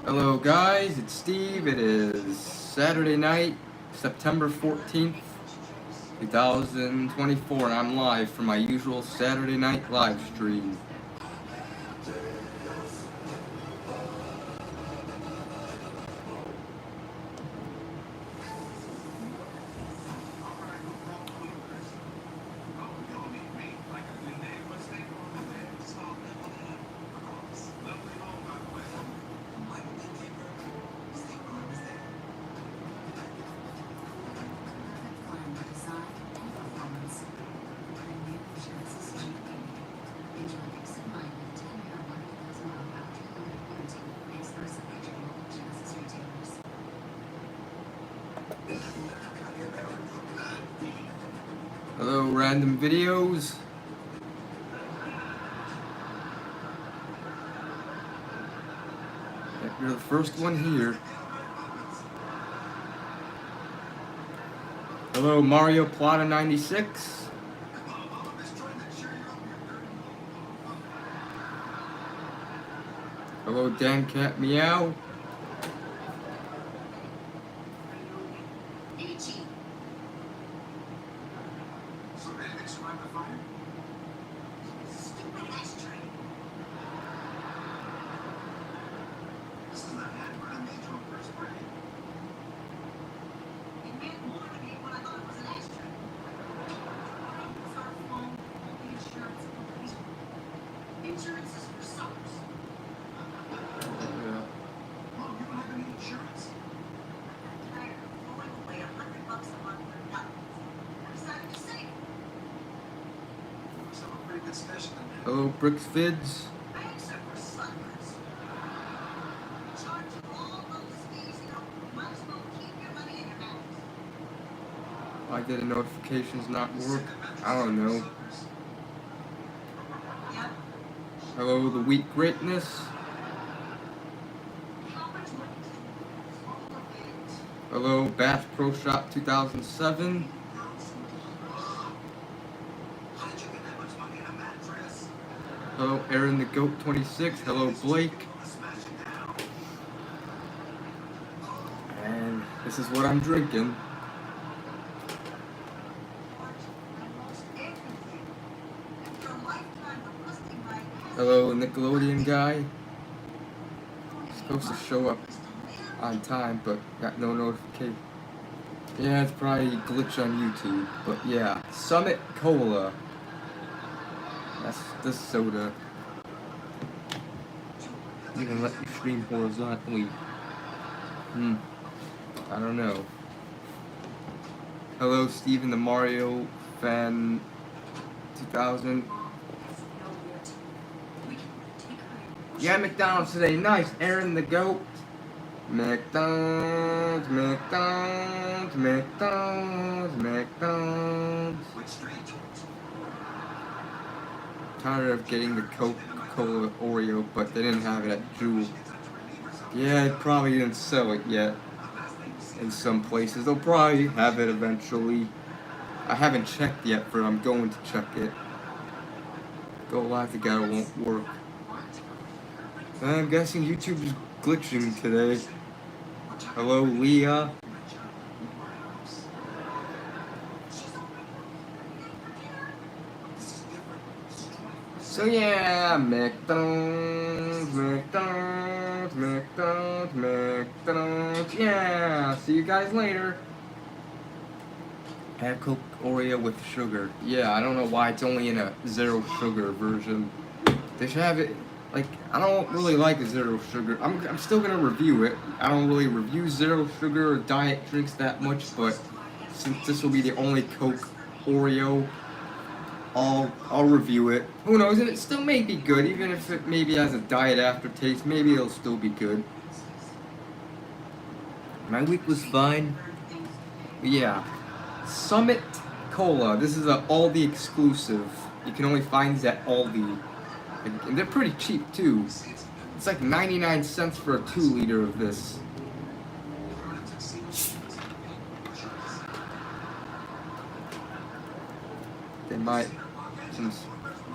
Hello guys, it's Steve. It is Saturday night, September 14th, 2024, and I'm live for my usual Saturday night live stream. Hello, random videos. You're the first one here. Hello, Mario Plata 96. Hello, Dan Cat Meow. Hello, Bricks Vids. Why did the notifications not work? I don't know. Hello, The Weak Greatness. Hello, Bass Pro Shop 2007. Hello, Aaron the Goat 26. Hello, Blake. And this is what I'm drinking. Hello, Nickelodeon guy. Supposed to show up on time, but got no notification. Yeah, it's probably a glitch on YouTube, but yeah. Summit Cola. That's the soda. You can let me stream horizontally. I don't know. Hello, Steven the Mario fan 2000. Yeah, McDonald's today. Nice. Aaron the Goat. McDonald's, McDonald's, McDonald's, McDonald's. Tired of getting the Coca-Cola Oreo, but they didn't have it at Jewel. Yeah, they probably didn't sell it yet in some places. They'll probably have it eventually. I haven't checked yet, but I'm going to check it. Go live together won't work. I'm guessing YouTube is glitching today. Hello, Leah. So yeah, McDonald's, McDonald's, McDonald's, McDonald's. Yeah, see you guys later. Have Coke Oreo with sugar. Yeah, I don't know why it's only in a zero sugar version. They should have it. Like, I don't really like zero sugar. I'm still gonna review it. I don't really review zero sugar or diet drinks that much, but since this will be the only Coke Oreo, I'll review it. Who knows? And it still may be good, even if it maybe has a diet aftertaste. Maybe it'll still be good. My week was fine. But yeah, Summit Cola. This is a Aldi exclusive. You can only find these at Aldi. And they're pretty cheap too. It's like 99 cents for a 2-liter of this. They might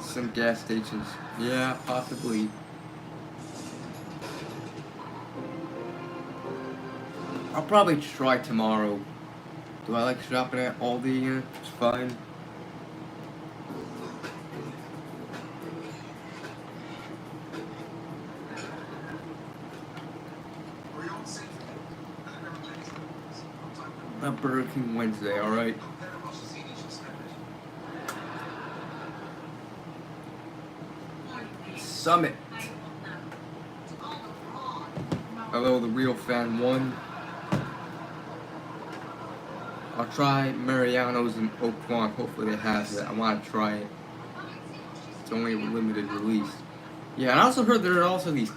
some gas stations. Yeah, possibly. I'll probably try tomorrow. Do I like shopping at Aldi? Yeah, it's fine. Not Burger King Wednesday, alright? Summit. Hello, the real fan 1. I'll try Mariano's in Oakland. Hopefully they have it. I want to try it. It's only a limited release. Yeah, and I also heard there are also these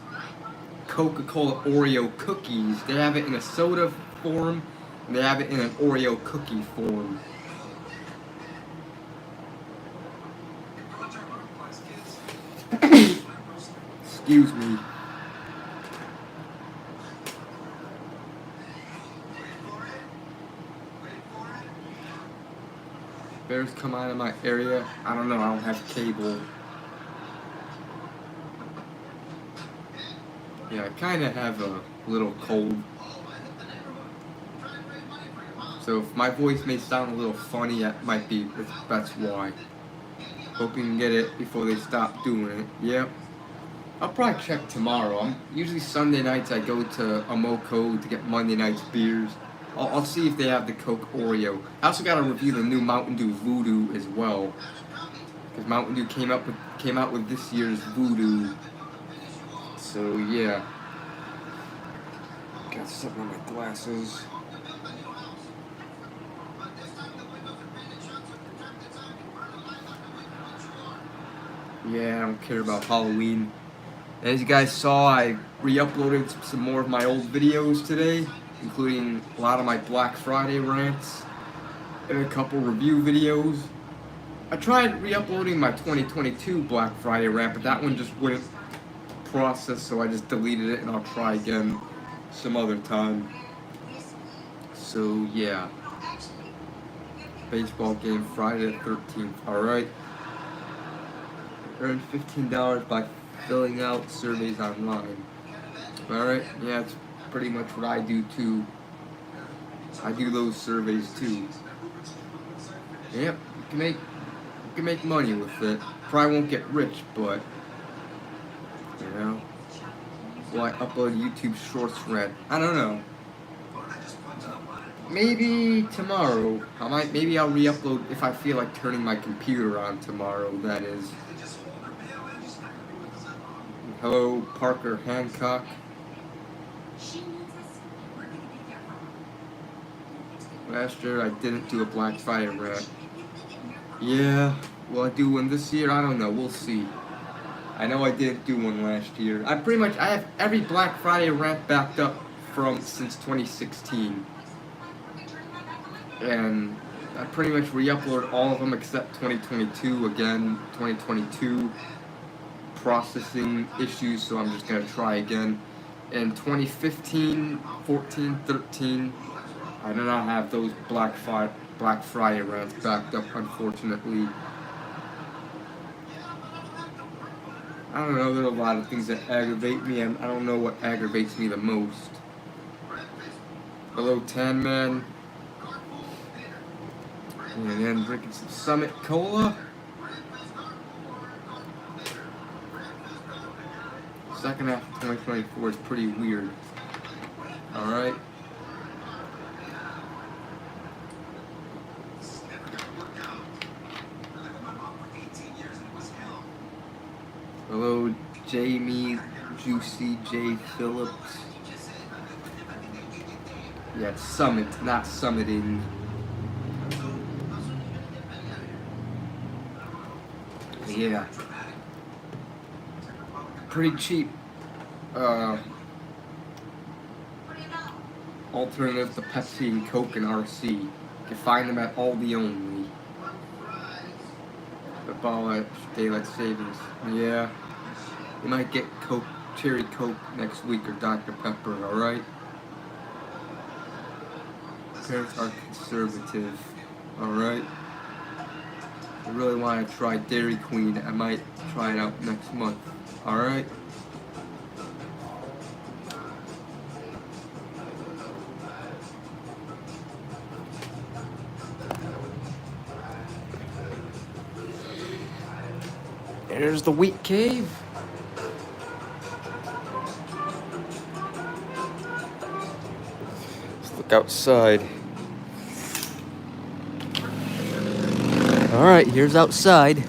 Coca-Cola Oreo cookies. They have it in a soda form, and they have it in an Oreo cookie form. Excuse me. Bears come out of my area. I don't know, I don't have cable. Yeah, I kind of have a little cold. So if my voice may sound a little funny, that's why. Hope you can get it before they stop doing it. Yep. I'll probably check tomorrow. Usually Sunday nights I go to Amoco to get Monday night's beers. I'll see if they have the Coke Oreo. I also gotta review the new Mountain Dew Voodoo as well, because Mountain Dew came out with this year's Voodoo. So yeah. Got something on my glasses. Yeah, I don't care about Halloween. As you guys saw, I re-uploaded some more of my old videos today, including a lot of my Black Friday rants and a couple review videos. I tried re-uploading my 2022 Black Friday rant, but that one just wouldn't process, so I just deleted it, and I'll try again some other time. So yeah, baseball game Friday the 13th. Alright. Earn $15 by filling out surveys online. Alright, yeah, it's pretty much what I do too. I do those surveys too. Yep, you can make money with it. Probably won't get rich, but you know. Will I upload YouTube Shorts rant? I don't know. Maybe tomorrow. Maybe I'll re-upload if I feel like turning my computer on tomorrow, that is. Hello, Parker Hancock. Last year I didn't do a Black Friday rant. Yeah, will I do one this year? I don't know, we'll see. I know I didn't do one last year. I have every Black Friday rant backed up since 2016. And I pretty much re-uploaded all of them except 2022 again, 2022. Processing issues, so I'm just gonna try again. In 2015, 14, 13, I do not have those Black Friday rants backed up, unfortunately. I don't know, there are a lot of things that aggravate me, and I don't know what aggravates me the most. Hello, Tan Man. And then drinking some Summit Cola. Second half of 2024 is pretty weird. Alright. Hello, Jamie, Juicy J. Phillips. Yeah, it's Summit, not summiting. Yeah. Pretty cheap alternative to Pepsi and Coke and RC. You can find them at Aldi only. About daylight savings. Yeah. You might get Coke, Cherry Coke next week or Dr. Pepper, alright? Parents are conservative, alright? I really want to try Dairy Queen. I might try it out next month. Alright? There's the wheat cave. Let's look outside. All right, here's outside.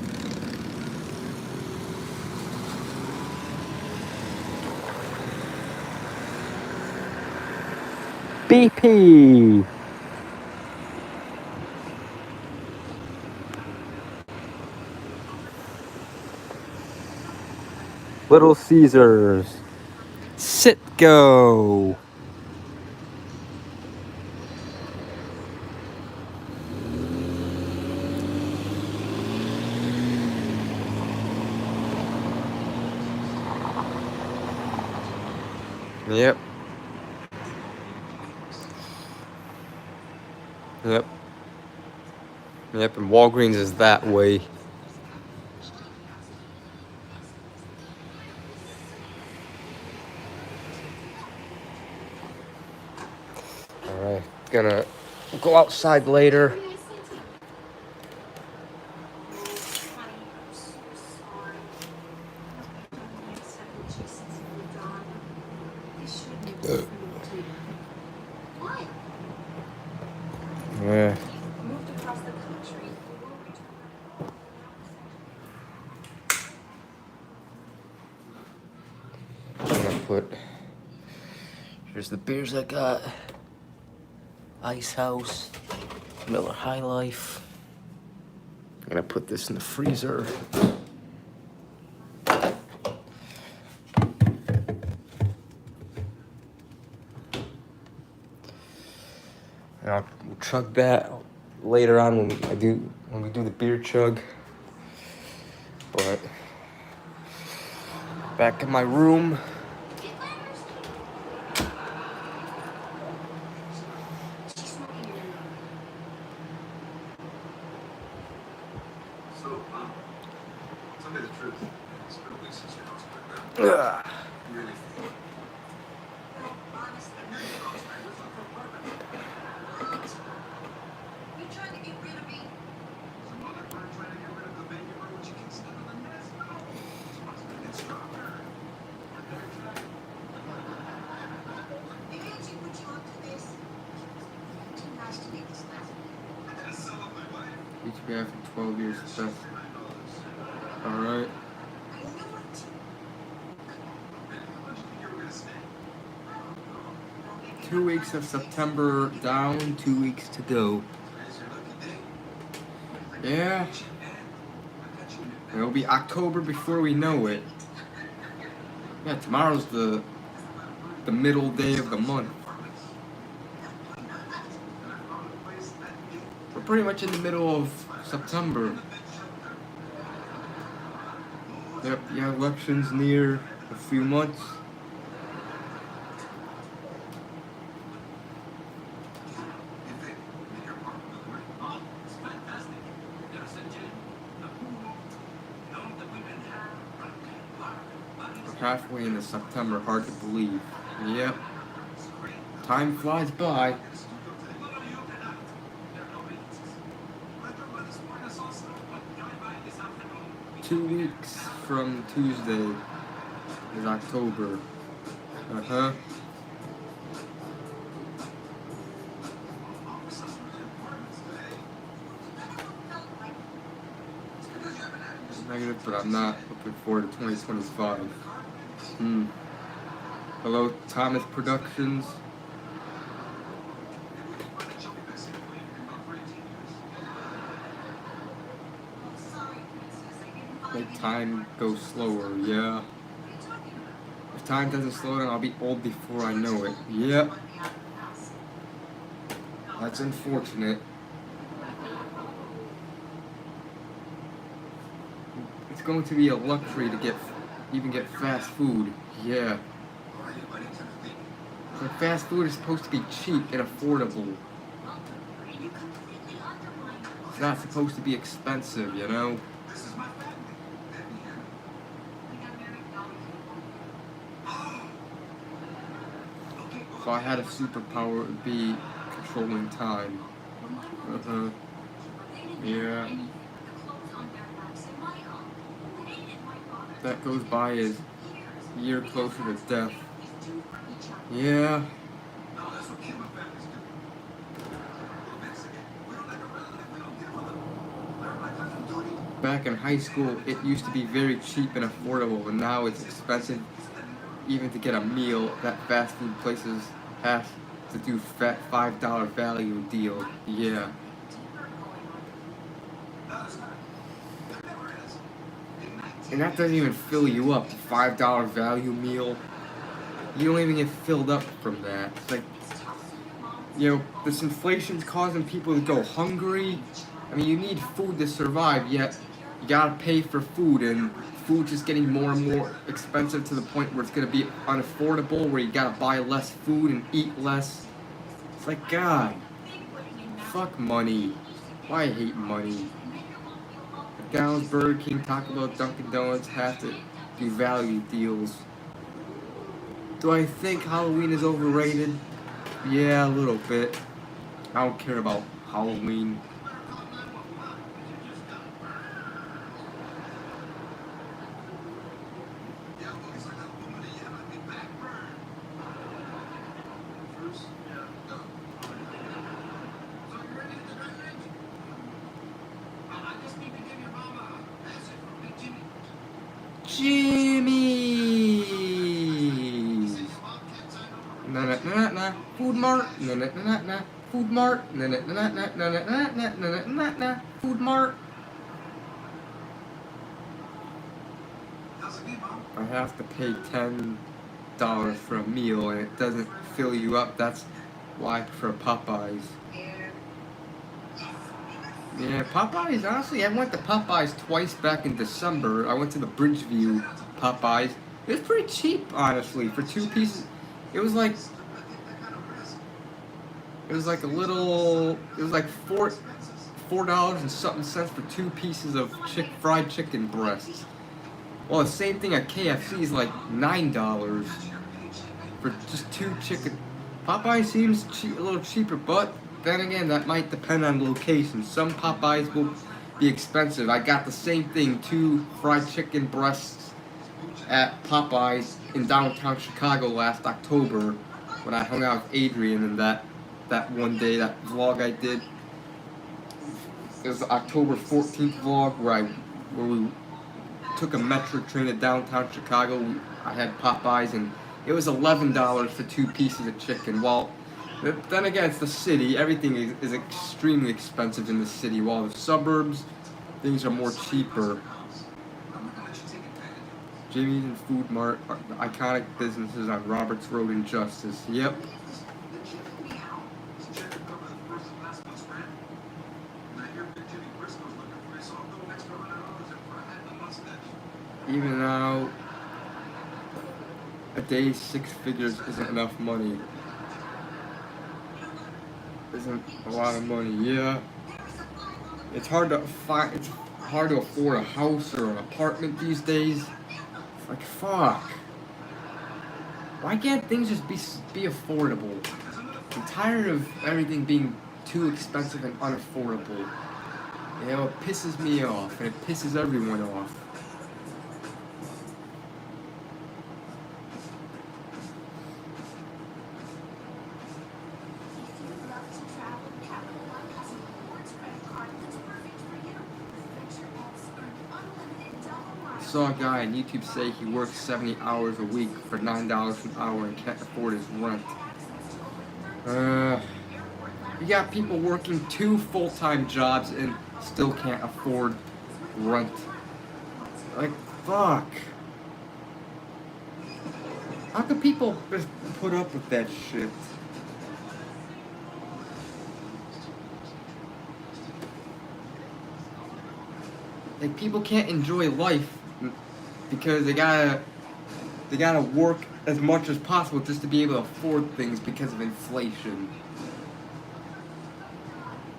BP. Little Caesars. Sitco. Yep. Yep. Yep, and Walgreens is that way. Alright, gonna go outside later. Yeah. I'm gonna put, here's the beers I got. Ice House, Miller High Life. I'm gonna put this in the freezer. And I'll chug that later on when we do the beer chug. But back in my room. Ugh. HBI for 12 years stuff. Alright. 2 weeks of September down, 2 weeks to go. Yeah. It'll be October before we know it. Yeah, tomorrow's the middle day of the month. We're pretty much in the middle of September. Yep, yeah, election's near a few months. We're halfway into September, hard to believe. Yep. Time flies by. Two weeks from Tuesday is October. Uh-huh. Negative, but I'm not looking forward to 2025. Hello, Thomas Productions. Make time go slower, yeah. If time doesn't slow down, I'll be old before I know it. Yep. That's unfortunate. It's going to be a luxury to even get fast food. Yeah. Like fast food is supposed to be cheap and affordable. It's not supposed to be expensive, you know? If I had a superpower, it would be controlling time. Yeah. that goes by as a year closer to death. Yeah. Back in high school, it used to be very cheap and affordable, but now it's expensive even to get a meal. That fast food places have to do fat $5 value deal. Yeah. And that doesn't even fill you up. $5 value meal. You don't even get filled up from that. It's like, you know, this inflation's causing people to go hungry. I mean, you need food to survive, yet you gotta pay for food, and food's just getting more and more expensive to the point where it's gonna be unaffordable, where you gotta buy less food and eat less. It's like, God, fuck money. Why I hate money. McDonald's, Burger King, Taco Bell, Dunkin' Donuts have to do value deals. Do I think Halloween is overrated? Yeah, a little bit. I don't care about Halloween. Jimmy's. Na na na na. Food Mart. Na na na na. Food Mart. Na na na na na na na na na na. Food Mart. I have to pay $10 for a meal, and it doesn't fill you up. That's why I prefer Popeyes. Yeah, Popeyes, honestly, I went to Popeyes twice back in December. I went to the Bridgeview Popeyes. It was pretty cheap, honestly, for 2 pieces. It was like a little, it was like $4 and something cents for 2 pieces of fried chicken breasts. Well, the same thing at KFC is like $9 for just 2 chicken. Popeyes seems a little cheaper, but then again, that might depend on location. Some Popeyes will be expensive. I got the same thing, 2 fried chicken breasts at Popeyes in downtown Chicago last October when I hung out with Adrian and that one day, that vlog I did. It was the October 14th vlog where we took a metro train to downtown Chicago. I had Popeyes and it was $11 for 2 pieces of chicken. Well, then again, it's the city. Everything is extremely expensive in the city, while the suburbs, things are more cheaper. Jimmy's and Food Mart are iconic businesses on Roberts Road in Justice. Yep. Even now, a day 6 figures isn't enough money. Isn't a lot of money, yeah. It's hard to afford a house or an apartment these days. It's like, fuck. Why can't things just be affordable? I'm tired of everything being too expensive and unaffordable. You know, it pisses me off, and it pisses everyone off. Saw a guy on YouTube say he works 70 hours a week for $9 an hour and can't afford his rent. You got people working 2 full-time jobs and still can't afford rent. Like, fuck. How can people just put up with that shit? Like, people can't enjoy life because they gotta work as much as possible just to be able to afford things because of inflation.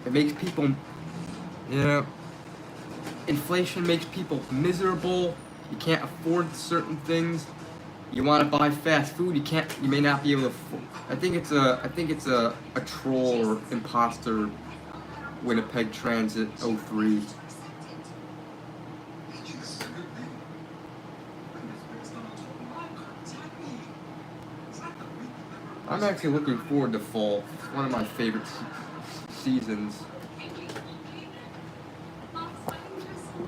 It makes people, inflation makes people miserable. You can't afford certain things. You want to buy fast food, you may not be able to afford. I think it's a troll or imposter, Winnipeg Transit 03. I'm actually looking forward to fall. It's one of my favorite seasons.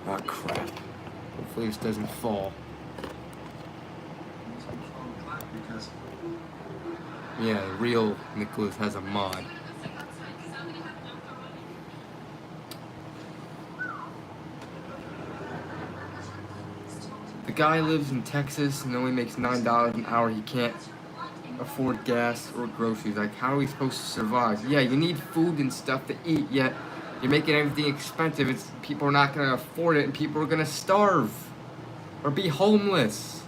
Oh crap. Hopefully this doesn't fall. Yeah, real Nicholas has a mod. The guy lives in Texas and only makes $9 an hour. He can't afford gas or groceries. Like, how are we supposed to survive? Yeah, you need food and stuff to eat, yet you're making everything expensive. People are not going to afford it, and people are going to starve or be homeless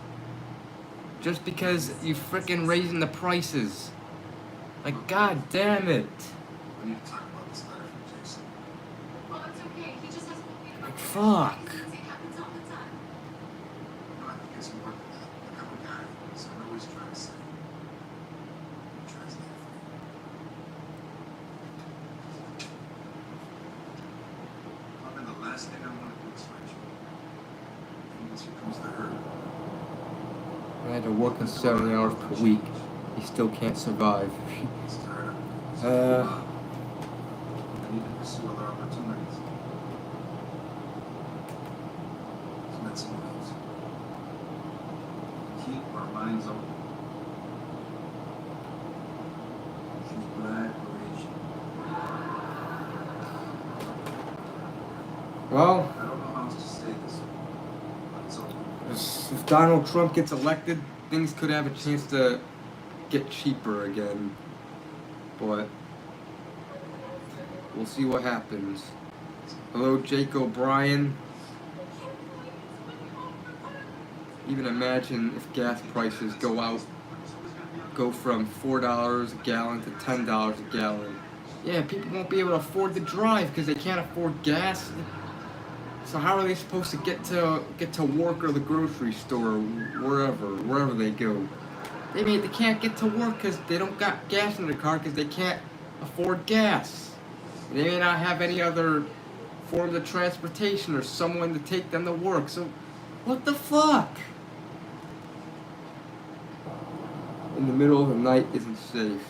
just because you frickin' raising the prices. Like, god damn it. Like, fuck. I had to work 70 hours per week. He still can't survive. I need to pursue other opportunities. Met someone else. Keep our minds open. She's black or Asian. Well, I don't know how else to say this, but it's open. If Donald Trump gets elected, things could have a chance to get cheaper again. But we'll see what happens. Hello, Jake O'Brien. Even imagine if gas prices go from $4 a gallon to $10 a gallon. Yeah, people won't be able to afford to drive because they can't afford gas. So how are they supposed to get to work or the grocery store, or wherever they go? They can't get to work because they don't got gas in their car because they can't afford gas. They may not have any other forms of transportation or someone to take them to work. So what the fuck? In the middle of the night isn't safe.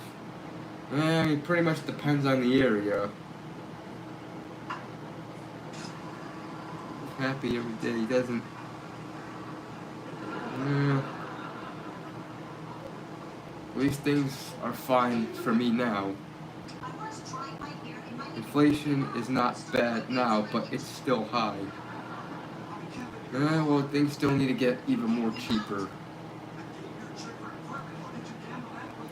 I mean, pretty much depends on the area. He's happy every day. He doesn't. At least things are fine for me now. Inflation is not bad now, but it's still high. Well, things still need to get even more cheaper.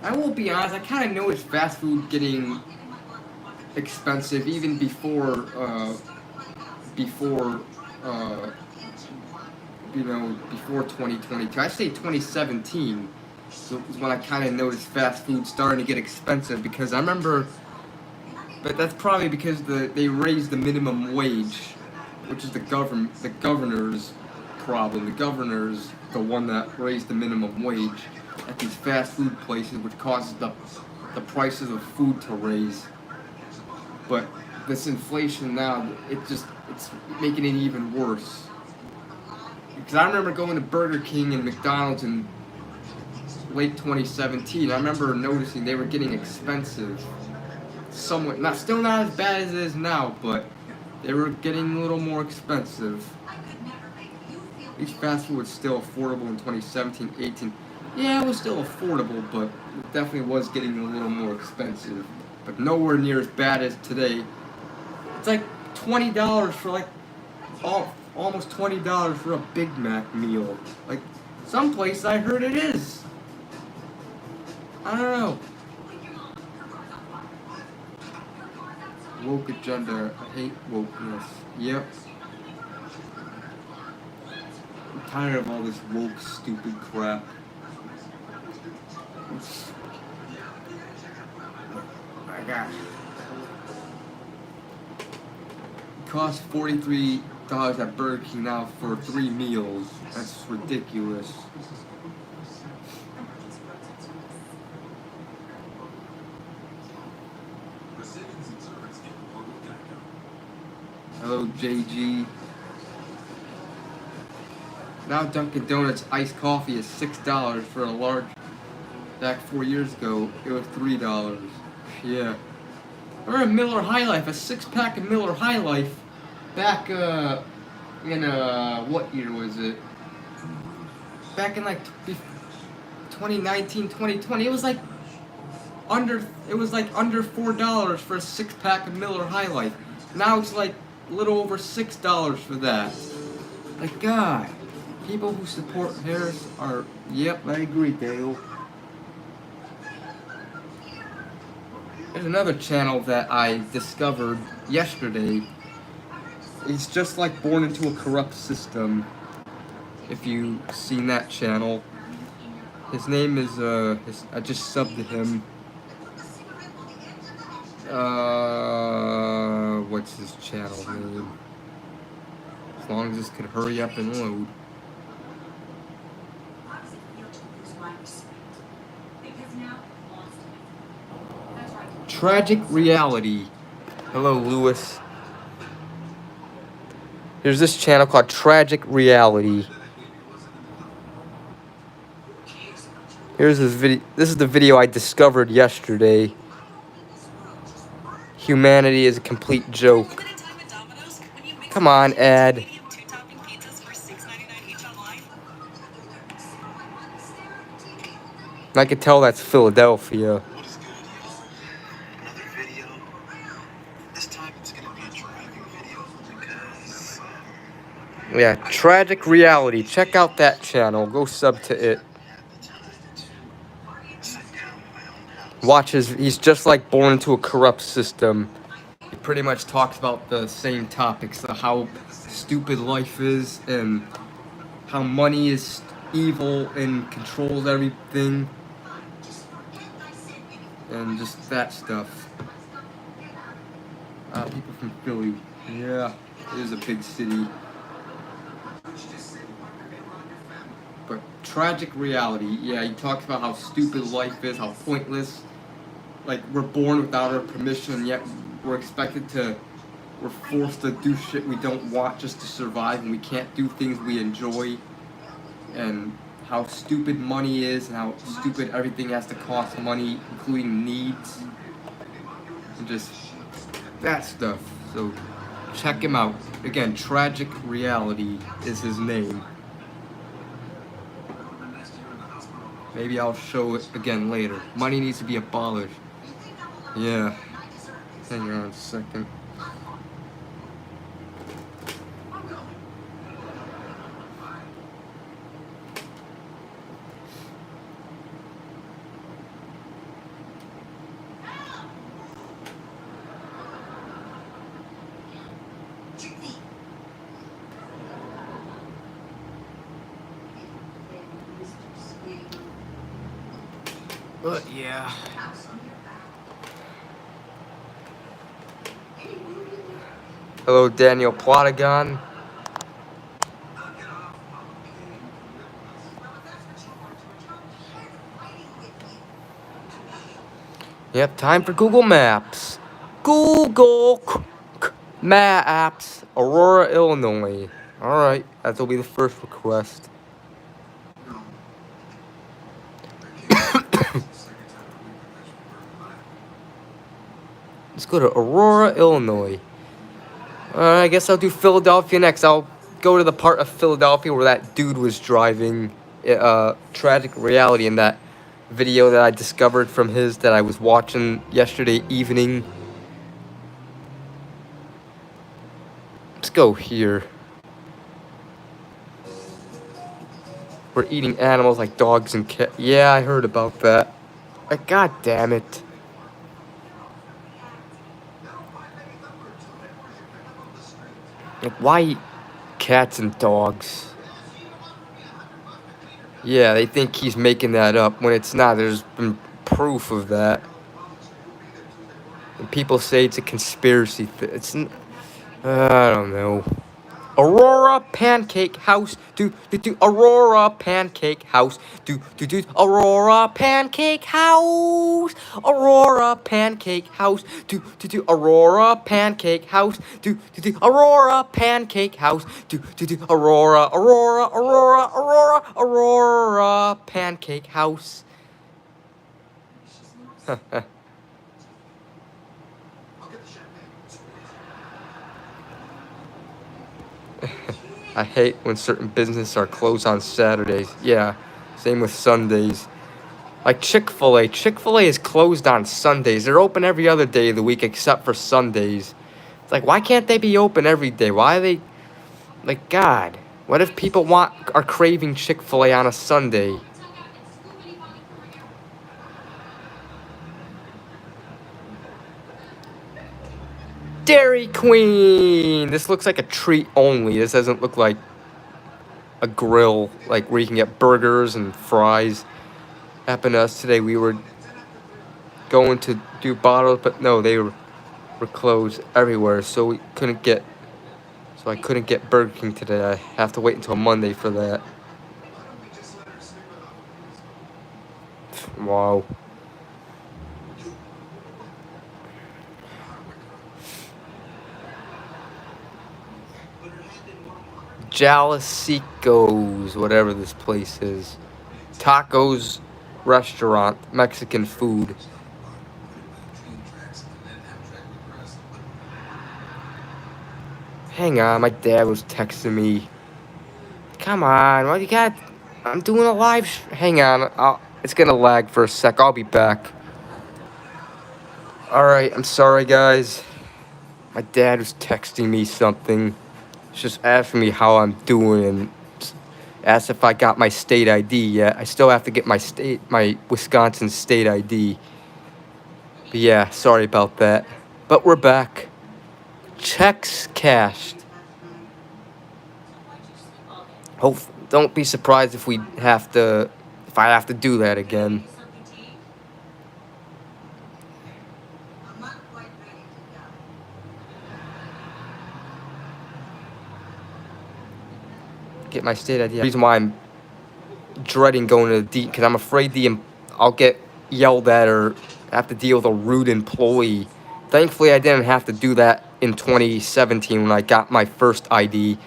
I will be honest, I kind of noticed fast food getting expensive even before 2022. I say 2017 was when I kind of noticed fast food starting to get expensive, because I remember, but that's probably because they raised the minimum wage, which is the governor's problem. The governor's the one that raised the minimum wage at these fast food places, which causes the prices of food to raise. But this inflation now, it's making it even worse. Because I remember going to Burger King and McDonald's in late 2017. I remember noticing they were getting expensive. Somewhat, still not as bad as it is now, but they were getting a little more expensive. At least fast food was still affordable in 2017, 18. Yeah, it was still affordable, but it definitely was getting a little more expensive. But nowhere near as bad as today. It's like $20 for almost $20 for a Big Mac meal. Like, some places I heard it is. I don't know. Woke agenda. I hate wokeness. Yep. I'm tired of all this woke stupid crap. My gosh. It costs $43 at Burger King now for 3 meals. That's ridiculous. Hello, JG. Now Dunkin' Donuts iced coffee is $6 for a large Back 4 years ago, it was $3. Yeah. Or a Miller High Life, a 6-pack of Miller High Life. Back in what year was it? Back in like 2019, 2020. It was like under $4 for a 6-pack of Miller High Life. Now it's like a little over $6 for that. Like, God, people who support Harris are, yep, I agree, Dale. There's another channel that I discovered yesterday. It's just like Born into a Corrupt System. If you've seen that channel. His name is, I just subbed to him. What's his channel name? As long as this could hurry up and load. Tragic Reality. Hello, Lewis. There's this channel called Tragic Reality. Here's this video. This is the video I discovered yesterday. Humanity is a complete joke. Come on, Ed. I can tell that's Philadelphia. Yeah, Tragic Reality. Check out that channel. Go sub to it. Watch he's just like Born into a Corrupt System. He pretty much talks about the same topics, how stupid life is and how money is evil and controls everything. And just that stuff. People from Philly. Yeah, it is a big city. But Tragic Reality, yeah, he talks about how stupid life is, how pointless. Like, we're born without our permission, and yet we're forced to do shit we don't want just to survive, and we can't do things we enjoy. And how stupid money is, and how stupid everything has to cost money, including needs. And just that stuff. So, check him out. Again, Tragic Reality is his name. Maybe I'll show it again later. Money needs to be abolished. Yeah. Hang on a second. But yeah. Hello, Daniel Plotagon. Yep, time for Google Maps. Google Maps, Aurora, Illinois. Alright, that'll be the first request. Let's go to Aurora, Illinois. I guess I'll do Philadelphia next. I'll go to the part of Philadelphia where that dude was driving. Tragic Reality in that video that I discovered from his that I was watching yesterday evening. Let's go here. We're eating animals like dogs and cats. Yeah, I heard about that. Like, God damn it. Like, why eat cats and dogs? Yeah, they think he's making that up when it's not. There's been proof of that. And people say it's a conspiracy. It's I don't know. Aurora Pancake House. Do Aurora Pancake House. Do Aurora Pancake House. Aurora Pancake House. Do Aurora Pancake House. Do Aurora Pancake House. Do Aurora Pancake House. I hate when certain businesses are closed on Saturdays. Yeah, same with Sundays. Like Chick-fil-A. Chick-fil-A is closed on Sundays. They're open every other day of the week except for Sundays. It's like, why can't they be open every day? Why are they... Like, God. What if people are craving Chick-fil-A on a Sunday? Dairy Queen! This looks like a treat only. This doesn't look like a grill, like where you can get burgers and fries. Happened to us today. We were going to do bottles, but no, they were closed everywhere, so we couldn't get. So I couldn't get Burger King today. I have to wait until Monday for that. Wow. Jalicico's, whatever this place is. Tacos restaurant, Mexican food. Hang on, my dad was texting me. Come on, what you got? I'm doing a live. Hang on, it's gonna lag for a sec. I'll be back. Alright, I'm sorry, guys. My dad was texting me something. He's just asking me how I'm doing and asked if I got my state ID yet. I still have to get my Wisconsin state ID. But yeah, sorry about that. But we're back. Checks cashed. Don't be surprised if I have to do that again. Get my state ID. The reason why I'm dreading going to the D, because I'm afraid I'll get yelled at or have to deal with a rude employee. Thankfully, I didn't have to do that in 2017 when I got my first ID.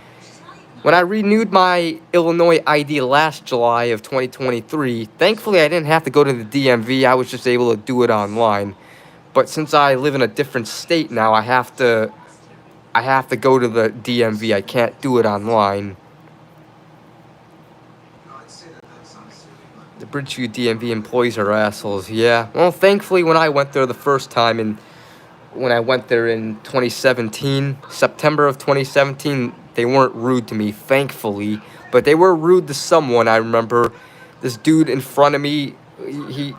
When I renewed my Illinois ID last July of 2023, thankfully I didn't have to go to the DMV. I was just able to do it online. But since I live in a different state now, I have to go to the DMV. I can't do it online. The Bridgeview DMV employees are assholes. Yeah. Well, thankfully, when I went there the first time, and when I went there in 2017, September of 2017, they weren't rude to me, thankfully. But they were rude to someone. I remember this dude in front of me. He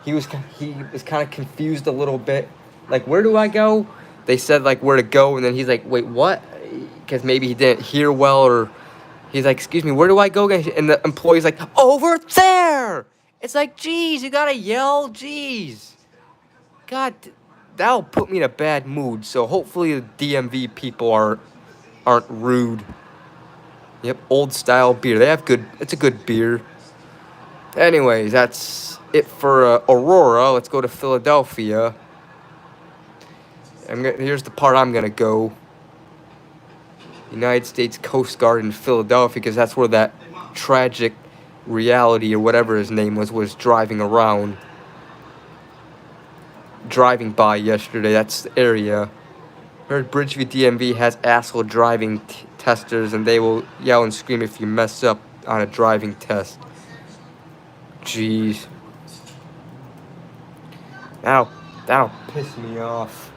was kind of confused a little bit. Like, where do I go? They said like where to go, and then he's like, wait, what? Because maybe he didn't hear well, or he's like, excuse me, where do I go? And the employee's like, over there. It's like, geez, you gotta yell, geez. God, that'll put me in a bad mood. So hopefully the DMV people aren't rude. Yep, old style beer. They have good. It's a good beer. Anyways, that's it for Aurora. Let's go to Philadelphia. Here's the part I'm gonna go. United States Coast Guard in Philadelphia, because that's where that tragic reality or whatever his name was driving by yesterday. That's the area. Heard Bridgeview DMV has asshole driving testers, and they will yell and scream if you mess up on a driving test. Jeez. That'll piss me off.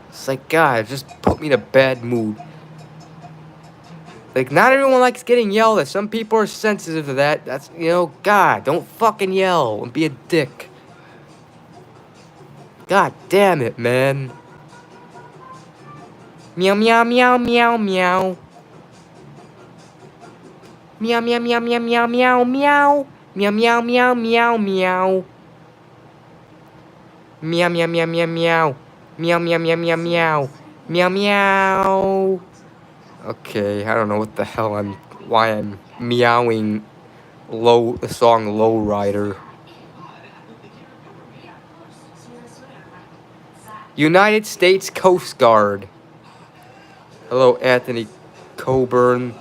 It's like, God, it just put me in a bad mood. Like, not everyone likes getting yelled at. Some people are sensitive to that. That's, God, don't fucking yell and be a dick. God damn it, man. Meow, meow, meow, meow, meow. Meow, meow, meow, meow, meow, meow, meow. Meow, meow, meow, meow, meow. Meow, meow, meow, meow, meow. Meow, meow, meow, meow, meow. Meow, meow. Okay, I don't know what the hell why I'm meowing the song Lowrider. United States Coast Guard. Hello, Anthony Coburn.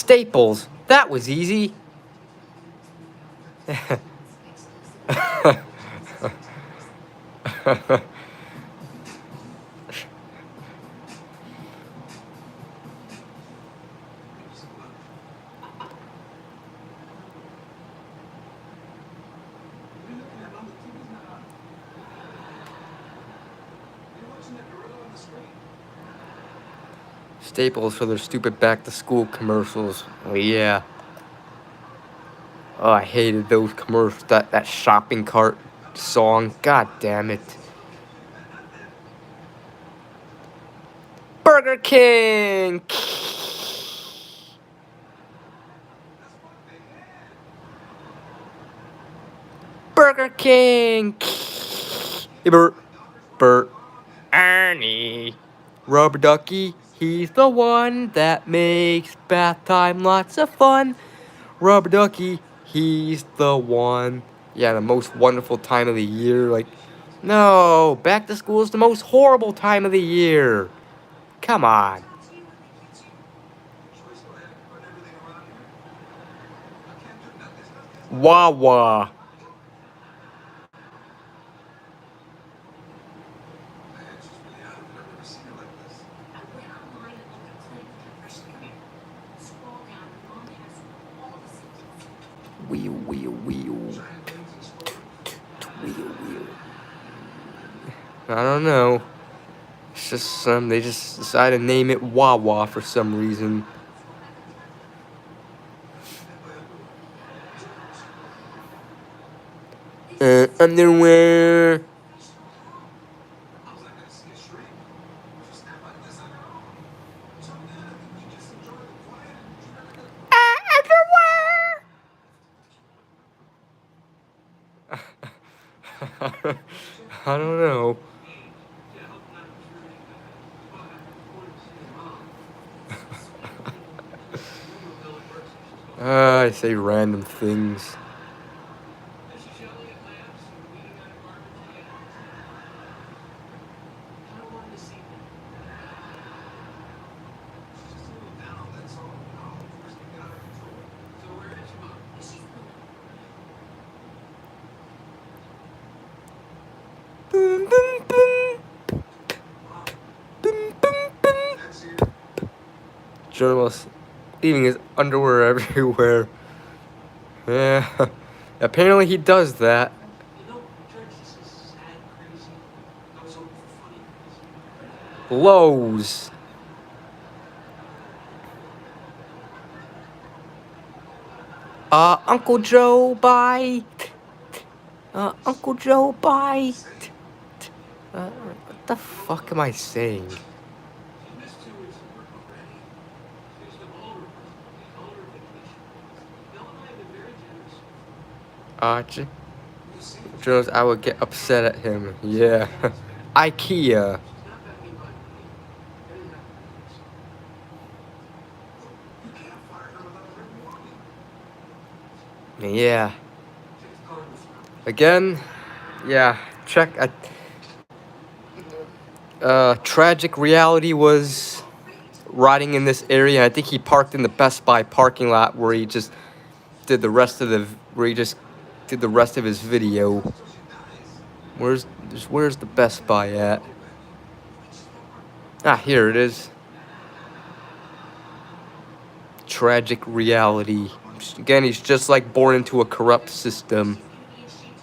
Staples. That was easy. Staples for their stupid back-to-school commercials. Oh, yeah. Oh, I hated those commercials. That shopping cart song. God damn it. Burger King! Burger King! Hey, Bert. Ernie. Rubber Ducky, he's the one that makes bath time lots of fun. Rubber Ducky, he's the one. Yeah, the most wonderful time of the year. Like, no, back to school is the most horrible time of the year. Come on. Wawa. Wheel, wheel, wheel. Wheel, wheel. I don't know. It's just they just decided to name it Wawa for some reason. Underwear. I don't know. I say random things. Boom, boom, boom. Boom, boom, boom. Journalist leaving his underwear everywhere. Yeah. Apparently he does that. Lowe's. Uncle Joe, bye. Uncle Joe, bye. What the fuck am I saying? Jones, I would get upset at him. Yeah. IKEA. Yeah. Again, yeah. Check. Tragic reality was riding in this area. I think he parked in the Best Buy parking lot where he just did the rest of his video. Where's the Best Buy at? Ah, here it is. Tragic reality. Again, he's just like born into a corrupt system.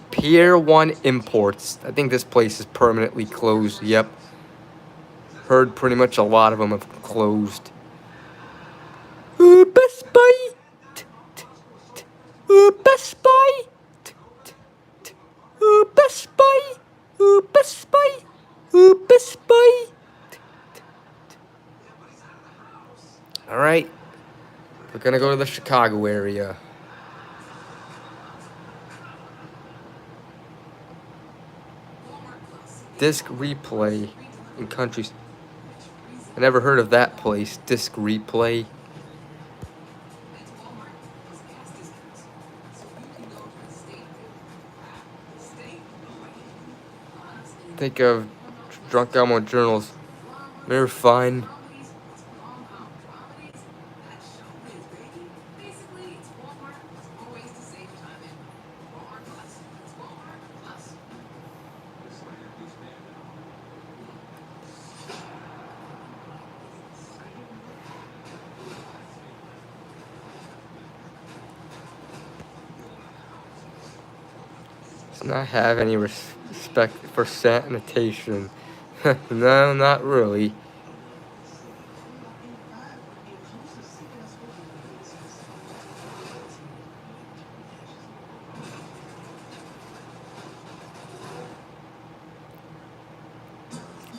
Pier 1 Imports. I think this place is permanently closed. Yep. Heard pretty much a lot of them have closed. Best Buy. Best Buy. Best Buy. Best Buy. Best Buy. All right. We're gonna go to the Chicago area. Disc replay in countries. I never heard of that place. Disc replay. Think of Drunk Elmo journals. They're fine. Not have any respect for sanitation. No, not really.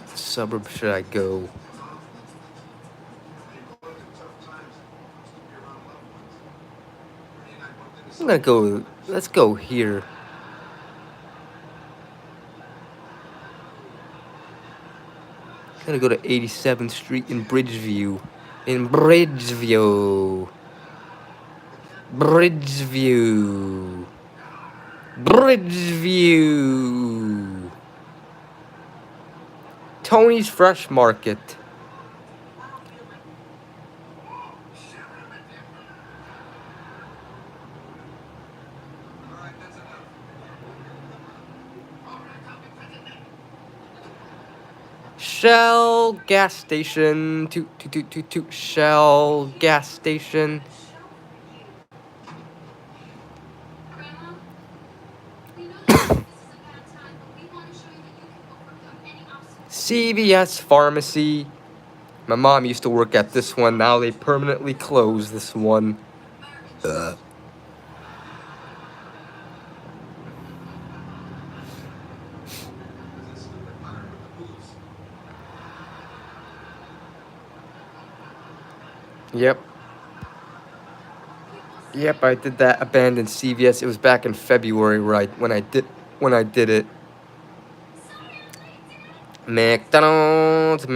What suburb should I go? I'm gonna go. Let's go here. I'm gonna go to 87th Street in Bridgeview. In Bridgeview. Bridgeview. Bridgeview. Tony's Fresh Market. Shell gas station. Toot. Shell gas station. CVS Pharmacy. My mom used to work at this one. Now they permanently closed this one. Yep, I did that abandoned CVS. It was back in February, right, when I did it. McDonald's.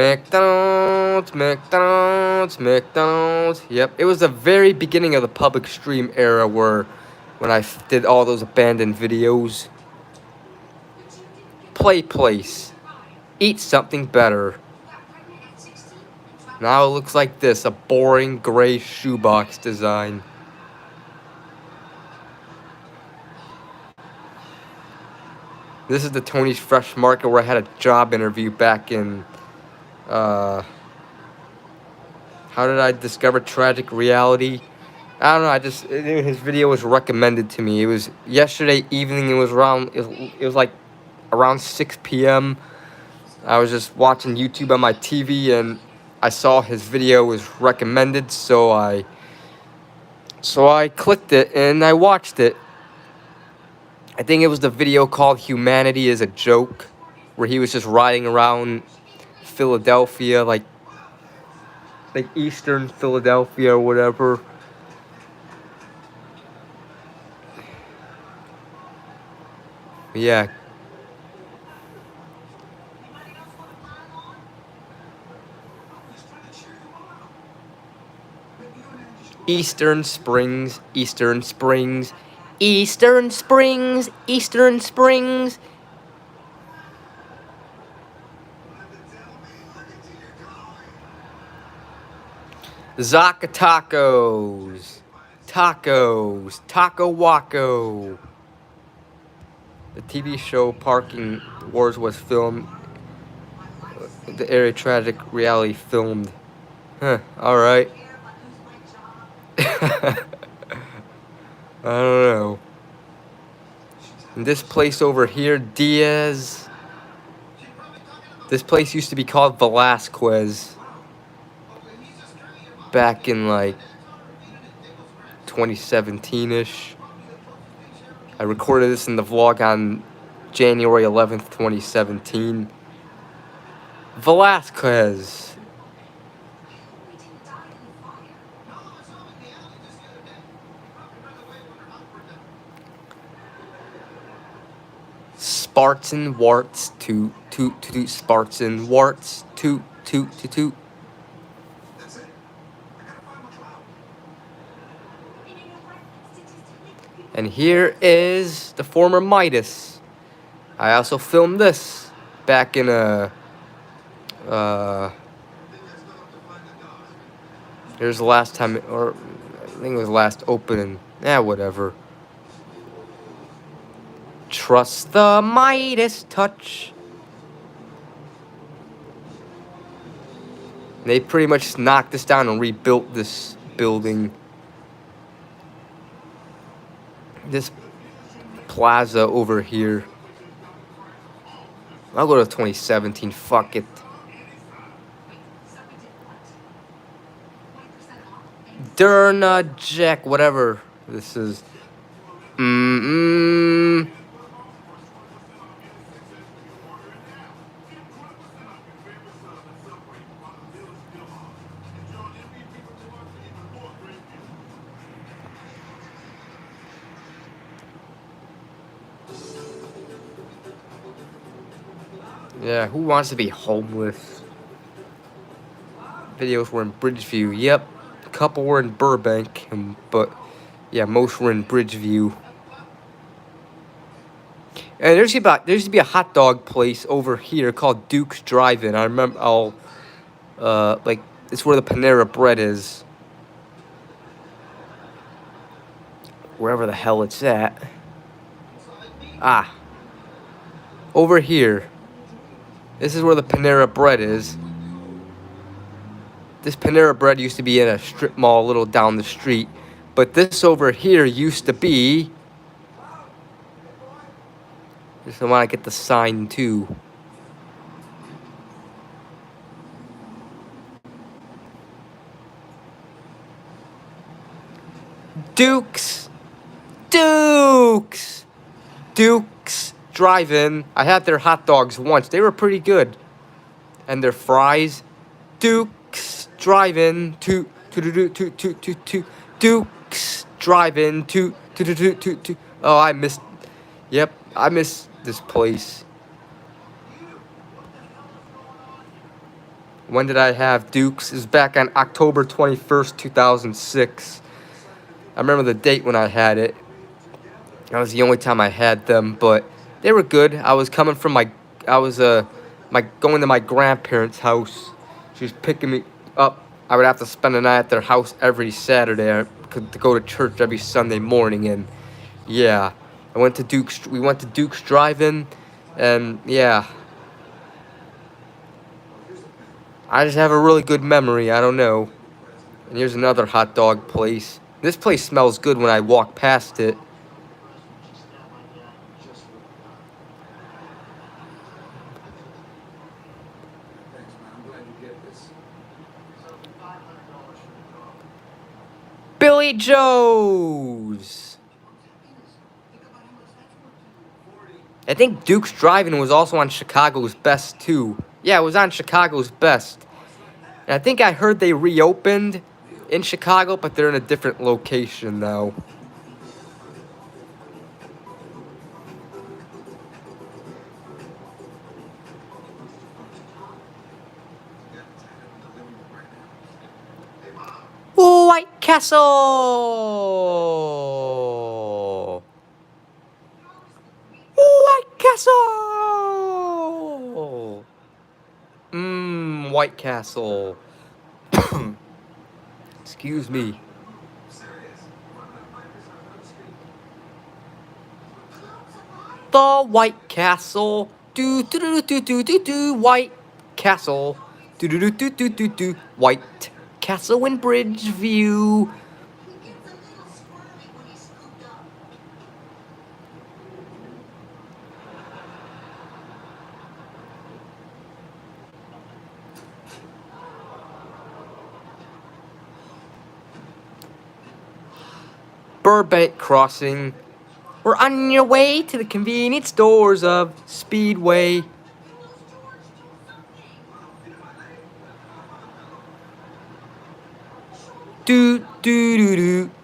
Yep, it was the very beginning of the public stream era when I did all those abandoned videos. Play place. Eat something better. Now it looks like this, a boring gray shoebox design. This is the Tony's Fresh Market where I had a job interview back in, how did I discover tragic reality? I don't know, his video was recommended to me. It was yesterday evening, it was like around 6 p.m. I was just watching YouTube on my TV and I saw his video was recommended, so I clicked it and I watched it. I think it was the video called Humanity is a Joke, where he was just riding around Philadelphia, like Eastern Philadelphia or whatever. Yeah. Eastern Springs. Zaka Tacos. Taco Waco. The TV show Parking Wars was filmed. The area tragic reality filmed. Huh, alright. I don't know. And this place over here, Diaz. This place used to be called Velasquez. Back in like 2017-ish. I recorded this in the vlog on January 11th, 2017. Velasquez. Spartan warts, toot. Spartan warts, toot. And here is the former Midas. I also filmed this back in here's the last time, or I think it was last opening. Yeah, whatever. Trust the Midas touch. They pretty much knocked this down and rebuilt this building. This plaza over here. I'll go to 2017. Fuck it. Derna Jack, whatever this is. Yeah, who wants to be homeless? Videos were in Bridgeview. Yep, a couple were in Burbank, but yeah, most were in Bridgeview. And there used to be a hot dog place over here called Duke's Drive-In. I remember, like, it's where the Panera Bread is. Wherever the hell it's at. Ah. Over here. This is where the Panera Bread is. This Panera Bread used to be in a strip mall a little down the street. But this over here used to be... Just want to get the sign too. Duke's Drive-In. I had their hot dogs once. They were pretty good. And their fries. Duke's Drive-In. Duke's Drive-In. Oh, I missed. Yep, I missed this place. When did I have Duke's? It was back on October 21st, 2006. I remember the date when I had it. That was the only time I had them, but they were good. I was coming from going to my grandparents' house. She was picking me up. I would have to spend the night at their house every Saturday to go to church every Sunday morning, and yeah, we went to Duke's Drive-In, and yeah, I just have a really good memory. I don't know. And here's another hot dog place. This place smells good when I walk past it. Billy Joe's. I think Duke's Drive-In was also on Chicago's Best too. Yeah, it was on Chicago's Best. And I think I heard they reopened in Chicago, but they're in a different location now. White Castle! White Castle! White Castle. Excuse me. The White Castle. White Castle. White Castle in Bridgeview. Burbank Crossing. We're on your way to the convenience stores of Speedway.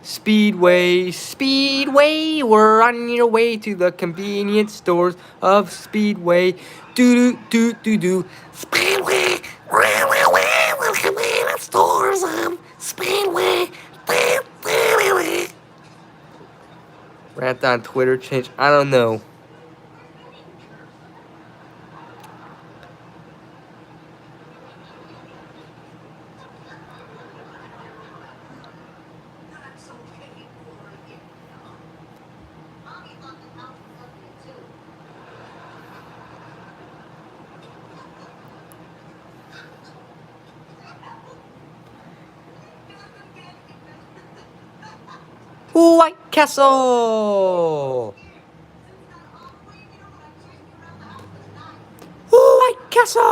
Speedway, Speedway, we're on your way to the convenience stores of Speedway. Speedway, we're on your way to the convenience stores of Speedway. Rant on Twitter change. I don't know. White Castle! Castle!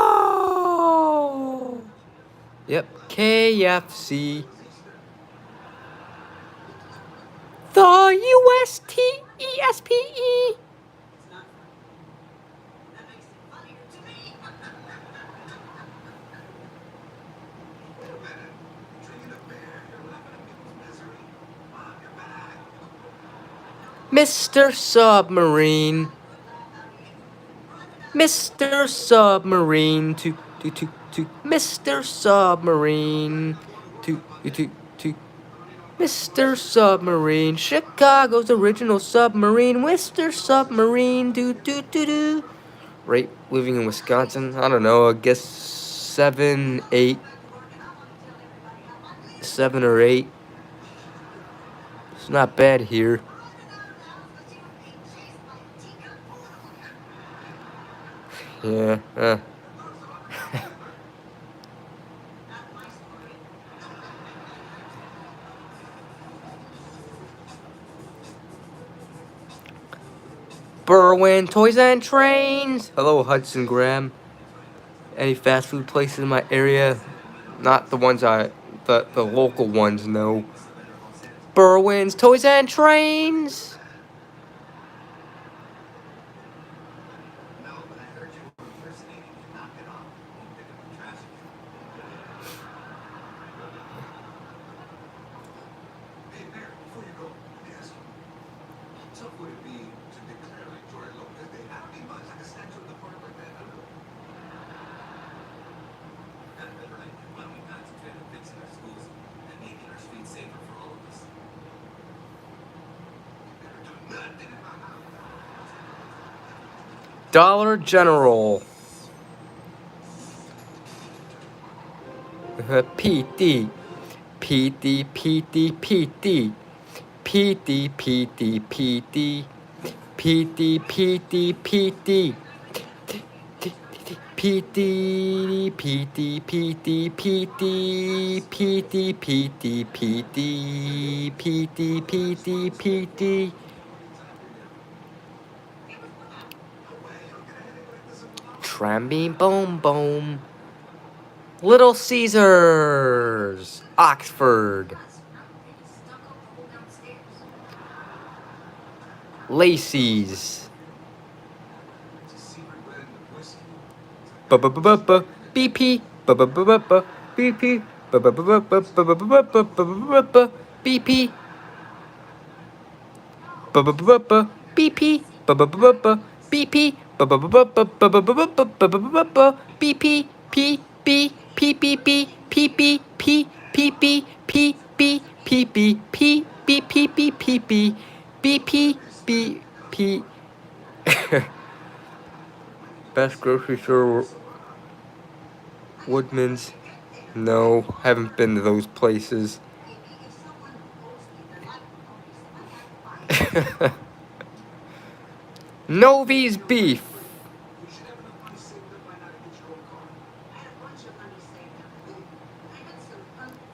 Yep, KFC. The USTESPE. Mr. Submarine. Mr. Submarine. To Mr. Submarine. To Mr. Submarine. Chicago's original submarine. Mr. Submarine. Do. Right, living in Wisconsin. I don't know. I guess 7, 8. 7 or 8. It's not bad here. Yeah, Berwyn Toys and Trains. Hello, Hudson Graham. Any fast food places in my area? Not the ones the local ones, no. Berwyn's Toys and Trains. Dollar General. PT. PT. PT. PT. PT. PT. PT. PT. PT. PT. PT, PT, PT, PT, PT, PT, PT, PT, PT, PT. Tramby boom boom. Little Caesars, Oxford. Lacey's. BP. BP. BP. BP. BP. BP. P. B. P. P. P. P. P. P. P. P. P. B. P. B. P. B. P. B. P. B. B. P. B. P. Best grocery store. Woodman's. No, haven't been to those places. Novi's Beef.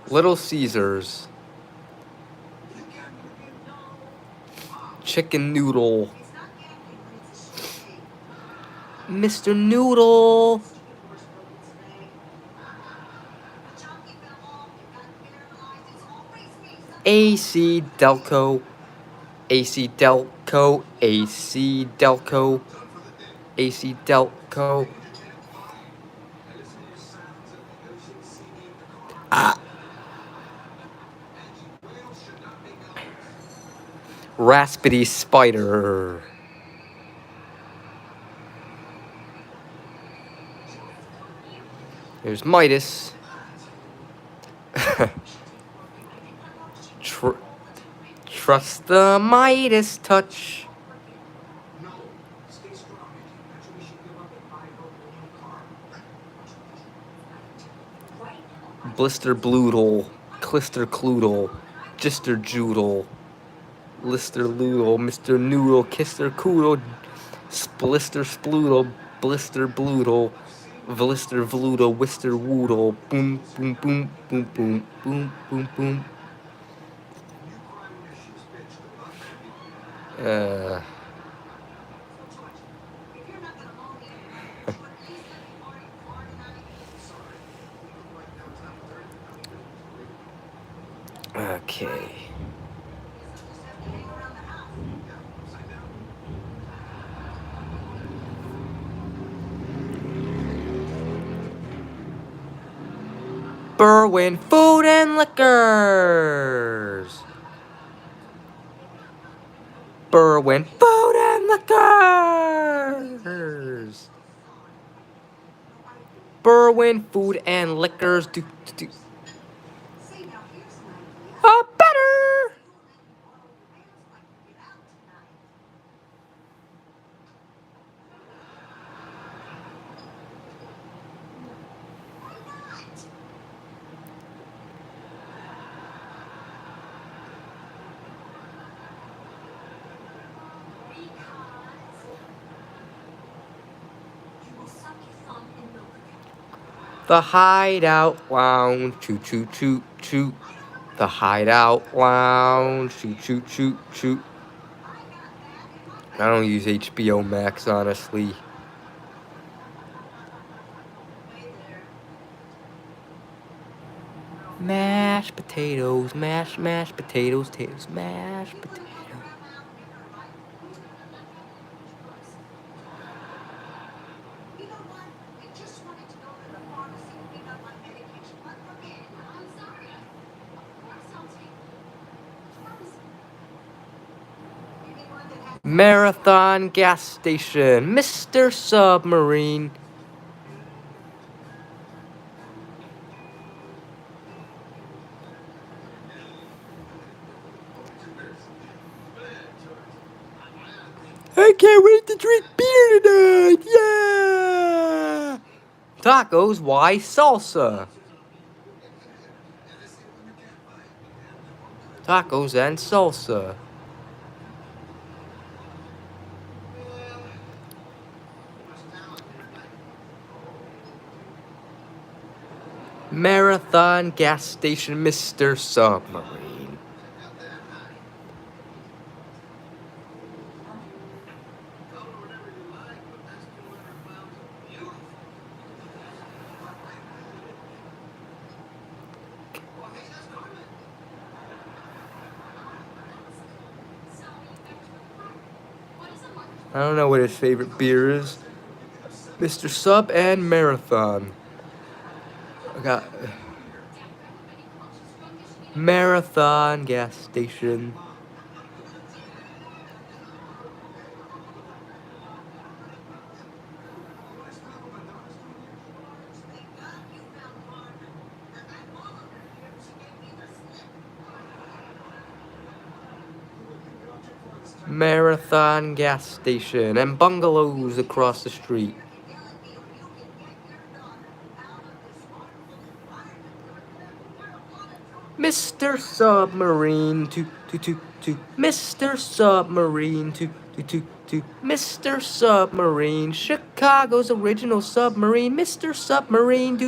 Little Caesars. Chicken Noodle. Mr. Noodle. AC Delco. AC Delco. AC Delco. AC Delco. Raspity Spider. There's Midas. Trust the Midas touch. Blister Bloodle. Clister Cloodle. Gister Joodle. Lister Loodle. Mr. Noodle. Kister Coodle. Splister Sploodle. Blister Bloodle. Vlister Vloodle. Wister Woodle. Boom, boom, boom, boom, boom, boom, boom, boom. Berwyn Food and Liquors. Berwyn Food and Liquors. Berwyn Food and Liquors. Better. The Hideout Lounge, choo choo choo choo. The Hideout Lounge, choo choo choo choo. I don't use HBO Max, honestly. Mashed potatoes, mashed potatoes, mashed potatoes. Marathon gas station, Mr. Submarine. I can't wait to drink beer tonight, yeah! Tacos, why salsa? Tacos and salsa. Marathon gas station, Mr. Submarine. I don't know what his favorite beer is. Mr. Sub and Marathon. I got Marathon gas station. Marathon gas station and bungalows across the street. Mr. Submarine, Mr. Submarine, Mr. Submarine, Chicago's original submarine, Mr. Submarine,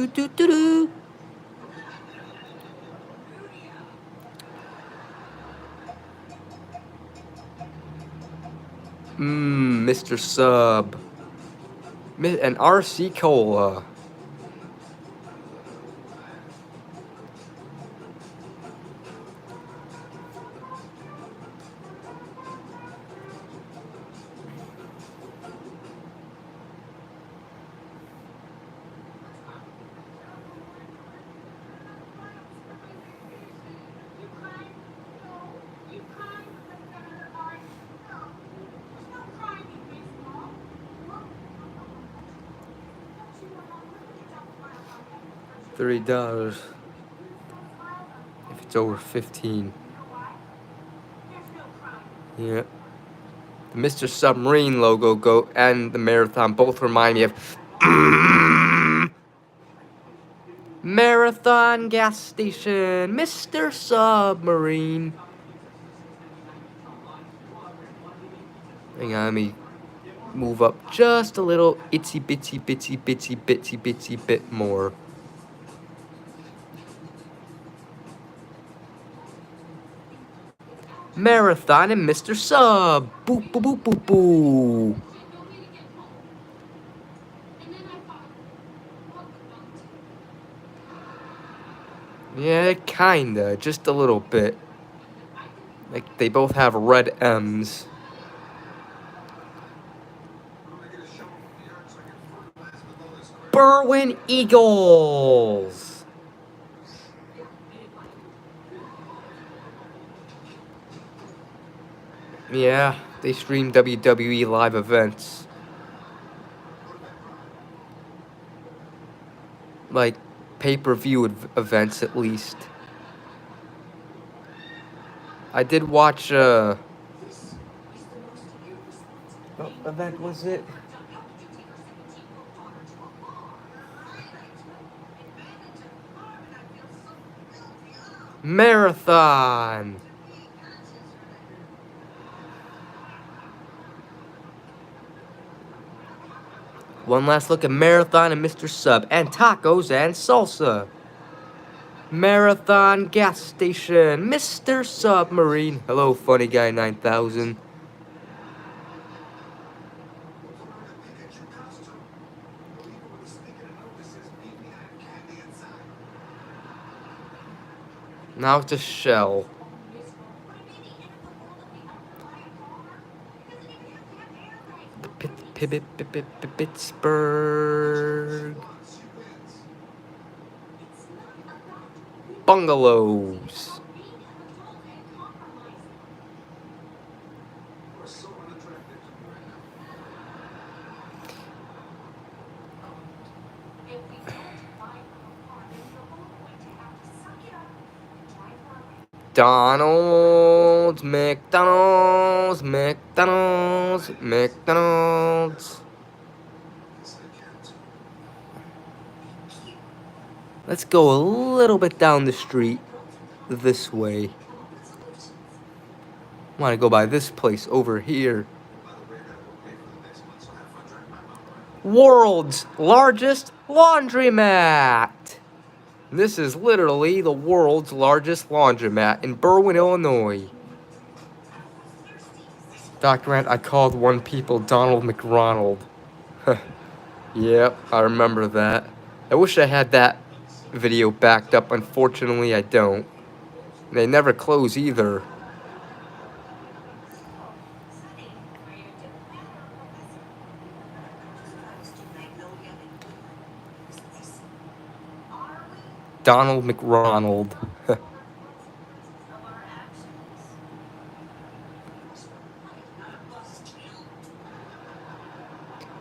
Mr. Sub. And RC Cola. $30 if it's over 15. Yeah. The Mr. Submarine logo and the Marathon both remind me of Marathon gas station, Mr. Submarine. Hang on, let me move up just a little itsy bitsy bit more. Marathon and Mr. Sub. Boo, boo, boo, boo, boo. Yeah, kinda. Just a little bit. Like, they both have red M's. Berwyn Eagles. Yeah, they stream WWE live events. Like, pay-per-view events, at least. I did watch, what event was it? Marathon! One last look at Marathon and Mr. Sub, and tacos and salsa. Marathon gas station, Mr. Submarine. Hello, funny guy 9000. Now it's a shell. Pittsburgh. Bungalows. McDonald's. Let's go a little bit down the street this way. I want to go by this place over here. World's largest laundromat. This is literally the world's largest laundromat in Berwyn, Illinois. Dr. Rant, I called one people Donald McDonald. Yep, I remember that. I wish I had that video backed up. Unfortunately, I don't. They never close either. Donald McDonald.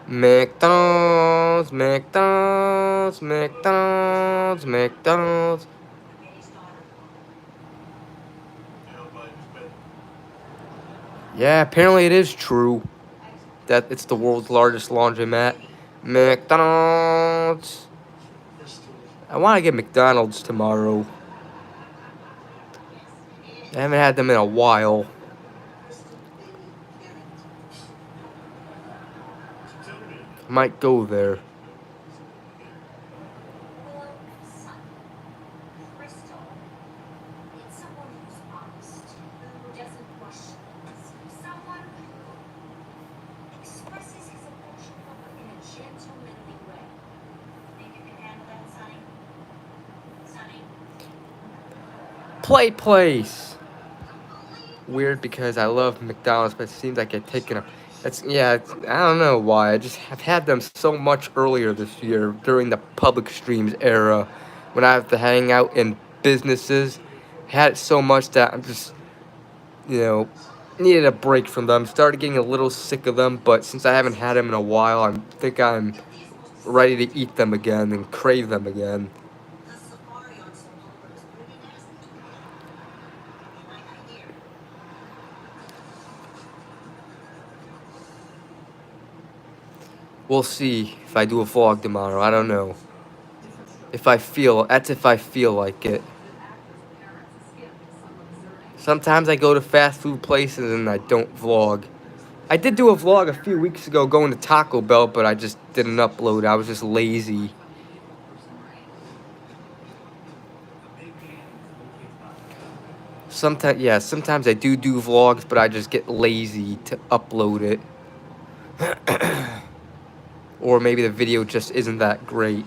McDonald's, McDonald's, McDonald's, McDonald's. Yeah, apparently it is true that it's the world's largest laundromat. McDonald's. I want to get McDonald's tomorrow. I haven't had them in a while. I might go there. Play place. Weird because I love McDonald's, but it seems like it's taken a. I don't know why. I just have had them so much earlier this year during the public streams era, when I have to hang out in businesses. Had it so much that I'm just, needed a break from them. Started getting a little sick of them, but since I haven't had them in a while, I think I'm ready to eat them again and crave them again. We'll see if I do a vlog tomorrow. I don't know. If I feel like it. Sometimes I go to fast food places and I don't vlog. I did do a vlog a few weeks ago going to Taco Bell, but I just didn't upload. I was just lazy. Sometimes I do vlogs, but I just get lazy to upload it. Or maybe the video just isn't that great.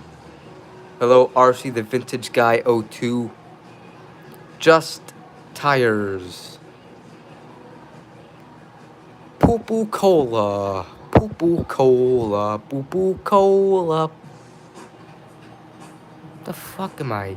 Hello, RC the Vintage Guy 02. Just tires. Poo-poo cola. Poo-poo cola. Poo-poo cola. The fuck am I?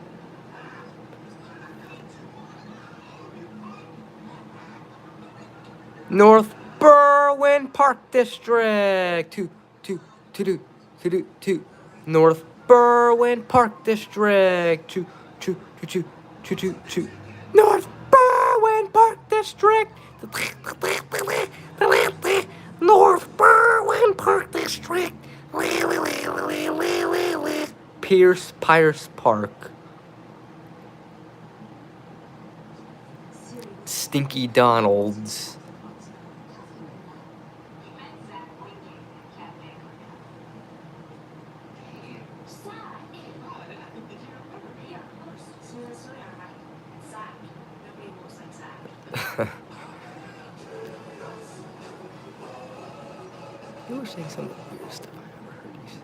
North Berwyn Park District. Two. North Berwyn Park District. Two. North Berwyn Park District. North Berwyn Park District. Pierce Park. Stinky Donald's. You were saying some weird stuff. I never heard you say.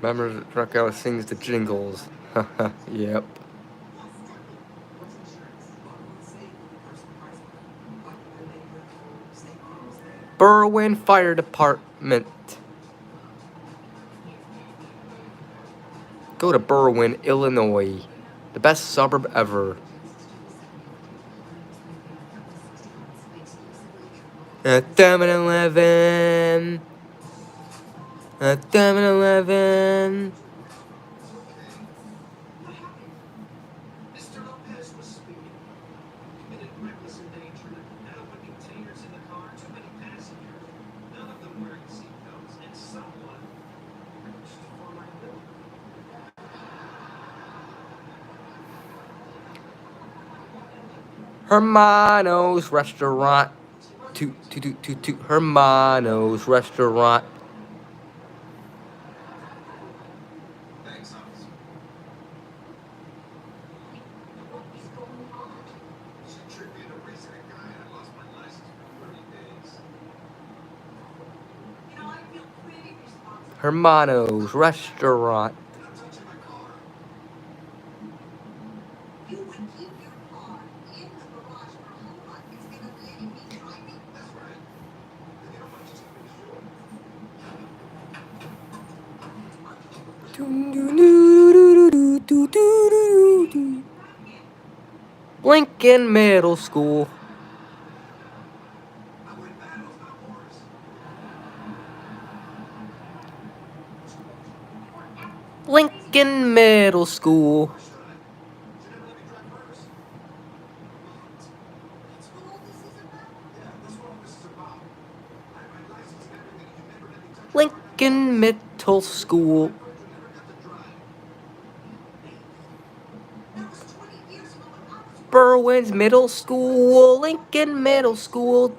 Remember, Dracula sings the jingles. Yep. Berwyn Fire Department. Go to Berwyn, Illinois. The best suburb ever. At 7-Eleven. At 7-Eleven. Hermano's Restaurant. Hermano's Restaurant. Hermano's Restaurant. Lincoln Middle School. Lincoln Middle School. Lincoln Middle School. Berwyn's Middle School. Lincoln Middle School.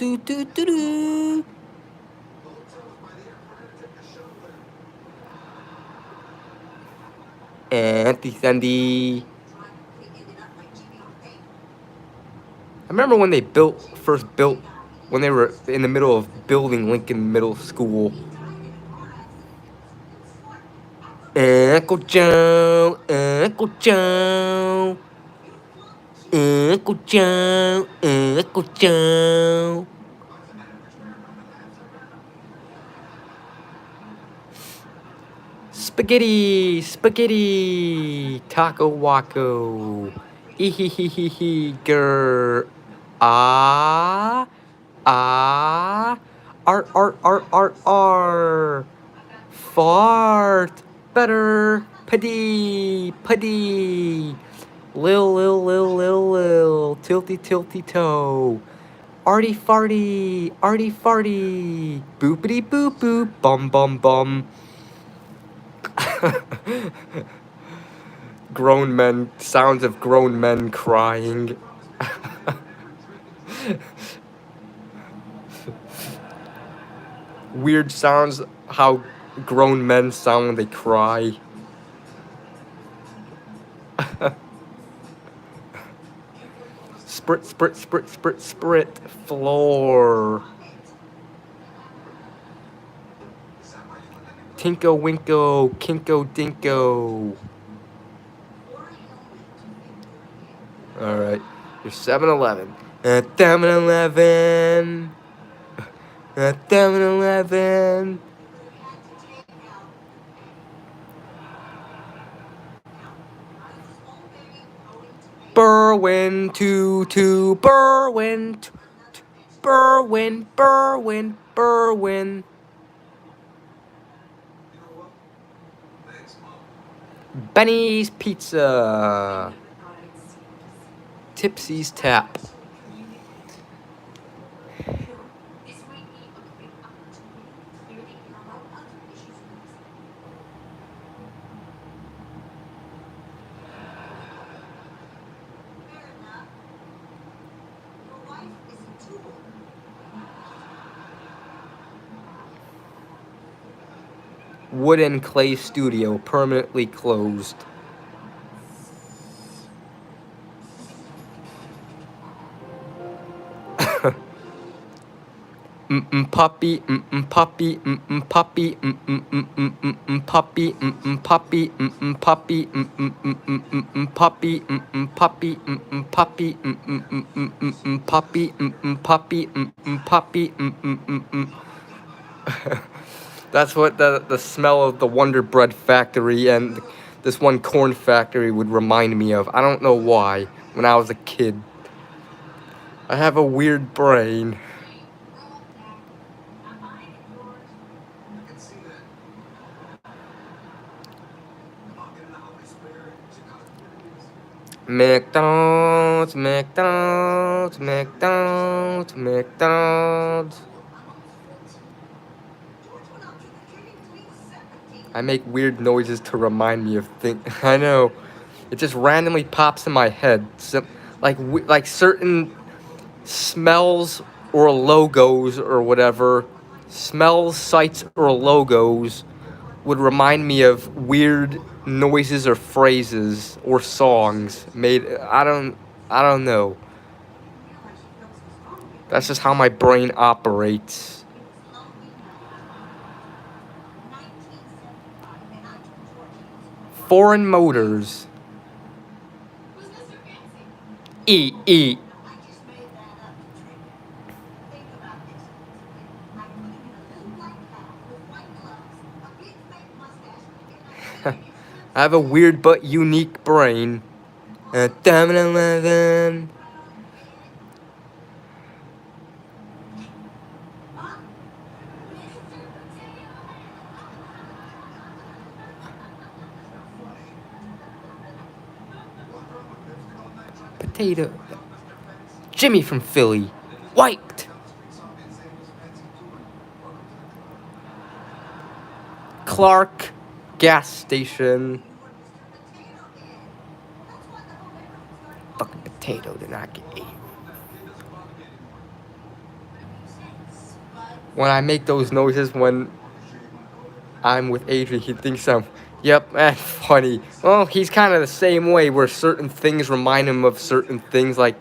Anti-Sandy. I remember when they first built, when they were in the middle of building Lincoln Middle School. Uncle Joe, Uncle Joe, Uncle Joe, Uncle Joe. Spaghetti, Taco Waco, grr, R, fart, better, putty, lil, tilty toe, arty farty, boopity boop, bum. Sounds of grown men crying. Weird sounds, how grown men sound when they cry. Sprit, floor. Tinko Winko, Kinko Dinko. Alright, you're 7-Eleven. At 7-Eleven. At 7-Eleven. Berwin, to Berwin, Berwin, Berwin, Berwin. Benny's Pizza. Tipsy's Tap. Wood and Clay Studio permanently closed. Puppy, puppy, puppy, puppy, puppy, puppy, puppy, puppy, puppy, puppy, puppy, puppy. That's what the smell of the Wonder Bread factory and this one corn factory would remind me of. I don't know why. When I was a kid, I have a weird brain. McDonald's, McDonald's, McDonald's, McDonald's. I make weird noises to remind me of things. I know. It just randomly pops in my head. Like certain smells or logos or whatever. Smells, sights, or logos would remind me of weird noises or phrases or songs made. I don't know. That's just how my brain operates. Foreign Motors. E. I have a weird but unique brain. Potato. Jimmy from Philly. Wiped. Clark. Gas station. Fucking potato did not get ate. When I make those noises when I'm with Adrian, he thinks I'm, yep, that's funny. Well, he's kind of the same way, where certain things remind him of certain things, like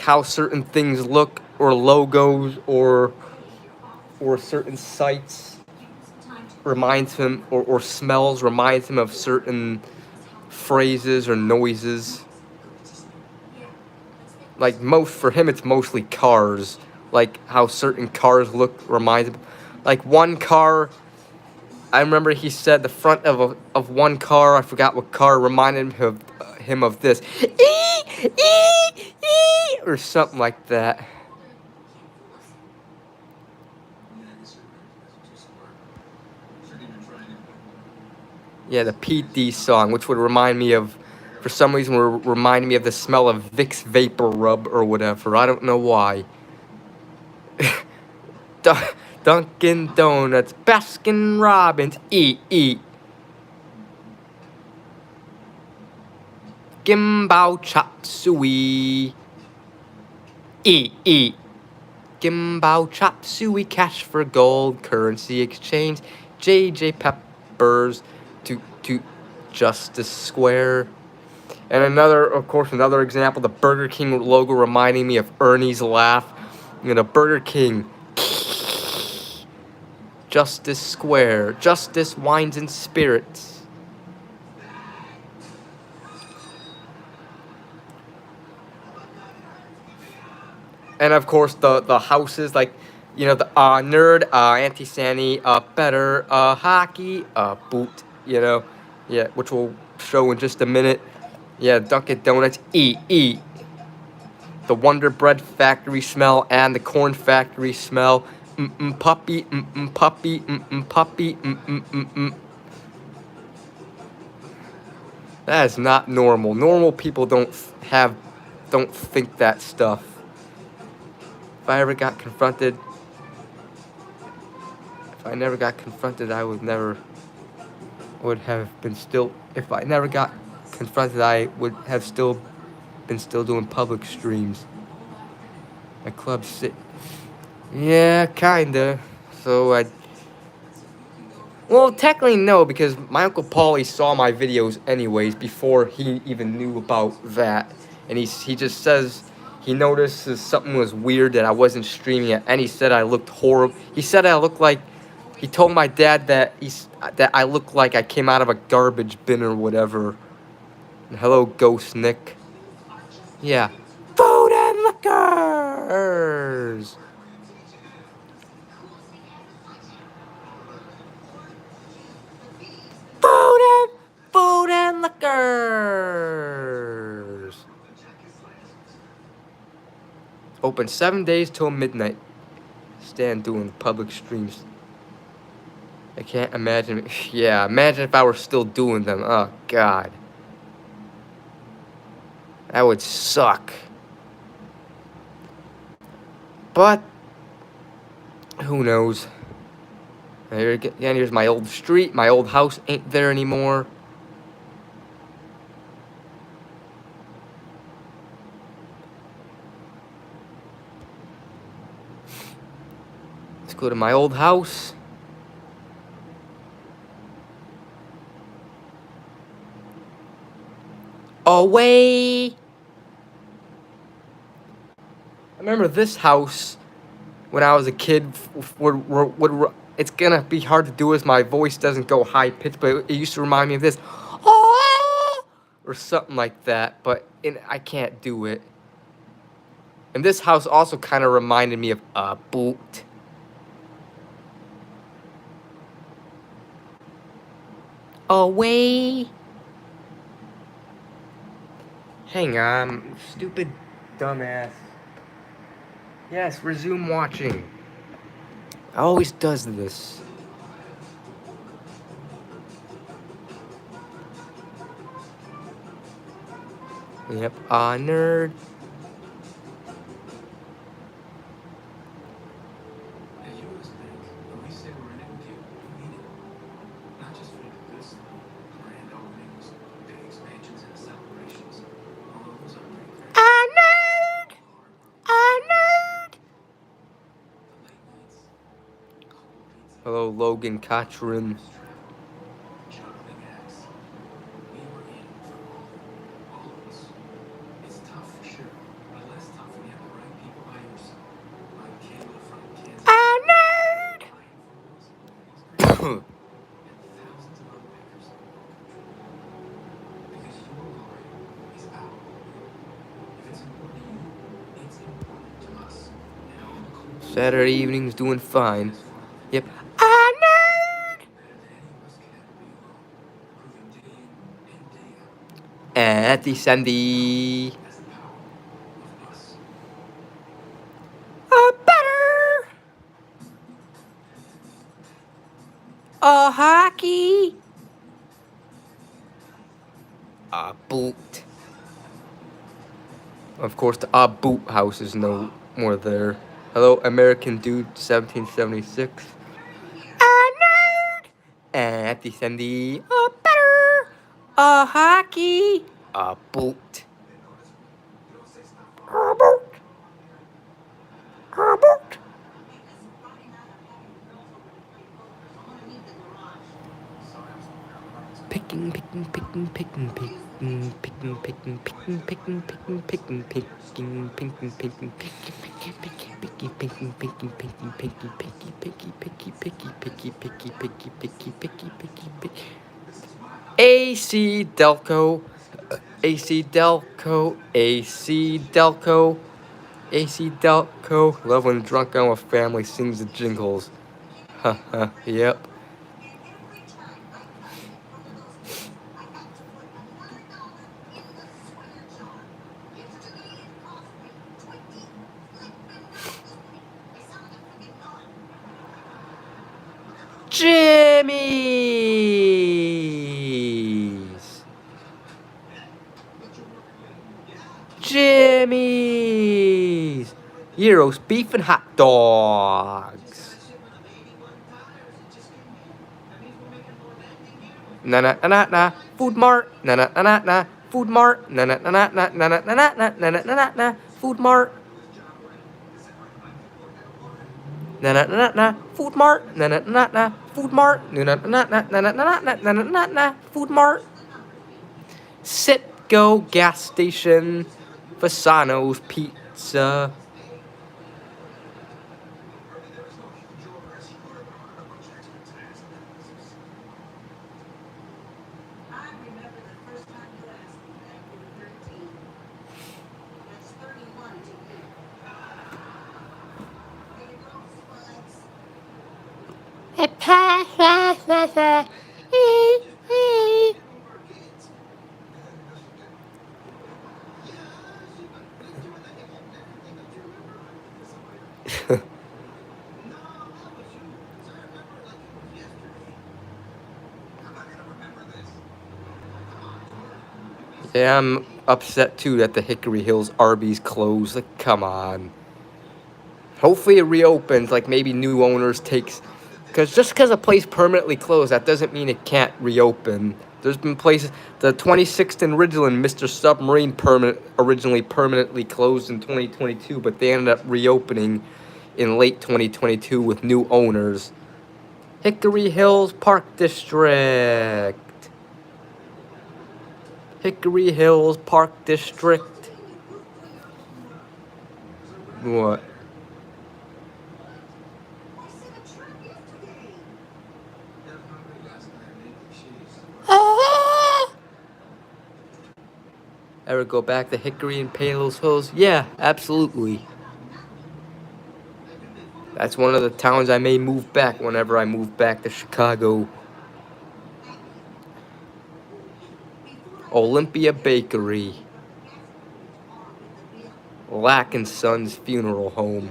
how certain things look, or logos, or certain sights reminds him, or smells reminds him of certain phrases or noises. Like for him, it's mostly cars. Like how certain cars look reminds him. Like one car, I remember he said the front of one car, I forgot what car, reminded him of this. Or something like that. Yeah, the PT song, which would remind me of, for some reason, would remind me of the smell of Vicks Vapor Rub or whatever. I don't know why. Dunkin' Donuts, Baskin Robbins, eat. Gimbal Chop Suey, eat. Gimbal Chop Suey, cash for gold, currency exchange, JJ Peppers, to Justice Square. And another example, the Burger King logo reminding me of Ernie's laugh. Burger King. Justice Square. Justice Wines and Spirits. And of course the houses, like, the nerd, anti-Sanny, better, hockey, boot, yeah, which we'll show in just a minute. Yeah, Dunkin' Donuts. Eat. The Wonder Bread factory smell and the corn factory smell. Puppy. Puppy. Puppy. That is not normal. Normal people don't think that stuff. If I never got confronted, I would have been still. If I never got confronted, I would have been doing public streams. A club sit. Yeah, kinda. So well, technically no, because my Uncle Paulie saw my videos anyways before he even knew about that, and he just says he notices something was weird that I wasn't streaming it, and he said I looked horrible. He said I looked like. He told my dad that I looked like I came out of a garbage bin or whatever. And hello, Ghost Nick. Yeah. Food and liquors. Food and liquors. Open 7 days till midnight. Stand doing public streams. I can't imagine. Yeah, imagine if I were still doing them. Oh, God. That would suck. But, who knows? Here's my old street. My old house ain't there anymore. Let's go to my old house. Away. I remember this house when I was a kid. It's gonna be hard to do as my voice doesn't go high pitched, but it used to remind me of this. Or something like that, but I can't do it. And this house also kind of reminded me of a boot. Away. Hang on, stupid dumbass. Yes, resume watching. Always does this. Yep, nerd. Hello, Logan Cotrin. Saturday evening's doing fine. Yep. At Sandy. Better. Hockey. Boot. Of course, the boot house is no more there. Hello, American Dude, 1776. Nerd. At Sandy. Better. Hockey. Boot. Boot. Picking, AC Delco, AC Delco, AC Delco, AC Delco. Love when drunk on with family sings the jingles. Haha, yep. Jimmy's. Jimmy's. Gyros, beef, and hot dogs. Na na na na. Food Mart. Na na na na. Food Mart. Na na na na na na na na na na na na na. Food Mart. Na na na na. Food Mart. Na na na na. Food Mart. Na na na na na na na na na na na. Food Mart. Sitco gas station. Fasano's Pizza. Yeah, I'm upset too that the Hickory Hills Arby's closed. Like, come on. Hopefully it reopens, like maybe new owners takes... Because just because a place permanently closed, that doesn't mean it can't reopen. There's been places... The 26th and Ridgeland, Mr. Submarine originally permanently closed in 2022, but they ended up reopening in late 2022 with new owners. Hickory Hills Park District. Hickory Hills Park District. What? Ever go back to Hickory and Palos Hills? Yeah, absolutely. That's one of the towns I may move back whenever I move back to Chicago. Olympia Bakery. Lack and Sons Funeral Home.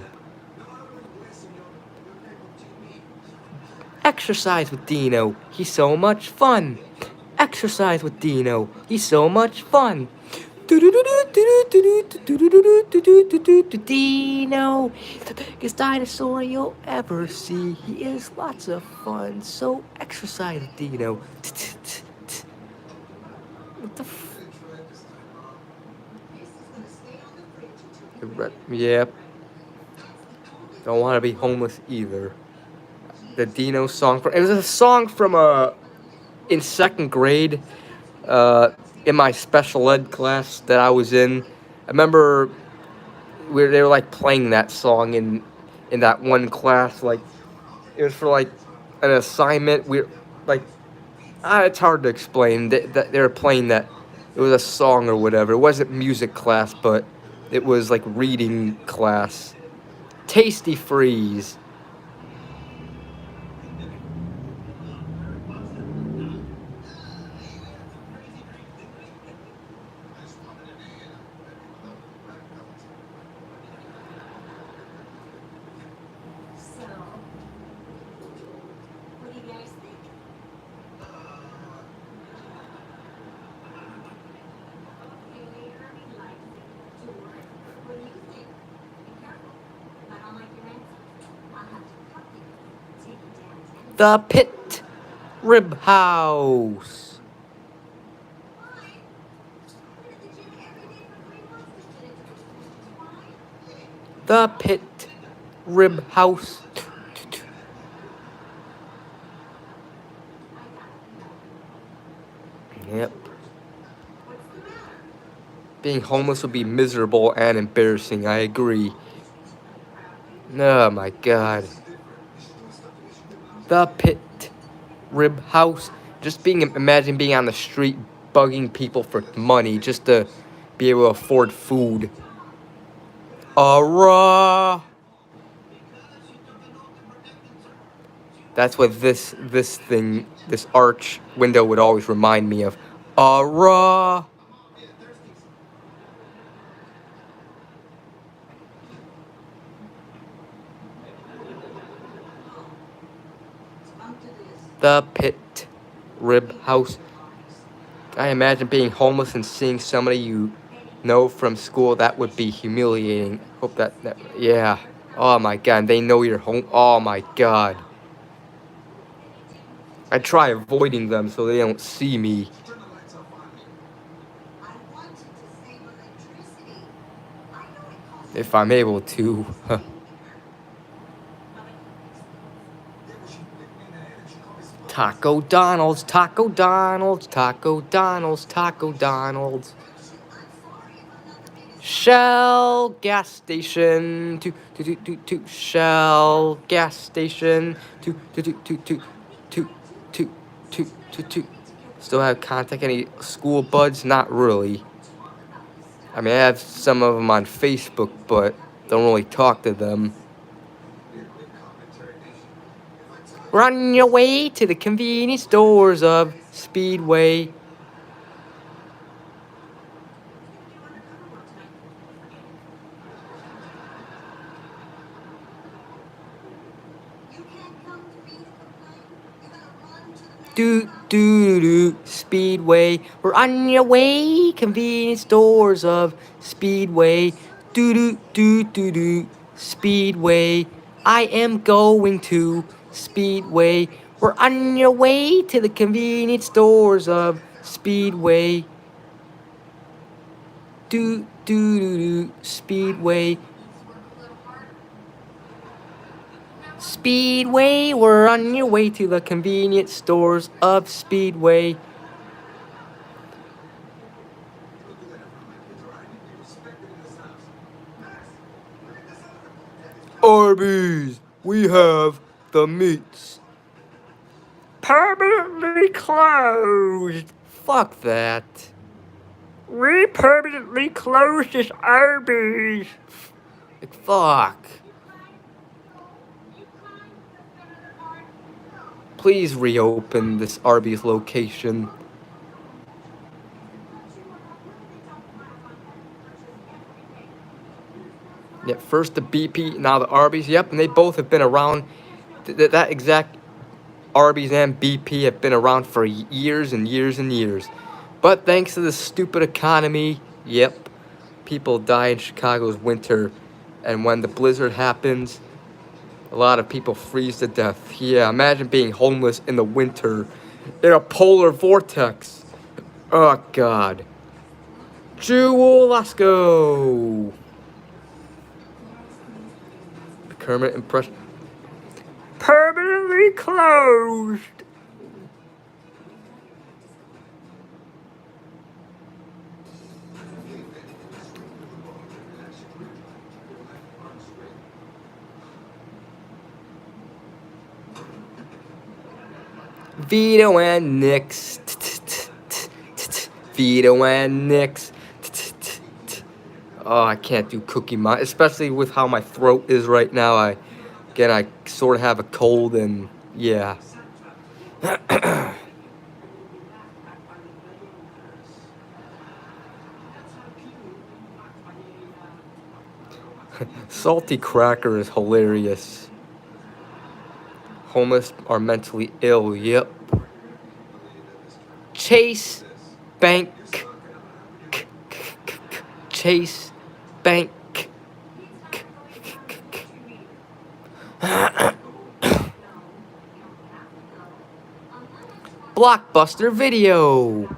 Exercise with Dino. He's so much fun. Exercise with Dino. He's so much fun. Dino, the biggest dinosaur you'll ever see. He is lots of fun. So exercise with Dino. What the f... Yep. Don't want to be homeless either. The Dino song. It was a song from in second grade. In my special ed class that I was in. I remember they were like playing that song in that one class. Like it was for like an assignment. It's hard to explain. They were playing that. It was a song or whatever. It wasn't music class, but it was like reading class. Tasty Freeze. The Pit Rib House. The Pit Rib House. Yep. Being homeless would be miserable and embarrassing, I agree. Oh my god. The Pit Rib House. Just imagine being on the street bugging people for money just to be able to afford food. Raw. That's what this arch window would always remind me of. Raw. the pit rib house. I imagine being homeless and seeing somebody you know from school. That would be humiliating. Hope that yeah. Oh my god, they know you're home. Oh my god. I try avoiding them so they don't see me. If I'm able to. Taco Donald's, Taco Donald's, Taco Donald's, Taco Donald's. Shell gas station, to Shell gas station, to. Still have contact any school buds? Not really. I mean, I have some of them on Facebook, but don't really talk to them. Run your way to the convenience stores of Speedway. Speedway. We're on your way, convenience stores of Speedway. Speedway. I am going to Speedway. We're on your way to the convenience stores of Speedway. Speedway. Speedway, we're on your way to the convenience stores of Speedway. Arby's, we have the meats. Permanently closed. Fuck that. We permanently closed this Arby's. Like, fuck. Please reopen this Arby's location. Yep, first the BP, now the Arby's. Yep, and they both have been around. That exact Arby's and BP have been around for years and years and years. But thanks to the stupid economy, yep, people die in Chicago's winter. And when the blizzard happens, a lot of people freeze to death. Yeah, imagine being homeless in the winter in a polar vortex. Oh, God. Jewel, let's go. Permanent impression. Permanently closed. Vito and Nix. Vito and Nix. Oh, I can't do Cookie Monster, especially with how my throat is right now. I sort of have a cold, and yeah. Salty Cracker is hilarious. Homeless are mentally ill, yep. Chase Bank. Chase Bank. Blockbuster Video.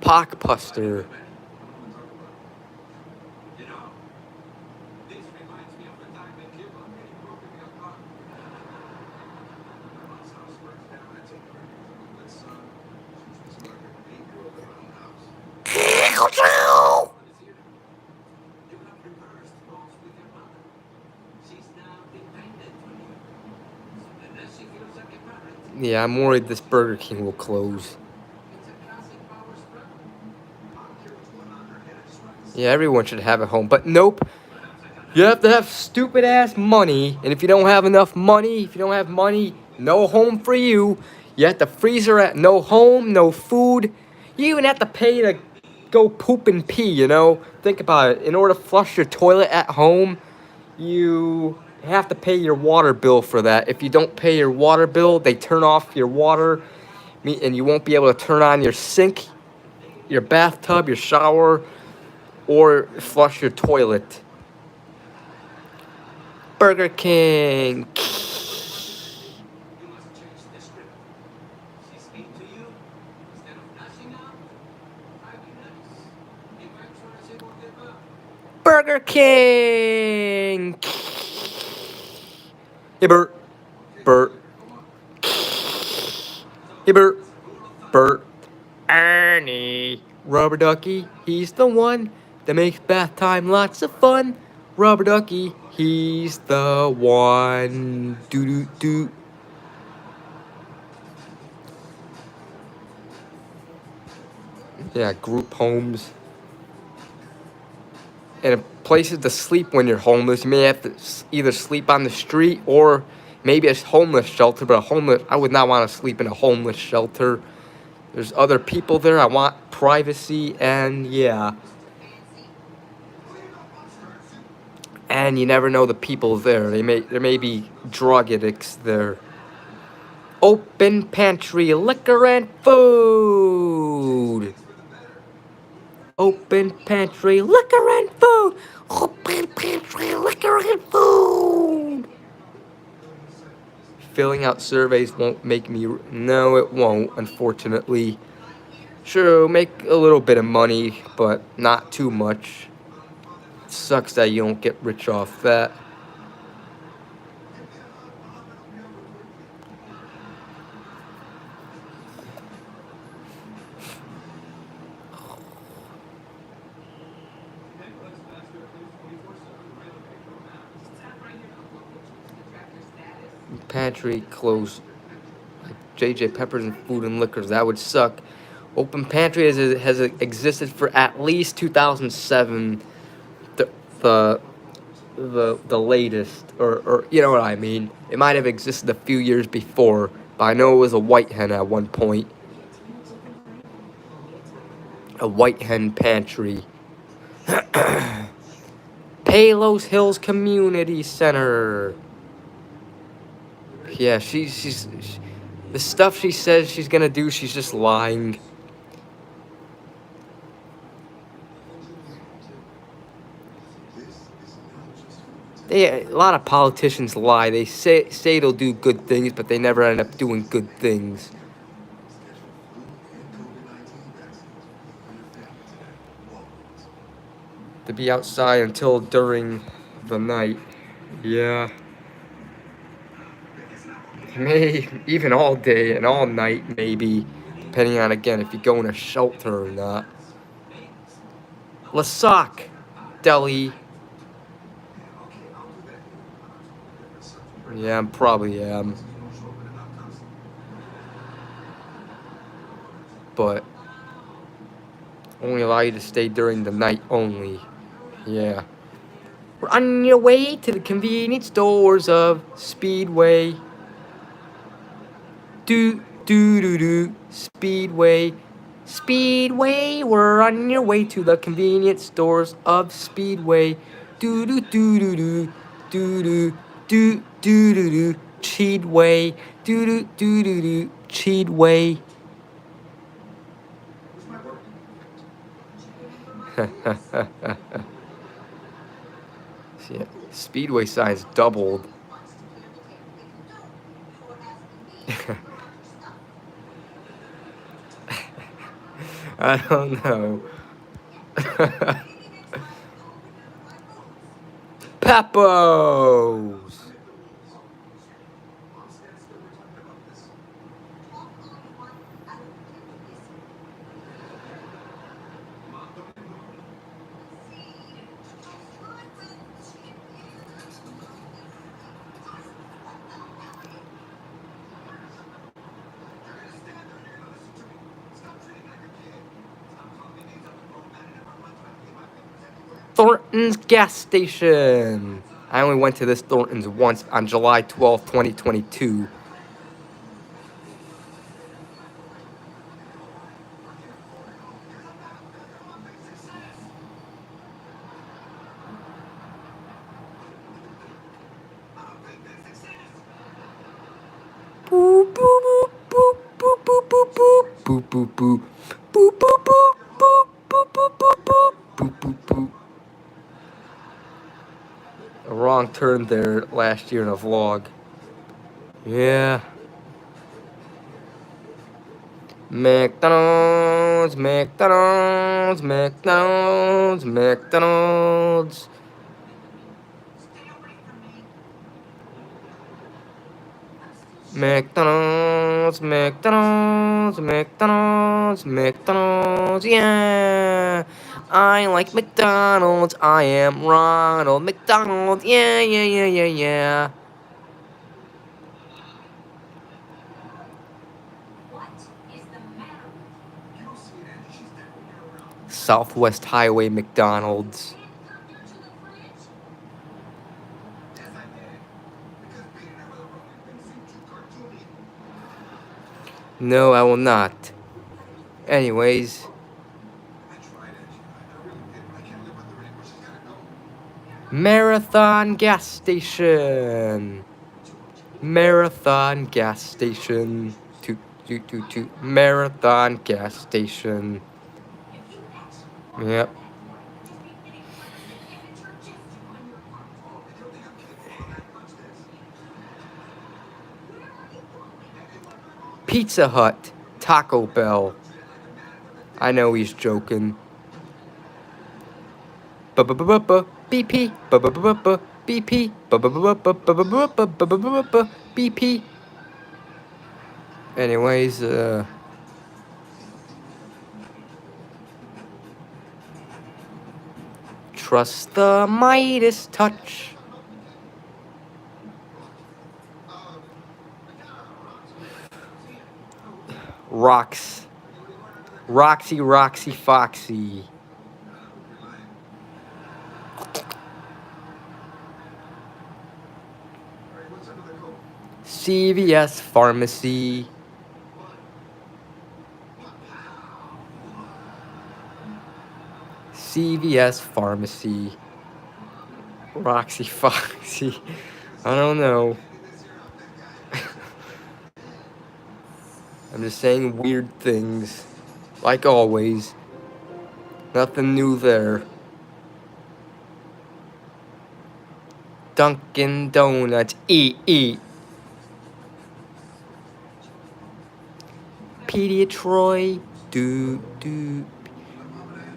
Pockbuster. Yeah, I'm worried this Burger King will close. Yeah, everyone should have a home, but nope. You have to have stupid ass money, and if you don't have enough money, no home for you. You have to freezer at no home, no food. You even have to pay to go poop and pee, you know? Think about it. In order to flush your toilet at home, you have to pay your water bill for that. If you don't pay your water bill, they turn off your water, and you won't be able to turn on your sink, your bathtub, your shower, or flush your toilet. Burger King. Burger King. Hey, Bert. Bert. Hey, Bert. Bert. Ernie. Rubber Ducky, he's the one that makes bath time lots of fun. Rubber Ducky, he's the one. Doo doo doo. Yeah, group homes. And places to sleep when you're homeless. You may have to either sleep on the street or maybe a homeless shelter. But I would not want to sleep in a homeless shelter. There's other people there. I want privacy, and yeah. And you never know the people there. There may be drug addicts there. Open pantry, liquor and food. Open pantry, liquor and food. Open pantry, liquor and food. Filling out surveys won't make me... No, it won't, unfortunately. Sure, make a little bit of money, but not too much. It sucks that you don't get rich off that. Pantry closed. Like J.J. Peppers and Food and Liquors. That would suck. Open Pantry has existed for at least 2007. The latest, or you know what I mean. It might have existed a few years before, but I know it was a White Hen at one point. A White Hen Pantry. Palos Hills Community Center. Yeah, she's the stuff she says she's gonna do, she's just lying. A lot of politicians lie. They say they'll do good things, but they never end up doing good things. To be outside until during the night. Yeah. Even all day and all night, maybe. Depending on, again, if you go in a shelter or not. Lasac Deli. Yeah, I probably am. But only allow you to stay during the night only. Yeah. We're on your way to the convenience stores of Speedway. Do do do do. Speedway. Speedway. We're on your way to the convenience stores of Speedway. Do do do do do. Do do do do do do. Cheatway. Do do do do do. Cheatway. Yeah, Speedway signs doubled. I don't know. Papos. Thornton's gas station. I only went to this Thornton's once on July 12th, 2022. boo. Boo, boo, boo, boo, boo, boo, boo, boo, boo, boo, boo. A wrong turn there last year in a vlog. Yeah. McDonald's, McDonald's, McDonald's, McDonald's. McDonald's, McDonald's, McDonald's, McDonald's, yeah. I like McDonald's, I am Ronald McDonald, yeah, yeah, yeah, yeah, yeah. Southwest Highway McDonald's. No, I will not. Anyways. Marathon gas station. Marathon gas station. Toot, toot, toot, toot. Marathon gas station. Yep. Pizza Hut, Taco Bell. I know he's joking. BP, BP, BP. Anyways, trust the Midas touch. Roxy, Foxy. CVS Pharmacy. CVS Pharmacy. Roxy Foxy. I don't know. I'm just saying weird things. Like always. Nothing new there. Dunkin' Donuts. Eat. Pediatroy. Do.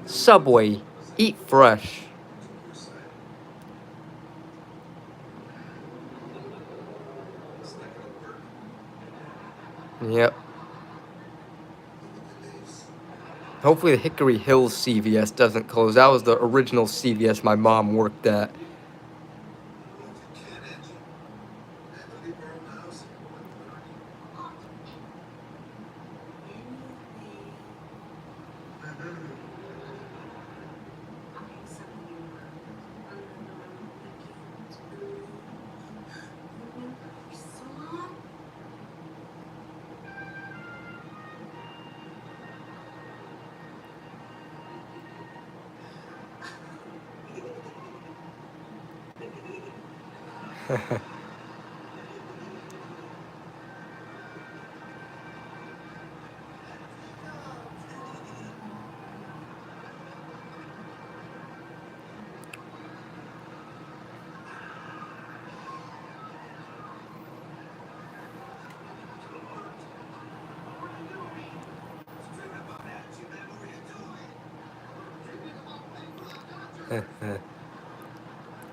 Subway. Eat fresh. Yep. Hopefully the Hickory Hills CVS doesn't close. That was the original CVS my mom worked at.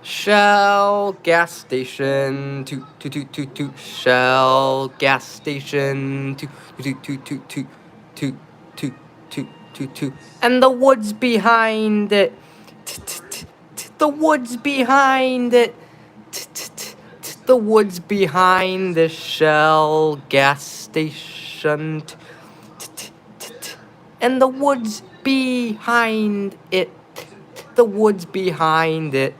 Shell gas station, toot. Shell gas station, toot. And the woods behind it, the woods behind it, the woods behind the Shell gas station, and the woods behind it, the woods behind it.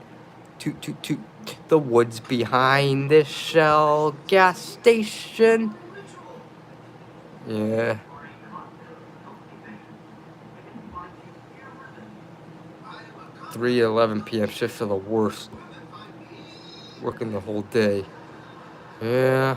Toot. The woods behind this Shell gas station. Yeah. $3:11 p.m. shifts are the worst. Working the whole day. Yeah.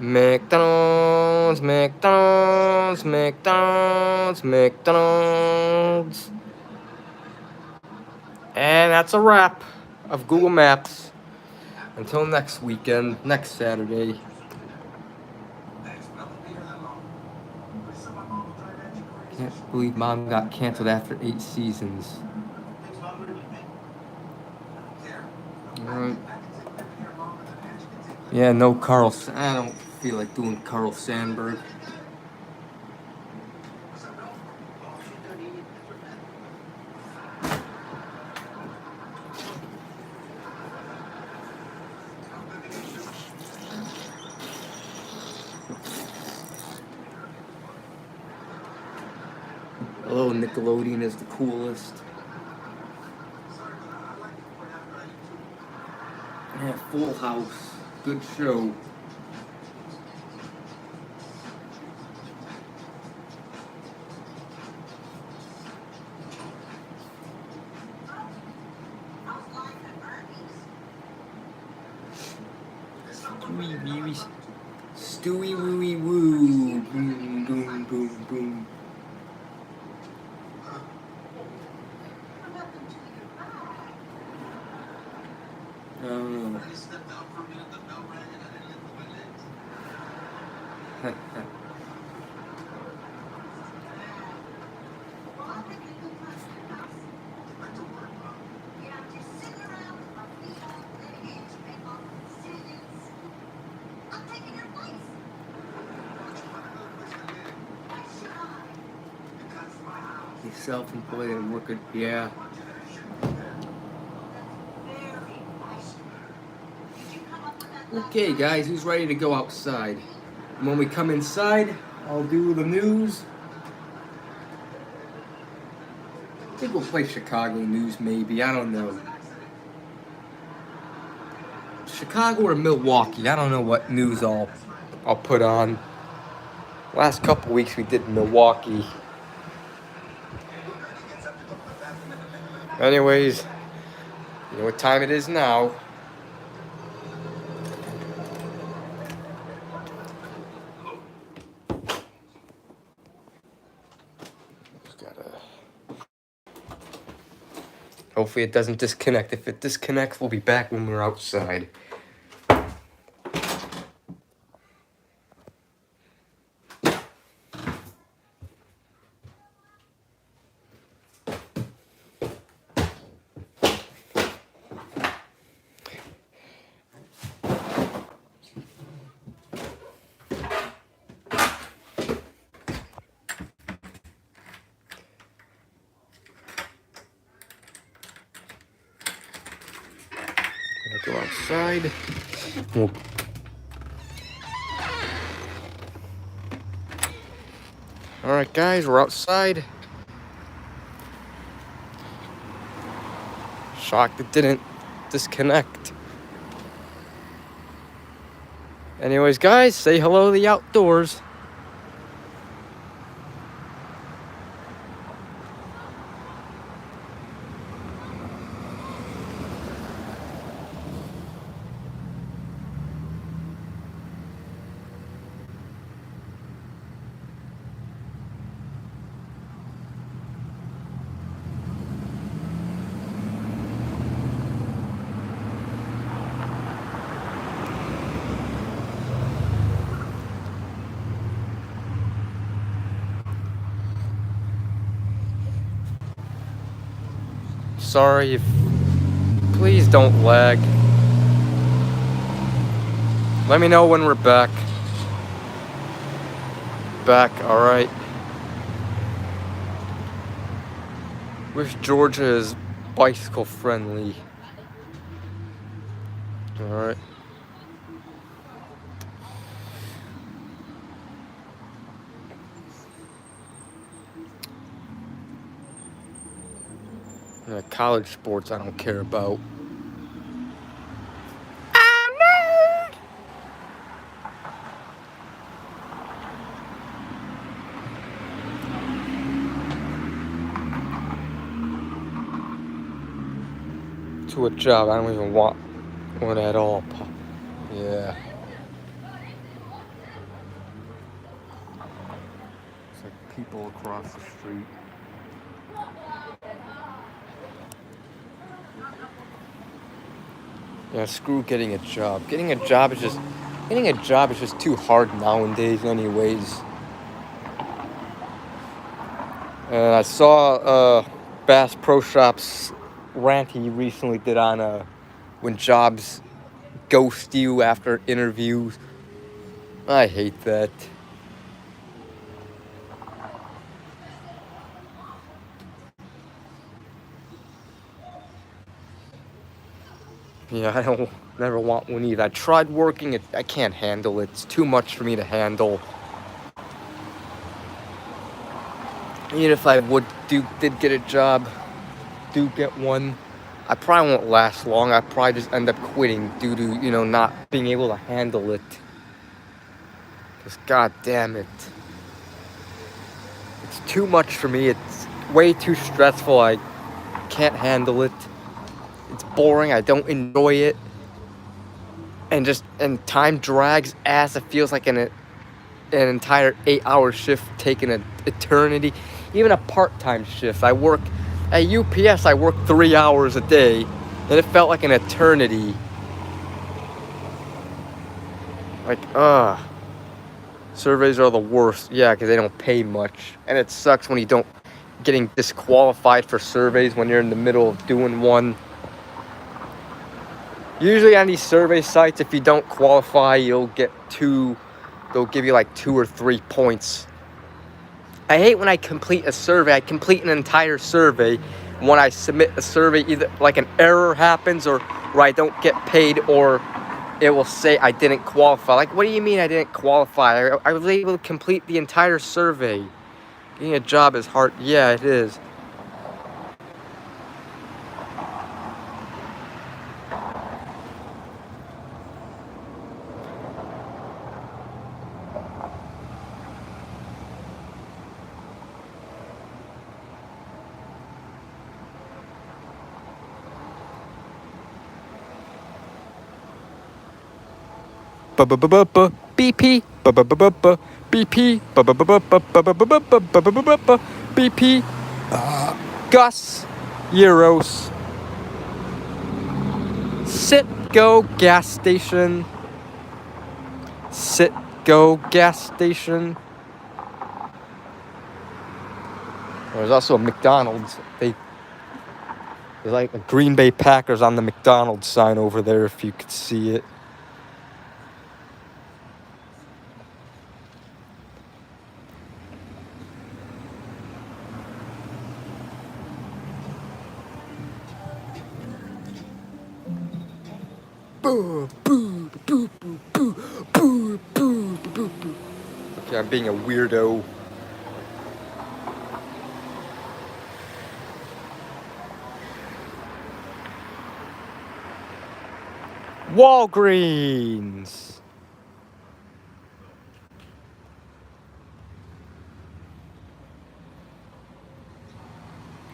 McDonald's, McDonald's, McDonald's, McDonald's. And that's a wrap of Google Maps. Until next weekend, next Saturday. Can't believe Mom got canceled after 8 seasons. Alright. Yeah, no Carl. I don't feel like doing Carl Sandburg. Hello, Nickelodeon is the coolest. Yeah, Full House. Good show. Stewie wooey woo. Boom, boom, boom, boom. He's self-employed and working, yeah. Okay, guys, who's ready to go outside? And when we come inside, I'll do the news. I think we'll play Chicago news, maybe. I don't know. Chicago or Milwaukee. I don't know what news I'll put on. Last couple weeks we did Milwaukee. Anyways, you know what time it is now. Hopefully it doesn't disconnect. If it disconnects, we'll be back when we're outside. Go outside. Alright guys, we're outside. Shocked it didn't disconnect. Anyways guys, say hello to the outdoors. Sorry if... Please don't lag. Let me know when we're back. Alright. Wish Georgia is bicycle friendly. Alright. College sports I don't care about. To a job, I don't even want one at all. Yeah. people across the street. Yeah, screw getting a job. Getting a job is just too hard nowadays anyways. I saw Bass Pro Shop's rant he recently did on when jobs ghost you after interviews. I hate that. Yeah, I never want one either. I tried working it. I can't handle it. It's too much for me to handle. Even if I did get a job, do get one, I probably won't last long. I probably just end up quitting due to, not being able to handle it. Because god damn it. It's too much for me. It's way too stressful. I can't handle it. It's boring. I don't enjoy it. And time drags ass. It feels like an entire 8-hour shift taking an eternity. Even a part-time shift. I work at UPS. I work 3 hours a day, and it felt like an eternity. Like, surveys are the worst. Yeah, because they don't pay much, and it sucks when you don't getting disqualified for surveys when you're in the middle of doing one. Usually on these survey sites, if you don't qualify, they'll give you like 2 or 3 points. I hate when I complete a survey. I complete an entire survey. When I submit a survey, either like an error happens or I don't get paid, or it will say I didn't qualify. Like, what do you mean I didn't qualify? I was able to complete the entire survey. Getting a job is hard. Yeah, it is. BP BP BP Gus Euros Sit Go gas station. Sit Go gas station. There's also a McDonald's. There's like a Green Bay Packers on the McDonald's sign over there if you could see it. Okay, I'm being a weirdo. Walgreens.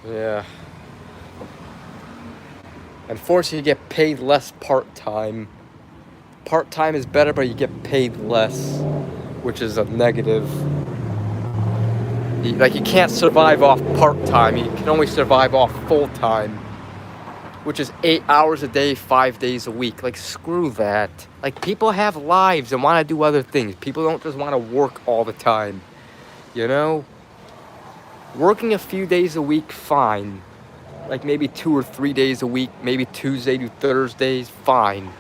Yeah. Unfortunately, you get paid less part-time. Part-time is better, but you get paid less, which is a negative. You can't survive off part-time. You can only survive off full-time, which is 8 hours a day, 5 days a week. Like, screw that. Like, people have lives and want to do other things. People don't just want to work all the time, Working a few days a week, fine. Like maybe 2 or 3 days a week, maybe Tuesday to Thursdays, fine.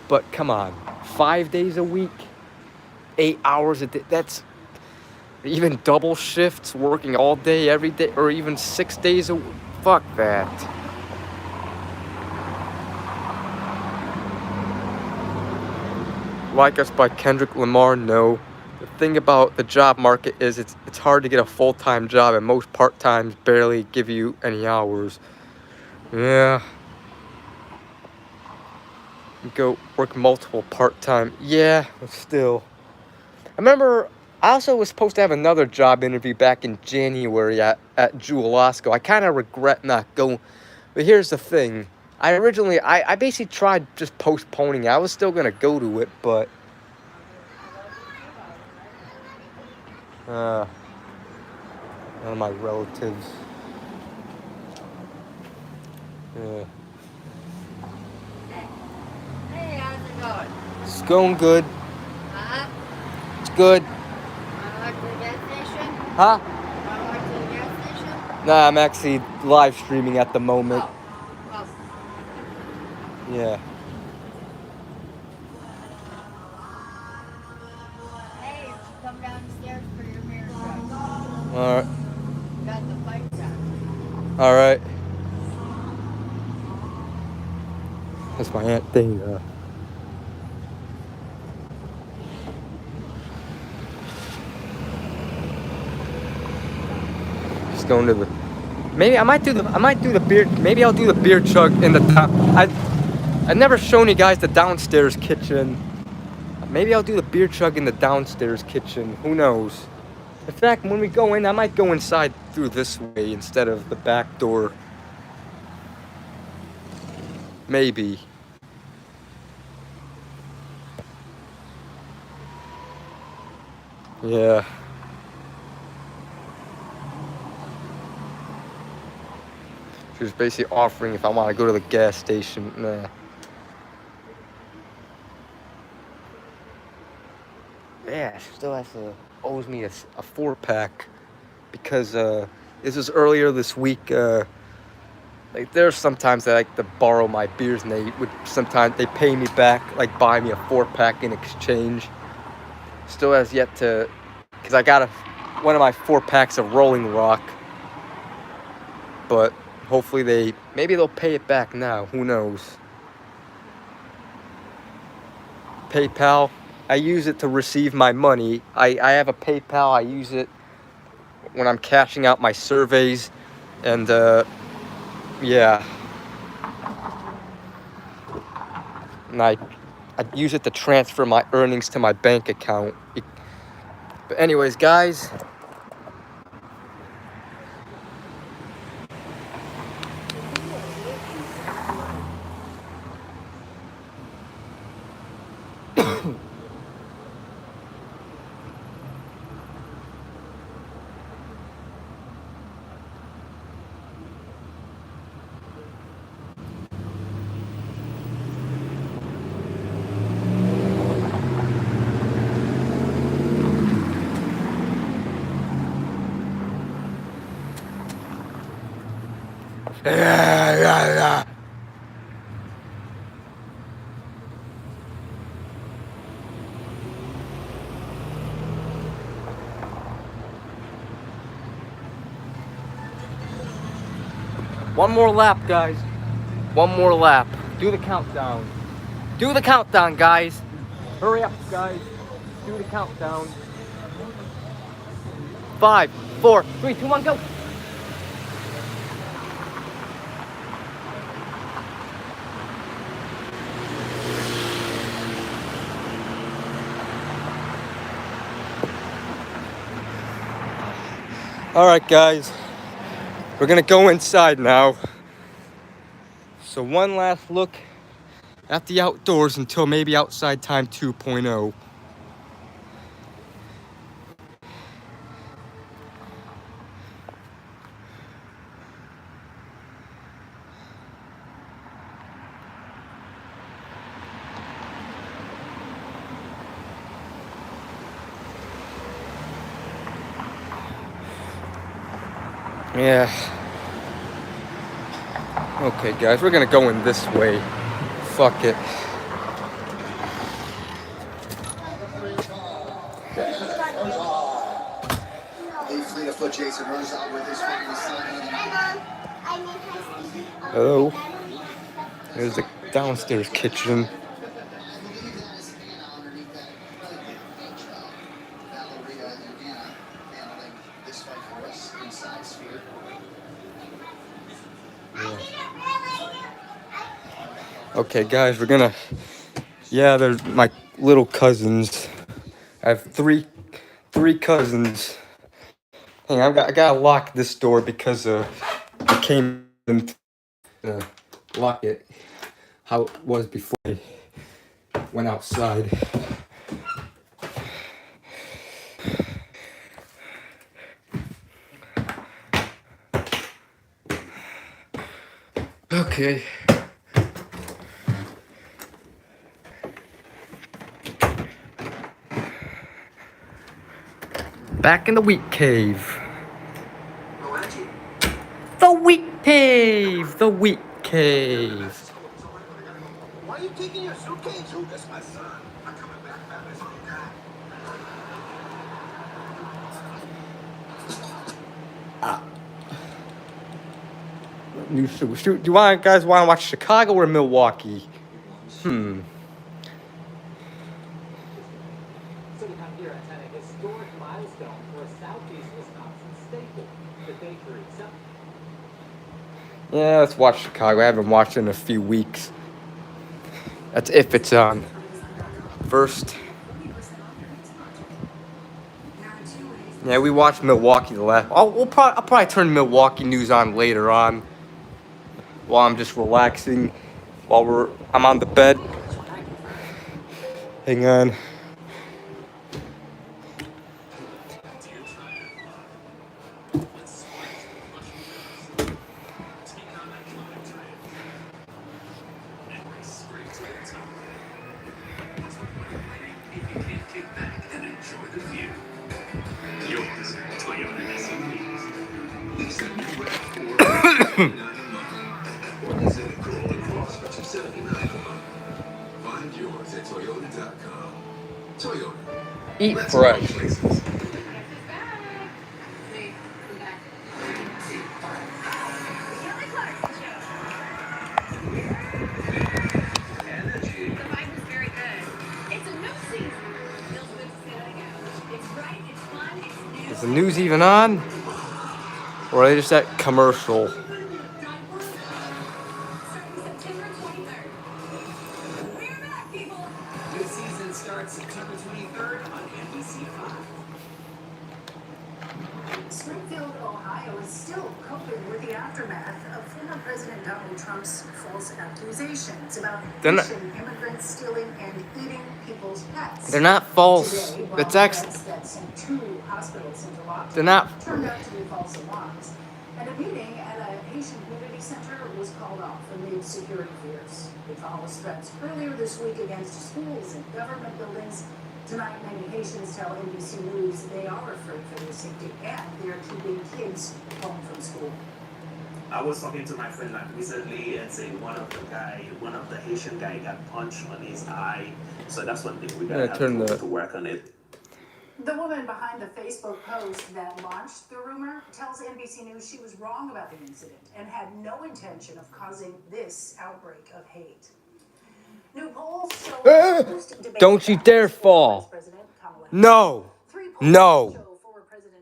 But come on, 5 days a week, 8 hours a day, that's even double shifts, working all day, every day, or even 6 days a week. Fuck that. Like Us by Kendrick Lamar, no. The thing about the job market is it's hard to get a full-time job, and most part-times barely give you any hours. Yeah. You go work multiple part-time. Yeah, but still. I remember I also was supposed to have another job interview back in January at Jewel-Osco. I kind of regret not going. But here's the thing. I basically tried just postponing it. I was still going to go to it, but One of my relatives. Yeah. Hey, how's it going? It's going good. Huh? It's good. Wanna walk to the gas station? Huh? Wanna walk to the gas station? Nah, I'm actually live streaming at the moment. Oh. Yeah. Hey, come downstairs for your haircut. Alright. Got the bike on. Alright. That's my aunt thing. Just going to the. Maybe I might do the beer. Maybe I'll do the beer chug in the town. I've never shown you guys the downstairs kitchen. Maybe I'll do the beer chug in the downstairs kitchen. Who knows? In fact, when we go in, I might go inside through this way instead of the back door. Maybe. Yeah. She was basically offering if I want to go to the gas station. Nah. Yeah, she still owes me a 4-pack because this was earlier this week. Like there's sometimes I like to borrow my beers and sometimes they pay me back, like buy me a 4-pack in exchange. Still has yet to, because I got one of my 4-packs of Rolling Rock, but hopefully maybe they'll pay it back now. Who knows? PayPal. I use it to receive my money. I have a PayPal. I use it when I'm cashing out my surveys, and yeah. And I use it to transfer my earnings to my bank account. But anyways, guys. One more lap, guys. One more lap. Do the countdown. Do the countdown, guys. Hurry up, guys. Do the countdown. 5, 4, 3, 2, 1, go. All right, guys. We're gonna go inside now. So one last look at the outdoors until maybe outside time 2.0. Yeah. Okay, guys, we're gonna go in this way. Fuck it. Hello. There's the downstairs kitchen. Okay, guys, we're gonna. Yeah, they're my little cousins. I have three cousins. Hang on, I gotta lock this door because I came in to lock it how it was before I went outside. Okay. Back in the wheat cave. The wheat cave. The wheat cave. Why are you taking your suitcase? Who? That's my son. I'm coming back, Do you guys want to watch Chicago or Milwaukee? Sitting out here at a historic milestone for a southeast Wisconsin staple, the bakery. Yeah, let's watch Chicago. I haven't watched it in a few weeks. That's if it's on. First. Yeah, we watched Milwaukee the last. I'll probably turn Milwaukee news on later on, while I'm just relaxing, while I'm on the bed. Hang on. Find yours at Toyota.com. Toyota. Eat Let's fresh. go places. Is the news even on? Or are they just that commercial? This season starts September 23rd on NBC5. Springfield, Ohio is still coping with the aftermath of former President Donald Trump's false accusations about Haitian immigrants stealing and eating people's pets. They're not false. Today, It's pets that sent 2 hospitals into lockdown They're not. turned out to be false alarms. And a meeting at a Haitian community center was called off amid security fears. It follows threats earlier this week against schools and government buildings. Tonight, many Haitians tell NBC News they are afraid for their safety and they are keeping kids home from school. I was talking to my friend like recently and saying one of the Haitian guy got punched on his eye. So that's one thing we gotta have to work on it. The woman behind the Facebook post that launched the rumor tells NBC News she was wrong about the incident and had no intention of causing this outbreak of hate. New polls show Don't you dare fall. No. No.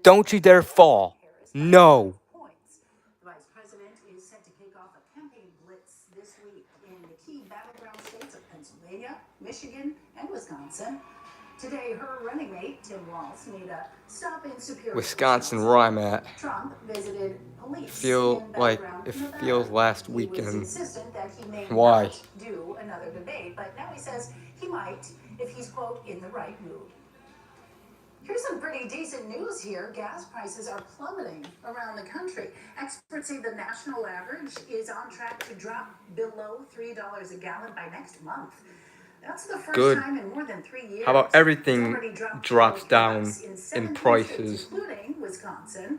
Don't you dare fall. No. The vice president is set to kick off a campaign blitz this week in the key battleground states of Pennsylvania, Michigan, and Wisconsin. Today, her running mate, Tim Walz, made a stop in Superior, Wisconsin, where I'm at. Trump visited police Feel in like battleground it Nevada. feels last He was weekend. insistent that he may Why? not do another debate, but now he says he might if he's, quote, in the right mood. Here's some pretty decent news here. Gas prices are plummeting around the country. Experts say the national average is on track to drop below $3 a gallon by next month. That's the first time in more than 3 years. How about everything drops down in prices? Including Wisconsin.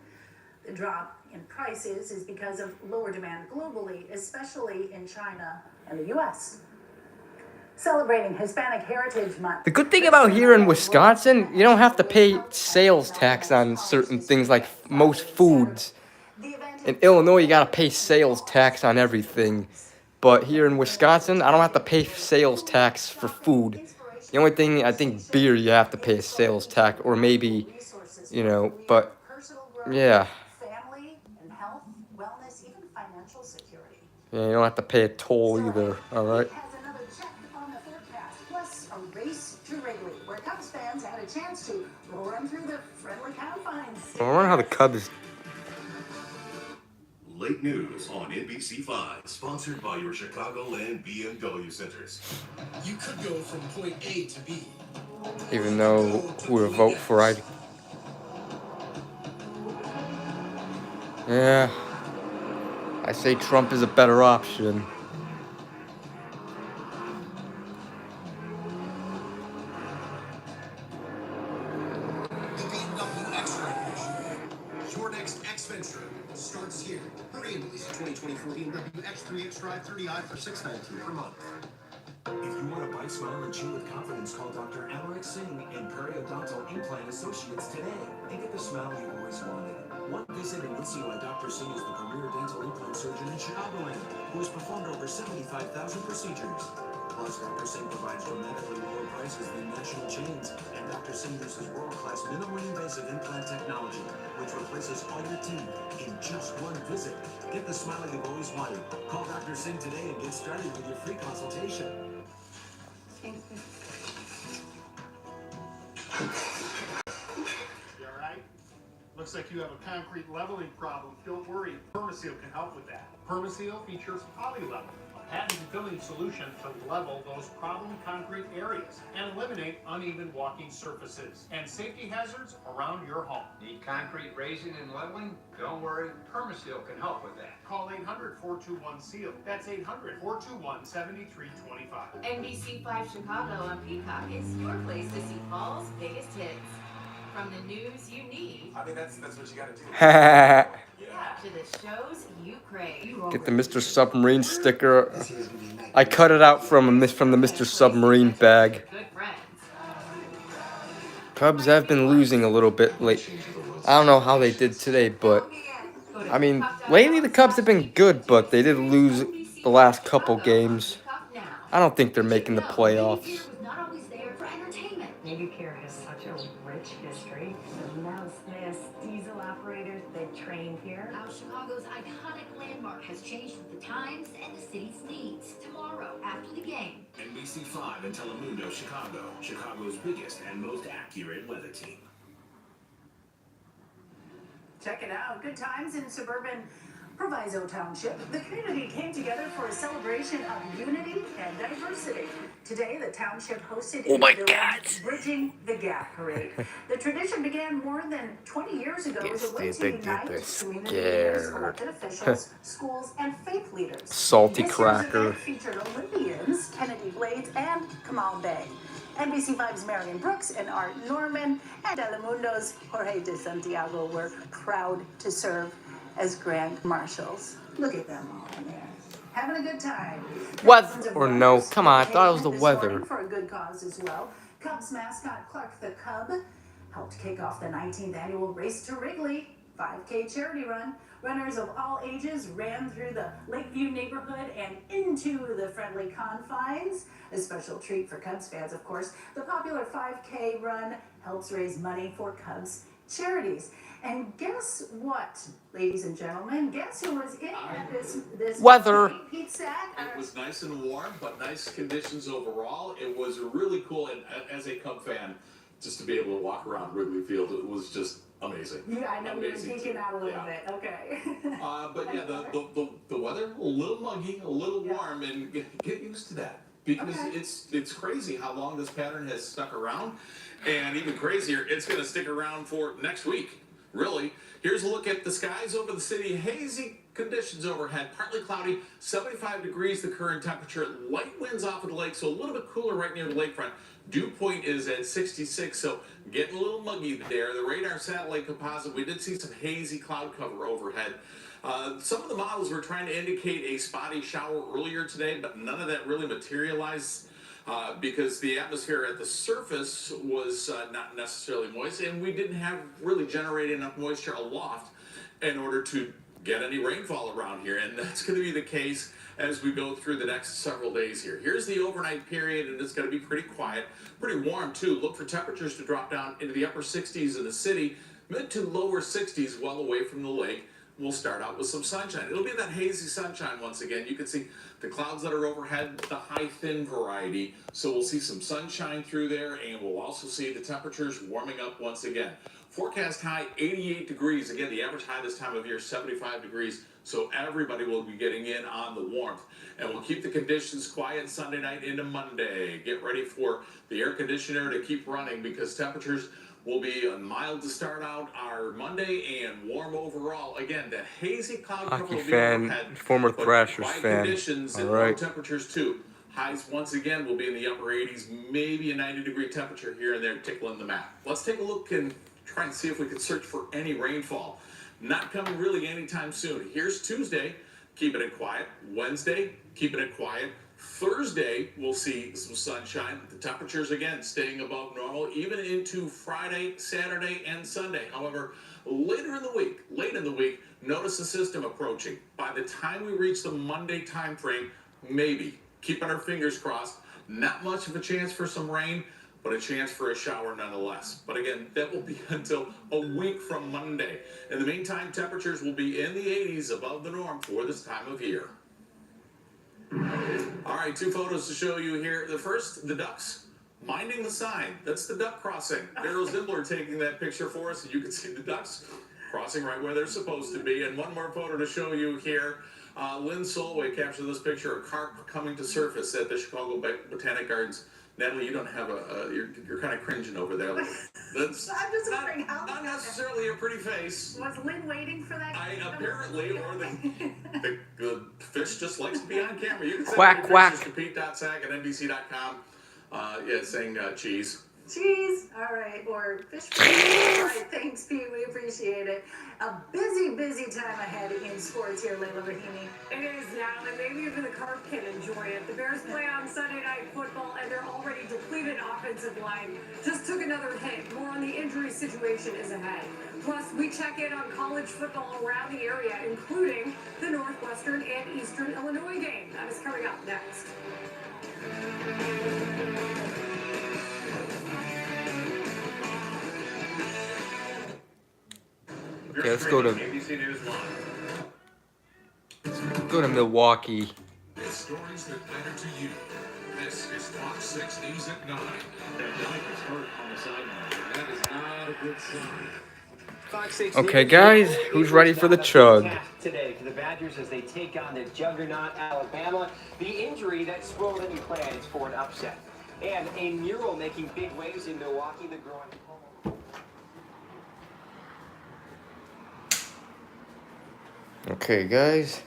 The drop in prices is because of lower demand globally, especially in China and the U.S. Celebrating Hispanic Heritage Month. The good thing about here in Wisconsin, you don't have to pay sales tax on certain things like most foods. In Illinois, you gotta pay sales tax on everything. But here in Wisconsin, I don't have to pay sales tax for food. The only thing, I think, beer, you have to pay a sales tax, or maybe, you know, but, yeah. Family and health, wellness, even financial security. Yeah, you don't have to pay a toll either, alright? Has another check on the forecast, plus a race to Wrigley, where Cubs fans had a chance to run through the friendly confines. I wonder how the Cubs... Late news on NBC5, sponsored by your Chicagoland BMW centers. You could go from point A to B. Even though who to vote for, yeah. I say Trump is a better option. The BMW X range. Your next X venture starts here. Hurry and release a 2024 BMW X3 X-Drive 30i for $619 per month. If you want to bite, smile, and chew with confidence, call Dr. Amarik Singh and Periodontal Implant Associates today and get the smile you've always wanted. One visit and you'll see why Dr. Singh is the premier dental implant surgeon in Chicagoland, who has performed over 75,000 procedures. Plus, Dr. Singh provides dramatically lower prices than national chains, and Dr. Singh uses world-class minimally invasive implant technology, which replaces all your teeth in just one visit. Get the smile you've always wanted. Call Dr. Singh today and get started with your free consultation. Thank you. You all right? Looks like you have a concrete leveling problem. Don't worry, Permaseal can help with that. Permaseal features PolyLevel, a patented filling solution to level those problem concrete areas and eliminate uneven walking surfaces and safety hazards around your home. Need concrete raising and leveling? Don't worry, Permaseal can help with that. Call 800-421-SEAL. That's 800-421-7325. NBC5 Chicago on Peacock is your place to see fall's biggest hits. From the news you need. I mean, that's what you gotta do. To the shows you crave. Get the Mr. Submarine sticker. I cut it out from the Mr. Submarine bag. Good friends. Cubs have been losing a little bit late. I don't know how they did today, but I mean, lately the Cubs have been good, but they did lose the last couple games. I don't think they're making the playoffs. Navy Pier has such a rich history. The Miscellaneous diesel operators, they trained here. How Chicago's iconic landmark has changed with the times and the city's needs. Tomorrow, after the game. NBC5 and Telemundo Chicago, Chicago's biggest and most accurate weather team. Check it out. Good times in suburban Proviso Township. The community came together for a celebration of unity and diversity. Today, the township hosted a Bridging the Gap parade. The tradition began more than 20 years ago as a way to unite community leaders, elected officials, schools, and faith leaders. Salty This year's cracker. event featured Olympians Kennedy Blades and Kamal Bay. NBC5's Marion Brooks and Art Norman and Telemundo's Jorge de Santiago were proud to serve as grand marshals. Look at them all in there, having a good time. What? Or no? Come on, I thought it was the weather. For a good cause as well. Cubs mascot Clark the Cub helped kick off the 19th annual Race to Wrigley 5K charity run. Runners of all ages ran through the Lakeview neighborhood and into the friendly confines. A special treat for Cubs fans, of course. The popular 5K run helps raise money for Cubs charities. And guess what, ladies and gentlemen? Guess who was in this weather? Pete Sack. It was nice and warm, but nice conditions overall. It was really cool, and as a Cub fan, just to be able to walk around Wrigley Field, it was just amazing. Yeah, I know you were Amazing. geeking out a little bit. Okay. But yeah, the weather a little muggy, a little warm, and get used to that because it's crazy how long this pattern has stuck around, and even crazier, it's going to stick around for next week. Really. Here's a look at the skies over the city. Hazy conditions overhead, partly cloudy, 75 degrees the current temperature, light winds off of the lake, so a little bit cooler right near the lakefront. Dew point is at 66, so getting a little muggy there. The radar satellite composite, we did see some hazy cloud cover overhead. Some of the models were trying to indicate a spotty shower earlier today, but none of that really materialized. Because the atmosphere at the surface was not necessarily moist, and we didn't have really generated enough moisture aloft in order to get any rainfall around here, and that's going to be the case as we go through the next several days here. Here's the overnight period, and it's going to be pretty quiet, pretty warm too. Look for temperatures to drop down into the upper 60s in the city, mid to lower 60s well away from the lake. We'll start out with some sunshine. It'll be that hazy sunshine once again. You can see the clouds that are overhead, the high thin variety. So we'll see some sunshine through there, and we'll also see the temperatures warming up once again. Forecast high 88 degrees. Again, the average high this time of year 75 degrees. So everybody will be getting in on the warmth. And we'll keep the conditions quiet Sunday night into Monday. Get ready for the air conditioner to keep running because temperatures will be mild to start out our Monday and warm overall. Again, that hazy cloud cover Hockey will be fan, overhead, former but Thrashers quiet fan. conditions All and warm right. temperatures too. Highs once again will be in the upper 80s, maybe a 90-degree temperature here and there tickling the map. Let's take a look and try and see if we can search for any rainfall. Not coming really anytime soon. Here's Tuesday, keeping it quiet. Wednesday, keeping it quiet. Thursday, we'll see some sunshine. The temperatures, again, staying above normal, even into Friday, Saturday, and Sunday. However, late in the week, notice the system approaching. By the time we reach the Monday time frame, maybe, keeping our fingers crossed, not much of a chance for some rain, but a chance for a shower nonetheless. But again, that will be until a week from Monday. In the meantime, temperatures will be in the 80s above the norm for this time of year. All right, 2 photos to show you here. The first, the ducks minding the sign. That's the duck crossing. Daryl Zibler taking that picture for us, and you can see the ducks crossing right where they're supposed to be. And one more photo to show you here. Lynn Solway captured this picture of carp coming to surface at the Chicago Botanic Gardens. Natalie, you don't have you're kind of cringing over there. That's I'm just wondering how not necessarily a pretty face. was Lynn waiting for that? Apparently, or the fish just likes to be on camera. You can send Quack, me quack. pictures to Pete.sack@NBC.com. Yeah, saying cheese. Cheese, all right, or fish fry. All right, thanks, Pete. We appreciate it. A busy time ahead in sports here, Layla Rahimi. It is now, and maybe even the Carp can enjoy it. The Bears play on Sunday Night Football, and their already depleted offensive line just took another hit. More on the injury situation is ahead. Plus, we check in on college football around the area, including the Northwestern and Eastern Illinois game. That is coming up next. Okay, let's go to Milwaukee. It's stories that matter to you. This is Fox 6 News at 9. That knife is hurt on the sideline. That is not a good sign. Okay, guys, who's ready for the chug? Today for the Badgers as they take on the juggernaut Alabama. The injury that spoiled any plans for an upset. And a mural making big waves in Milwaukee, the growing... Okay, guys.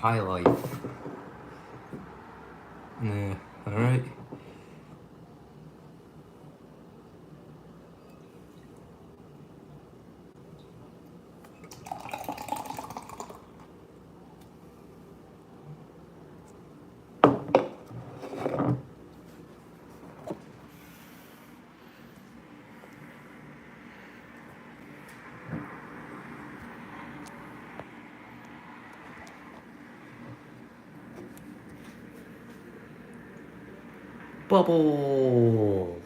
High life. Yeah, alright. Bubbles.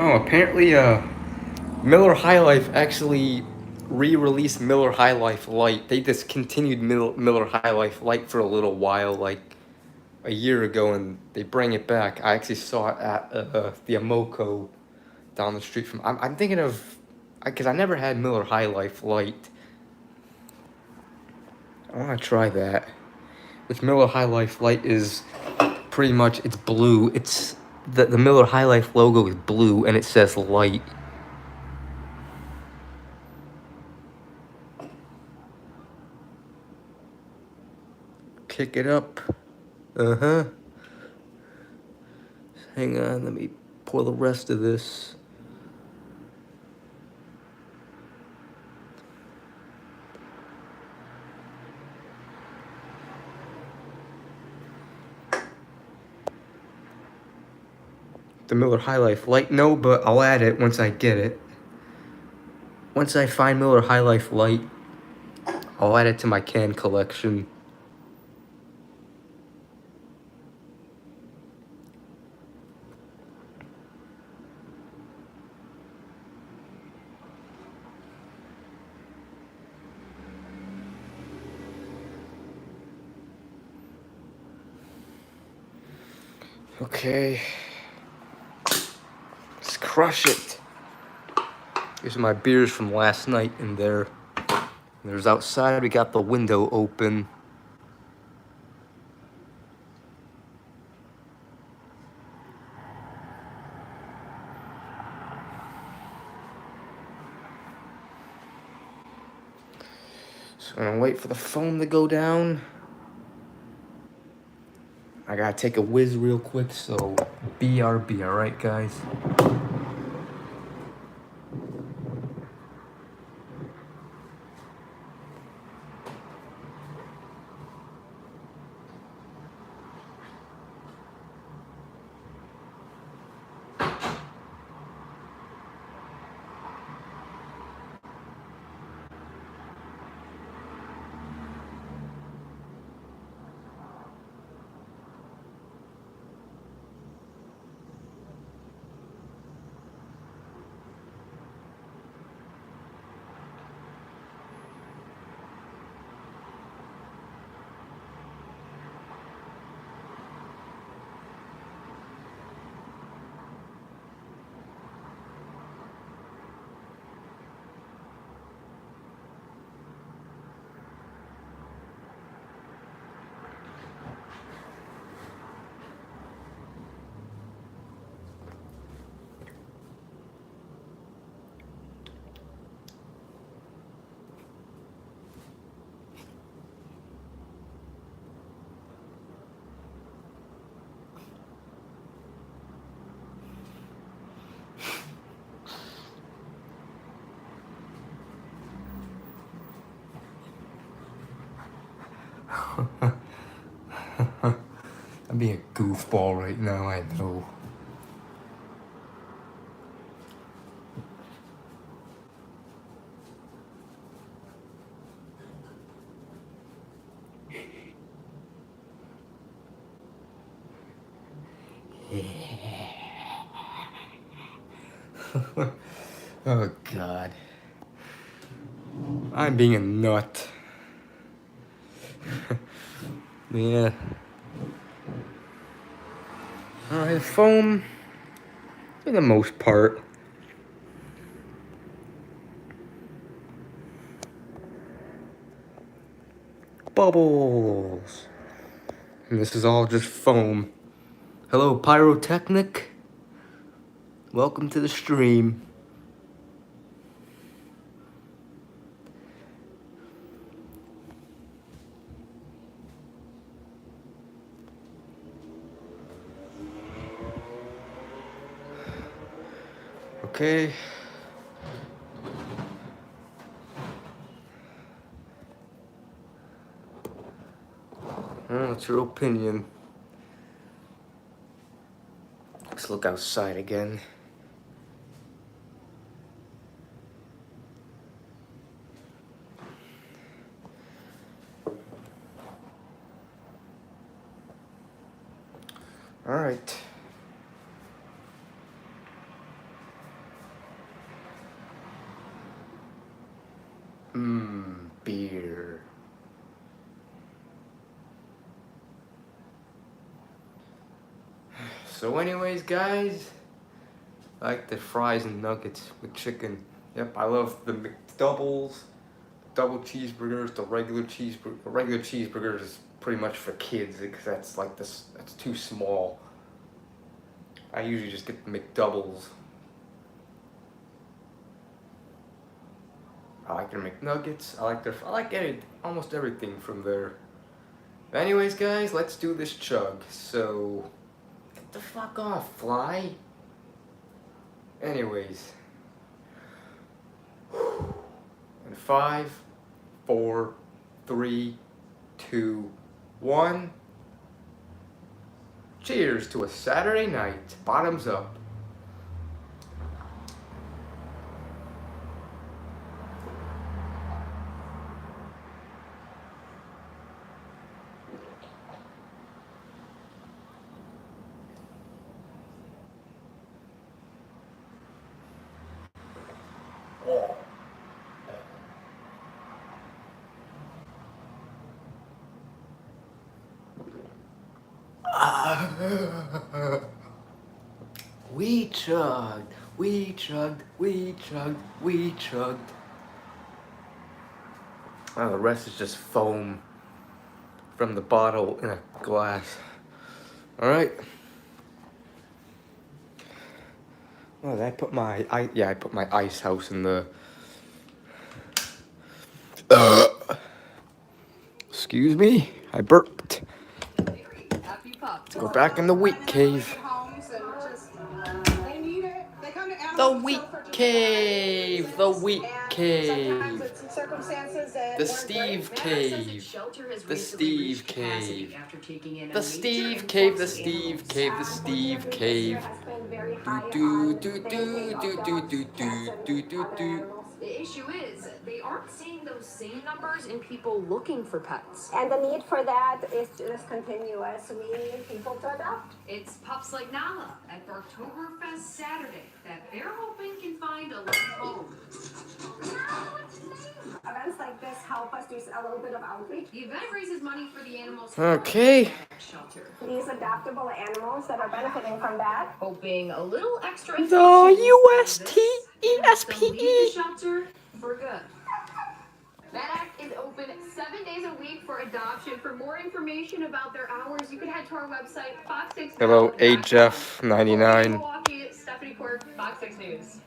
Oh, apparently, Miller High Life actually re-released Miller High Life Light. They discontinued Miller High Life Light for a little while, like a year ago, and they bring it back. I actually saw it at the Amoco down the street from. I'm thinking of Because I never had Miller High Life Light. I want to try that. Which Miller High Life Light is pretty much, it's blue. It's the Miller High Life logo is blue and it says light. Kick it up. Uh-huh. Hang on, let me pour the rest of this. The Miller High Life Light, no, but I'll add it once I get it. Once I find Miller High Life Light, I'll add it to my can collection. Okay. Let's crush it. These are my beers from last night in there. There's outside, we got the window open. So I'm gonna wait for the phone to go down. I gotta take a whiz real quick, so BRB, alright guys? I'm being a goofball right now, I know. Oh God. I'm being a nut. Yeah. Alright, foam, for the most part. Bubbles. And this is all just foam. Hello, Pyrotechnic. Welcome to the stream. Okay. What's your opinion? Let's look outside again. All right. Beer. So anyways, guys, I like the fries and nuggets with chicken. Yep, I love the McDoubles, double cheeseburgers, the regular cheeseburger. The regular cheeseburgers is pretty much for kids because that's like this. That's too small. I usually just get the McDoubles. I like their McNuggets. I like almost everything from there. But anyways, guys, let's do this chug. So, get the fuck off, fly. Anyways. In 5, 4, 3, 2, 1. Cheers to a Saturday night. Bottoms up. We chugged, we chugged, we chugged, we chugged. Oh, the rest is just foam from the bottle in a glass. Alright. Oh, did I put my I put my ice house in the excuse me, I burped. Let's go back in the wheat cave. The wheat cave, the wheat cave. The Steve cave. The Steve cave. The Steve cave, the Steve cave, the Steve cave. Do do do do do do do do do do. The issue is, they aren't seeing those same numbers in people looking for pets. And the need for that is just continuous. We need people to adopt. It's pups like Nala at Darktoberfest Saturday that they're hoping can find a loving home. Events like this help us do a little bit of outreach. The event raises money for the animals' Okay. shelter. These adoptable animals that are benefiting from that. Hoping a little extra The USTESPE. shelter for good. That act is open 7 days a week for adoption. For more information about their hours, you can head to our website, Fox 6. Hello, HF99. Milwaukee, Stephanie Quirk, Fox 6 News.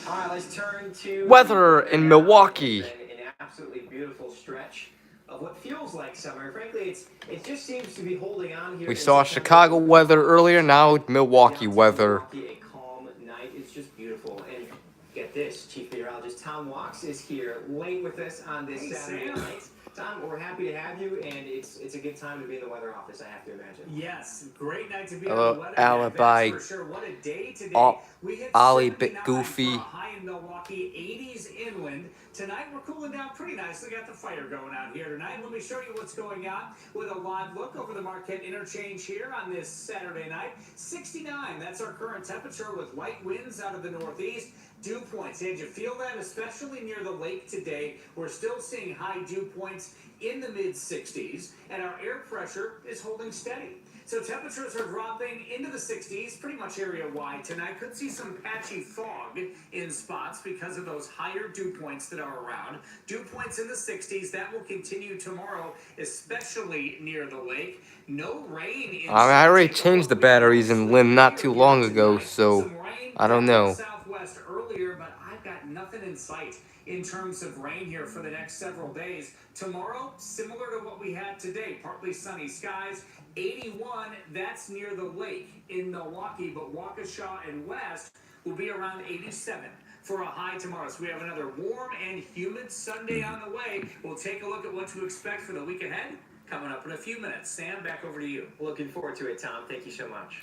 All right, let's turn to Weather in Milwaukee. An absolutely beautiful stretch of what feels like summer. Frankly, it just seems to be holding on here. We saw Chicago weather earlier, now Milwaukee weather. A calm night. It's just beautiful. And get this, Chief Meteorologist Tom Walks is here late with us on this Saturday night. Tom, we're happy to have you, and it's a good time to be in the weather office, I have to imagine. Yes, great night to be Hello, on the weather. Alibi. For sure. What a day today. We hit Ollie bit 79 goofy. for a high in Milwaukee, 80s inland. Tonight we're cooling down pretty nicely. Got the fire going out here tonight. Let me show you what's going on with a live look over the Marquette Interchange here on this Saturday night. 69, that's our current temperature with light winds out of the northeast. Dew points, did you feel that? Especially near the lake today. We're still seeing high dew points in the mid-60s, and our air pressure is holding steady. So temperatures are dropping into the 60s, pretty much area-wide tonight. Could see some patchy fog in spots because of those higher dew points that are around. Dew points in the 60s, that will continue tomorrow, especially near the lake. No rain in I already changed the batteries in Lynn not too long ago, so I don't know. Southwest earlier, but I've got nothing in sight in terms of rain here for the next several days. Tomorrow, similar to what we had today, partly sunny skies. 81, that's near the lake in Milwaukee, but Waukesha and West will be around 87 for a high tomorrow. So we have another warm and humid Sunday on the way. We'll take a look at what to expect for the week ahead. Coming up in a few minutes. Sam, back over to you. Looking forward to it, Tom. Thank you so much.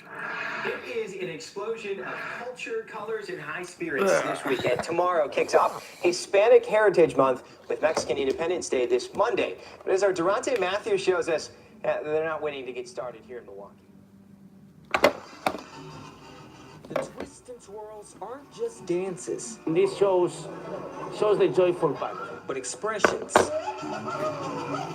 It is an explosion of culture, colors, and high spirits this weekend. Tomorrow kicks off Hispanic Heritage Month with Mexican Independence Day this Monday. But as our Durante Matthews shows us, they're not waiting to get started here in Milwaukee. The twists and twirls aren't just dances. This shows the joyful part, but expressions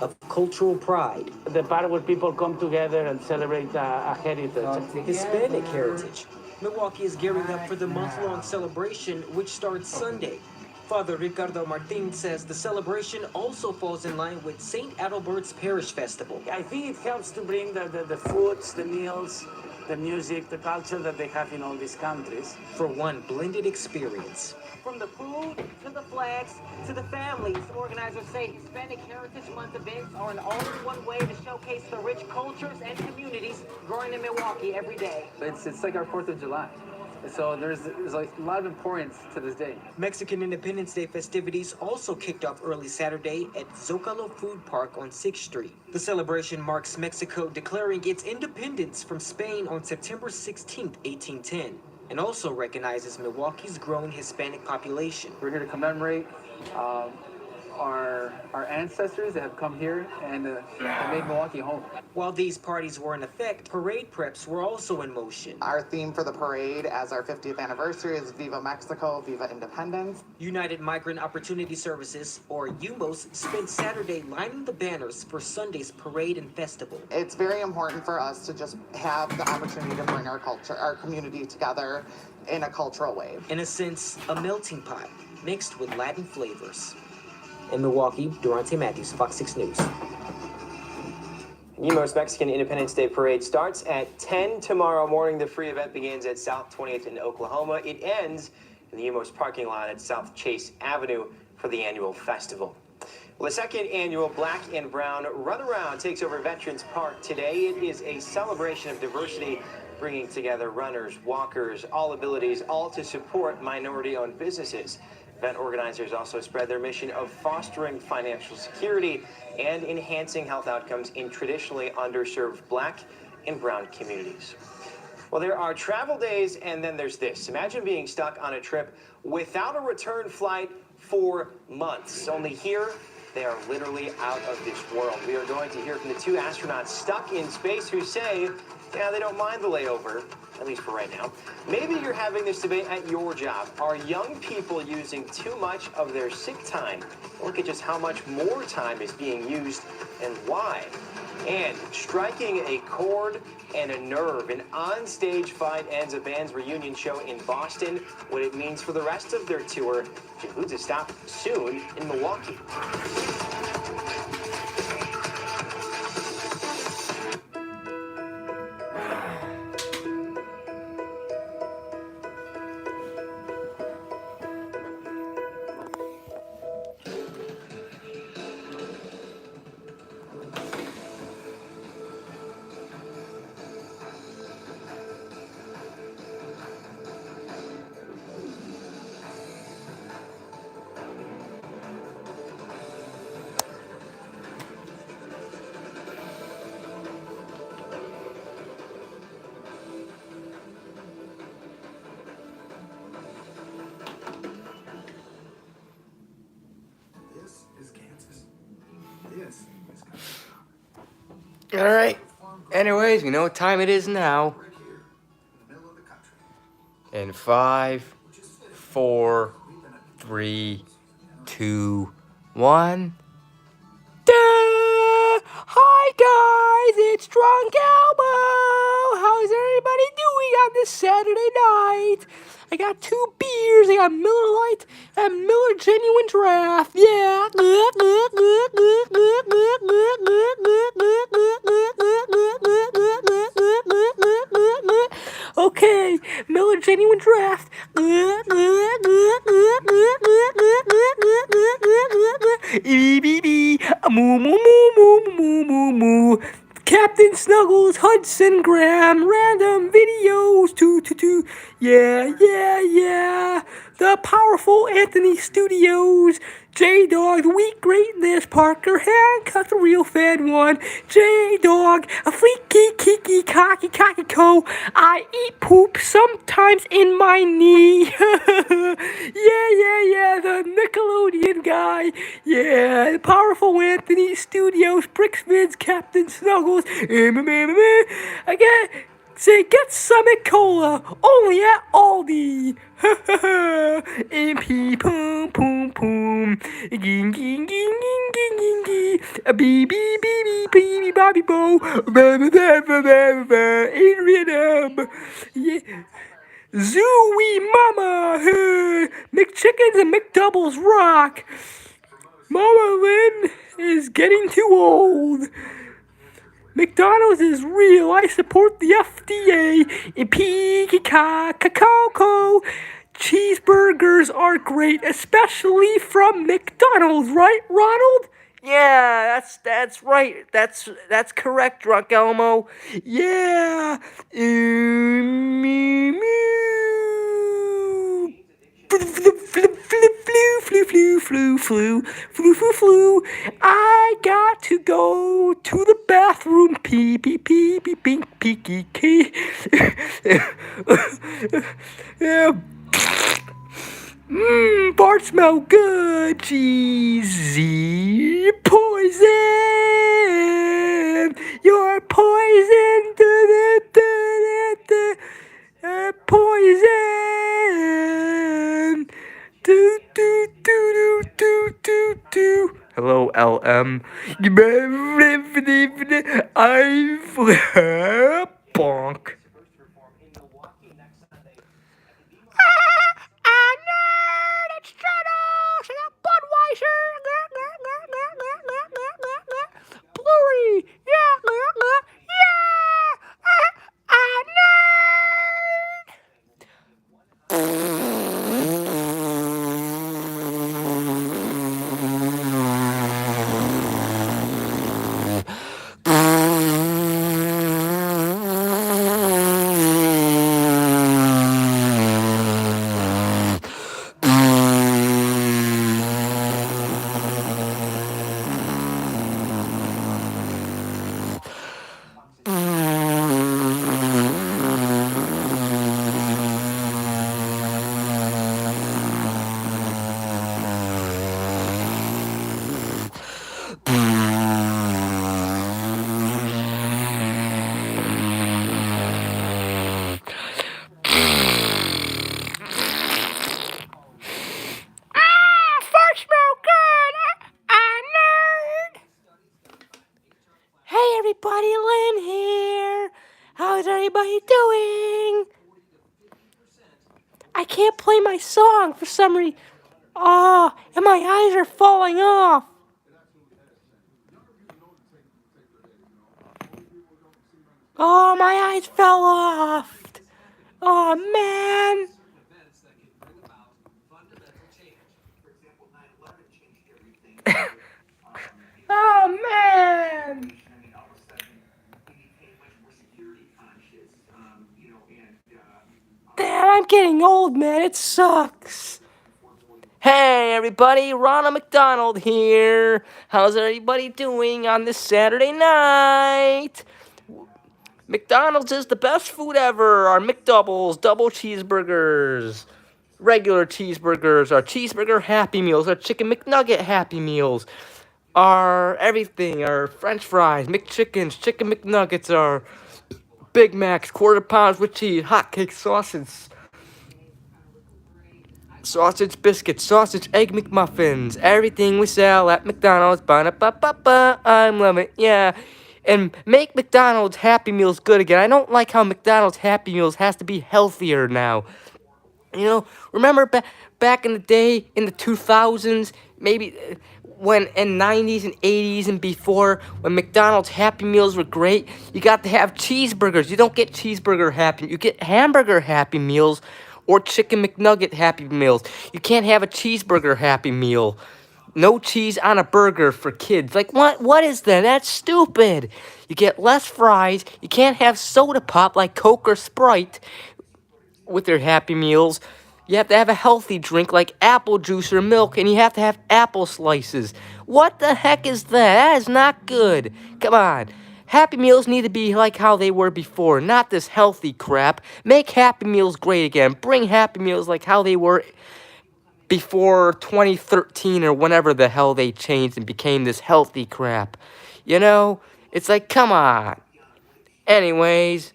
of cultural pride. The part where people come together and celebrate a heritage. Hispanic heritage. Milwaukee is gearing up for the month-long celebration, which starts Sunday. Father Ricardo Martin says the celebration also falls in line with St. Adalbert's Parish Festival. I think it helps to bring the foods, the meals, the music, the culture that they have in all these countries. For one blended experience. From the food, to the flags, to the families, organizers say Hispanic Heritage Month events are an all-in-one way to showcase the rich cultures and communities growing in Milwaukee every day. It's like our 4th of July. So there's like a lot of importance to this day. Mexican Independence Day festivities also kicked off early Saturday at Zocalo Food Park on 6th Street. The celebration marks Mexico declaring its independence from Spain on September 16, 1810, and also recognizes Milwaukee's growing Hispanic population. We're here to commemorate our ancestors that have come here and made Milwaukee home. While these parties were in effect, parade preps were also in motion. Our theme for the parade as our 50th anniversary is Viva Mexico, Viva Independence. United Migrant Opportunity Services, or UMOS, spent Saturday lining the banners for Sunday's parade and festival. It's very important for us to just have the opportunity to bring our culture, our community together in a cultural way. In a sense, a melting pot mixed with Latin flavors. In Milwaukee, Durante Matthews, Fox 6 News. UMO's Mexican Independence Day Parade starts at 10 tomorrow morning. The free event begins at South 20th in Oklahoma. It ends in the UMO's parking lot at South Chase Avenue for the annual festival. Well, the second annual Black and Brown Runaround takes over Veterans Park today. It is a celebration of diversity, bringing together runners, walkers, all abilities, all to support minority-owned businesses. Event organizers also spread their mission of fostering financial security and enhancing health outcomes in traditionally underserved Black and Brown communities. Well, there are travel days, and then there's this. Imagine being stuck on a trip without a return flight for months. Only here, they are literally out of this world. We are going to hear from the two astronauts stuck in space who say, yeah, they don't mind the layover, at least for right now. Maybe you're having this debate at your job. Are young people using too much of their sick time? Look at just how much more time is being used and why. And striking a chord and a nerve, an on-stage fight ends a band's reunion show in Boston. What it means for the rest of their tour, which includes a stop soon in Milwaukee. All right. Anyways, we know what time it is now. In 5, 4, 3, 2, 1. Hi guys, it's Drunk Elbow. How's everybody doing on this Saturday night? I got 2 beers. I got Miller Lite and Miller Genuine Draft. Yeah. Okay, Miller Genuine Draft. Moo moo moo moo moo moo moo. Captain Snuggles, Hudson Graham, random videos, 222. Yeah. The powerful Anthony Studios, J-Dog, the weak greatness, Parker Hancock, the real fan one, J-Dog, a fleeky, kiki, cocky, co. I eat poop sometimes in my knee. yeah, the Nickelodeon guy. Yeah, the powerful Anthony Studios, Brixman's Captain Snuggles. Again, say get Summit Cola, only at Aldi. MP pum pum pum. Ging ging ging ging ging ging ging. A bee bee bee bee bee bee bobby bo. Adrian Yeah. Zooey mama! McChickens and McDoubles rock! Mama Lynn is getting too old. McDonald's is real. I support the FDA. Coco. Cheeseburgers are great, especially from McDonald's, right, Ronald? Yeah, that's right. That's correct, Drunk Elmo. Yeah. Mew, mew. Flu. I got to go to the bathroom. Pee. Fart smell good. Cheesy poison. You're poison. Poison. Do. Hello, LM. I'm bonk. Bluey, yeah. Hey everybody, Lynn here. How's everybody doing? I can't play my song for some reason. Oh, and my eyes are falling off. Oh, my eyes fell off. Oh, man. Oh, man. Damn, I'm getting old, man. It sucks. Hey, everybody. Ronald McDonald here. How's everybody doing on this Saturday night? McDonald's is the best food ever. Our McDoubles, double cheeseburgers, regular cheeseburgers, our cheeseburger Happy Meals, our chicken McNugget Happy Meals, our everything, our French fries, McChickens, chicken McNuggets, our Big Macs, quarter pounds with cheese, hotcakes, sausage biscuits, sausage egg McMuffins, everything we sell at McDonald's. Ba-da-ba-ba-ba, I'm loving it, yeah. And make McDonald's Happy Meals good again. I don't like how McDonald's Happy Meals has to be healthier now. You know, remember back in the day, in the 2000s, maybe when in 90s and 80s and before, when McDonald's Happy Meals were great, you got to have cheeseburgers. You don't get cheeseburger Happy, you get hamburger Happy Meals or chicken McNugget Happy Meals. You can't have a cheeseburger Happy Meal. No cheese on a burger for kids. Like, what is that? That's stupid. You get less fries. You can't have soda pop like Coke or Sprite with their Happy Meals. You have to have a healthy drink like apple juice or milk, and you have to have apple slices. What the heck is that? That is not good. Come on. Happy Meals need to be like how they were before, not this healthy crap. Make Happy Meals great again. Bring Happy Meals like how they were before 2013 or whenever the hell they changed and became this healthy crap. You know? It's like, come on. Anyways,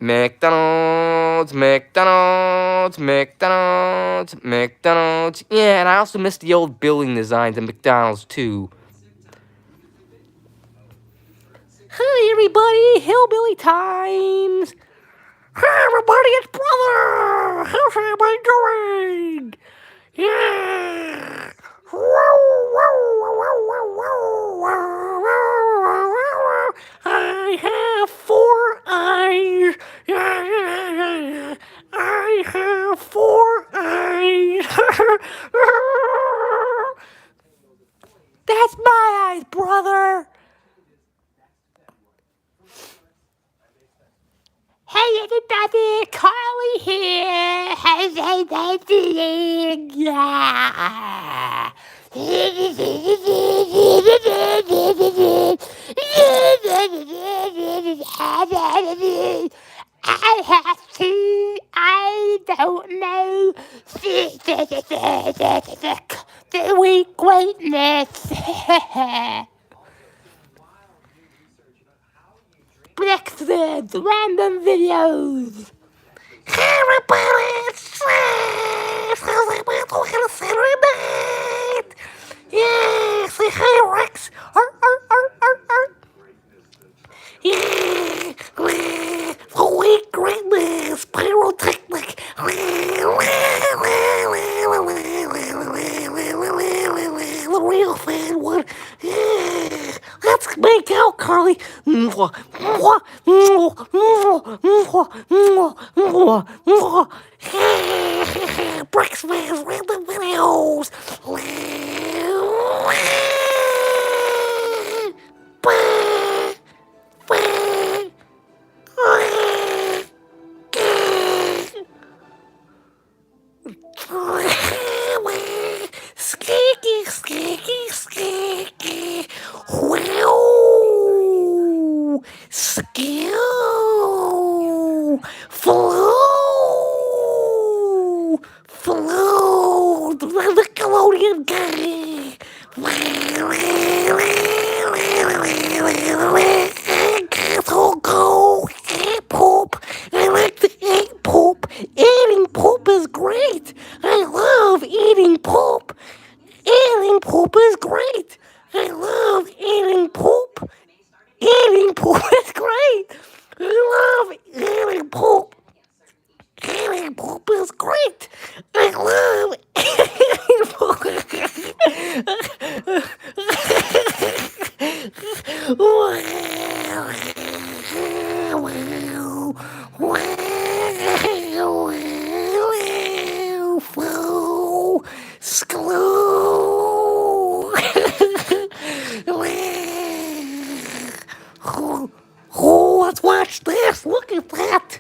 McDonald's. Yeah, and I also miss the old building designs at McDonald's too. Hi everybody, Hillbilly Times. Hey everybody, it's brother! How's everybody doing? Yeah! I have 4 eyes. I have 4 eyes. That's my eyes, brother. Hey everybody, Carly here. How's everybody doing? Yeah. I have to, I don't know, the weak greatness. Brexit, random videos. Everybody, it's how's everybody doing on Saturday night? Yeah, say hi, Rex. Yeah, the weak greatness, pyrotechnic. The real fan one. Yeah, let's make out, Carly. Bricks fans, random videos. Skeeky, skeeky, skeeky. Wow. Skill. Flow. Flow. The Nickelodeon guy. Castle go. Eat poop. I like to eat poop. Eating poop is great. I love eating poop. Eating poop is great. I love eating poop. Eating poop is great. I love eating poop. Eating poop is great. I love eating poop. Flow, slow. Oh, let's watch this. Look at that.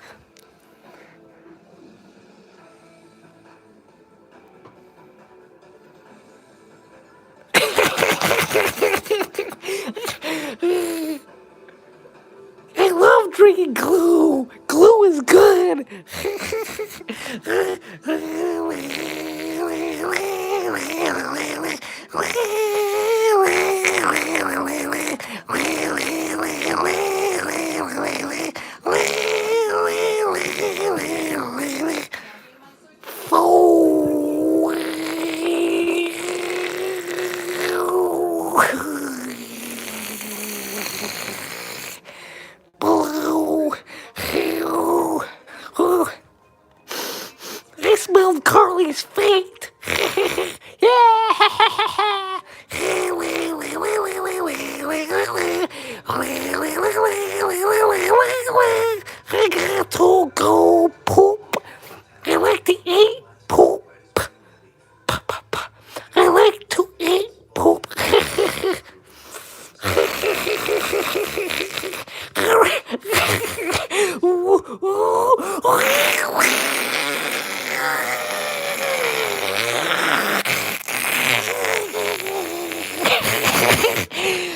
I love drinking glue. Glue is good. Blue. I smelled Carly's fate. Yeah. I got to go poop. I like to eat poop. I like to eat poop.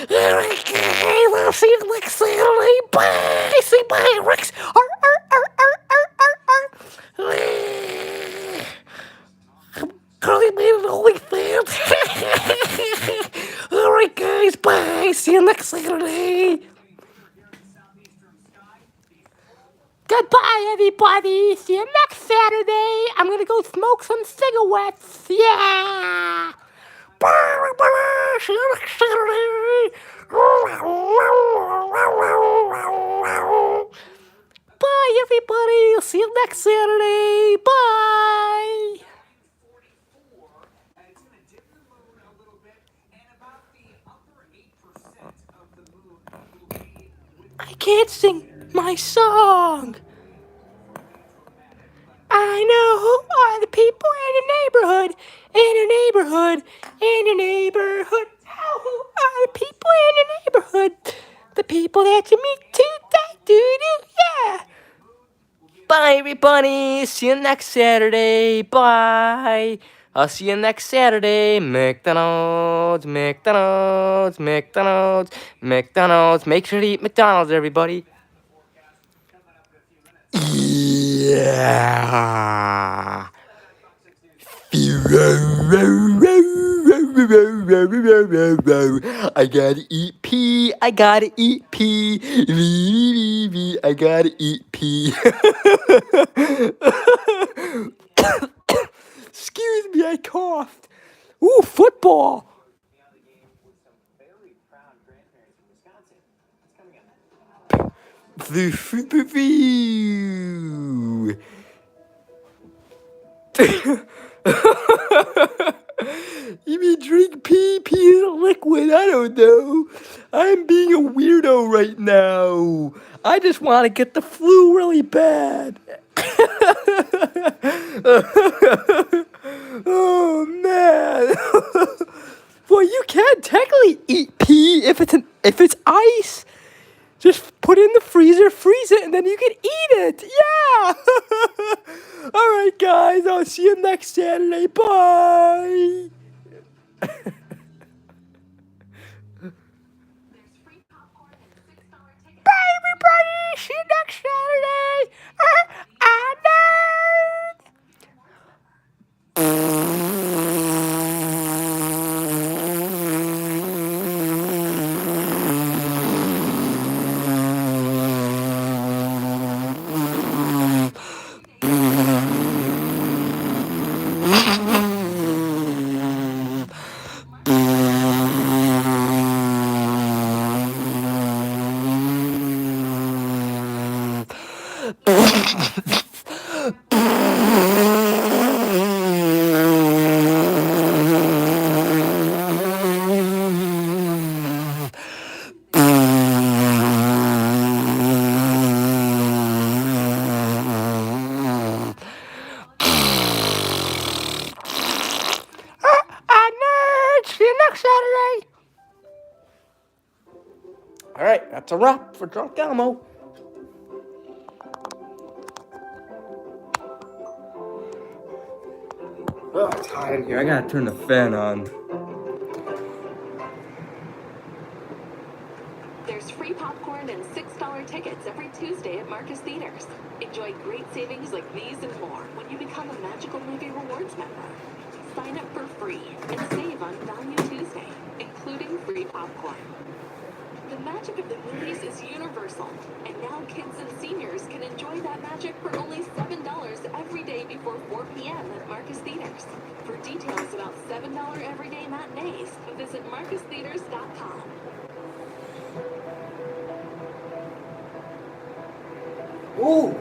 Alright guys, I'll see you next Saturday. Bye. Say bye, Rex. Carly made an OnlyFans. Alright guys, bye. See you next Saturday. Goodbye, everybody. See you next Saturday. I'm gonna go smoke some cigarettes. Yeah. Bye, bye. See you next Saturday. Bye, everybody. everybody. I'll see you next Saturday. Bye. I can't sing my song. I know who are the people in your neighborhood, in your neighborhood, in your neighborhood. Who are the people in your neighborhood? The people that you meet today, yeah. Bye, everybody. See you next Saturday. Bye. I'll see you next Saturday. McDonald's, McDonald's, McDonald's, McDonald's. Make sure to eat McDonald's, everybody. Yeah. I gotta eat pee. I gotta eat pee. I gotta eat pee. Excuse me, I coughed. Ooh, football. You mean drink pee? Pee is a liquid. I don't know. I'm being a weirdo right now. I just want to get the flu really bad. Oh, man. Well, you can technically eat pee if it's ice. Just put it in the freezer, freeze it, and then you can eat it. Yeah. All right, guys. I'll see you next Saturday. Bye. Bye, everybody. See you next Saturday. See you next Saturday. All right, that's a wrap for Drunk Elmo. Oh, it's hot in here. I gotta turn the fan on. There's free popcorn and $6 tickets every Tuesday at Marcus Theaters. Enjoy great savings like these and more when you become a Magical Movie Rewards member. Sign up for free and save on Value Tuesday, including free popcorn. The magic of the movies is universal, and now kids and seniors can enjoy that magic for only $7 every day before 4 p.m. at Marcus Theaters. For details about $7 everyday matinees, visit marcustheaters.com. Ooh.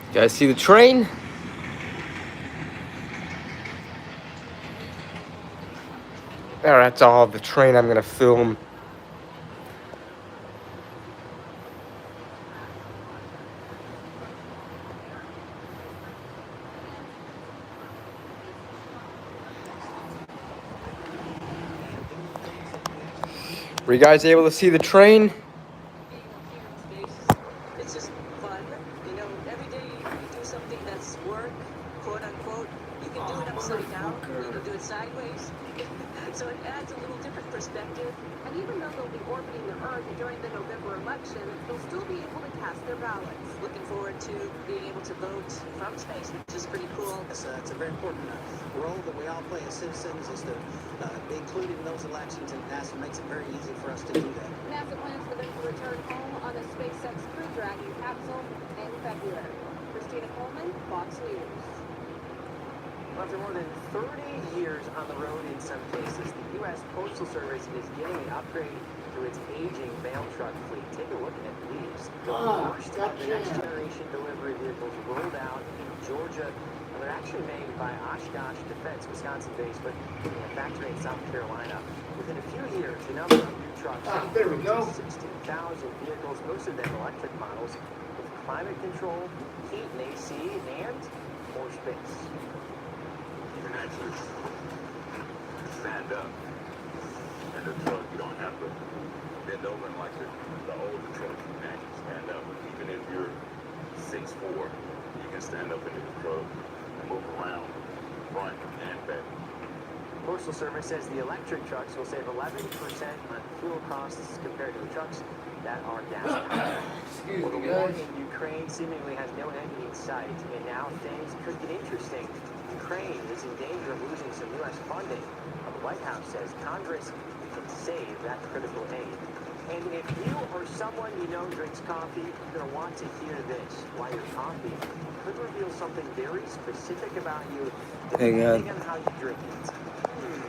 You guys see the train? There, that's all the train I'm gonna film. Were you guys able to see the train? It's just fun. You know, every day you do something that's work, quote unquote. You can do it upside down. You can do it sideways. So it adds a little different perspective. And even though they'll be orbiting the Earth during the November election, they'll still be able to cast their ballots. Looking forward to being able to vote from space, which is pretty cool. It's a very important role that we all play as citizens, is to be included in those elections, and NASA makes it very easy for us to do that. NASA plans for them to return home on a SpaceX Crew Dragon capsule in February. Christina Coleman, Fox News. After more than 30 years on the road in some cases, the U.S. Postal Service is getting an upgrade to its aging mail truck fleet. Take a look at these. The first of the next generation delivery vehicles rolled out in Georgia. And they're actually made by Oshkosh Defense, Wisconsin-based, but in a factory in South Carolina. Within a few years, the number of new trucks there we go. 16,000 vehicles, most of them electric models, with climate control, heat and AC, and more space. You can actually stand up in the truck. You don't have to bend over and like the older trucks. You can actually stand up. Even if you're 6'4", you can stand up in the truck and move around front and back. Postal Service says the electric trucks will save 11% on fuel costs compared to the trucks that are gas-powered. Well, the war in Ukraine seemingly has no end in sight, and now things could get interesting. Ukraine is in danger of losing some U.S. funding. The White House says Congress can save that critical aid. And if you or someone you know drinks coffee, you're going to want to hear this. Why your coffee could reveal something very specific about you depending on how you drink it.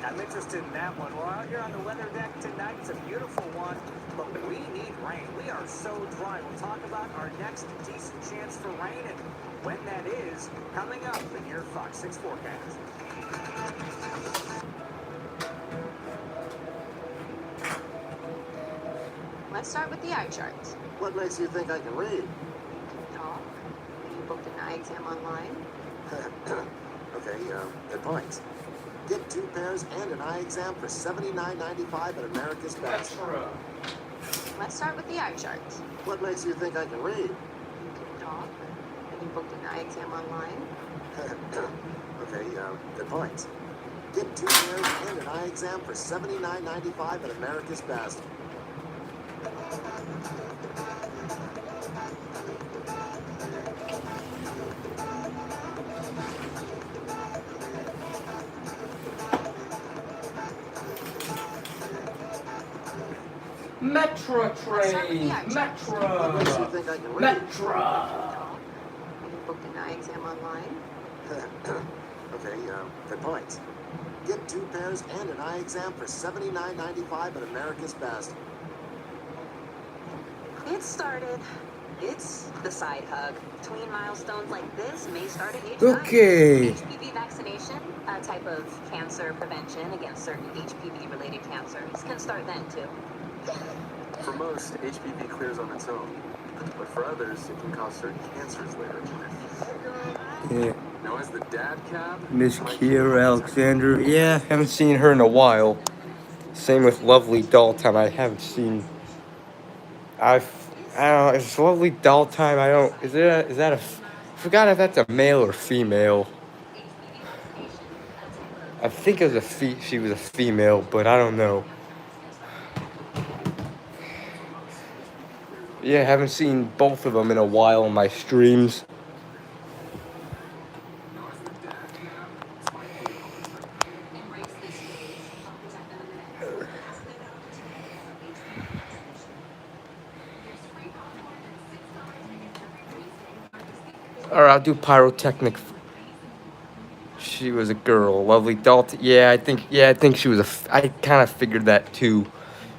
I'm interested in that one. We're out here on the weather deck tonight. It's a beautiful one, but we need rain. We are so dry. We'll talk about our next decent chance for rain and when that is coming up in your Fox 6 forecast. Let's start with the eye chart. What makes you think I can read? Talk. You booked an eye exam online. Okay, good points. Get 2 pairs and an eye exam for $79.95 at America's Best. Let's start with the eye chart. What makes you think I can read? Talk. And you booked an eye exam online. Okay, good points. Get 2 pairs and an eye exam for $79.95 at America's Best. Metro train! Metro! Metro! You booked an eye exam online. Okay, good points. Get 2 pairs and an eye exam for $79.95 at America's Best. It started. It's the side hug. Between milestones like this may start at age Okay. 9. HPV vaccination, a type of cancer prevention against certain HPV-related cancers, can start then too. For most, HPV clears on its own, but for others, it can cause certain cancers later in life. Yeah. Now, as the dad cab, Miss Kiera Alexander. Yeah, haven't seen her in a while. Same with Lovely Doll Time. I haven't seen. I don't know. It's Lovely Doll Time. I don't. Is that a? I forgot if that's a male or female. I think it was she was a female, but I don't know. Yeah, haven't seen both of them in a while on my streams. Alright, I'll do pyrotechnic. She was a girl, Lovely Dalton. Yeah, I think she was I kind of figured that too.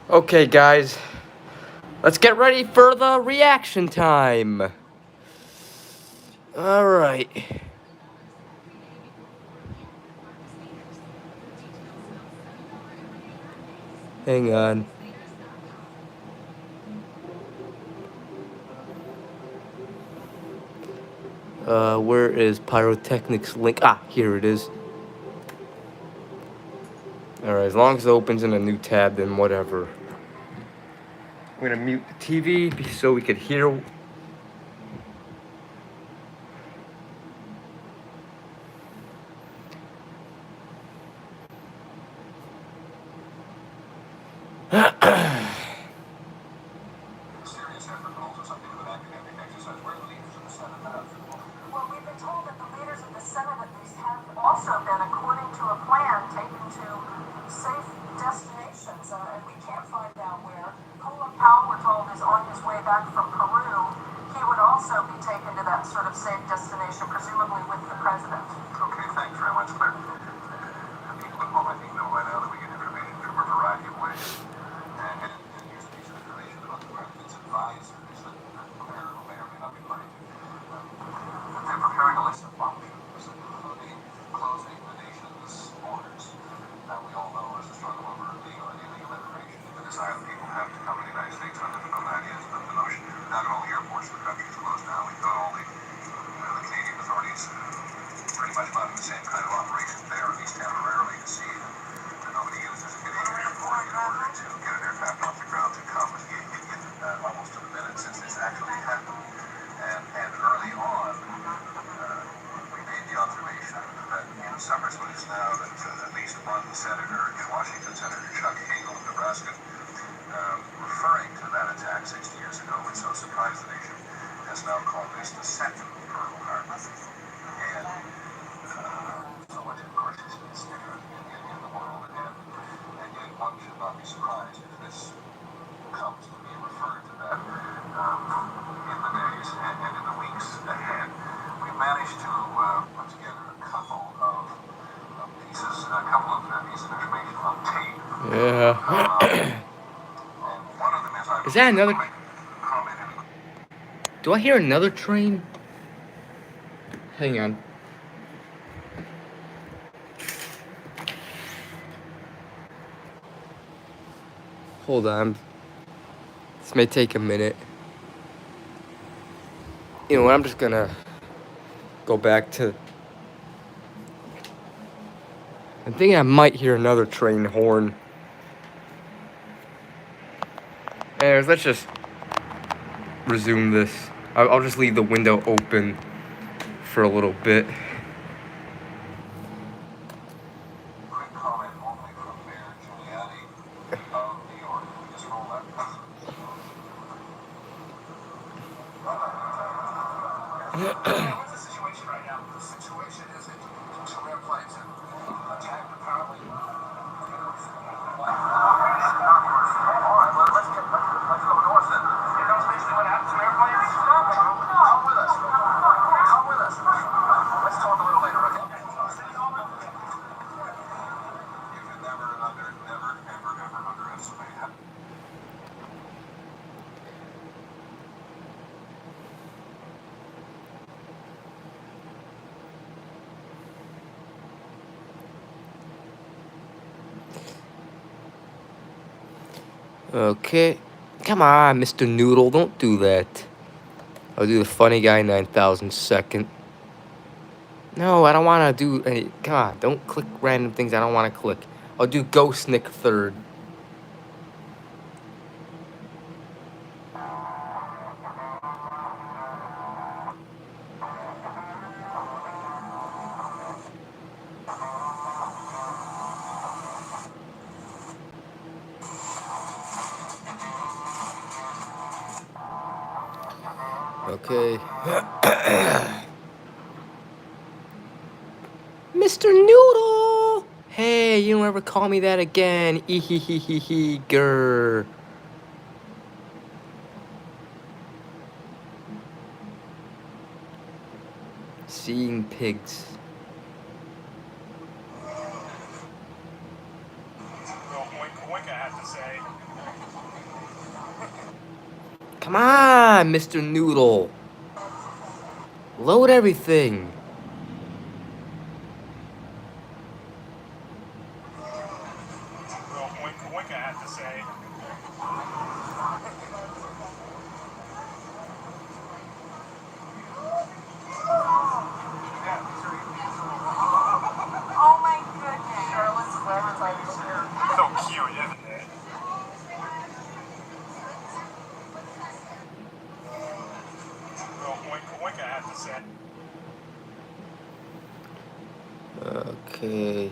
Okay, guys. Let's get ready for the reaction time. Alright. Hang on. Where is Pyrotechnic's link? Ah, here it is. Alright, as long as it opens in a new tab, then whatever. I'm gonna mute the TV so we could hear. Well, we've been told that the leaders of the Senate at least have also been, according to a plan, taken to safe destinations, and we can't find out where. Colin Powell, we're told, is on his way back from Peru. He would also be taken to that sort of safe destination, presumably with the president. Okay, thanks very much, Claire. I think know by now that we get information from a variety of ways. And here's a piece of information about the president's advisors that Claire may or may not be party to. They're preparing a list of options, including closing the nation's borders. Now, we all know there's a struggle over legal and illegal immigration. The desire that people have to come to the United States, how difficult that is, but the notion that not all the airports in the country is closed now. We've got all the Canadian authorities pretty much running the same kind of operation there, at least temporarily, to see that nobody uses a Canadian airport in order to get an aircraft off the ground to come almost to the minute since this actually happened. And early on, we made the observation that in Summers was now that at least one senator in Washington, Senator Chuck Hagel of Nebraska, referring to that attack 60 years ago, which so surprised the nation, has now called this the second Pearl Harbor. And so much, of course, is different in the world, and yet one should not be surprised if this comes to be referred to that in the days and in the weeks ahead. We've managed to put together a couple of pieces of information on tape. Yeah. And one of them is Is that another? Do I hear another train? Hang on. Hold on. This may take a minute. You know what? I'm just gonna go back to. I'm thinking I might hear another train horn. Anyways, let's just resume this. I'll just leave the window open for a little bit. Quick comment only from Mayor Giuliani of New York. Just roll that. What's the situation right now? The situation is that two airplanes have attacked apparently. All right, well, let's go north then. You know basically what happened? Two airplanes? Come with us. Come with us. Let's talk a little later, okay? You can never underestimate how. Okay. Come on, Mr. Noodle, don't do that. I'll do the funny guy 9,000 second. No, I don't want to do any. Come on, don't click random things I don't want to click. I'll do Ghost Nick third. Okay. Mr. Noodle! Hey, you don't ever call me that again. Ehehehehe, grr. Seeing pigs. Come on, Mr. Noodle. Load everything. Oh my goodness. Charlotte's clever. So cute, isn't it? Okay.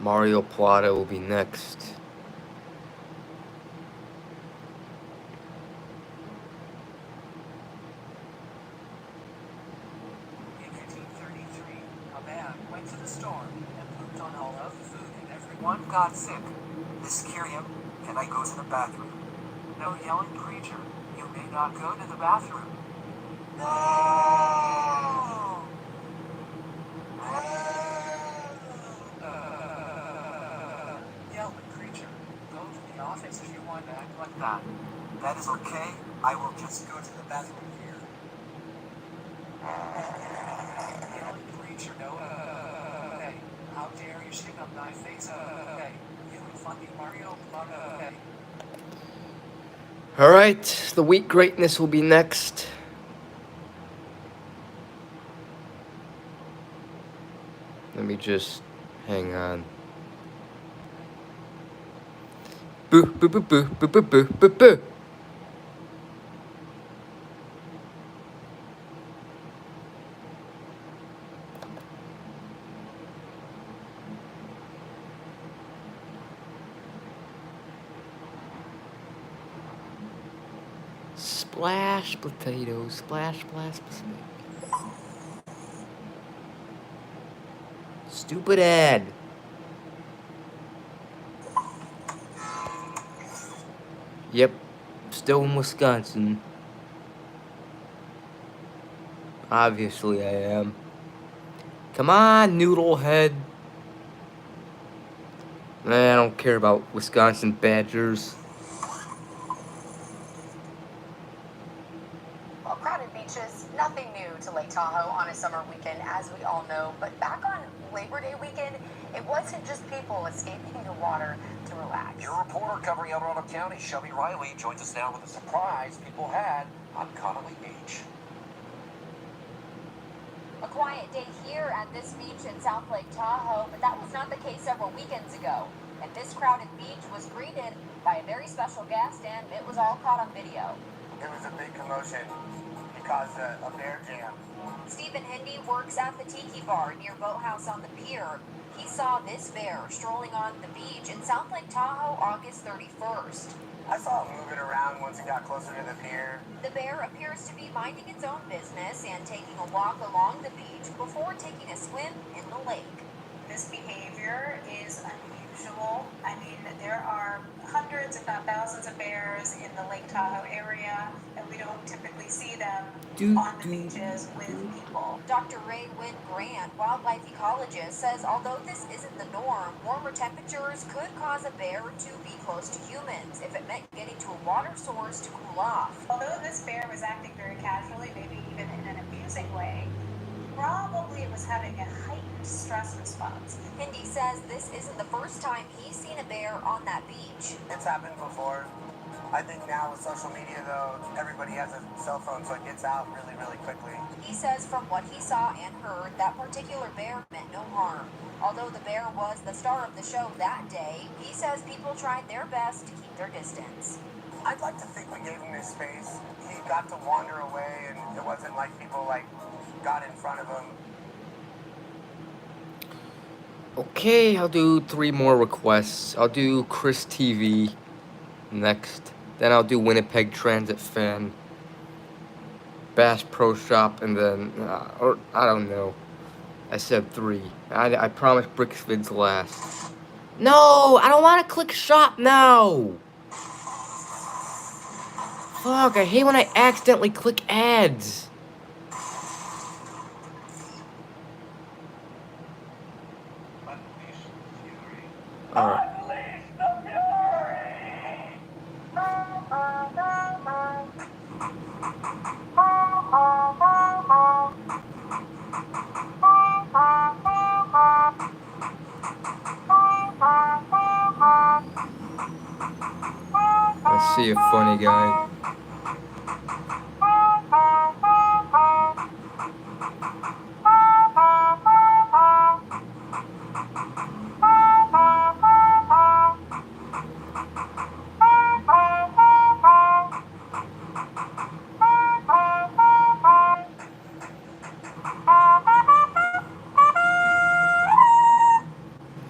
Mario Plata will be next. In 1833, a man went to the store and pooped on all of the food and everyone got sick. This cured him. Can I go to the bathroom? No, yelling creature. You may not go to the bathroom. No! Yelling creature. Go to the office if you want to act like that. That is okay. I will just go to the bathroom here. Yelling creature. No. Hey, how dare you shit on my face? Hey, you fucking Mario. Hey. Alright, the week greatness will be next. Let me just hang on. Boo, boo, boo, boo, boo, boo, boo, boo, boo. Splash potatoes, splash, splash, splash. Stupid ad. Yep, still in Wisconsin. Obviously I am. Come on, noodle head. I don't care about Wisconsin Badgers. Well, crowded beaches, nothing new to Lake Tahoe on a summer weekend, as we all know. But back on Labor Day weekend, it wasn't just people escaping the water to relax. Your reporter covering El Dorado County, Shelby Riley, joins us now with a surprise people had on Connolly Beach. A quiet day here at this beach in South Lake Tahoe, but that was not the case several weekends ago. And this crowded beach was greeted by a very special guest, and it was all caught on video. It was a big commotion. He caused a bear jam. Stephen Hindy works at the Tiki Bar near Boathouse on the pier. He saw this bear strolling on the beach in South Lake Tahoe August 31st. I saw it moving around once it got closer to the pier. The bear appears to be minding its own business and taking a walk along the beach before taking a swim in the lake. This behavior is unusual. I mean, there are hundreds, if not thousands, of bears in the Lake Tahoe area, and we don't typically see them on the beaches with people. Dr. Ray Wynn Grant, wildlife ecologist, says although this isn't the norm, warmer temperatures could cause a bear to be close to humans if it meant getting to a water source to cool off. Although this bear was acting very casually, maybe even in an amusing way, probably it was having a heightened stress response. Hindy says this isn't the first time he's seen a bear on that beach. It's happened before. I think now with social media, though, everybody has a cell phone, so it gets out really, really quickly. He says from what he saw and heard, that particular bear meant no harm. Although the bear was the star of the show that day, he says people tried their best to keep their distance. I'd like to think we gave him his space. He got to wander away, and it wasn't like people, got in front of him. Okay, I'll do 3 more requests. I'll do Chris TV next. Then I'll do Winnipeg Transit Fan, Bass Pro Shop, and then, or I don't know. I said 3. I promised Bricksvid's last. No, I don't want to click shop now. Fuck, I hate when I accidentally click ads. Alright. I see a funny guy.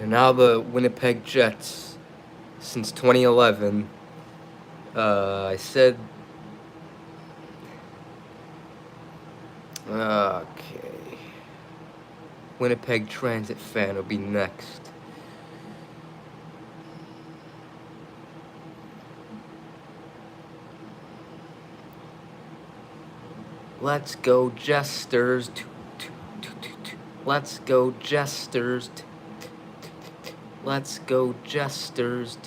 And now the Winnipeg Jets, since 2011, I said, okay, Winnipeg Transit fan will be next. Let's go Jesters. Let's go Jesters. Let's go Jesters.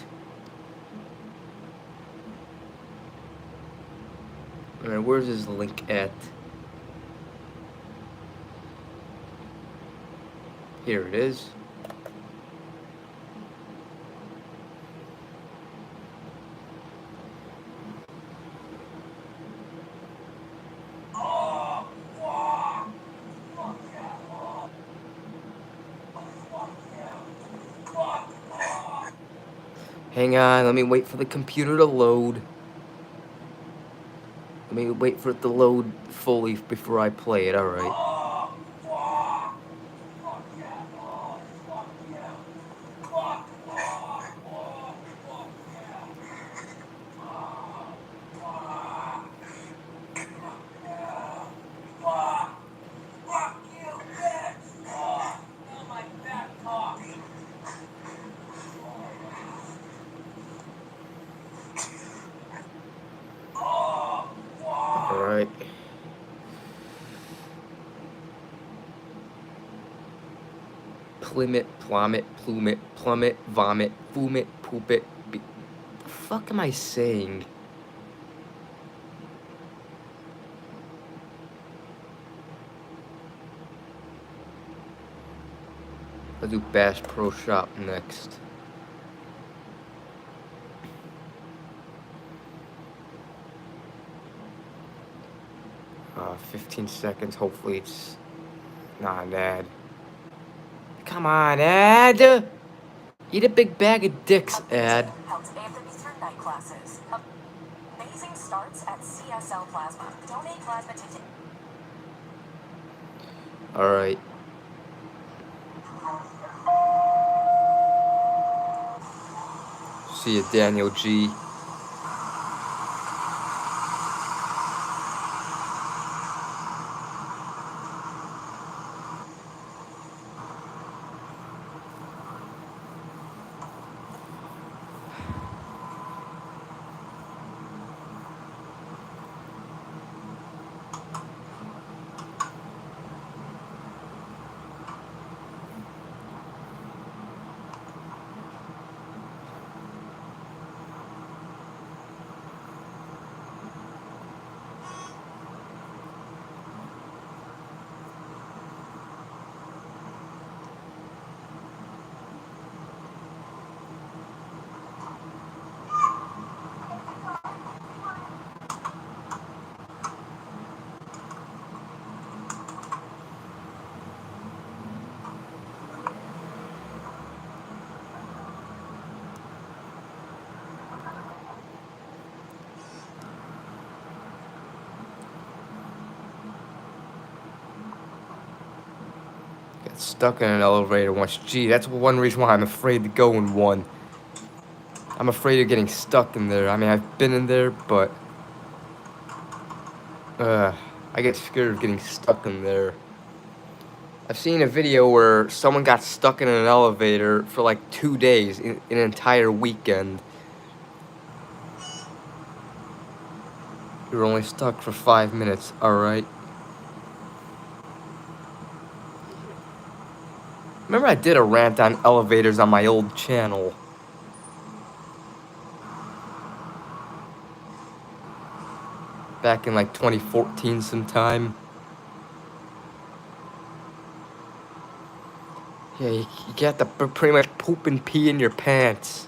Alright, where's his link at? Here it is. Hang on, let me wait for the computer to load. Let me wait for it to load fully before I play it, alright. Alright. Plummet, plummet, plummet, plummet, vomit, vomit, poop it. The fuck am I saying? I'll do Bash Pro Shop next. 15 seconds. Hopefully it's not an ad. Come on, ad! Eat a big bag of dicks, ad. Helps Anthony through night classes. Amazing starts at CSL Plasma. Donate plasma to... Alright. See you, Daniel G. Got stuck in an elevator once. Gee, that's one reason why I'm afraid to go in one. I'm afraid of getting stuck in there. I mean, I've been in there, but I get scared of getting stuck in there. I've seen a video where someone got stuck in an elevator for like 2 days, in an entire weekend. You were only stuck for 5 minutes, alright? Remember I did a rant on elevators on my old channel. Back in like 2014 sometime. Yeah, you get to pretty much poop and pee in your pants.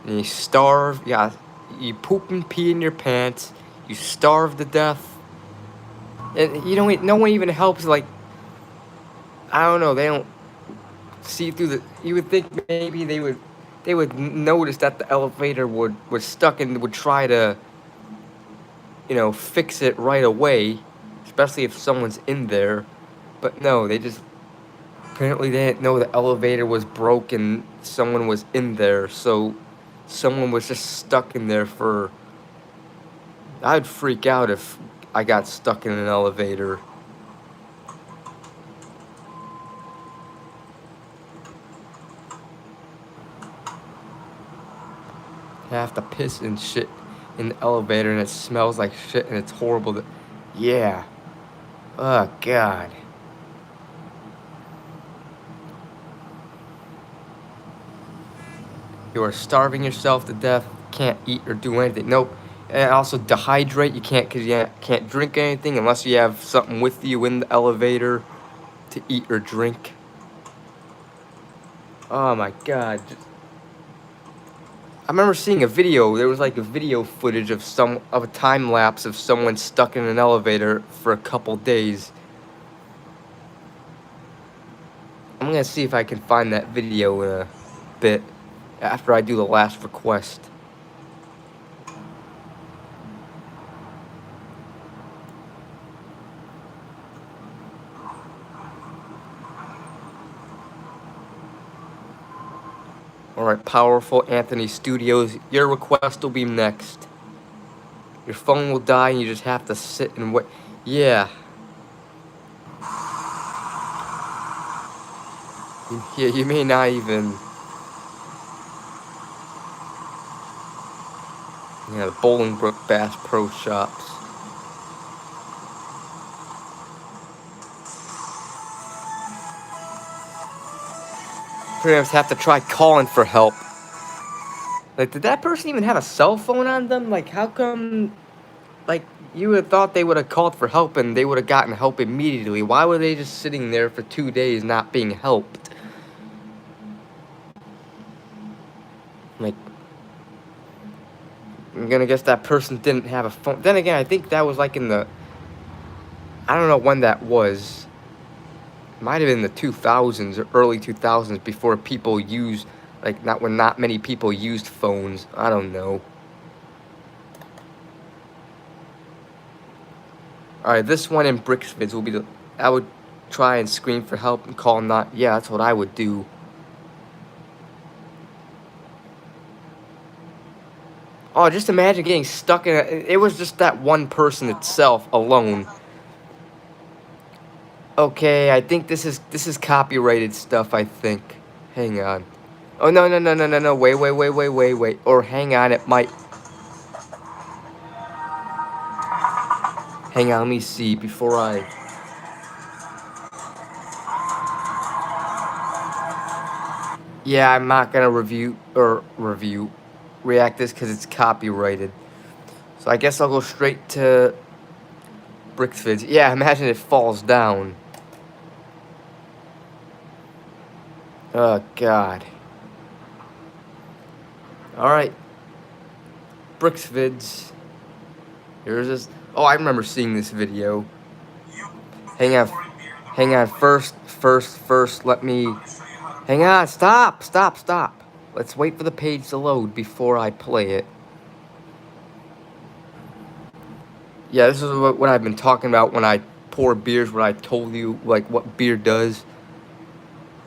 And you starve, yeah, you poop and pee in your pants. You starve to death. And you don't, no one even helps, like, I don't know, they don't see through the, you would think maybe they would notice that the elevator was stuck and would try to, you know, fix it right away, especially if someone's in there. But no, they just Apparently they didn't know the elevator was broken. Someone was in there, so someone was just stuck in there for... I'd freak out if I got stuck in an elevator. I have to piss and shit in the elevator and it smells like shit and it's horrible. Yeah. Oh, God. You are starving yourself to death. Can't eat or do anything. Nope. And also dehydrate. You can't, because you can't drink anything unless you have something with you in the elevator to eat or drink. Oh my God. I remember seeing a video. There was like a video footage of a time lapse of someone stuck in an elevator for a couple days. I'm gonna see if I can find that video in a bit after I do the last request. Alright, Powerful Anthony Studios, your request will be next. Your phone will die and you just have to sit and wait. Yeah. Yeah, you may not even... Yeah, the Bolingbrook Bass Pro Shops. Perhaps have to try calling for help. Like, did that person even have a cell phone on them? Like, how come... Like, you would have thought they would have called for help and they would have gotten help immediately. Why were they just sitting there for 2 days not being helped? Like, I'm gonna guess that person didn't have a phone. Then again, I think that was like in the... I don't know when that was. Might have been the 2000s or early 2000s before people used... Like, when not many people used phones. I don't know. Alright, this one in Brixvids will be the... I would try and scream for help and call not... Yeah, that's what I would do. Oh, just imagine getting stuck in a... It was just that one person itself, alone. Okay, I think this is copyrighted stuff, I think. Hang on. Oh, no. Wait. Or hang on, it might... Hang on, let me see before I... Yeah, I'm not gonna react this because it's copyrighted. So I guess I'll go straight to Brixvids. Yeah, imagine it falls down. Oh, God. Alright. Brixvids. Here's this. Oh, I remember seeing this video. Hang on. First, let me... Hang on, stop. Let's wait for the page to load before I play it. Yeah, this is what I've been talking about when I pour beers, what I told you, like, what beer does.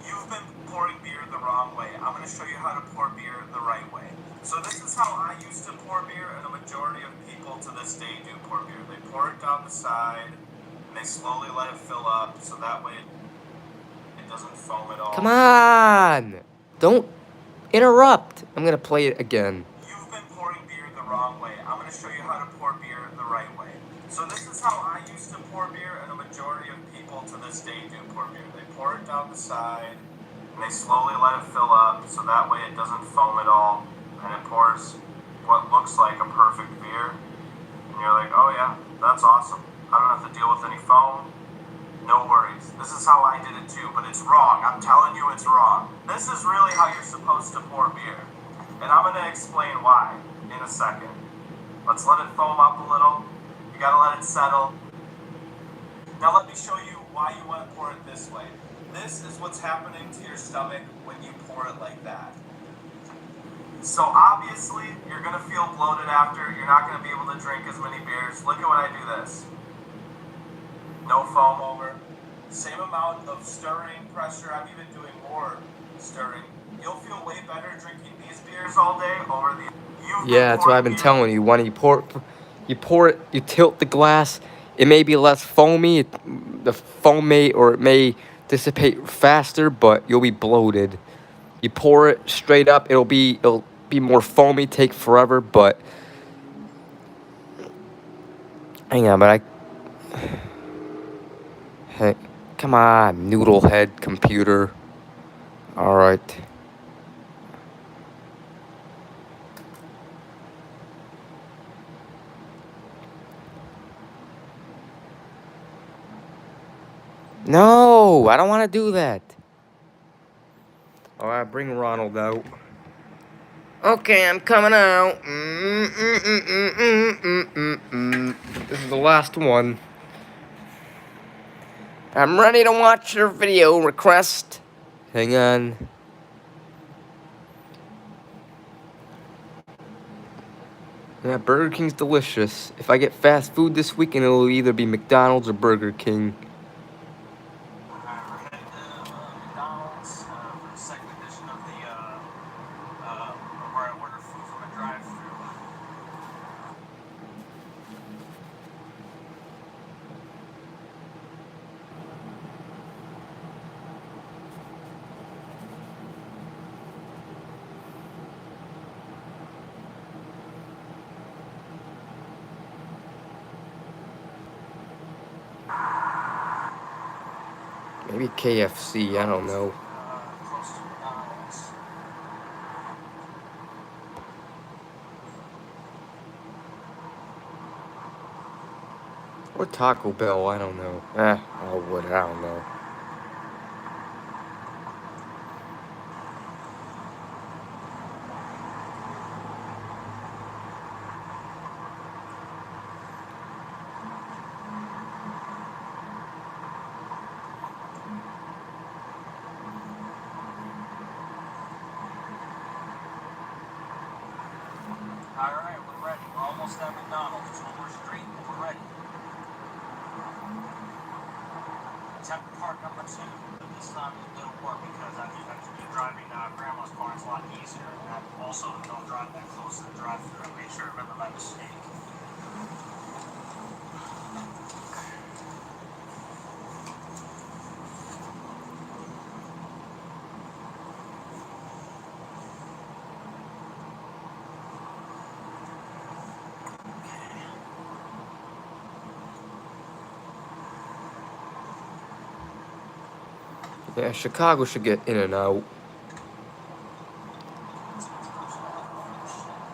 You've been pouring beer the wrong way. I'm going to show you how to pour beer the right way. So this is how I used to pour beer, and the majority of people to this day do pour beer. They pour it down the side, and they slowly let it fill up, so that way it doesn't foam at all. Come on! Don't interrupt. I'm going to play it again. You've been pouring beer the wrong way. I'm going to show you how to pour beer the right way. So this is how I used to pour beer, and the majority of people to this day do pour beer. They pour it down the side, and they slowly let it fill up, so that way it doesn't foam at all, and it pours what looks like a perfect beer. And you're like, oh yeah, that's awesome. I don't have to deal with any foam. No worries. This is how I did it too, but it's wrong. I'm telling you it's wrong. This is really how you're supposed to pour beer. And I'm going to explain why in a second. Let's let it foam up a little. You got to let it settle. Now let me show you why you want to pour it this way. This is what's happening to your stomach when you pour it like that. So obviously, you're going to feel bloated after. You're not going to be able to drink as many beers. Look at when I do this. No foam over. same amount of stirring pressure. I'm even doing more stirring. You'll feel way better drinking these beers all day over the. Yeah, that's what I've been telling you. When you pour it, you tilt the glass. It may be less foamy, the foam may, or it may dissipate faster, but you'll be bloated. You pour it straight up, it'll be more foamy, take forever, but hang on, but hey, come on, noodle head computer. All right. No, I don't want to do that. All right, bring Ronald out. Okay, I'm coming out. This is the last one. I'm ready to watch your video request. Hang on. Yeah, Burger King's delicious. If I get fast food this weekend, it'll either be McDonald's or Burger King. McDonald's for the second edition of the where I order food from a drive-thru. Maybe KFC, I don't know. Close to McDonald's. Or Taco Bell, I don't know. Oh, what, I don't know. Alright, we're ready. We're almost at McDonald's. It's one more street and we're ready. Attempt part number 2. But this time it'll work because I have to be driving grandma's car. It's a lot easier. And I also don't drive that close to the drive-thru. I made sure to remember my mistake. Yeah, Chicago should get In-N-Out.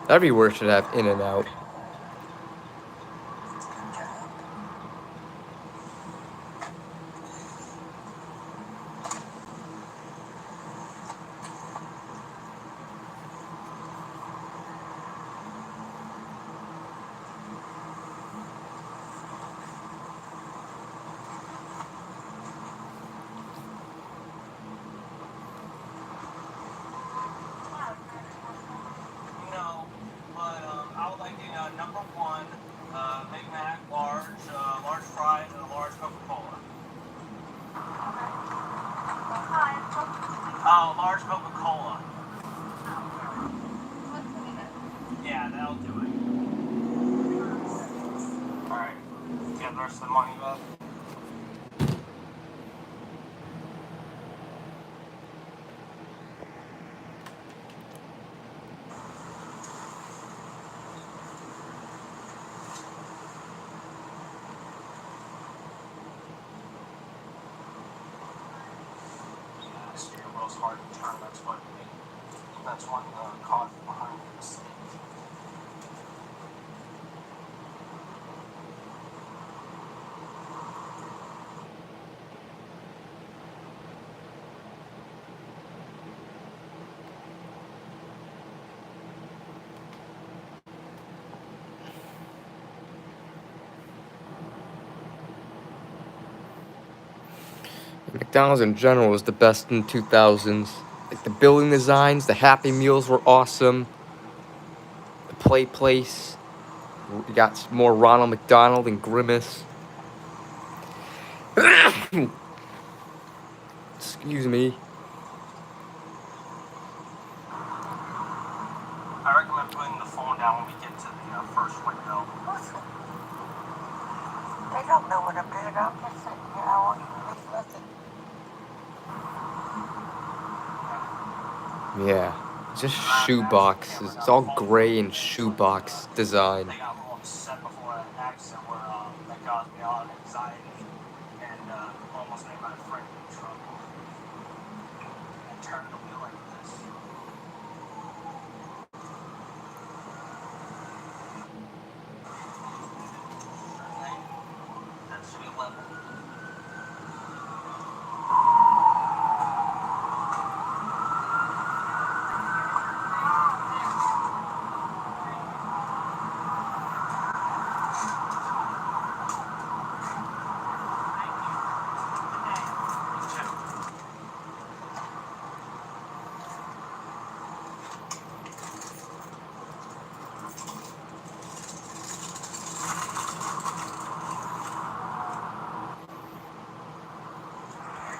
Everywhere should have In-N-Out. No, but I would like the number 1 Big Mac, large fries, and a large Coca-Cola. Large Coca-Cola. Yeah, that'll do it. Alright, get the rest of the money back. Steering wheel's hard to turn, that's one cause behind the mistake. McDonald's in general was the best in the 2000s. Like the building designs, the Happy Meals were awesome. The Play Place, you got more Ronald McDonald and Grimace. Excuse me. I recommend putting the phone down when we get to the first window. They don't know what a big office is, you know, listen. Yeah. Just shoebox. It's all gray and shoebox design. They got a little upset before an accident where that caused me a lot of anxiety and almost made my friend in trouble. And turned the wheel like this. That's wheel level.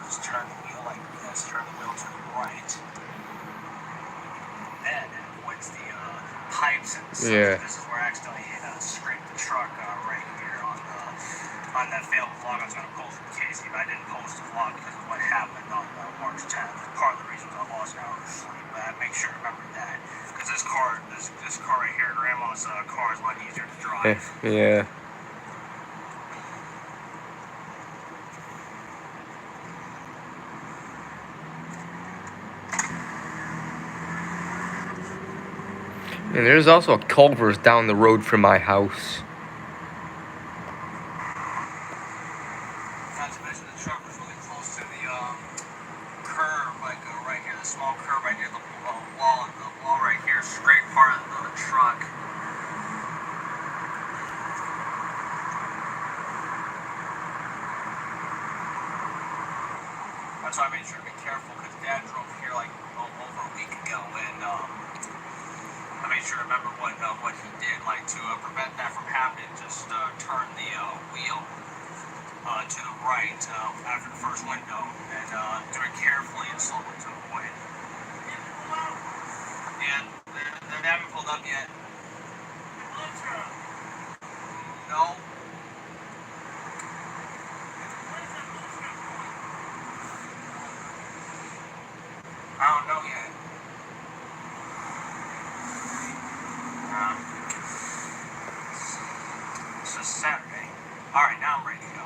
Just turn the wheel like this, turn the wheel to the right. Then, once the pipes and such, Yeah. this is where I accidentally scraped the truck right here on that failed vlog I was going to post with Casey, but I didn't post the vlog because of what happened on March 10th. Part of the reason I lost an hour of sleep, but I make sure to remember that. Because this car right here, Grandma's car, is a lot easier to drive. Yeah. And there's also a Culver's down the road from my house. Not to mention the truck was really close to the curb, like right here, the small curb right near the wall right here, straight part of the truck. That's why I made sure to be careful, because Dad drove here like over a week ago, and I made sure to remember what he did, like to prevent that from happening. Just turn the wheel to the right after the first window, and do it carefully and slowly to avoid. Yeah, they haven't pulled up yet. No. I don't know yet. It's just Saturday. Alright, now I'm ready to go.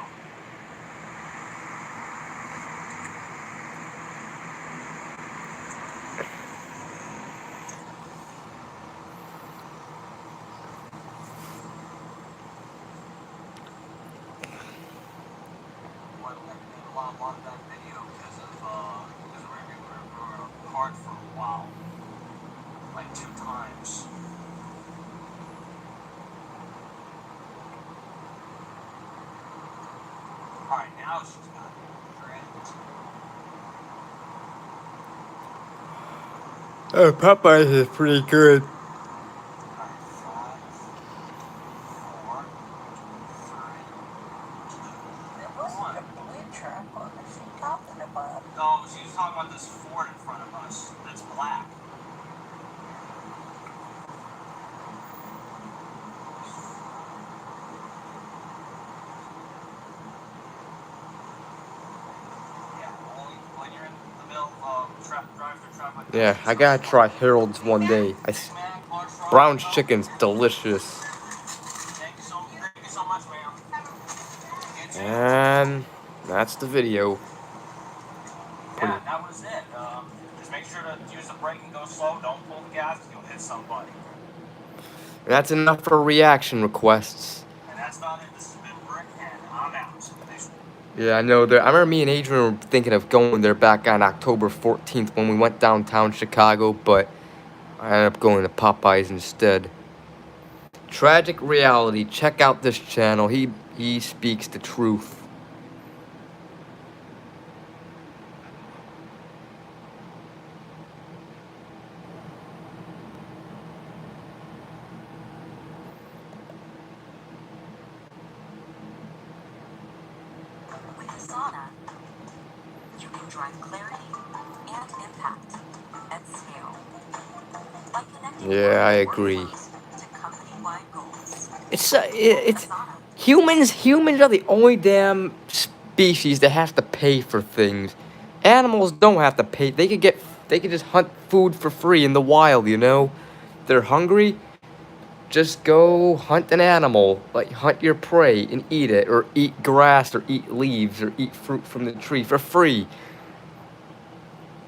A lot of that video because we were apart for a while. Like 2 times. Alright, now she's got it. Oh, Popeyes is pretty good. No, she's talking about this Ford in front of us that's black. Yeah, when you're in the middle of drive-through traffic. Yeah, I gotta try Harold's one day. Brown's chicken's delicious. Thank you so much, ma'am. And that's the video. Yeah, that was it. Just make sure to use the brake and go slow. Don't pull the gas, you'll hit somebody. And that's enough for reaction requests. And that's not it. This has been Brick, and I'm out. Yeah, I know. I remember me and Adrian were thinking of going there back on October 14th when we went downtown Chicago, but I ended up going to Popeyes instead. Tragic reality. Check out this channel. He speaks the truth. With a sauna, you can can drive clarity and impact at scale. By connecting Yeah, I agree. to company-wide goals. It's humans are the only damn species that has to pay for things. Animals don't have to pay. They could just hunt food for free in the wild, you know? They're hungry, just go hunt an animal, like hunt your prey and eat it, or eat grass, or eat leaves, or eat fruit from the tree for free.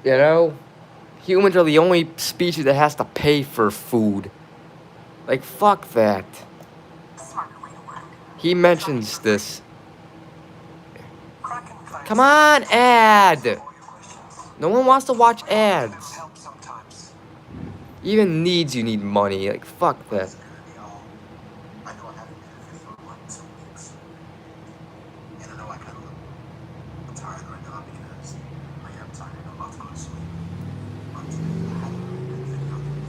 You know? Humans are the only species that has to pay for food. Like, fuck that. He mentions this. Come on, ad! No one wants to watch ads. Even needs you need money. Like, fuck that. I know I haven't made a video in like 2 weeks. And I know I kind of look tired right now because I am tired. I'm about to go to sleep. But I haven't made a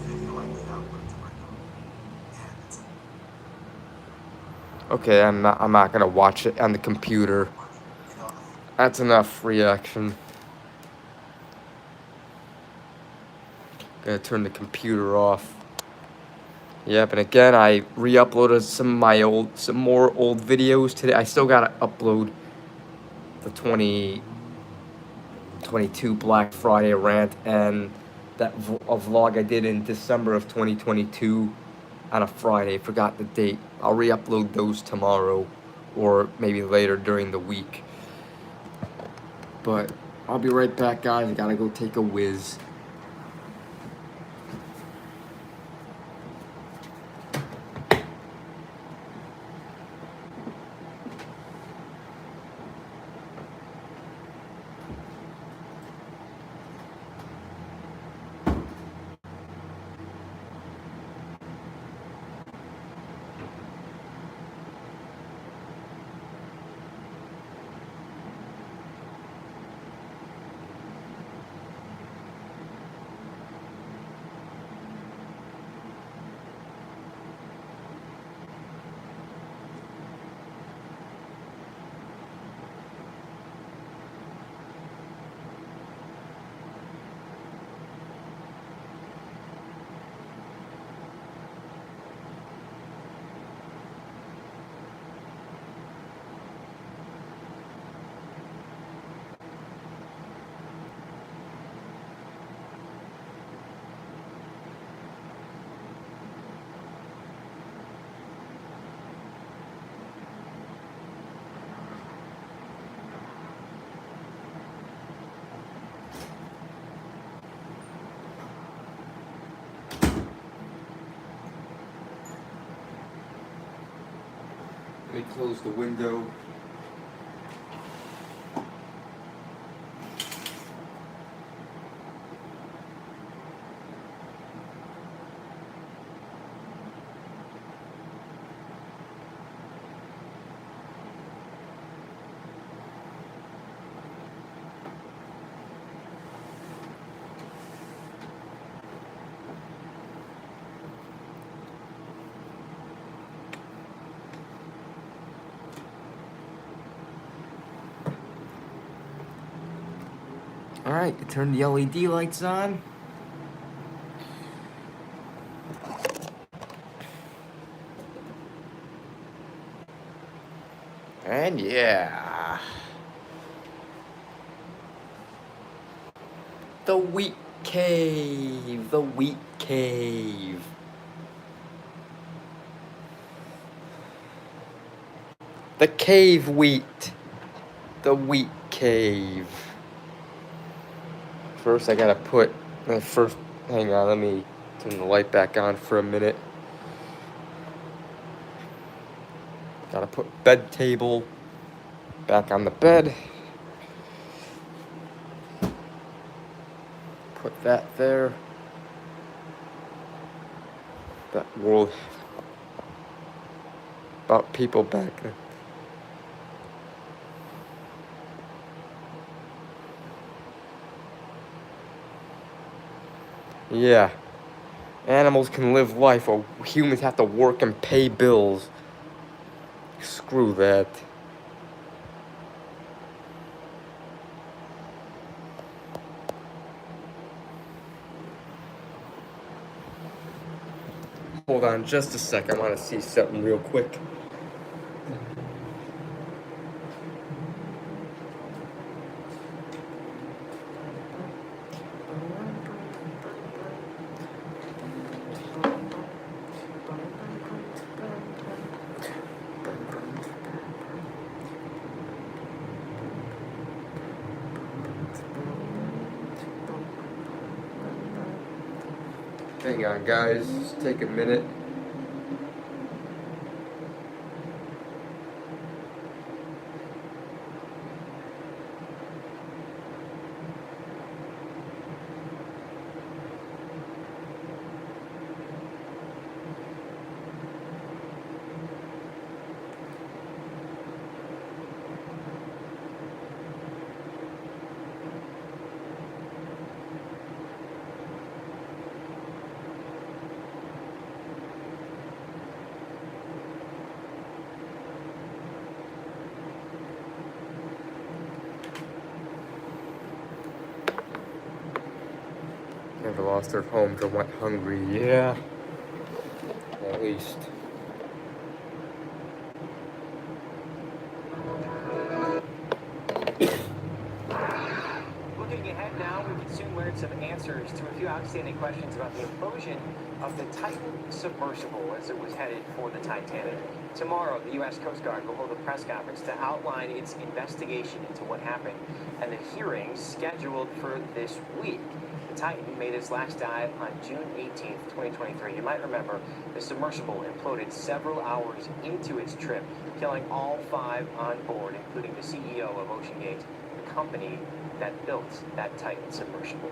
video like the output right now. And it's Okay, I'm not gonna watch it on the computer. That's enough reaction. Gonna turn the computer off. Yep, and again, I re-uploaded some more old videos today. I still gotta upload the 2022 Black Friday rant and that a vlog I did in December of 2022 on a Friday. Forgot the date. I'll re-upload those tomorrow or maybe later during the week. But I'll be right back, guys. I gotta go take a whiz. Let me close the window. Alright, turn the LED lights on. And yeah. The wheat cave. The wheat cave. The cave wheat. The wheat cave. First, I gotta put. Hang on, let me turn the light back on for a minute. Gotta put bed table back on the bed. Put that there. That world about people back there. Yeah. Animals can live life while humans have to work and pay bills. Screw that. Hold on just a sec. I want to see something real quick. Hang on, guys. Just take a minute. Never lost their homes or went hungry. Yeah. At least. Looking ahead now, we can soon learn some answers to a few outstanding questions about the implosion of the Titan submersible as it was headed for the Titanic. Tomorrow, the U.S. Coast Guard will hold a press conference to outline its investigation into what happened, and the hearings scheduled for this week. The Titan made its last dive on June 18th, 2023. You might remember the submersible imploded several hours into its trip, killing all 5 on board, including the CEO of OceanGate, the company that built that Titan submersible.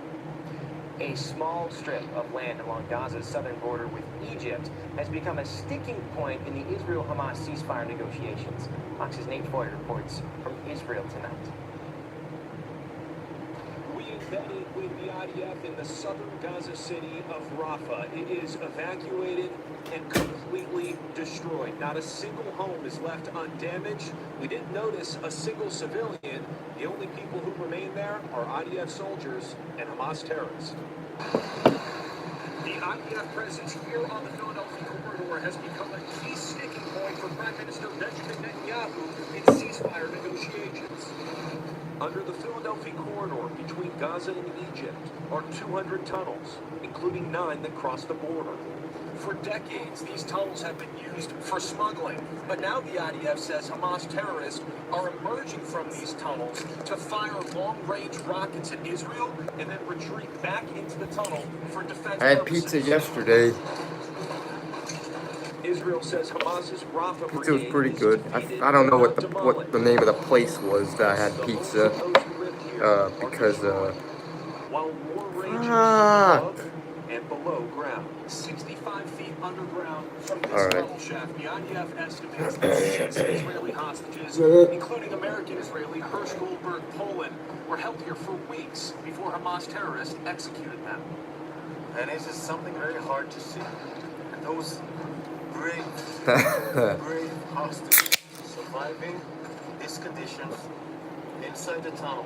A small strip of land along Gaza's southern border with Egypt has become a sticking point in the Israel-Hamas ceasefire negotiations. Fox's Nate Foy reports from Israel tonight. Embedded with the IDF in the southern Gaza city of Rafah. It is evacuated and completely destroyed. Not a single home is left undamaged. We didn't notice a single civilian. The only people who remain there are IDF soldiers and Hamas terrorists. The IDF presence here on the Philadelphia corridor has become a key sticking point for Prime Minister Benjamin Netanyahu in ceasefire negotiations. Under the Philadelphia corridor between Gaza and Egypt are 200 tunnels, including 9 that cross the border. For decades, these tunnels have been used for smuggling, but now the IDF says Hamas terrorists are emerging from these tunnels to fire long-range rockets at Israel and then retreat back into the tunnel for defense I had purposes. pizza yesterday. Israel says Hamas's Rafah Pizza was pretty good. I don't know what the name of the place was that I had pizza. Because while war rages above and below ground, 65 feet underground from this tunnel shaft, the IDF estimates that 6 Israeli hostages, including American-Israeli Hersh Goldberg Poland, were held here for weeks before Hamas terrorists executed them. And it's just something very hard to see. And those brave hostages surviving these conditions inside the tunnel.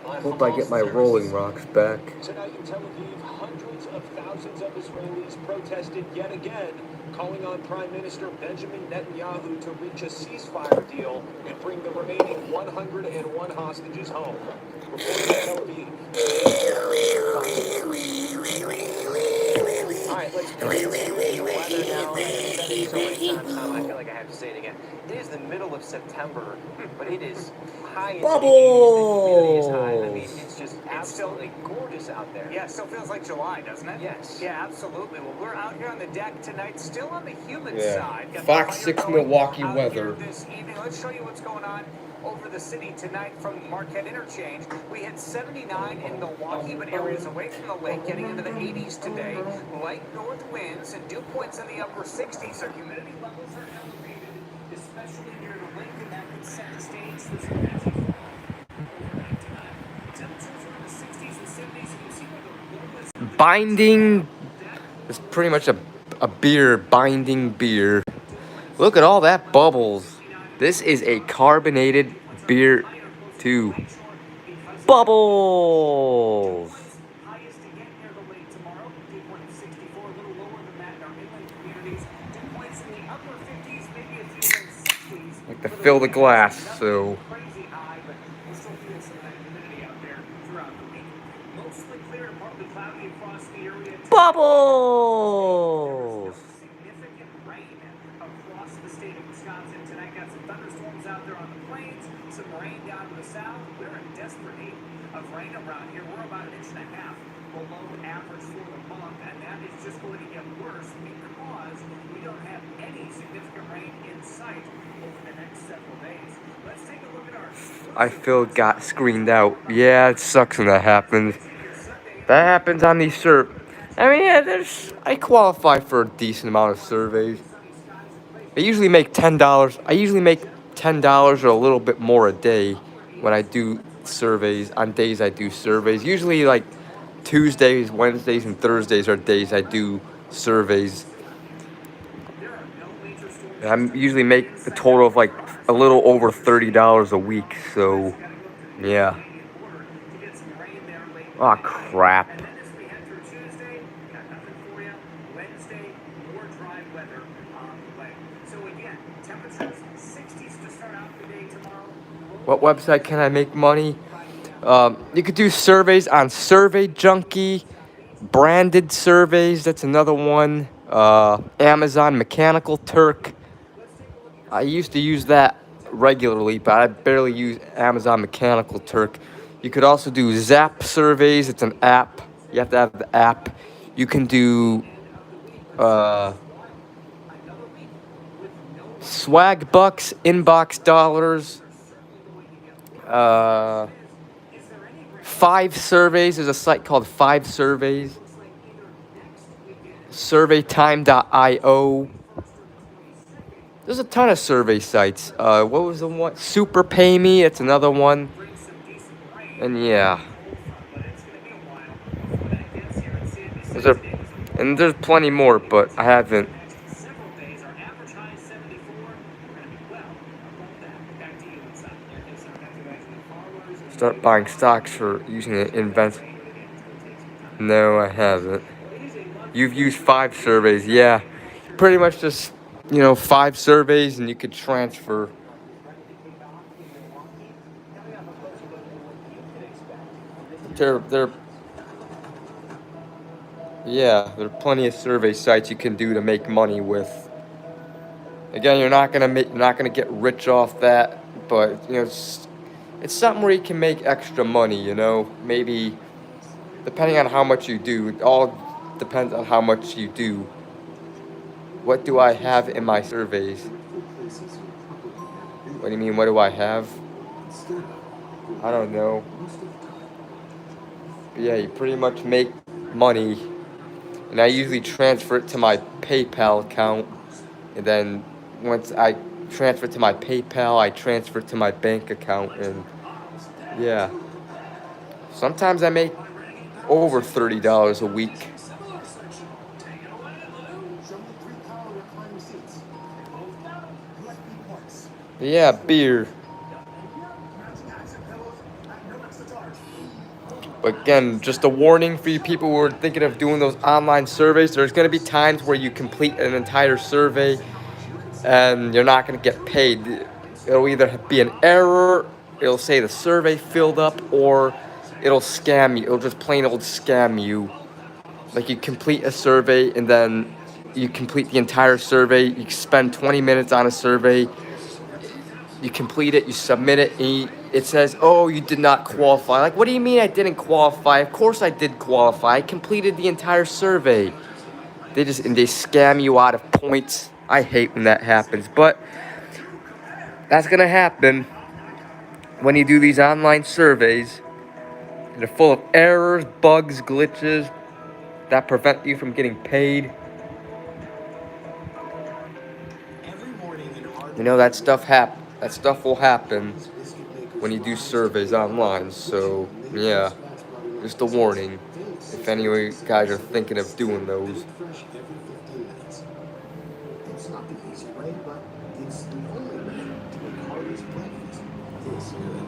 Hope I get my Rolling Rocks back. Tonight in Tel Aviv, hundreds of thousands of Israelis protested yet again, calling on Prime Minister Benjamin Netanyahu to reach a ceasefire deal and bring the remaining 101 hostages home. Reporting in Tel Aviv. All right, let's go to the weather now. I've said it so many times, Tom, I feel like I have to say it again. It is the middle of September, but it is high in the 80s. The humidity is high. I mean, it's just absolutely gorgeous out there. Yeah, it still feels like July, doesn't it? Yes. Yeah, absolutely. Well, we're out here on the deck tonight, still on the humid side. Got Fox the 6 fire going Milwaukee out weather. here this evening. Let's show you what's going on over the city tonight from Marquette Interchange. We hit 79 in Milwaukee, but areas away from the lake getting into the 80s today. Light north winds and dew points in the upper 60s. Our humidity levels are elevated, especially near the lake, and that could set the stage for some heavy fall overnight tonight. Temperatures are in the 60s and 70s. You can see where the lowest Binding. It's pretty much a beer, binding beer. Look at all that bubbles. This is a carbonated beer too. Bubbles! highest to get near the lake tomorrow. Dew point of 64, a little to fill the glass. So Crazy high, but we'll still feel some of that humidity out there throughout the week. Mostly clear to partly cloudy across the area. Bubbles. Significant rain across the state of Wisconsin tonight. Got some thunderstorms out there on the plains, some rain down to the south. We're in desperate need of rain around here. We're about 1.5 inches below average for the month, and that is just going to get worse because we don't have any significant rain in sight over the next several days. Let's take a look at our. I feel got screened out. Yeah, it sucks when that happens. That happens on these I mean, yeah, I qualify for a decent amount of surveys. I usually make $10. I usually make $10 or a little bit more a day when I do surveys, on days I do surveys. Usually like Tuesdays, Wednesdays, and Thursdays are days I do surveys. And I usually make a total of like a little over $30 a week, so yeah. Oh crap. What website can I make money? You could do surveys on Survey Junkie, branded surveys, that's another one. Amazon Mechanical Turk. I used to use that regularly, but I barely use Amazon Mechanical Turk. You could also do Zap surveys, it's an app. You have to have the app. You can do Swag Bucks, Inbox Dollars. 5 Surveys. There's a site called 5 Surveys. Surveytime.io. There's a ton of survey sites. What was the one? Super Pay Me. It's another one. And yeah. There's plenty more, but I haven't. Start buying stocks for using it invest. No, I haven't. You've used 5 surveys, yeah. Pretty much just, 5 surveys and you could transfer. There are plenty of survey sites you can do to make money with. Again, you're not gonna get rich off that, but it's something where you can make extra money, maybe depending on how much you do. It all depends on how much you do. What do I have in my surveys? What do you mean, what do I have? I don't know. But yeah, you pretty much make money. And I usually transfer it to my PayPal account. And then once I transfer it to my PayPal, I transfer it to my bank account. And yeah. Sometimes I make over $30 a week. But yeah, beer. But again, just a warning for you people who are thinking of doing those online surveys. There's going to be times where you complete an entire survey and you're not going to get paid. It'll either be an error, it'll say the survey filled up, or it'll scam you. It'll just plain old scam you. Like you complete a survey and then you complete the entire survey. You spend 20 minutes on a survey. You complete it, you submit it, and it says, oh, you did not qualify. Like, what do you mean I didn't qualify? Of course I did qualify. I completed the entire survey. They scam you out of points. I hate when that happens, but that's gonna happen when you do these online surveys. They're full of errors, bugs, glitches that prevent you from getting paid. That stuff will happen when you do surveys online. So yeah, just a warning if any of you guys are thinking of doing those. It's not the easy way, but it's the only way to make harvest breakfast this good.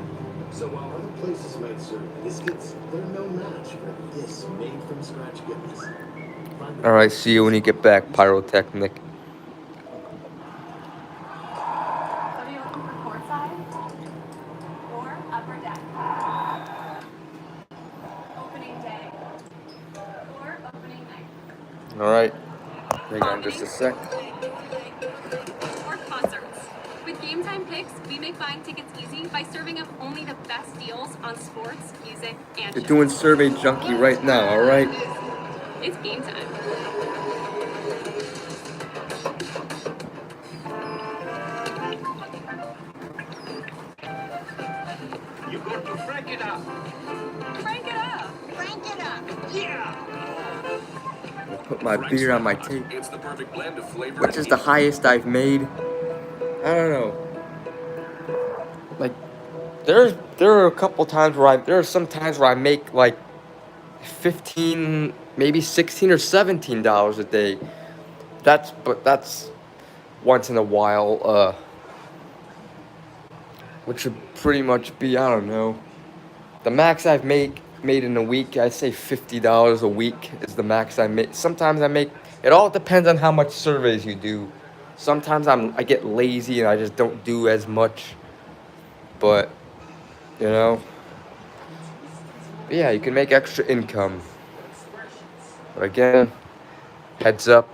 So while other places might serve biscuits, they're no match for this made-from-scratch goodness. Alright, see you when you get back, Pyrotechnic. Alright. Hang on just a sec. Or concerts. With Game Time Picks, we make buying tickets easy by serving up only the best deals on sports, music, and They're shows. doing Survey Junkie right now, alright? It's game time. You got to crank it up. Crank it up! Crank it up. Yeah. I'll put my beer on my tape. It's the perfect blend of flavor. Which is the highest I've made? I don't know. Like, there are a couple times where there are some times where I make like 15, maybe 16 or $17 a day. But that's once in a while, which would pretty much be, I don't know. The max I've made in a week, I'd say $50 a week is the max I make. Sometimes I make, it all depends on how much surveys you do. Sometimes I get lazy and I just don't do as much. But, you know, yeah, you can make extra income. But again, heads up,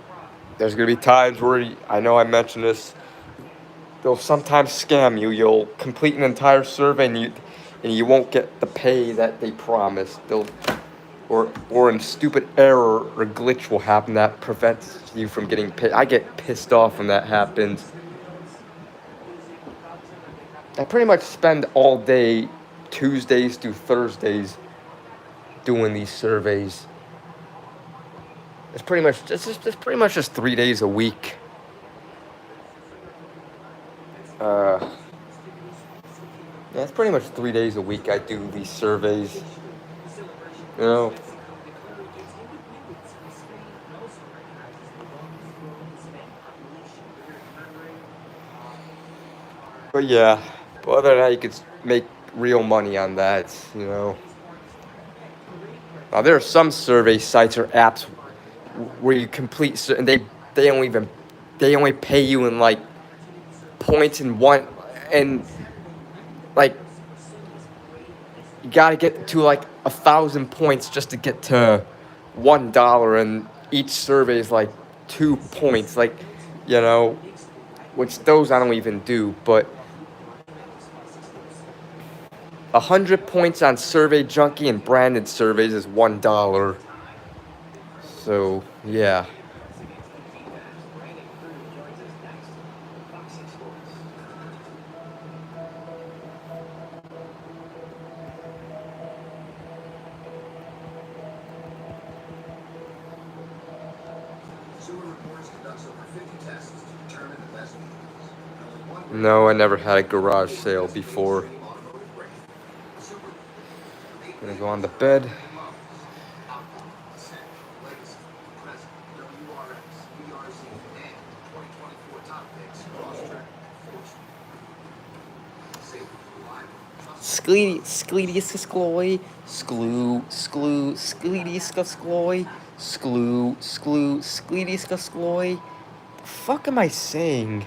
there's going to be times where, I know I mentioned this, they'll sometimes scam you. You'll complete an entire survey and you won't get the pay that they promised. Or a stupid error or glitch will happen that prevents you from getting paid. I get pissed off when that happens. I pretty much spend all day, Tuesdays through Thursdays, doing these surveys. It's pretty much just 3 days a week. Yeah, it's pretty much 3 days a week I do these surveys. You know. But yeah, other than that, you could make real money on that, you know. Now, there are some survey sites or apps where you complete, and they only pay you in like points and like you gotta get to like 1,000 points just to get to $1, and each survey is like 2 points, like, you know, which those I don't even do. But 100 points on Survey Junkie and branded surveys is $1. So yeah. No, I never had a garage sale before. Gonna go on the bed. Skleediskascloy, skleediskascloy, skleediskascloy. The fuck am I saying?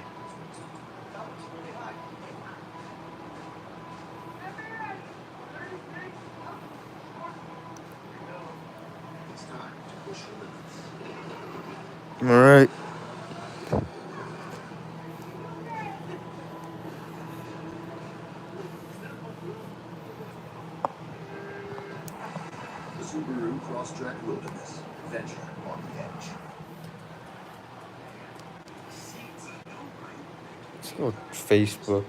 All right. The Subaru Crosstrek Wilderness. Adventure on the edge. Let's go Facebook.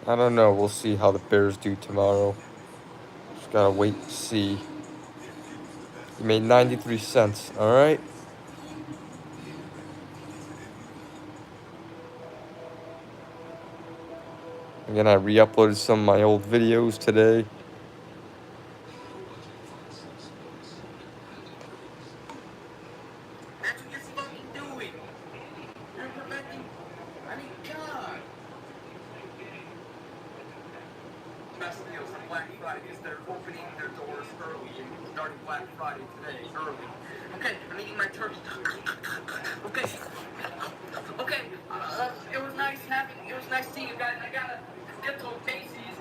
I don't know. We'll see how the Bears do tomorrow. Just gotta wait and see. You made 93 cents, alright? Again, I re-uploaded some of my old videos today. That's what you're fucking doing. You're preventing. I mean, God. Best deals for Black Friday is they're opening their doors early and starting Black Friday today early. Okay, I'm eating my turkey. Okay. Okay. It was nice seeing you guys. I gotta get to Macy's.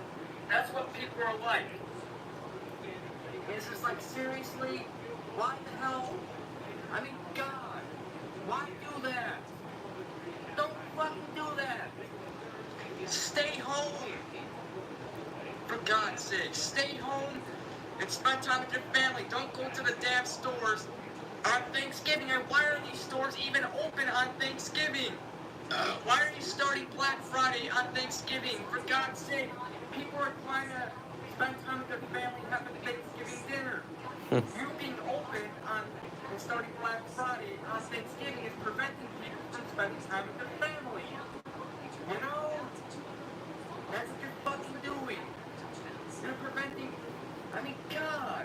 That's what people are like. It's just like, seriously? Why the hell? I mean, God. Why do that? Don't fucking do that. Stay home. For God's sake, stay home and spend time with your family. Don't go to the damn stores on Thanksgiving. And why are these stores even open on Thanksgiving? Why are you starting Black Friday on Thanksgiving? For God's sake, people are trying to spend time with their family and have a Thanksgiving dinner. You being open on and starting Black Friday on Thanksgiving is preventing people from spending time with their family. You know? That's what you're fucking doing. You're preventing. I mean, God.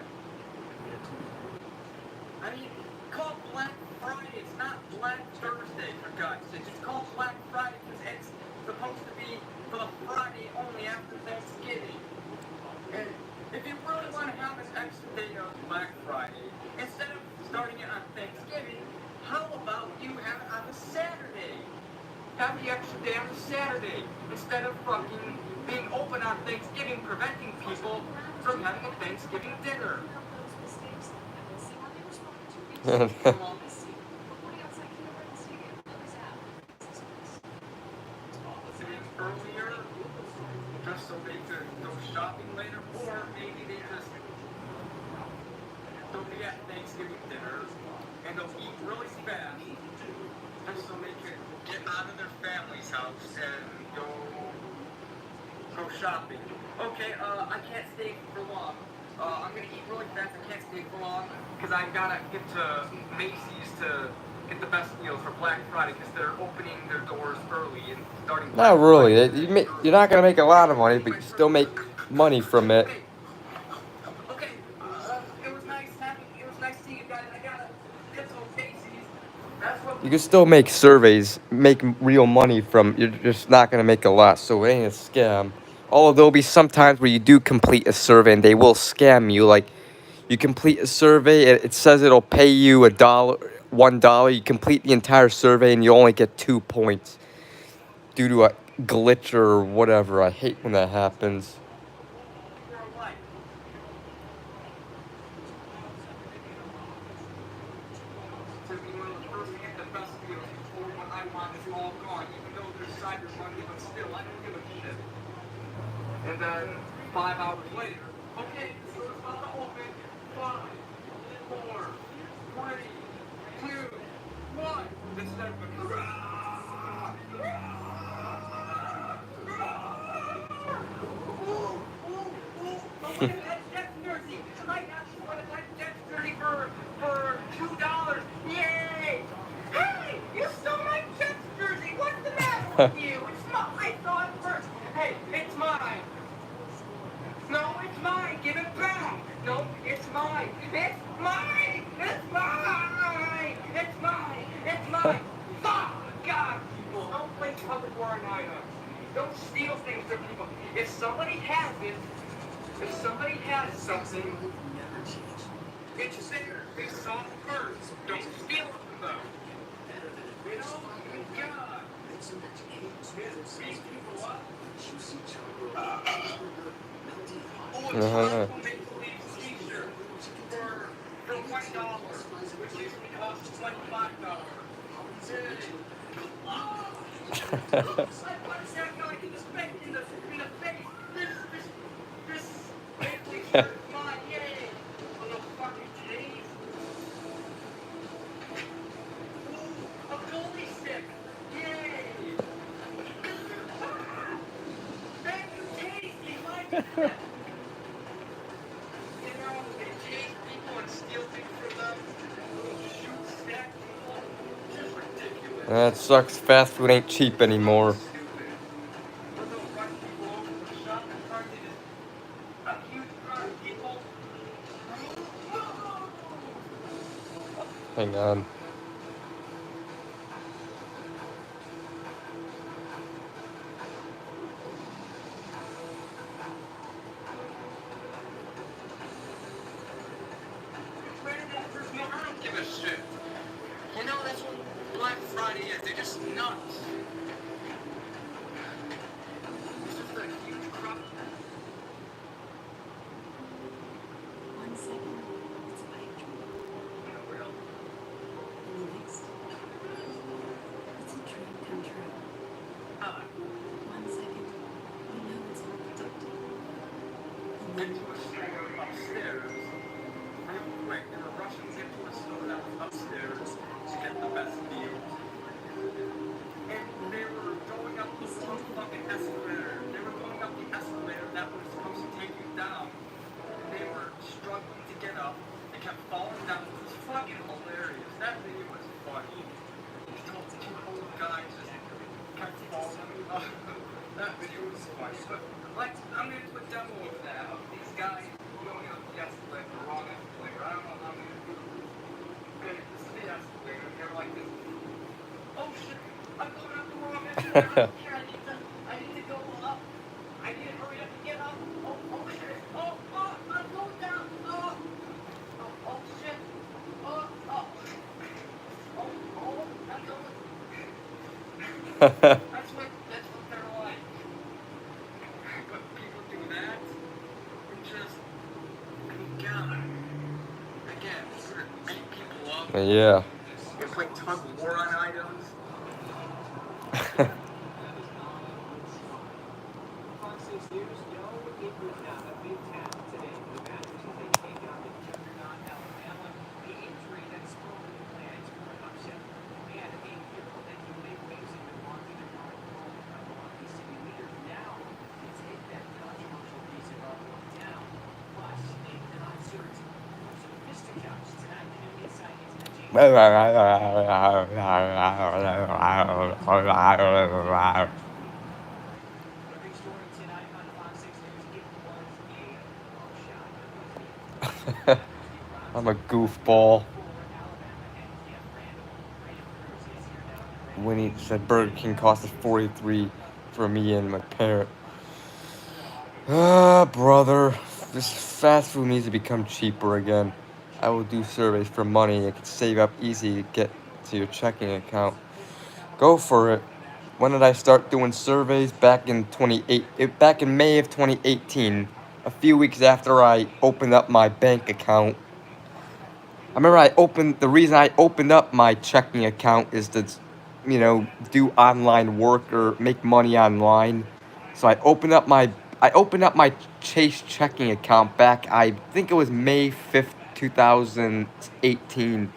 I mean, call Black Friday. It's not Black Thursday, for God's sake. It's called Black Friday because it's supposed to be for the Friday only after Thanksgiving. And if you really want to have an extra day of Black Friday, instead of starting it on Thanksgiving, how about you have it on a Saturday? Have the extra day on a Saturday instead of fucking being open on Thanksgiving, preventing people from having a Thanksgiving dinner. Earlier, just so they could go shopping later, or maybe they just they'll be at Thanksgiving dinner and they'll eat really fast, just so they can get out of their family's house and go shopping. Okay, I can't stay for long. I'm gonna eat really fast. I can't stay for long because I gotta get to Macy's to get the best deals for Black Friday because they're opening their doors early and starting. Not really. You're not gonna make a lot of money, but you still make money from it. Okay, it was nice seeing you guys. I gotta get to Macy's. That's what. You can still make surveys, make real money from. You're just not gonna make a lot, so it ain't a scam. Although there'll be some times where you do complete a survey and they will scam you. Like, you complete a survey, it says it'll pay you $1. You complete the entire survey and you only get 2 points due to a glitch or whatever. I hate when that happens. And then 5 hours later, okay, so it's about to open. 5, 4, 3, 2, 1. Instead of for $2. Yay! Hey, you stole my Jets jersey. What's the matter with you? It's not. I saw it first. Hey, it's mine. No, it's mine. Give it back. No, it's mine. It's mine. It's mine. It's mine. It's mine. Fuck God, people. Don't play tug of war on items. Don't steal things from people. If somebody has it, if somebody has something, it's there. They saw it first. Don't steal it from them. You know? God. Beat people up. For $1, which used to cost $25. Thank you That sucks. Fast food ain't cheap anymore. Hang on. I don't give a shit. You know, that's what Black Friday is. They're just nuts. It's just a huge crop. 1 second, it's a pipe dream. And the next, it's a dream come true. 1 second, you know it's all predicted. And then Upstairs. Real quick, there were Russians into a store that was upstairs to get the best deals. And they were going up the fucking escalator. They were going up the escalator that was supposed to take you down. They were struggling to get up. They kept falling down. It was fucking hilarious. That video was funny. These two old guys just kept falling up. That video was funny. But like, I'm gonna do a demo of that. Of these guys going up the escalator, the wrong escalator. I don't know how I'm gonna do it. Okay, this is the escalator. They're like this. Oh shit! I'm going up the wrong escalator. Here, I need to go up. I need to hurry up and get up. Oh shit! Oh, I'm going down. Oh shit! Oh, I'm going. That's what they're like. But people do that and just, God, again, sort of beat people up. Yeah. You play tug of war on items. Fox 6 News, no, it was not a big town today for the Badgers as they take on the juggernaut Alabama. The injury that spoke the plans for an upset. And a hero that can make waves in the market and hard role by the Milwaukee City leaders. Now, it's hit that controversial piece of artwork down. Plus, a concert from some fisticuffs tonight. The new insight into the James. I'm a goofball. Winnie said Burger King cost us $43 for me and my parent. Brother, this fast food needs to become cheaper again. I will do surveys for money. It can save up easy to get to your checking account. Go for it. When did I start doing surveys? Back in May of 2018. A few weeks after I opened up my bank account. I remember the reason I opened up my checking account is to, do online work or make money online. So I opened up my Chase checking account back, I think it was May 5th, 2018,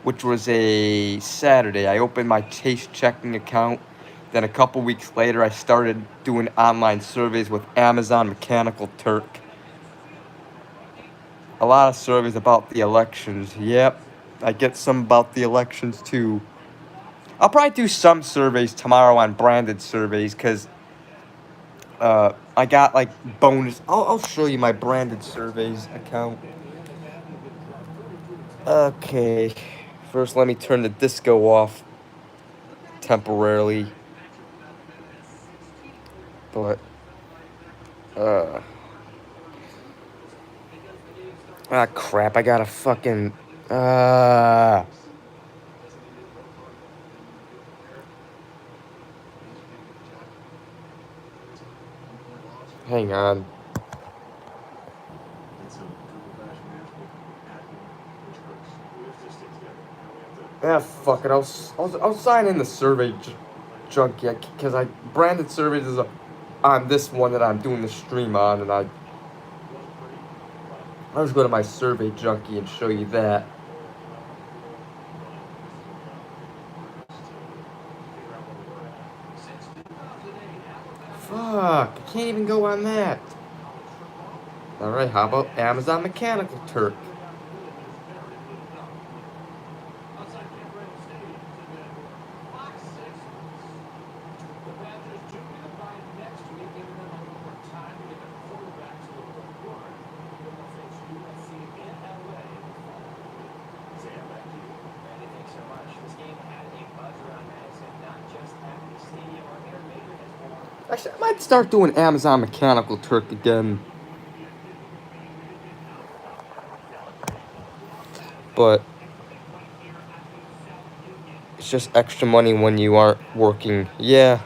which was a Saturday. I opened my Chase checking account. Then a couple weeks later, I started doing online surveys with Amazon Mechanical Turk. A lot of surveys about the elections. Yep, I get some about the elections too. I'll probably do some surveys tomorrow on branded surveys because I got like bonus. I'll show you my branded surveys account. Okay, first let me turn the disco off temporarily. But crap, I gotta fucking hang on. Fuck it. I'll sign in the survey junkie because branded surveys is on this one that I'm doing the stream on, and I'll just go to my survey junkie and show you that. Fuck, I can't even go on that. Alright, how about Amazon Mechanical Turk? Actually, I might start doing Amazon Mechanical Turk again. But it's just extra money when you aren't working. Yeah.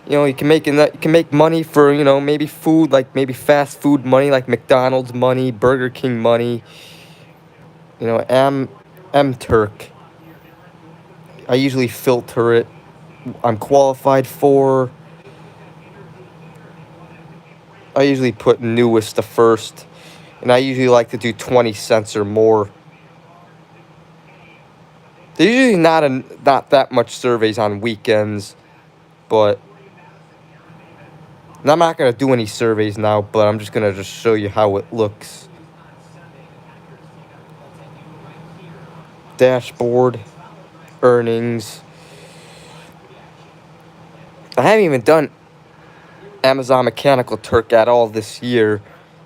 You know, you can make money for, you know, maybe food, like maybe fast food money, like McDonald's money, Burger King money. You know, M Turk. I usually filter it. I'm qualified for. I usually put newest to first, and I usually like to do 20 cents or more. There's usually not that much surveys on weekends, but and I'm not gonna do any surveys now. But I'm just gonna show you how it looks. Dashboard, earnings. I haven't even done Amazon Mechanical Turk at all this year,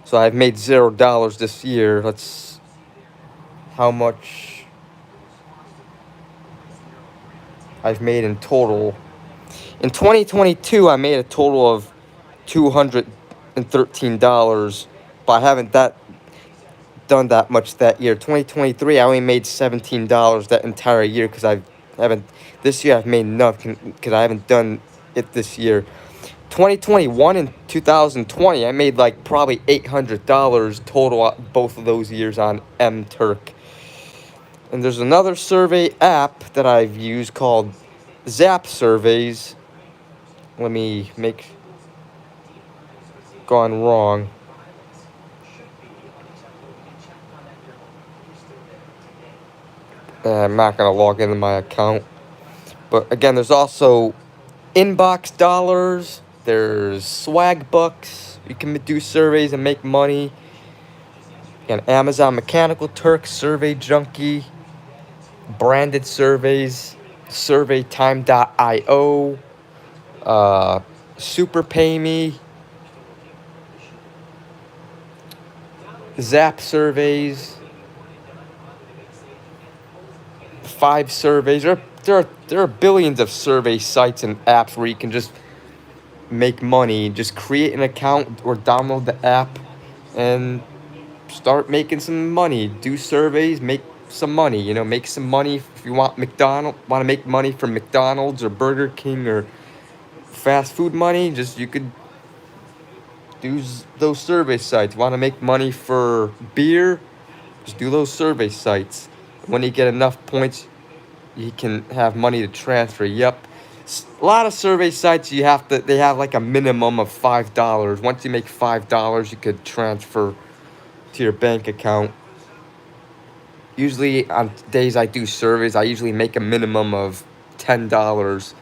so I've made $0 this year. Let's how much I've made in total. In 2022, I made a total of $213, but I haven't done that much that year. 2023, I only made $17 that entire year because I haven't. This year, I've made nothing because I haven't done it this year. 2021 and 2020, I made like probably $800 total both of those years on MTurk. And there's another survey app that I've used called Zap Surveys. Let me make gone wrong. I'm not gonna log into my account. But again, there's also Inbox Dollars. There's Swag Bucks. You can do surveys and make money. And Amazon Mechanical Turk, Survey Junkie, branded surveys, surveytime.io, Super Pay Me, Zap Surveys, 5 Surveys. There are billions of survey sites and apps where you can just make money. Just create an account or download the app and start making some money. Do surveys, make some money. You know, make some money if you want to make money from McDonald's or Burger King or fast food money. Just you could do those survey sites. Want to make money for beer? Just do those survey sites. When you get enough points, you can have money to transfer. Yep. A lot of survey sites they have like a minimum of $5. Once you make $5, you could transfer to your bank account. Usually on days I do surveys, I usually make a minimum of $10.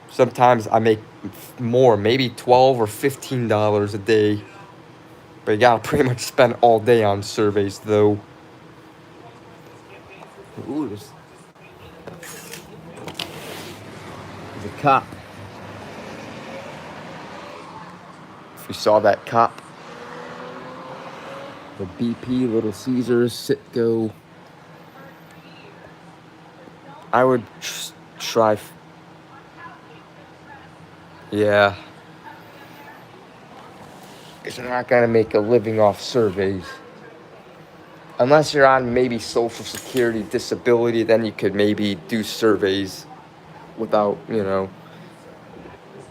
Sometimes I make more, maybe $12 or $15 a day. But you gotta pretty much spend all day on surveys though. Ooh, there's a cop. If you saw that cop. The BP, Little Caesars, Citgo. I would try. Yeah. Because you're not gonna make a living off surveys. Unless you're on maybe Social Security, disability, then you could maybe do surveys without, you know,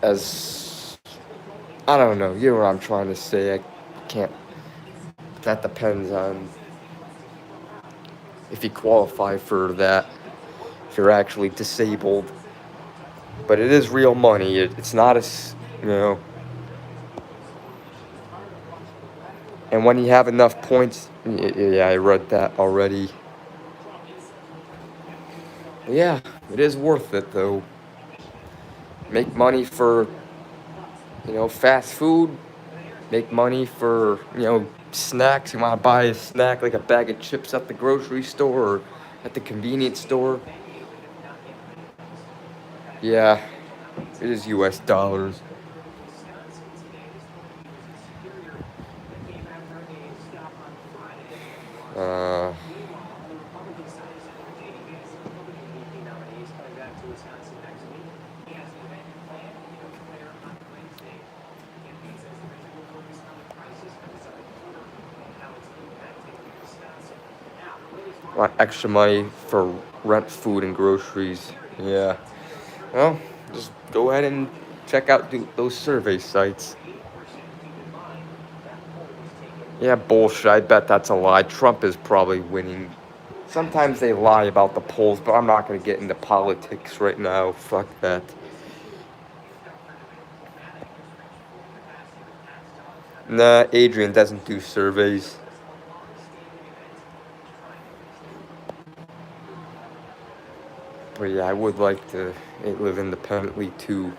as, I don't know, you know what I'm trying to say. I can't, that depends on if you qualify for that, if you're actually disabled. But it is real money. It's not as, you know. And when you have enough points, yeah, I read that already. But yeah, it is worth it though. Make money for, you know, fast food. Make money for, you know, snacks. You want to buy a snack like a bag of chips at the grocery store or at the convenience store. Yeah, it is US dollars. Want extra money for rent, food, and groceries. Yeah. Well, just go ahead and check out those survey sites. Yeah, bullshit. I bet that's a lie. Trump is probably winning. Sometimes they lie about the polls, but I'm not going to get into politics right now. Fuck that. Nah, Adrian doesn't do surveys. But yeah, I would like to live independently too.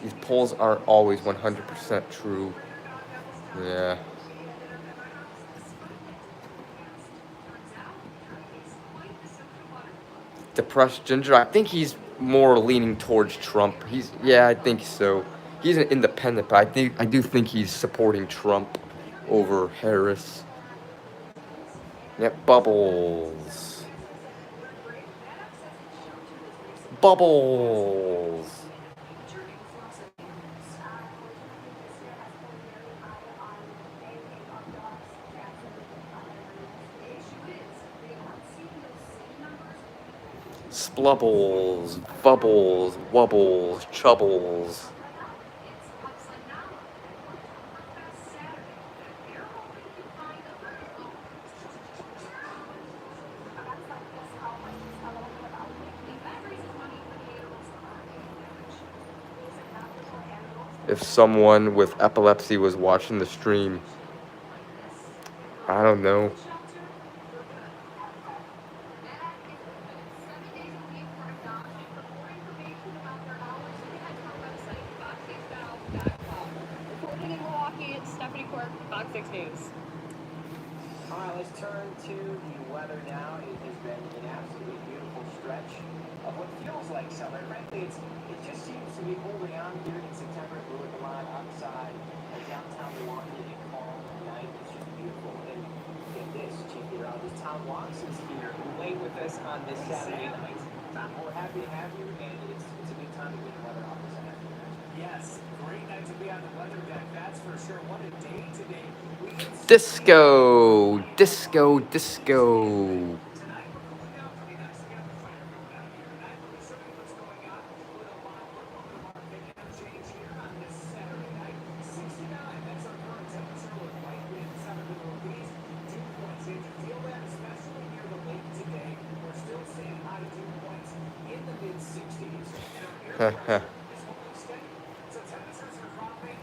These polls aren't always 100% true. Yeah. Depressed Ginger, I think he's more leaning towards Trump. Yeah, I think so. He's an independent, but I do think he's supporting Trump over Harris. Yep, Bubbles. Bubbles. Splubbles, bubbles, wubbles, chubbles. If someone with epilepsy was watching the stream, I don't know. Reporting in Milwaukee, it's Stephanie Quirk, Fox 6 News. All right, let's turn to the weather now. It has been an absolutely beautiful stretch of what feels like summer. Frankly, it just seems to be holding on here in September. We're looking a lot outside downtown Milwaukee and calm night. It's just beautiful. And get this, check it out. This Tom Watts is here playing with us on this Saturday night. Tom, we're happy to have you, and it's a good time to get the weather off this afternoon. Yes, great night to be on the weather deck, that's for sure. What a day today. Disco, disco, disco.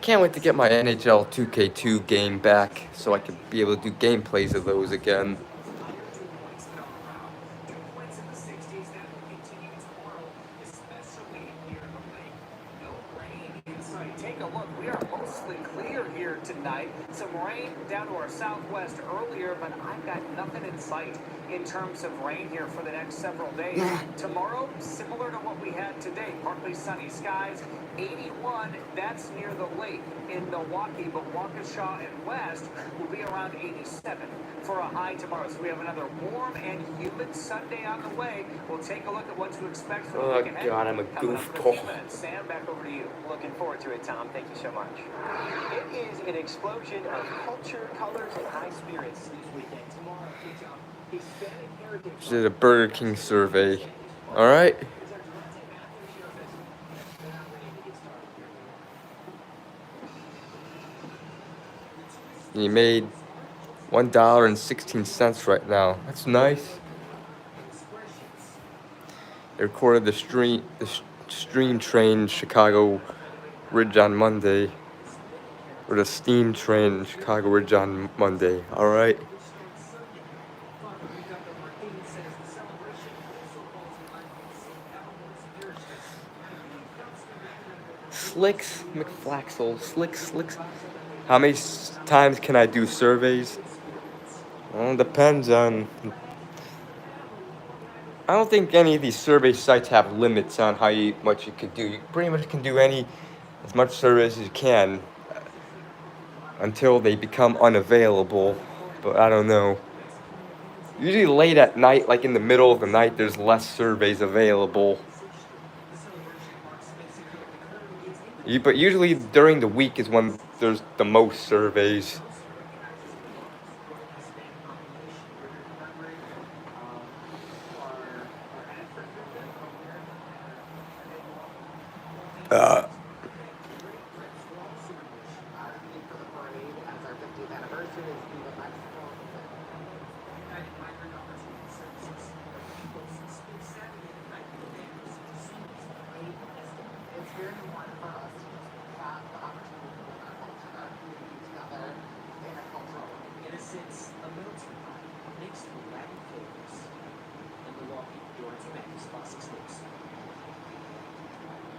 Can't wait to get my NHL 2K2 game back so I could be able to do gameplays of those again. Take a look. We are mostly clear here tonight. Some rain down to our southwest earlier, but I've got nothing in sight in terms of rain here for the next several days. Tomorrow, similar to what we had today, partly sunny skies, 81, that's near the lake in Milwaukee, but Waukesha and West will be around 87 for a high tomorrow. So we have another warm and humid Sunday on the way. We'll take a look at what to expect for the week ahead. God, I'm a goofball. Sam, back over to you. Looking forward to it, Tom. Thank you so much. It is an explosion of culture, colors, and high spirits this weekend. Tomorrow kicks off Hispanic Heritage Month. Did a Burger King survey. All right. He made $1.16 right now. That's nice. They recorded the stream train Chicago Ridge on Monday, or the steam train Chicago Ridge on Monday. All right. Slicks McFlaxel, slicks. How many times can I do surveys? Well, it depends on. I don't think any of these survey sites have limits on how much you could do. You pretty much can do as much surveys as you can until they become unavailable. But I don't know. Usually late at night, like in the middle of the night, there's less surveys available. But usually during the week is when there's the most surveys.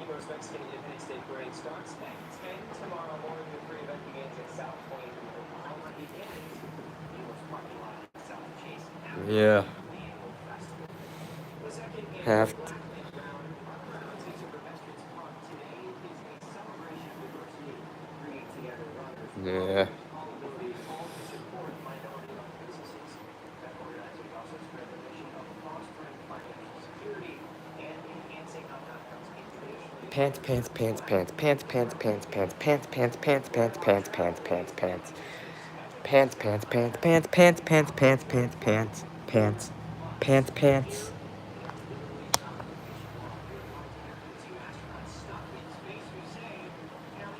Imo's Mexican Independence Day Parade starts at 10 tomorrow morning. The free event begins at South Point in Oklahoma. It ends Imo's parking lot in South Chase. Yeah. Have to. Yeah. Pants, pants, pants, pants, pants, pants, pants, pants, pants, pants, pants, pants, pants, pants, pants, pants. Pants, pants, pants, pants, pants, pants, pants, pants, pants, pants, pants, pants.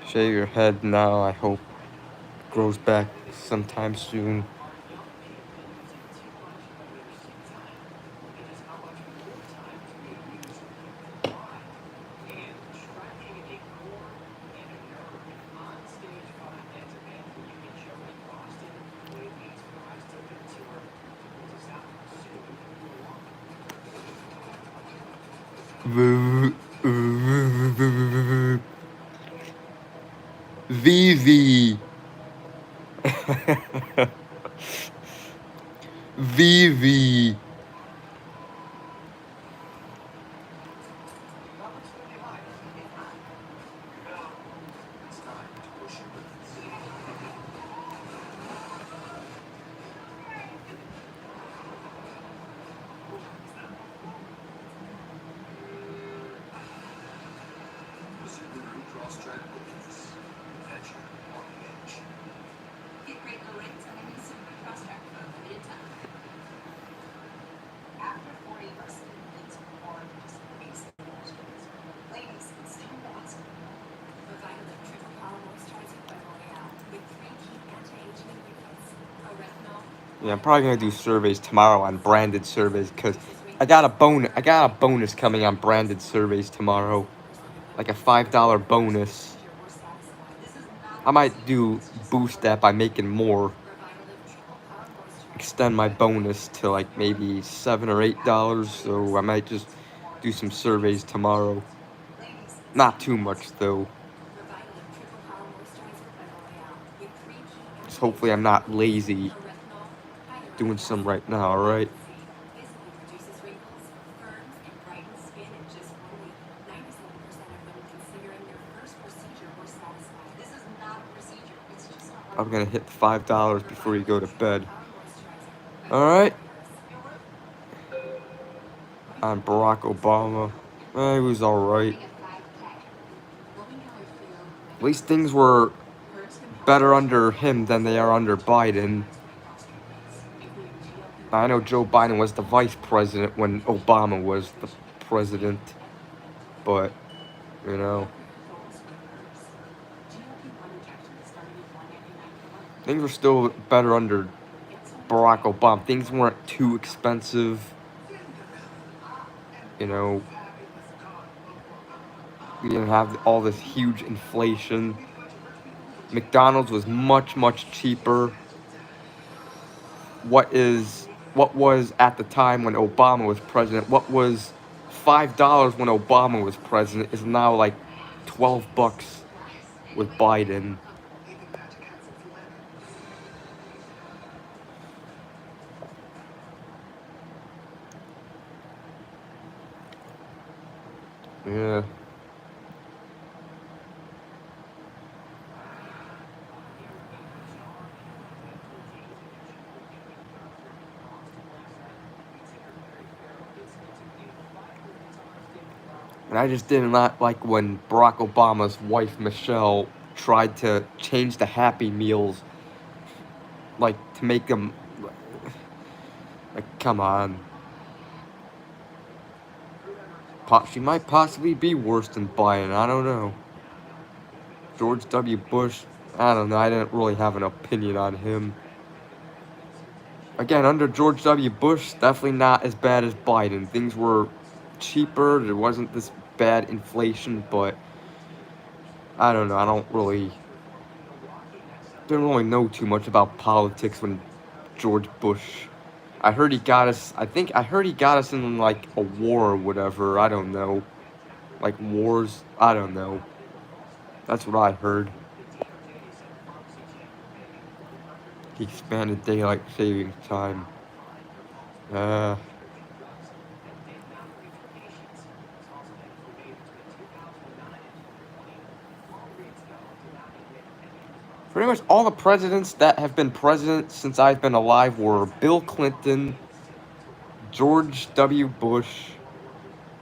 Shave your head now, I hope it grows back sometime soon. Vivi. Vivi. Yeah, I'm probably gonna do surveys tomorrow on branded surveys because I got a bonus coming on branded surveys tomorrow, like a $5 bonus. I might boost that by making more. Extend my bonus to like maybe $7 or $8. So I might just do some surveys tomorrow. Not too much though. Just hopefully I'm not lazy. Doing some right now, alright? I'm gonna hit $5 before you go to bed. Alright? On Barack Obama. He was alright. At least things were better under him than they are under Biden. I know Joe Biden was the vice president when Obama was the president. But, you know. Things were still better under Barack Obama. Things weren't too expensive. You know, we didn't have all this huge inflation. McDonald's was much, much cheaper. What was at the time when Obama was president? What was $5 when Obama was president is now like $12 with Biden. Yeah. And I just didn't like when Barack Obama's wife, Michelle, tried to change the Happy Meals, like, to make them, like, come on. She might possibly be worse than Biden, I don't know. George W. Bush, I don't know, I didn't really have an opinion on him. Again, under George W. Bush, definitely not as bad as Biden. Things were cheaper, there wasn't this bad inflation, but I don't know, didn't really know too much about politics when George Bush. I heard he got us in like a war or whatever, I don't know. Like wars, I don't know. That's what I heard. He expanded daylight savings time. Pretty much all the presidents that have been president since I've been alive were Bill Clinton, George W. Bush,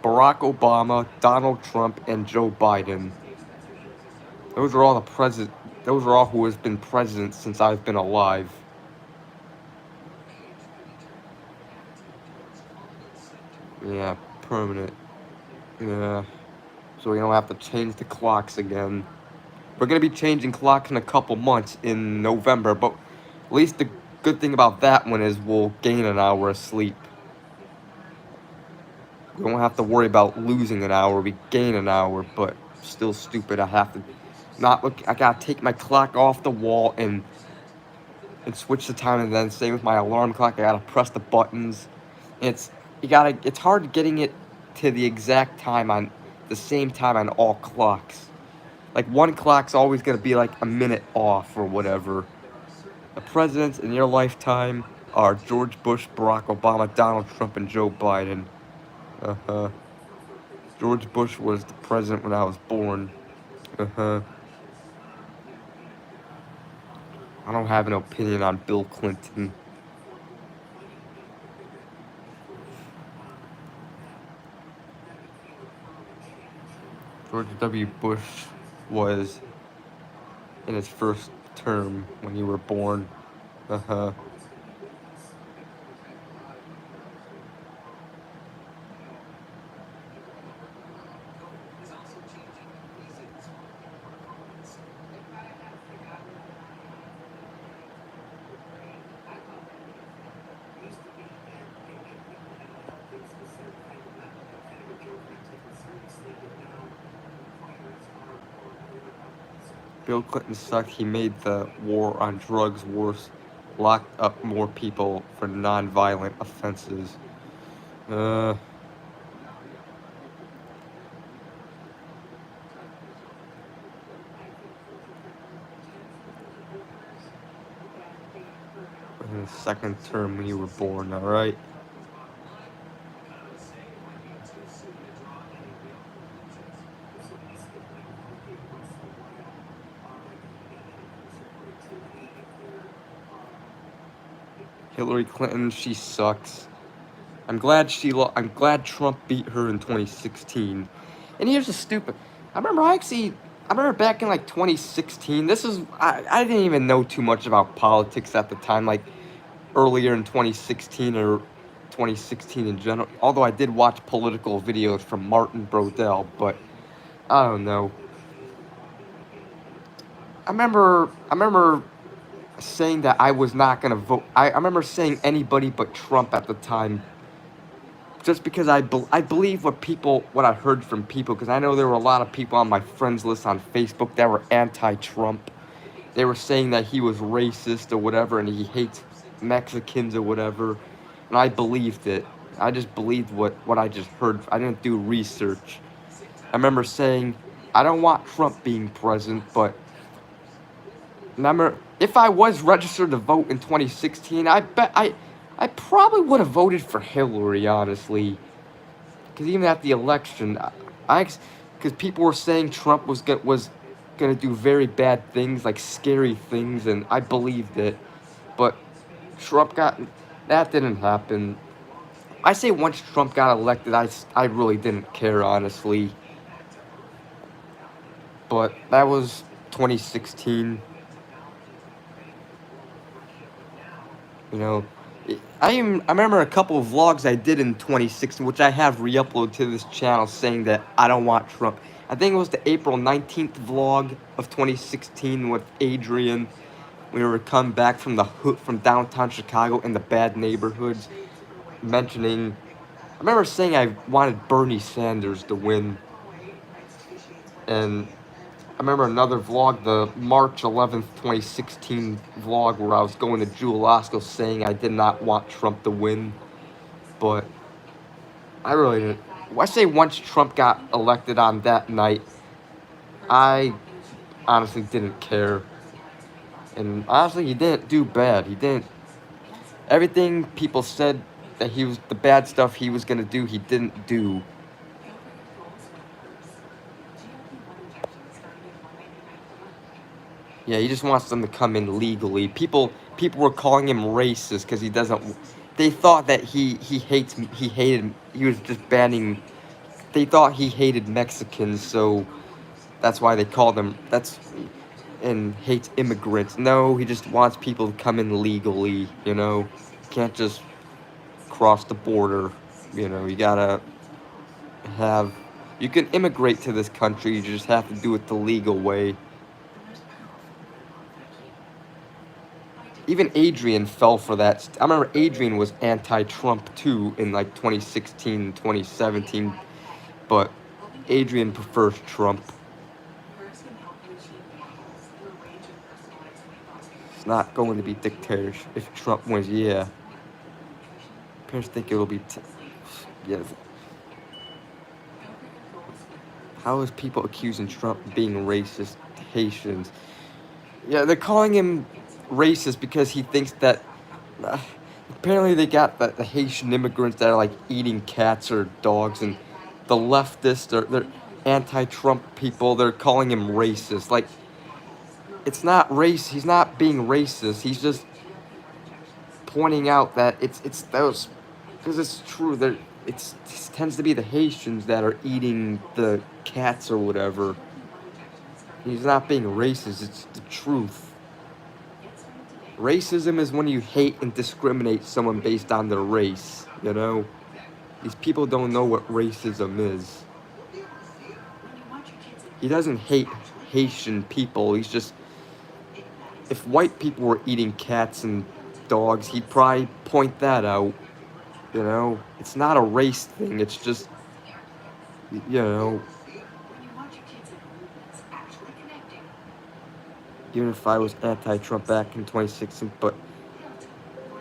Barack Obama, Donald Trump, and Joe Biden. Those are all who has been president since I've been alive. Yeah, permanent. Yeah. So we don't have to change the clocks again. We're going to be changing clocks in a couple months in November, but at least the good thing about that one is we'll gain an hour of sleep. We won't have to worry about losing an hour, we gain an hour, but still stupid. I have to I gotta take my clock off the wall and switch the time, and then same with my alarm clock, I gotta press the buttons. It's hard getting it to the exact time on the same time on all clocks. Like one clock's always gonna be like a minute off or whatever. The presidents in your lifetime are George Bush, Barack Obama, Donald Trump, and Joe Biden. George Bush was the president when I was born. I don't have an opinion on Bill Clinton. George W. Bush was in his first term when you were born. Bill Clinton sucked. He made the war on drugs worse, locked up more people for non-violent offenses. In the second term when you were born, alright? Hillary Clinton, she sucks. I'm glad Trump beat her in 2016. And here's the stupid. I remember back in like 2016. I didn't even know too much about politics at the time, like earlier in 2016 or 2016 in general. Although I did watch political videos from Martin Brodell, but I don't know. I remember saying that I was not gonna vote. I remember saying anybody but Trump at the time, just because I believe what I heard from people, because I know there were a lot of people on my friends list on Facebook that were anti-Trump. They were saying that he was racist or whatever, and he hates Mexicans or whatever, and I believed it. I just believed what I just heard. I didn't do research. I remember saying, I don't want Trump being president, but remember, if I was registered to vote in 2016, I bet I probably would have voted for Hillary, honestly. Because even at the election, because people were saying Trump was gonna do very bad things, like scary things, and I believed it. But that didn't happen. I say once Trump got elected, I really didn't care, honestly. but that was 2016. You know, I remember a couple of vlogs I did in 2016, which I have re-uploaded to this channel, saying that I don't want Trump. I think it was the April 19th vlog of 2016 with Adrian. We were coming back from from downtown Chicago in the bad neighborhoods, mentioning. I remember saying I wanted Bernie Sanders to win, and I remember another vlog, the March 11th, 2016 vlog, where I was going to Jewel-Osco saying I did not want Trump to win. But I really didn't. I say once Trump got elected on that night, I honestly didn't care. And honestly, he didn't do bad. He didn't. Everything people said that he was, the bad stuff he was going to do, he didn't do. Yeah, he just wants them to come in legally. People were calling him racist because he doesn't. They thought that he was just banning. They thought he hated Mexicans, so that's why they called him. And hates immigrants. No, he just wants people to come in legally. You know, can't just cross the border. You know, you gotta have. You can immigrate to this country. You just have to do it the legal way. Even Adrian fell for that. I remember Adrian was anti-Trump too in like 2016, 2017, but Adrian prefers Trump. It's not going to be dictatorship if Trump wins. Yeah. Parents think it will be. Yeah. How is people accusing Trump of being racist? Haitians. Yeah, they're calling him racist because he thinks that apparently they got the Haitian immigrants that are like eating cats or dogs, and the leftists, they're anti-Trump people, they're calling him racist. Like, it's not race. He's not being racist. He's just pointing out that it's those, because it's true. It tends to be the Haitians that are eating the cats or whatever. He's not being racist. It's the truth. Racism is when you hate and discriminate someone based on their race, you know? These people don't know what racism is. He doesn't hate Haitian people, he's just... If white people were eating cats and dogs, he'd probably point that out, you know? It's not a race thing, it's just, you know... Even if I was anti-Trump back in 2016, but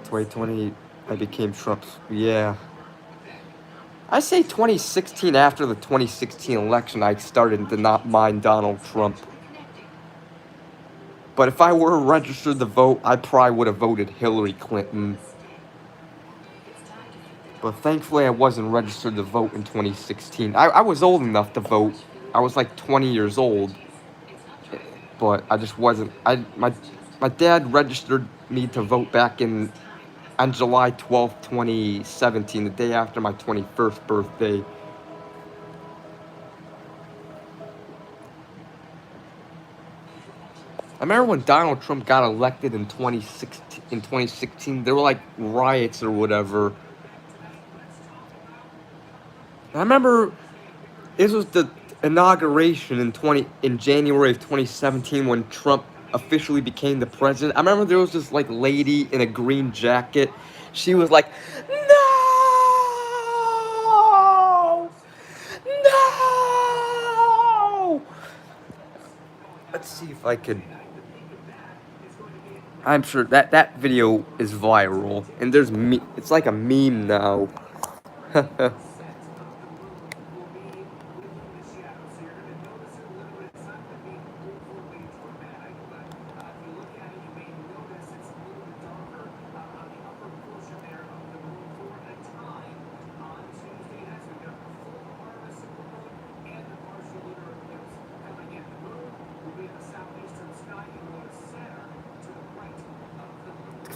2020, I became Trump's. Yeah. I say 2016, after the 2016 election, I started to not mind Donald Trump. But if I were registered to vote, I probably would have voted Hillary Clinton. But thankfully, I wasn't registered to vote in 2016. I was old enough to vote. I was like 20 years old. But I just wasn't. My dad registered me to vote back on July 12th, 2017, the day after my 21st birthday. I remember when Donald Trump got elected in 2016, there were like riots or whatever. I remember this was the inauguration in January of 2017 when Trump officially became the president. I remember there was this like lady in a green jacket. She was like, "No! No!" Let's see if I could. I'm sure that video is viral, and it's like a meme now.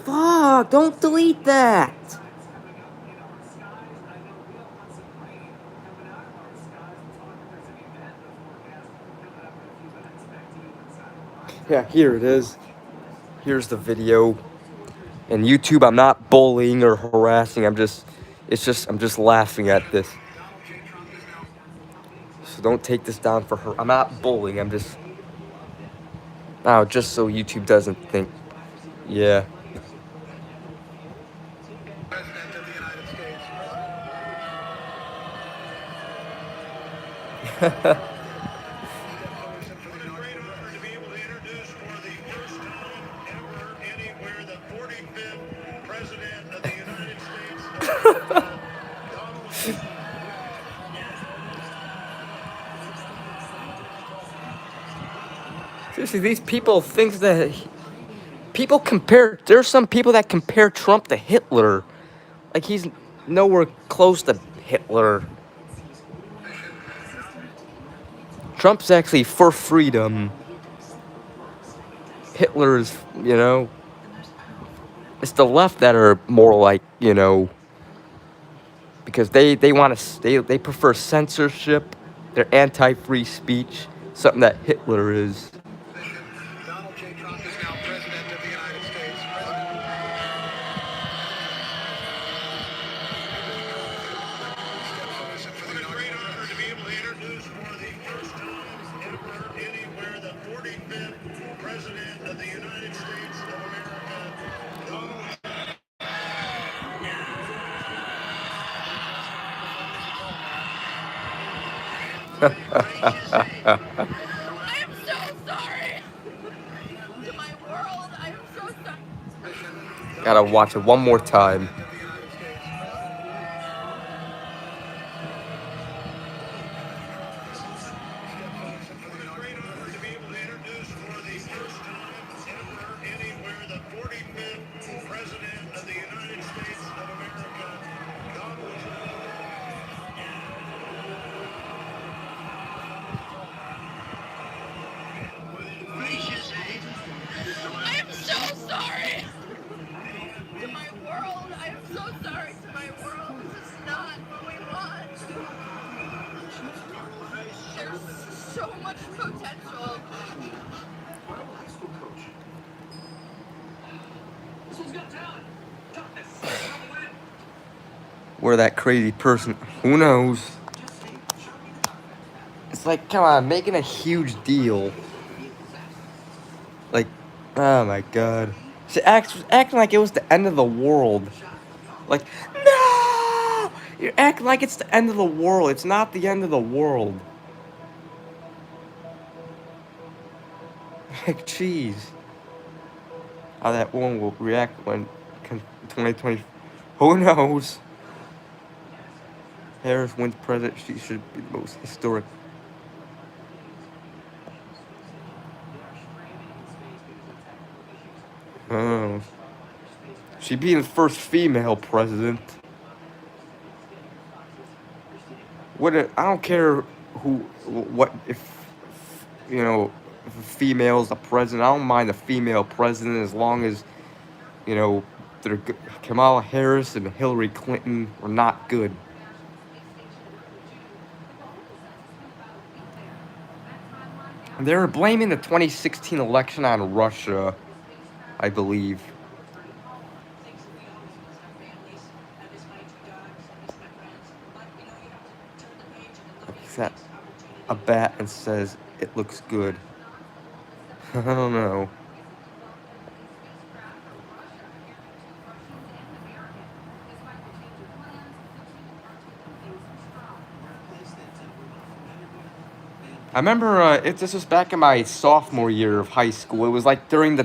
Fuck, don't delete that. Yeah, here it is. Here's the video. And YouTube, I'm not bullying or harassing. I'm just laughing at this. So don't take this down for her. I'm not bullying. I'm just, just so YouTube doesn't think. Yeah. Seriously, these people think that there's some people that compare Trump to Hitler. Like, he's nowhere close to Hitler. Trump's actually for freedom. Hitler is, it's the left that are more like, because they want to, they prefer censorship. They're anti-free speech, something that Hitler is. Gotta watch it one more time. Where that crazy person, who knows? It's like, come on, making a huge deal. Like, oh my god. She acting like it was the end of the world. Like, no! You're acting like it's the end of the world. It's not the end of the world. Like, jeez. How that woman will react when 2020. Who knows? Harris wins president. She should be the most historic. Oh. She being the first female president. I don't care if if a female's the president. I don't mind a female president as long as, they're good. Kamala Harris and Hillary Clinton were not good. And they were blaming the 2016 election on Russia, I believe. Looks at a bat and says it looks good. I don't know. I remember this was back in my sophomore year of high school. It was like during the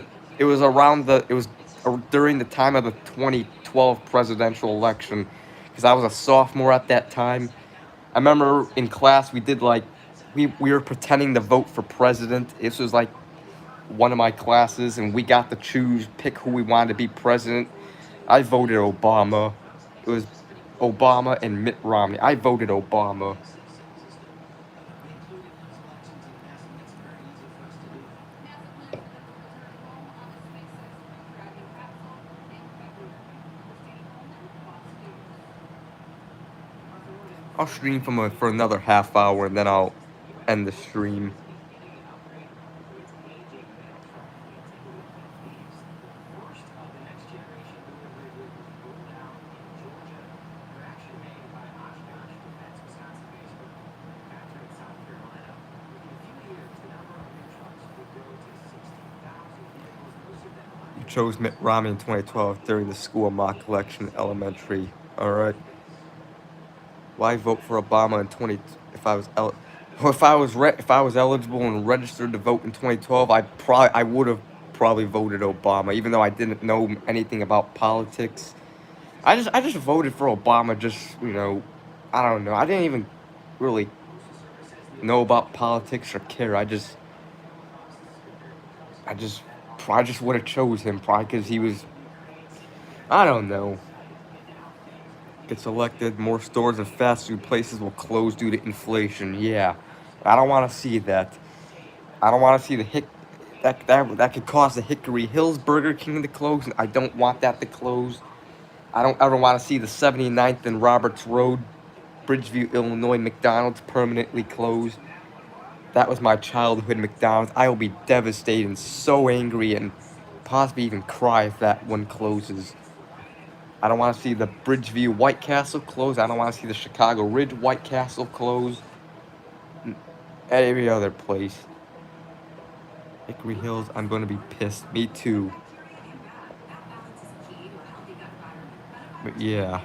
time of the 2012 presidential election, because I was a sophomore at that time. I remember in class we did we were pretending to vote for president. This was like one of my classes, and we got to pick who we wanted to be president. I voted Obama. It was Obama and Mitt Romney. I voted Obama. I'll stream for another half hour, and then I'll end the stream. chose Mitt Romney in 2012 during the school mock election elementary. All right. Why vote for Obama in 20 if I was if I was eligible and registered to vote in 2012, I would have probably voted Obama, even though I didn't know anything about politics. I just voted for Obama, just, you know, I don't know. I didn't even really know about politics or care. I just would have chose him probably because he was, I don't know. Gets elected, more stores and fast food places will close due to inflation. Yeah, I don't want to see that. I don't want to see that could cause the Hickory Hills Burger King to close, and I don't want that to close. I don't ever want to see the 79th and Roberts Road, Bridgeview, Illinois McDonald's permanently closed. That was my childhood McDonald's. I will be devastated and so angry and possibly even cry if that one closes. I don't want to see the Bridgeview White Castle close. I don't want to see the Chicago Ridge White Castle close. Every other place. Hickory Hills, I'm going to be pissed. Me too. But yeah.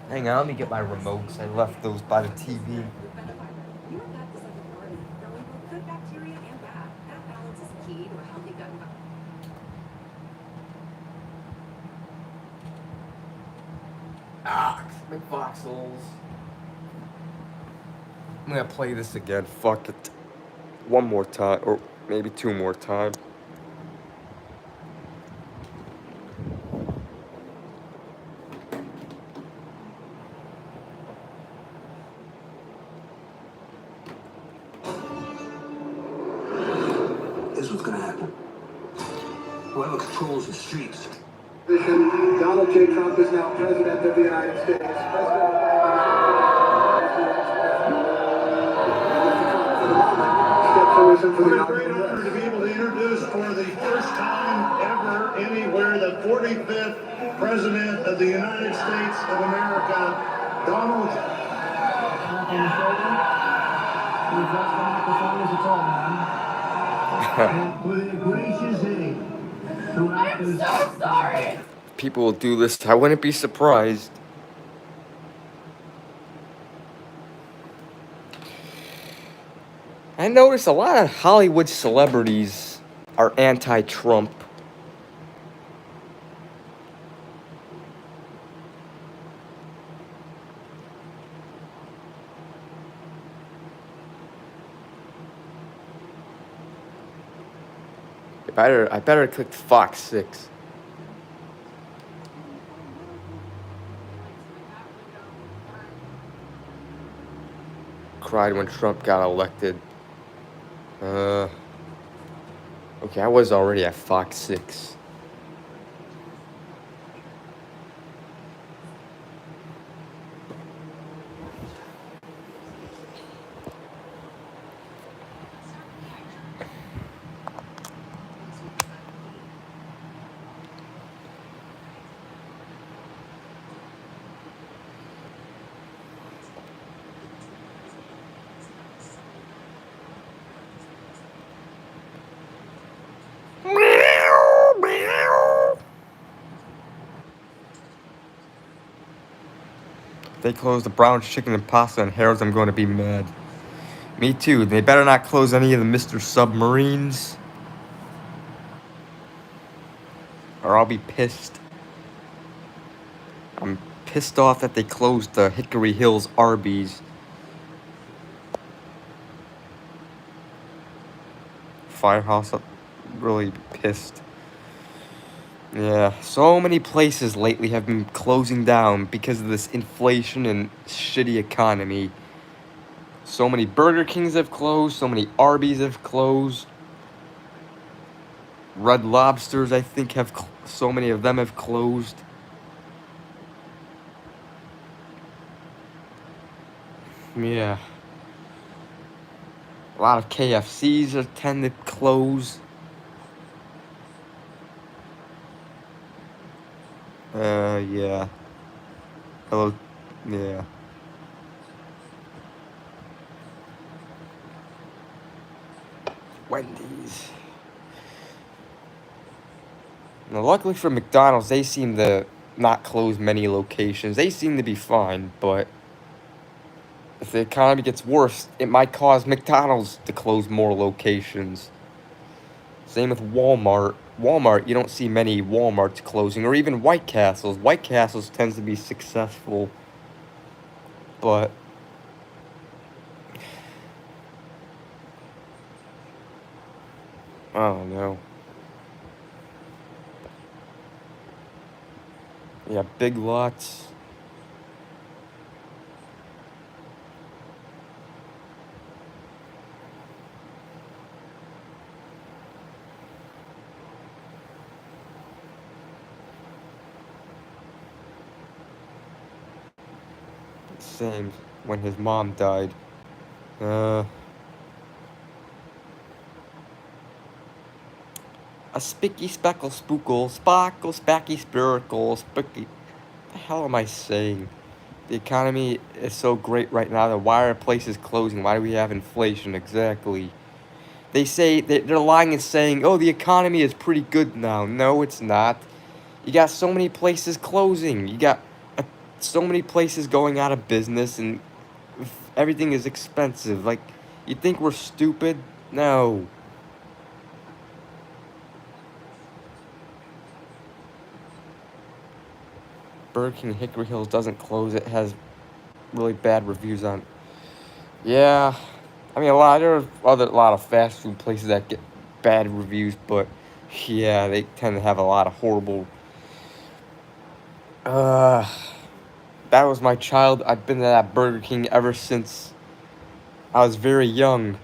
Hang on, let me get my remotes. I left those by the TV. Ah, McVoxels. I'm gonna play this again. Fuck it. One more time, or maybe two more times. This is what's gonna happen. Whoever controls the streets. Donald J. Trump is now president of the United States. It's a great honor to be able to introduce for the first time ever anywhere the 45th President of the United States of America, Donald with a gracious aid. I'm so sorry. People will do this. I wouldn't be surprised. I noticed a lot of Hollywood celebrities are anti-Trump. I better click Fox 6. Cried when Trump got elected. Okay, I was already at Fox 6. If they close the Brown's Chicken and Pasta and Harrow's, I'm going to be mad. Me too. They better not close any of the Mr. Submarines, or I'll be pissed. I'm pissed off that they closed the Hickory Hills Arby's. Firehouse, really pissed. Yeah, so many places lately have been closing down because of this inflation and shitty economy. So many Burger Kings have closed, so many Arby's have closed. Red Lobsters, I think, so many of them have closed. Yeah. A lot of KFCs tend to close. Yeah. Hello, yeah. Wendy's. Now, luckily for McDonald's, they seem to not close many locations. They seem to be fine, but if the economy gets worse, it might cause McDonald's to close more locations. Same with Walmart. Walmart, you don't see many Walmarts closing, or even White Castles. White Castles tends to be successful, but I don't know. Yeah, Big Lots. Same when his mom died. A spicky speckle spookle, sparkle spacky spiracle, spicky. What the hell am I saying? The economy is so great right now that why are places closing? Why do we have inflation? Exactly. They say they're lying and saying, oh, the economy is pretty good now. No, it's not. You got so many places closing. You got so many places going out of business, and everything is expensive. Like, you think we're stupid? No. Burger King Hickory Hills doesn't close. It has really bad reviews on. Yeah, I mean there are a lot of fast food places that get bad reviews, but yeah, they tend to have a lot of horrible. That was my child. I've been to that Burger King ever since I was very young,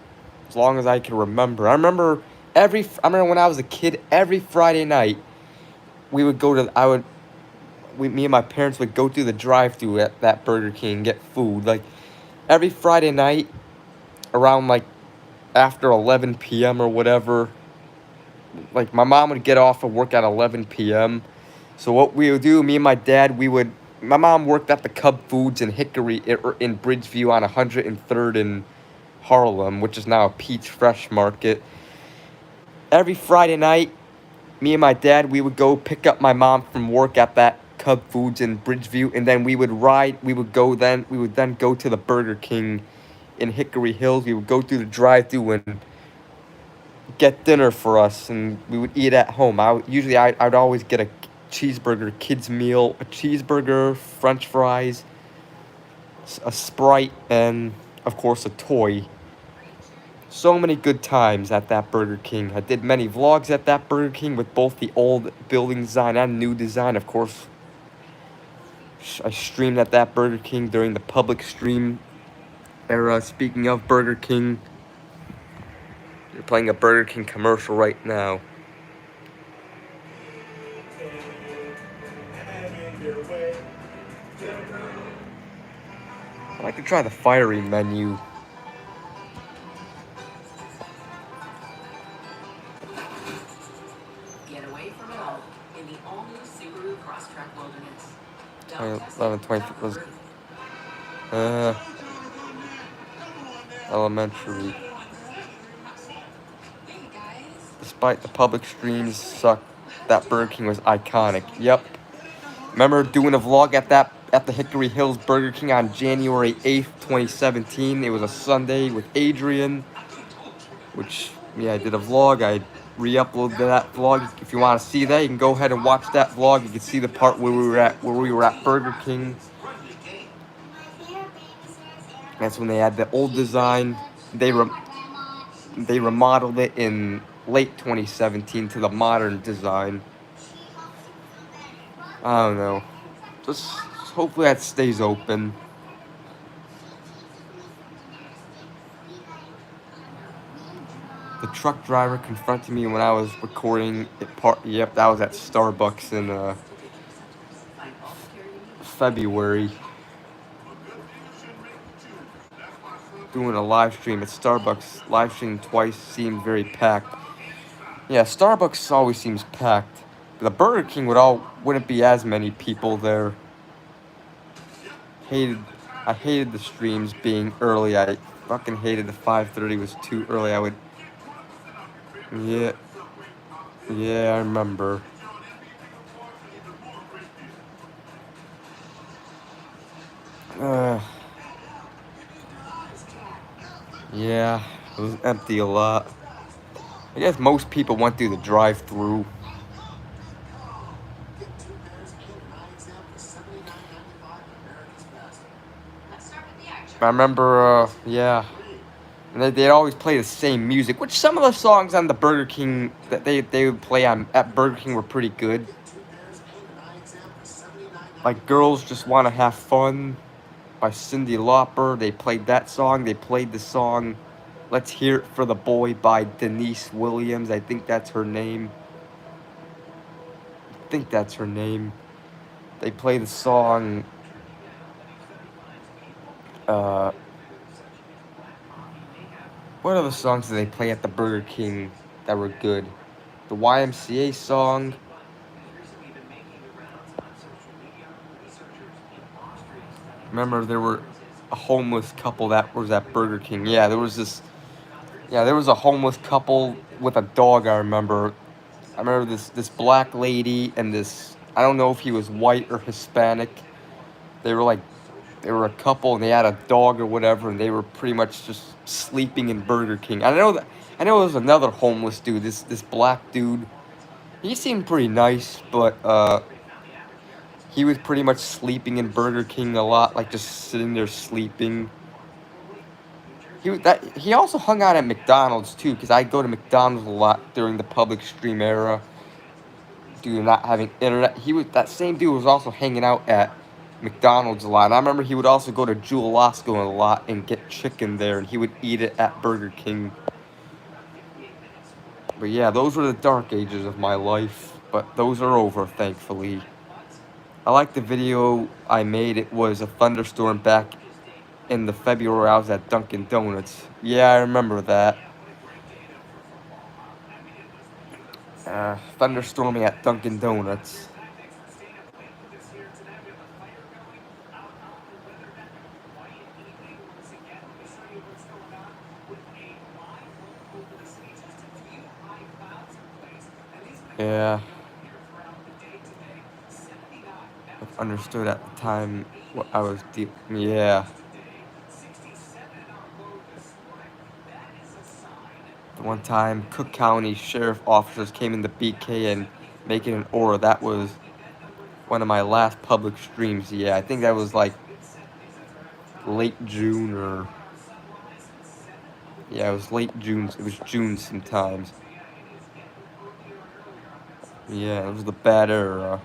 as long as I can remember. I remember when I was a kid, every Friday night, we would go to. Me and my parents would go through the drive-thru at that Burger King and get food. Like every Friday night, around like after 11 p.m. or whatever. Like my mom would get off of work at 11 p.m. So what we would do, me and my dad, my mom worked at the Cub Foods in in Bridgeview on 103rd in Harlem, which is now a Pete's Fresh Market. Every Friday night, me and my dad, we would go pick up my mom from work at that Cub Foods in Bridgeview, and then we would then go to the Burger King in Hickory Hills. We would go through the drive-thru and get dinner for us, and we would eat at home. I'd always get a cheeseburger kids meal, a cheeseburger, French fries, a Sprite, and of course a toy. So many good times at that Burger King. I did many vlogs at that Burger King with both the old building design and new design. Of course, I streamed at that Burger King during the public stream era. Speaking of Burger King, you're playing a Burger King commercial right now. I'd like to try the fiery menu. Get away from it all in the all-new Subaru Crosstrek Wilderness. 11:20 was elementary. Despite the public streams suck, that Burger King was iconic. Yep. Remember doing a vlog at the Hickory Hills Burger King on January 8th, 2017. It was a Sunday with Adrian, which, yeah, I did a vlog. I re-uploaded that vlog. If you want to see that, you can go ahead and watch that vlog. You can see the part where we were at Burger King. That's when they had the old design. They remodeled it in late 2017 to the modern design. I don't know. Just hopefully that stays open. The truck driver confronted me when I was recording it. Yep, that was at Starbucks in February. Doing a live stream at Starbucks. Live stream twice, seemed very packed. Yeah, Starbucks always seems packed. The Burger King wouldn't be as many people there. I hated the streams being early. I fucking hated the 5:30 was too early. Yeah. Yeah, I remember. Yeah, it was empty a lot. I guess most people went through the drive-through. I remember, yeah. And they'd always play the same music, which some of the songs on the Burger King that they would play on at Burger King were pretty good. Like Girls Just Want to Have Fun by Cyndi Lauper. They played that song. They played the song Let's Hear It for the Boy by Denise Williams. I think that's her name. They play the song what other songs did they play at the Burger King that were good? The YMCA song. Remember, there were a homeless couple that was at Burger King. Yeah, there was a homeless couple with a dog, I remember. I remember this black lady and this, I don't know if he was white or Hispanic. They were a couple and they had a dog or whatever, and they were pretty much just sleeping in Burger King. I know there was another homeless dude, this black dude. He seemed pretty nice, but he was pretty much sleeping in Burger King a lot, like just sitting there sleeping. He also hung out at McDonald's too, because I go to McDonald's a lot during the public stream era due to not having internet. That same dude was also hanging out at McDonald's a lot. And I remember he would also go to Jewel Osco a lot and get chicken there, and he would eat it at Burger King. But yeah, those were the dark ages of my life, but those are over, thankfully. I like the video I made. It was a thunderstorm back in the February I was at Dunkin' Donuts. Yeah, I remember that. Thunderstorming at Dunkin' Donuts. Yeah. I understood at the time what I was yeah. The one time Cook County Sheriff officers came into BK and making an order. That was one of my last public streams. Yeah, I think that was like late June or... Yeah, it was late June. It was June sometimes. Yeah, it was the bad era.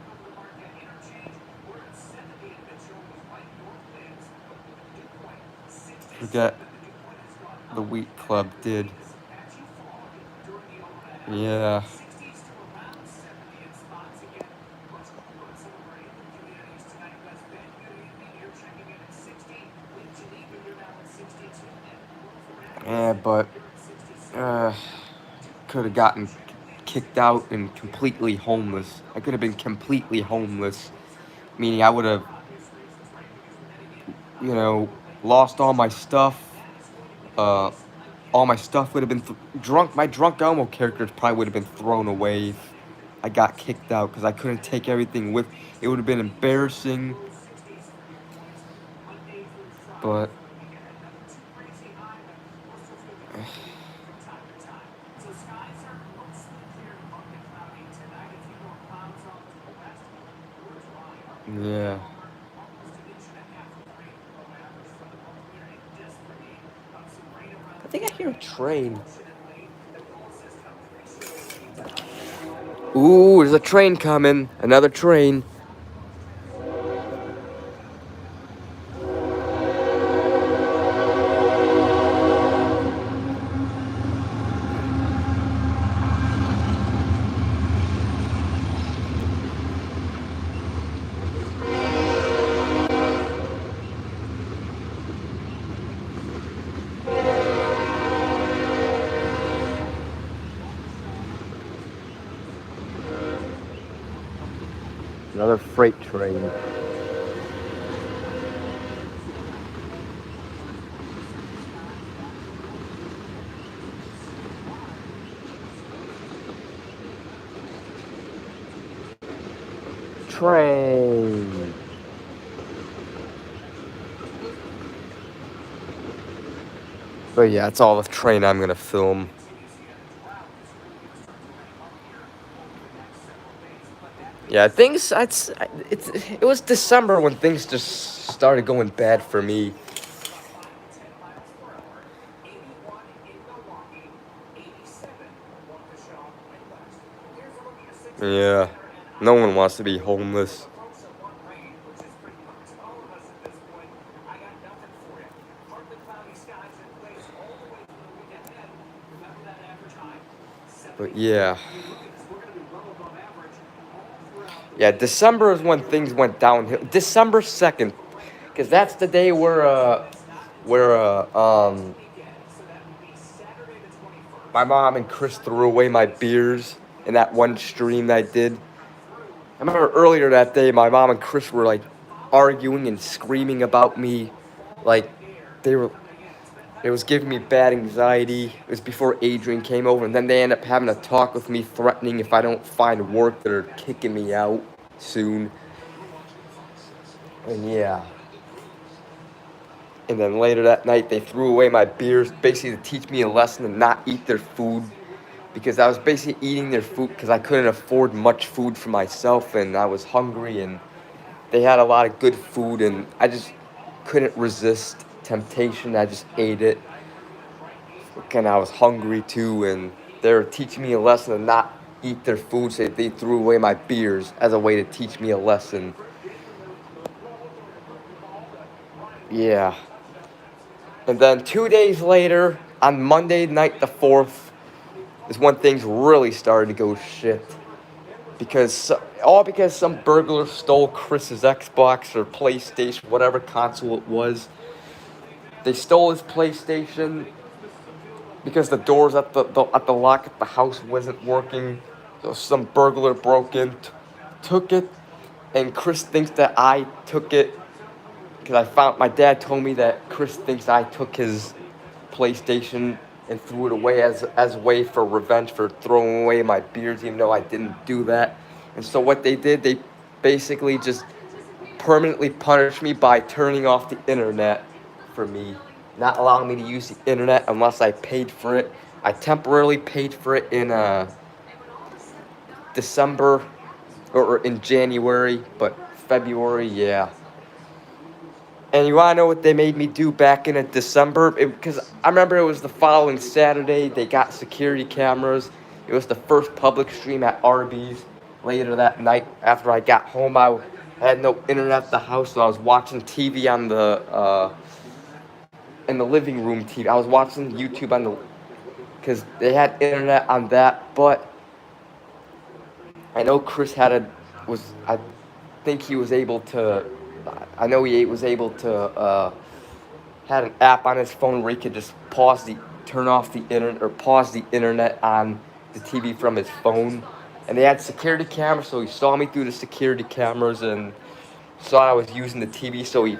Forget the Wheat Club did. Yeah. Yeah, but could have gotten kicked out and completely homeless. I could have been completely homeless, meaning I would have, lost all my stuff. All my stuff would have been drunk. My Drunk Elmo characters probably would have been thrown away if I got kicked out because I couldn't take everything with. It would have been embarrassing. But yeah. I think I hear a train. Ooh, there's a train coming. Another train. Another freight train. train. But yeah, it's all the train I'm gonna film. Yeah, it was December when things just started going bad for me. Yeah, no one wants to be homeless. But yeah. Yeah, December is when things went downhill. December 2nd, because that's the day where my mom and Chris threw away my beers in that one stream that I did. I remember earlier that day, my mom and Chris were like arguing and screaming about me, like it was giving me bad anxiety. It was before Adrian came over, and then they ended up having a talk with me, threatening if I don't find work, they're kicking me out soon. And yeah. And then later that night, they threw away my beers, basically to teach me a lesson and not eat their food. Because I was basically eating their food because I couldn't afford much food for myself, and I was hungry, and they had a lot of good food, and I just couldn't resist temptation. I just ate it. And I was hungry too, and they were teaching me a lesson to not eat their food, so they threw away my beers as a way to teach me a lesson. Yeah. And then 2 days later, on Monday night the 4th, is when things really started to go shit. Because some burglar stole Chris's Xbox or PlayStation, whatever console it was. They stole his PlayStation because the doors at the lock at the house wasn't working. So some burglar broke in, took it, and Chris thinks that I took it because my dad told me that Chris thinks I took his PlayStation and threw it away as a way for revenge for throwing away my beers, even though I didn't do that. And so what they did, they basically just permanently punished me by turning off the internet for me, not allowing me to use the internet unless I paid for it. I temporarily paid for it in December or in January, but February, yeah. And you wanna know what they made me do back in December? Because I remember it was the following Saturday, they got security cameras. It was the first public stream at Arby's. Later that night, after I got home, I had no internet at the house, so I was watching TV on in the living room TV. I was watching YouTube because they had internet on that, but I know Chris I think he was able to, I know he was able to, had an app on his phone where he could just turn off the internet, or pause the internet on the TV from his phone. And they had security cameras, so he saw me through the security cameras and saw I was using the TV, so he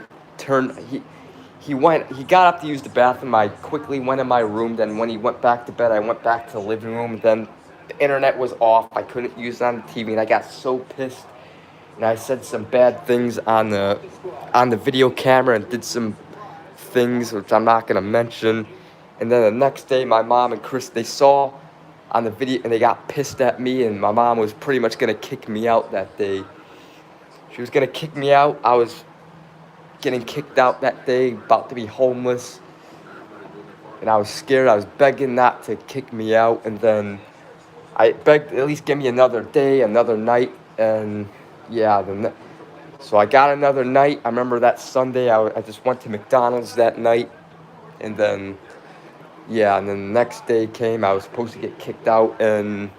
got up to use the bathroom. I quickly went in my room. Then when he went back to bed, I went back to the living room. Then the internet was off. I couldn't use it on the TV, and I got so pissed. And I said some bad things on the video camera and did some things which I'm not gonna mention. And then the next day, my mom and Chris, they saw on the video, and they got pissed at me, and my mom was pretty much gonna kick me out that day. She was gonna kick me out. I was getting kicked out that day, about to be homeless, and I was scared. I was begging not to kick me out, and then I begged at least give me another day, another night, and yeah, so I got another night. I remember that Sunday, I just went to McDonald's that night, and then yeah, and then the next day came. I was supposed to get kicked out, and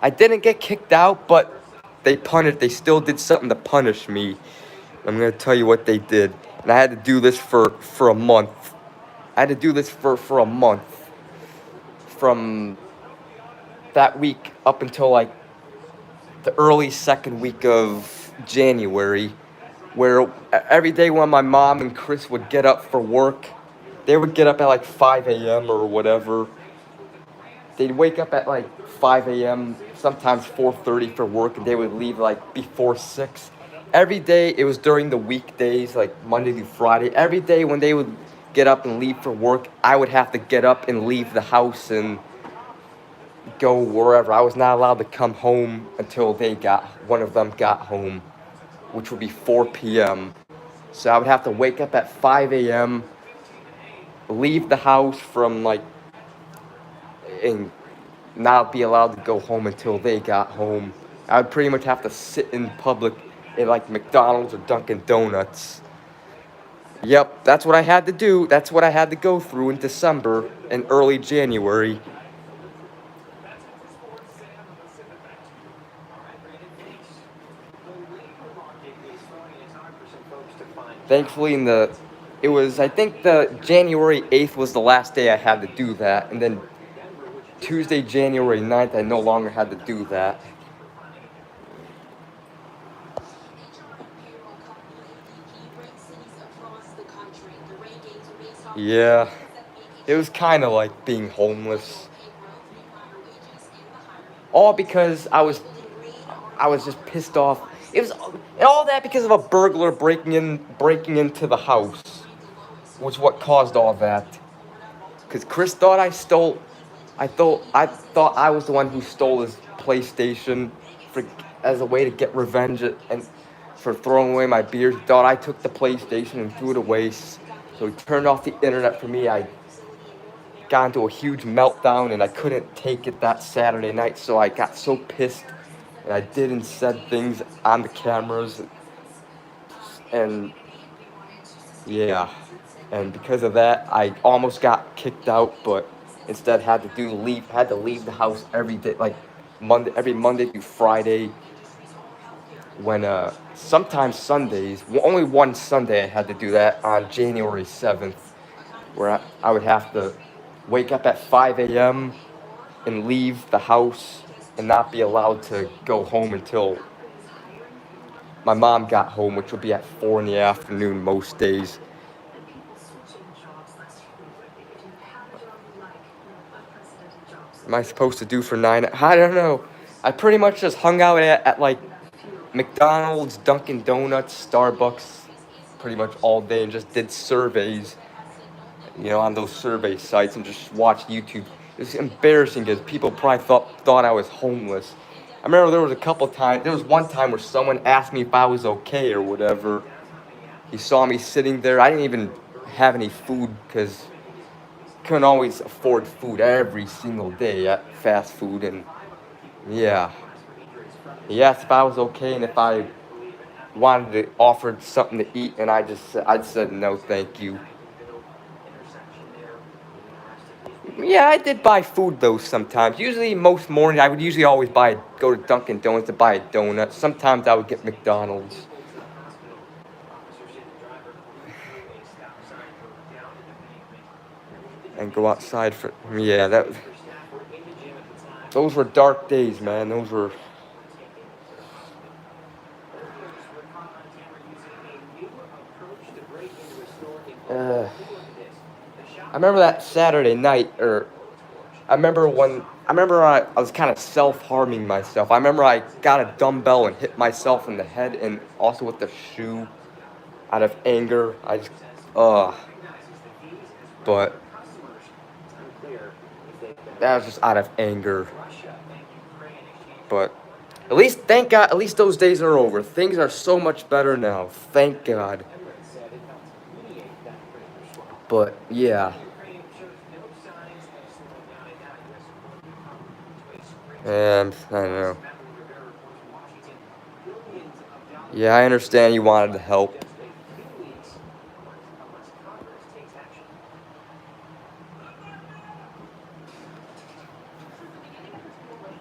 I didn't get kicked out, but they still did something to punish me. I'm gonna tell you what they did, and I had to do this for a month. I had to do this for a month, from that week up until like the early second week of January, where every day when my mom and Chris would get up for work, they would get up at like 5 a.m. or whatever. They'd wake up at like 5 a.m., sometimes 4:30 for work, and they would leave like before 6. Every day, it was during the weekdays, like Monday through Friday. Every day when they would get up and leave for work, I would have to get up and leave the house and go wherever. I was not allowed to come home until one of them got home, which would be 4 p.m. So I would have to wake up at 5 a.m., leave the house and not be allowed to go home until they got home. I would pretty much have to sit in public at like McDonald's or Dunkin' Donuts. Yep, that's what I had to do. That's what I had to go through in December and early January. Thankfully, I think the January 8th was the last day I had to do that, and then Tuesday, January 9th, I no longer had to do that. Yeah, it was kind of like being homeless. All because I was just pissed off. It was all that because of a burglar breaking into the house, was what caused all that. Because Chris thought I stole. I thought I was the one who stole his PlayStation as a way to get revenge and for throwing away my beer. He thought I took the PlayStation and threw it away. So he turned off the internet for me. I got into a huge meltdown and I couldn't take it that Saturday night. So I got so pissed and I did and said things on the cameras. And yeah, and because of that, I almost got kicked out, but instead had to leave the house every day, like every Monday through Friday. When sometimes Sundays, only one Sunday I had to do that on January 7th, where I would have to wake up at 5 a.m. and leave the house and not be allowed to go home until my mom got home, which would be at 4 in the afternoon most days. Am I supposed to do for 9? I don't know. I pretty much just hung out at like McDonald's, Dunkin' Donuts, Starbucks, pretty much all day and just did surveys, on those survey sites and just watched YouTube. It was embarrassing because people probably thought I was homeless. I remember there was one time where someone asked me if I was okay or whatever. He saw me sitting there. I didn't even have any food because couldn't always afford food every single day at fast food, and yeah. He asked if I was okay and if I wanted to offer something to eat, and I said no, thank you. Yeah, I did buy food though sometimes. Usually, most mornings, I would usually always go to Dunkin' Donuts to buy a donut. Sometimes I would get McDonald's. And go outside those were dark days, man. Those were. I remember that Saturday night, I remember I was kind of self-harming myself. I remember I got a dumbbell and hit myself in the head and also with the shoe out of anger. But that was just out of anger. But thank God, at least those days are over. Things are so much better now. Thank God. But yeah. I don't know. Yeah, I understand you wanted to help.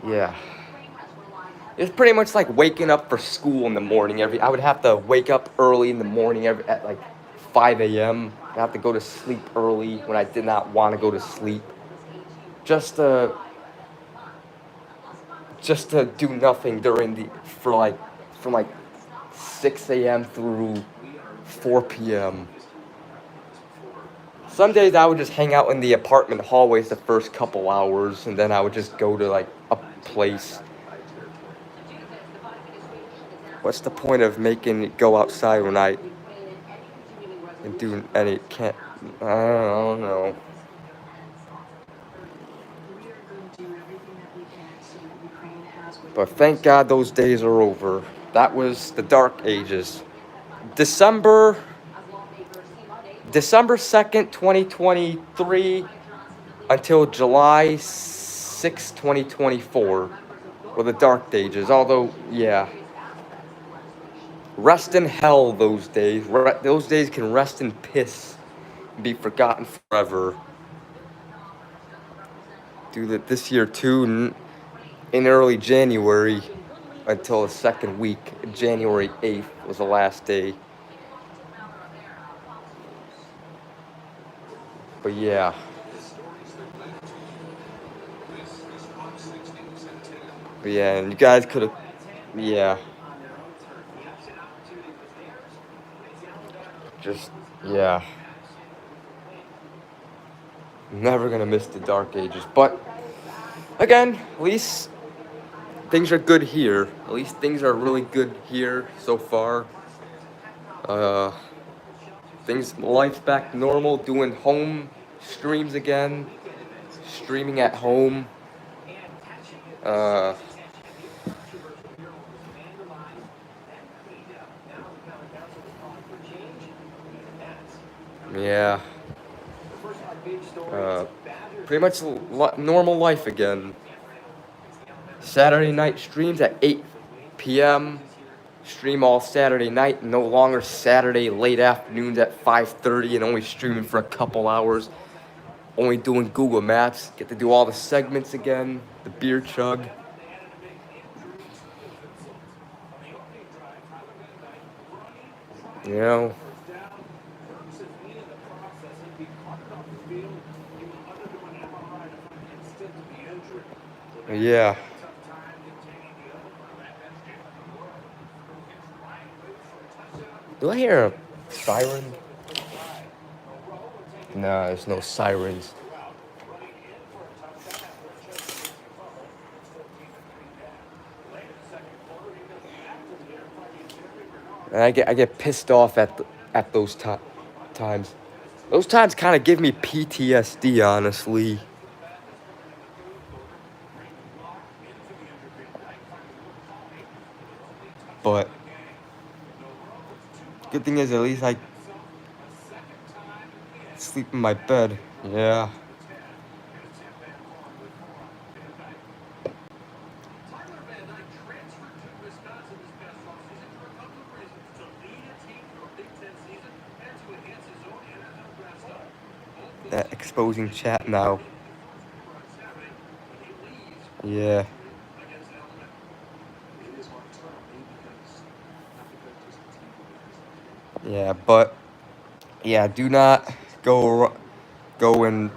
Yeah. It's pretty much like waking up for school in the morning. I would have to wake up early in the morning at like 5 a.m. I have to go to sleep early when I did not want to go to sleep. Just to do nothing from like 6 a.m. through 4 p.m. Some days I would just hang out in the apartment hallways the first couple hours, and then I would just go to like a place What's the point of making it go outside when I can do any can't? I don't know. But thank God those days are over. That was the dark ages. December 2nd, 2023 until July 6th, 2024 were the dark ages. Although, yeah. Rest in hell those days. Those days can rest in piss and be forgotten forever. Do that this year too, in early January until the second week. January 8th was the last day. But yeah. But yeah, and you guys could have, yeah. Just, yeah. Never gonna miss the dark ages. But, again, at least things are good here. At least things are really good here so far. Life's back to normal, doing home streams again. Streaming at home. Yeah. Pretty much normal life again. Saturday night streams at 8 p.m. Stream all Saturday night. No longer Saturday late afternoons at 5:30 and only streaming for a couple hours. Only doing Google Maps. Get to do all the segments again. The beer chug. You know. Yeah. Do I hear a siren? No, there's no sirens. And I get pissed off at those times. Those times kind of give me PTSD, honestly. But good thing is at least I sleep in my bed. Yeah. That exposing chat now. Yeah. Yeah, but yeah, do not go and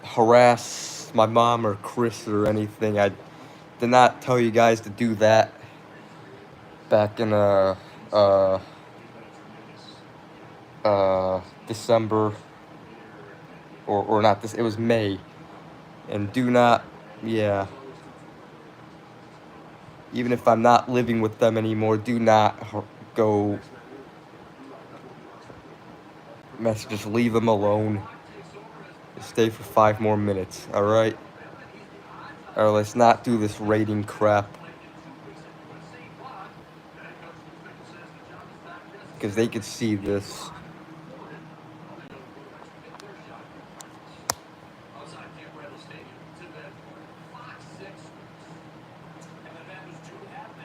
harass my mom or Chris or anything. I did not tell you guys to do that back in December or not this, it was May. And do not, yeah, even if I'm not living with them anymore, do not go just leave them alone. Just stay for 5 more minutes, alright? Or let's not do this rating crap. Because they could see this.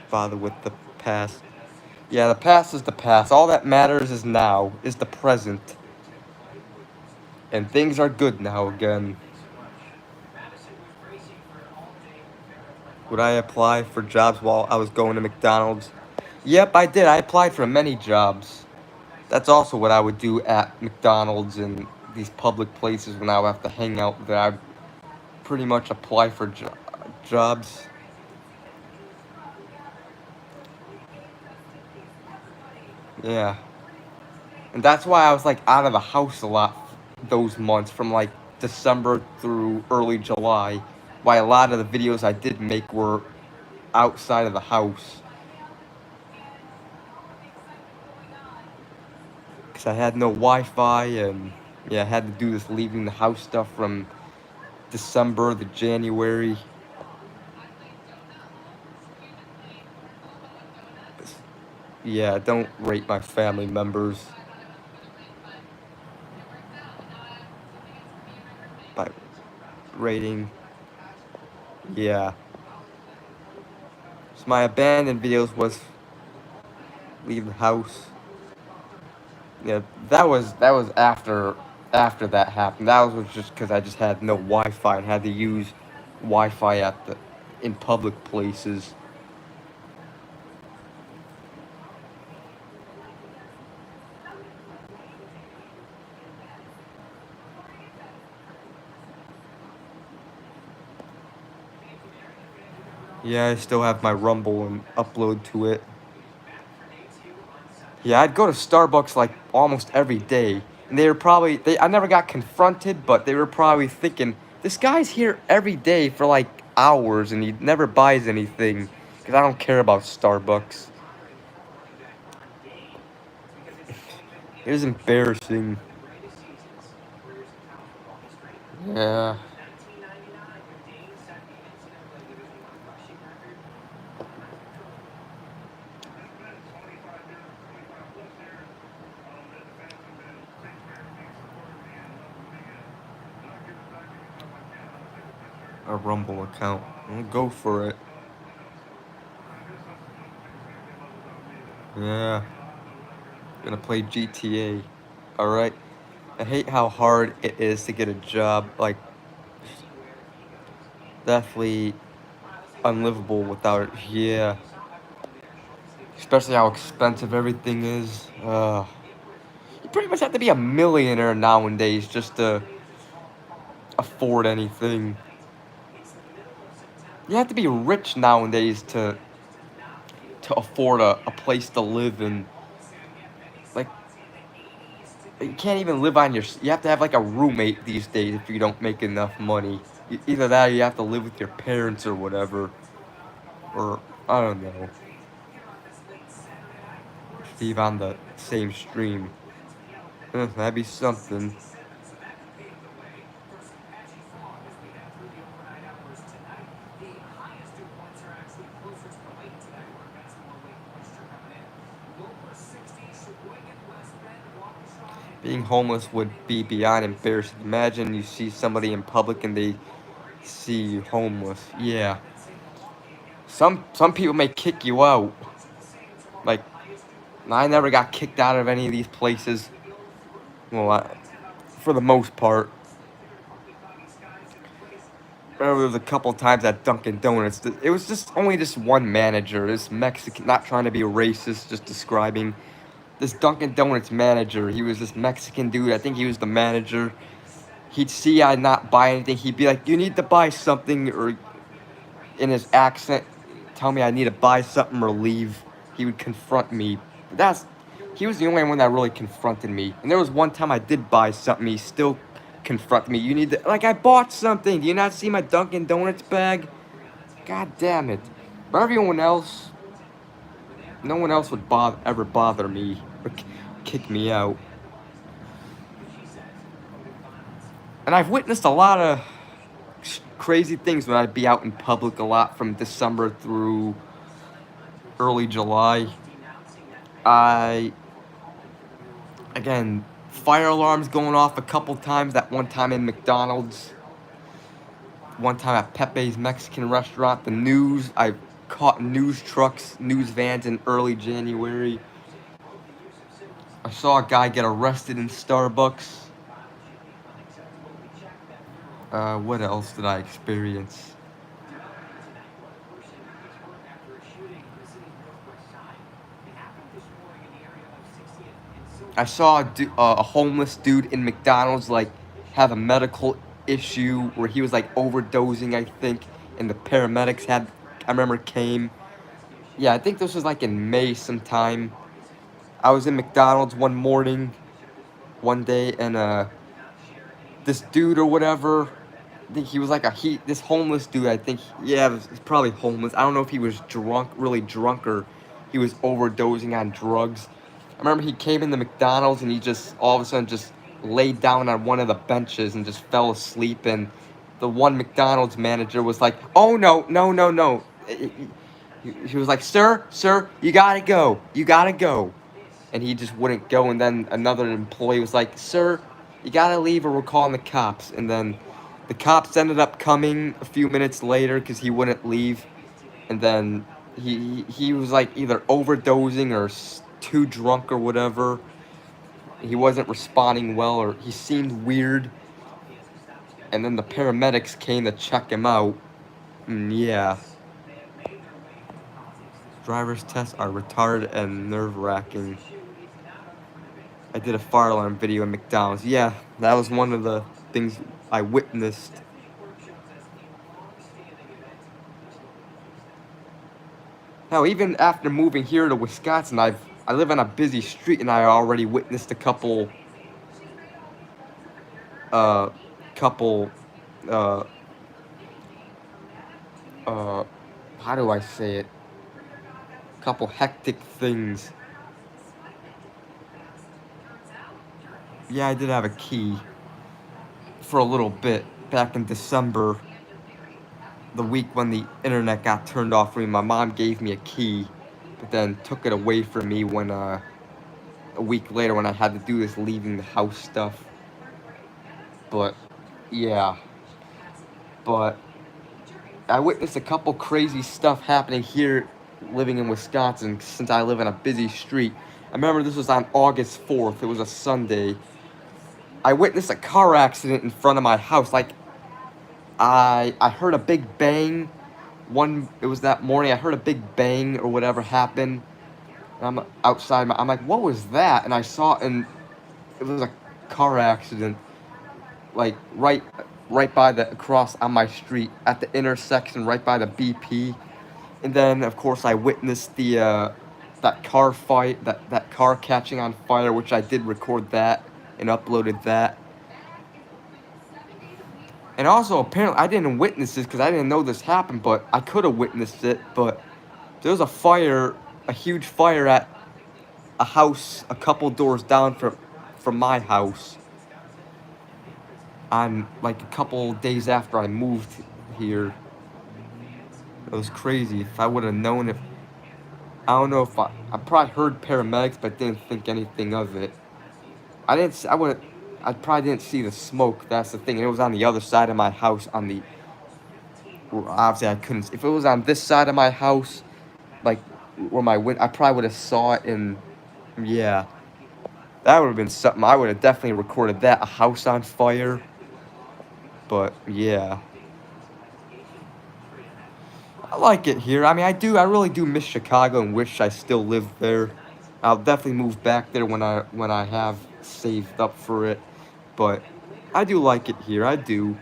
Bother with the past. Yeah, the past is the past. All that matters is now, is the present. And things are good now again. Would I apply for jobs while I was going to McDonald's? Yep, I did. I applied for many jobs. That's also what I would do at McDonald's and these public places when I would have to hang out there. I'd pretty much apply for jobs. Yeah. And that's why I was like out of the house a lot those months from like December through early July. Why a lot of the videos I did make were outside of the house. because I had no Wi-Fi, and yeah, I had to do this leaving the house stuff from December to January. Yeah, don't rate my family members by rating. Yeah. So my abandoned videos was leave the house. Yeah, that was after that happened. That was just because I just had no Wi-Fi and had to use Wi-Fi in public places. Yeah, I still have my Rumble and upload to it. Yeah, I'd go to Starbucks like almost every day, and they were probably I never got confronted, but they were probably thinking, this guy's here every day for like hours and he never buys anything, because I don't care about Starbucks. It was embarrassing. Yeah. A Rumble account. I'll go for it. Yeah. Gonna play GTA. Alright. I hate how hard it is to get a job. Like, definitely unlivable without it. Yeah. Especially how expensive everything is. You pretty much have to be a millionaire nowadays just to afford anything. You have to be rich nowadays to afford a place to live in. Like, you can't even live on you have to have like a roommate these days if you don't make enough money. Either that or you have to live with your parents or whatever. Or, I don't know. Steve on the same stream. That'd be something. Being homeless would be beyond embarrassing. Imagine you see somebody in public and they see you homeless. Yeah. Some people may kick you out. Like, I never got kicked out of any of these places. Well, for the most part. There was a couple times at Dunkin' Donuts. It was just only this one manager, this Mexican, not trying to be racist, just describing this Dunkin' Donuts manager. He was this Mexican dude. I think he was the manager. He'd see I not buy anything. He'd be like, "You need to buy something," or in his accent, tell me I need to buy something or leave. He would confront me. He was the only one that really confronted me. And there was one time I did buy something. He still confronted me. You need to, like, I bought something. Do you not see my Dunkin' Donuts bag? God damn it. But everyone else, no one else would ever bother me or kick me out. And I've witnessed a lot of crazy things when I'd be out in public a lot from December through early July. Again, fire alarms going off a couple times. That one time in McDonald's. One time at Pepe's Mexican restaurant. The news, I caught news trucks, news vans in early January. I saw a guy get arrested in Starbucks. What else did I experience? I saw a homeless dude in McDonald's like have a medical issue where he was like overdosing, I think, and the paramedics I remember came. Yeah, I think this was like in May sometime. I was in McDonald's one day, and this dude or whatever, I think he was like this homeless dude, I think, yeah, he's probably homeless. I don't know if he was drunk, really drunk, or he was overdosing on drugs. remember he came into McDonald's and he just all of a sudden just laid down on one of the benches and just fell asleep. And the one McDonald's manager was like, "Oh no, no, no, no!" He was like, "Sir, sir, you gotta go, you gotta go," and he just wouldn't go. And then another employee was like, "Sir, you gotta leave or we're calling the cops." And then the cops ended up coming a few minutes later because he wouldn't leave. And then he was like either overdosing or too drunk or whatever. He wasn't responding well, or he seemed weird. And then the paramedics came to check him out. And yeah. Driver's tests are retarded and nerve-wracking. I did a fire alarm video in McDonald's. Yeah, that was one of the things I witnessed. Now, even after moving here to Wisconsin, I live on a busy street, and I already witnessed a couple, how do I say it? Couple hectic things. Yeah, I did have a key for a little bit back in December. The week when the internet got turned off for me, my mom gave me a key, but then took it away from me when a week later when I had to do this leaving the house stuff. But yeah, but I witnessed a couple crazy stuff happening here living in Wisconsin since I live in a busy street. I remember this was on August 4th. It was a Sunday. I witnessed a car accident in front of my house. Like, I heard a big bang. It was that morning. I heard a big bang or whatever happen. And I'm outside. I'm like, what was that? And I saw, and it was a car accident. Like right by across on my street at the intersection, right by the BP. And then of course I witnessed the that car fight, that car catching on fire, which I did record that and uploaded that. And also, apparently, I didn't witness this because I didn't know this happened, but I could have witnessed it. But there was a fire, a huge fire at a house a couple doors down from my house. On like a couple days after I moved here. It was crazy. If I would have known, I don't know if I probably heard paramedics, but didn't think anything of it. I probably didn't see the smoke. That's the thing. It was on the other side of my house. Obviously I couldn't. If it was on this side of my house, like where I probably would have saw it. And yeah, that would have been something. I would have definitely recorded that. A house on fire. But yeah. I like it here. I mean, I really do miss Chicago and wish I still lived there. I'll definitely move back there when I have saved up for it. But I do like it here. I do.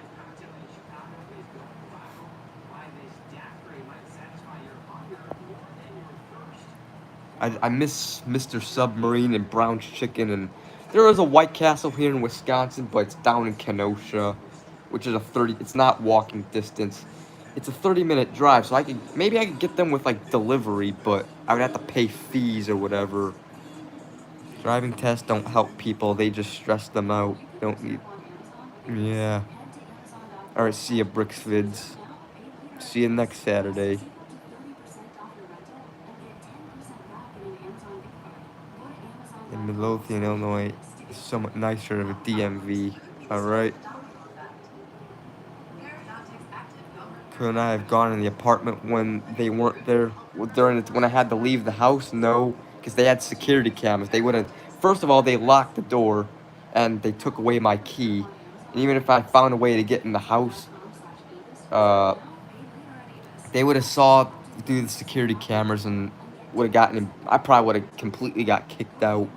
I miss Mr. Submarine and Brown's Chicken, and there is a White Castle here in Wisconsin, but it's down in Kenosha, which is it's not walking distance. It's a 30-minute drive, so maybe I could get them with like delivery, but I would have to pay fees or whatever. Driving tests don't help people, they just stress them out. Don't need. Yeah. Alright, see ya, Bricksvids. See you next Saturday. In Midlothian, Illinois, it's somewhat nicer of a DMV. Alright. Could I have gone in the apartment when they weren't there when I had to leave the house? No, because they had security cameras. They wouldn't. First of all, they locked the door, and they took away my key. And even if I found a way to get in the house, they would have saw through the security cameras and would have gotten. I probably would have completely got kicked out.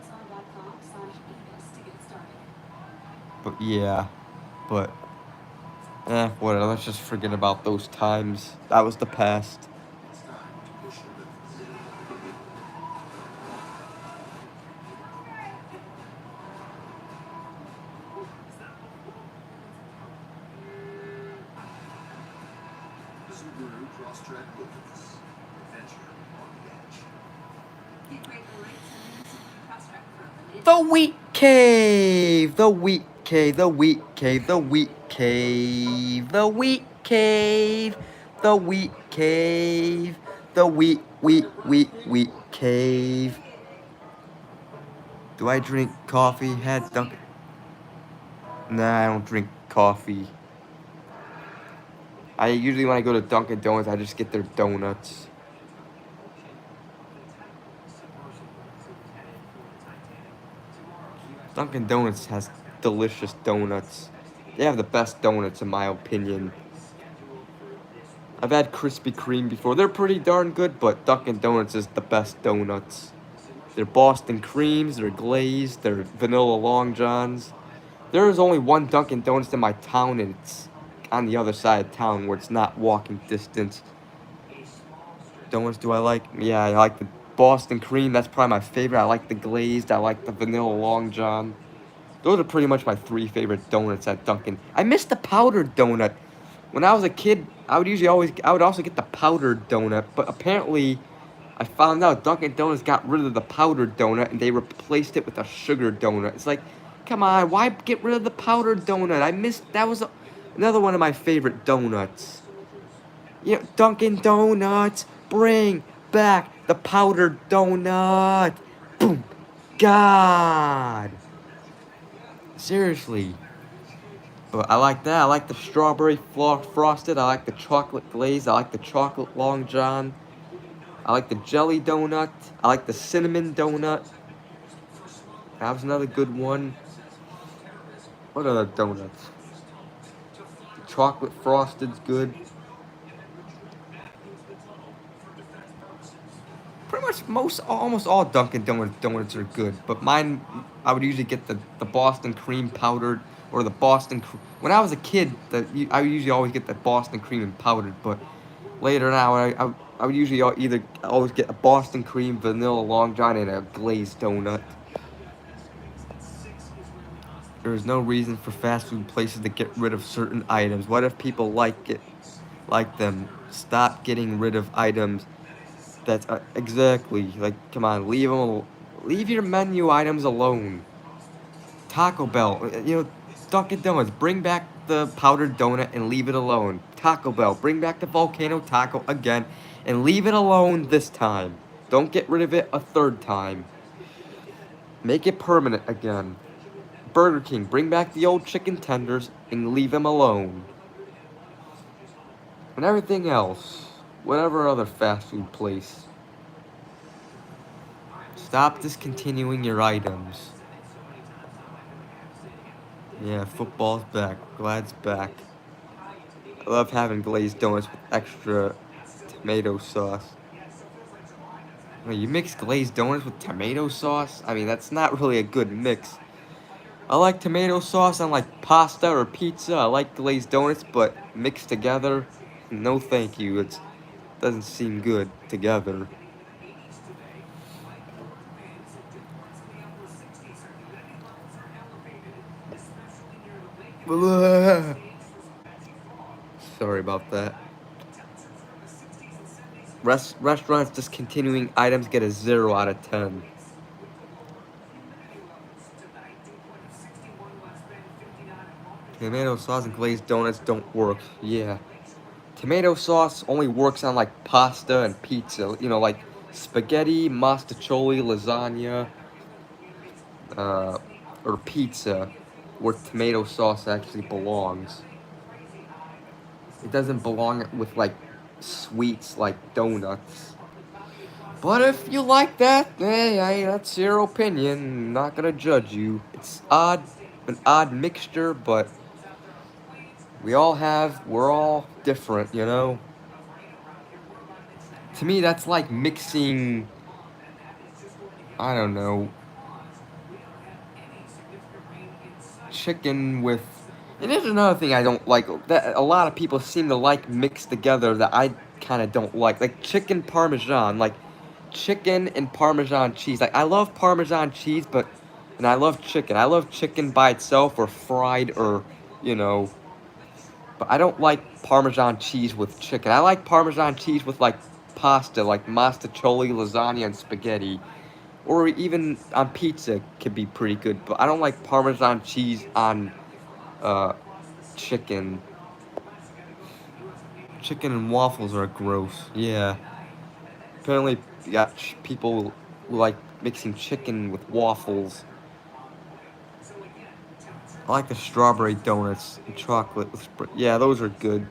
But yeah, whatever, let's just forget about those times. That was the past. Subaru Crosstrek Wilderness. Adventure on the edge. Get great rates and Subaru Crosstrek. The Wheat Cave! The Wheat Cave, the Wheat Cave, the Wheat Cave, the Wheat Cave, the Wheat Cave, the wheat cave. Do I drink coffee? Had Dunkin'? Nah, I don't drink coffee. I usually, when I go to Dunkin' Donuts, I just get their donuts. Dunkin' Donuts has delicious donuts. They have the best donuts in my opinion. I've had Krispy Kreme before. They're pretty darn good, but Dunkin' Donuts is the best donuts. They're Boston creams, they're glazed, they're vanilla long johns. There is only one Dunkin' Donuts in my town, and it's on the other side of town where it's not walking distance. Donuts do I like? Yeah, I like the Boston cream. That's probably my favorite. I like the glazed. I like the vanilla long john. Those are pretty much my 3 favorite donuts at Dunkin'. I miss the powdered donut. When I was a kid, I would also get the powdered donut, but apparently I found out Dunkin' Donuts got rid of the powdered donut and they replaced it with a sugar donut. It's like, come on, why get rid of the powdered donut? That was another one of my favorite donuts. You know, Dunkin' Donuts, bring back the powdered donut. Boom. God. Seriously. But I like that. I like the strawberry frosted. I like the chocolate glaze. I like the chocolate long john. I like the jelly donut. I like the cinnamon donut. That was another good one. What other donuts? The chocolate frosted's good. Pretty much almost all Dunkin' Donuts are good. But mine, I would usually get the Boston cream powdered or the Boston. When I was a kid, I would usually always get the Boston cream and powdered. But later now, I would usually always get a Boston cream, vanilla long john, and a glazed donut. There is no reason for fast food places to get rid of certain items. What if people like them? Stop getting rid of items. That's exactly, like, come on, leave your menu items alone. Taco Bell, Dunkin' Donuts, bring back the powdered donut and leave it alone. Taco Bell, bring back the volcano taco again and leave it alone this time. Don't get rid of it a third time. Make it permanent again. Burger King, bring back the old chicken tenders and leave them alone. And everything else, whatever other fast food place. Stop discontinuing your items. Yeah, football's back. Glad it's back. I love having glazed donuts with extra tomato sauce. Wait, you mix glazed donuts with tomato sauce? I mean, that's not really a good mix. I like tomato sauce on like pasta or pizza. I like glazed donuts, but mixed together, no thank you. It doesn't seem good together. Sorry about that. Restaurants discontinuing items get a 0 out of 10. Tomato sauce and glazed donuts don't work. Yeah. Tomato sauce only works on like pasta and pizza. Like spaghetti, mastacholi, lasagna, or pizza, where tomato sauce actually belongs. It doesn't belong with like sweets like donuts. But if you like that, hey, that's your opinion. I'm not gonna judge you. It's an odd mixture, but we're all different, To me, that's like mixing, I don't know, chicken with, and there's another thing I don't like, that a lot of people seem to like mixed together that I kind of don't like chicken parmesan, like chicken and Parmesan cheese. Like, I love Parmesan cheese, and I love chicken. I love chicken by itself or fried or, but I don't like Parmesan cheese with chicken. I like Parmesan cheese with, like, pasta, like mastacholi, lasagna, and spaghetti. or even on pizza could be pretty good. But I don't like Parmesan cheese on chicken. Chicken and waffles are gross. Yeah. Apparently, you got people who like mixing chicken with waffles. I like the strawberry donuts and chocolate with yeah, those are good.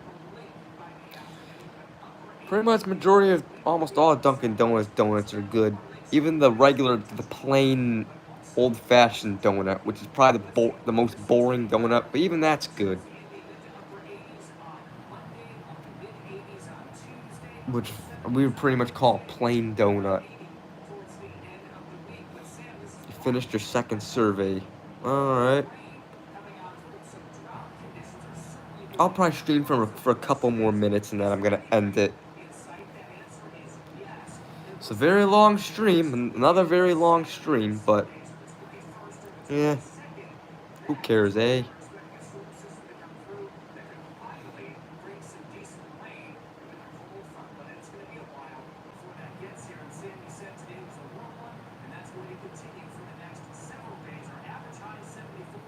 Pretty much majority of almost all Dunkin' donuts are good. Even the plain, old-fashioned donut, which is probably the most boring donut, but even that's good. Which we would pretty much call a plain donut. You finished your second survey. Alright. I'll probably stream for a couple more minutes and then I'm gonna end it. It's a very long stream, another very long stream, but yeah, who cares, eh?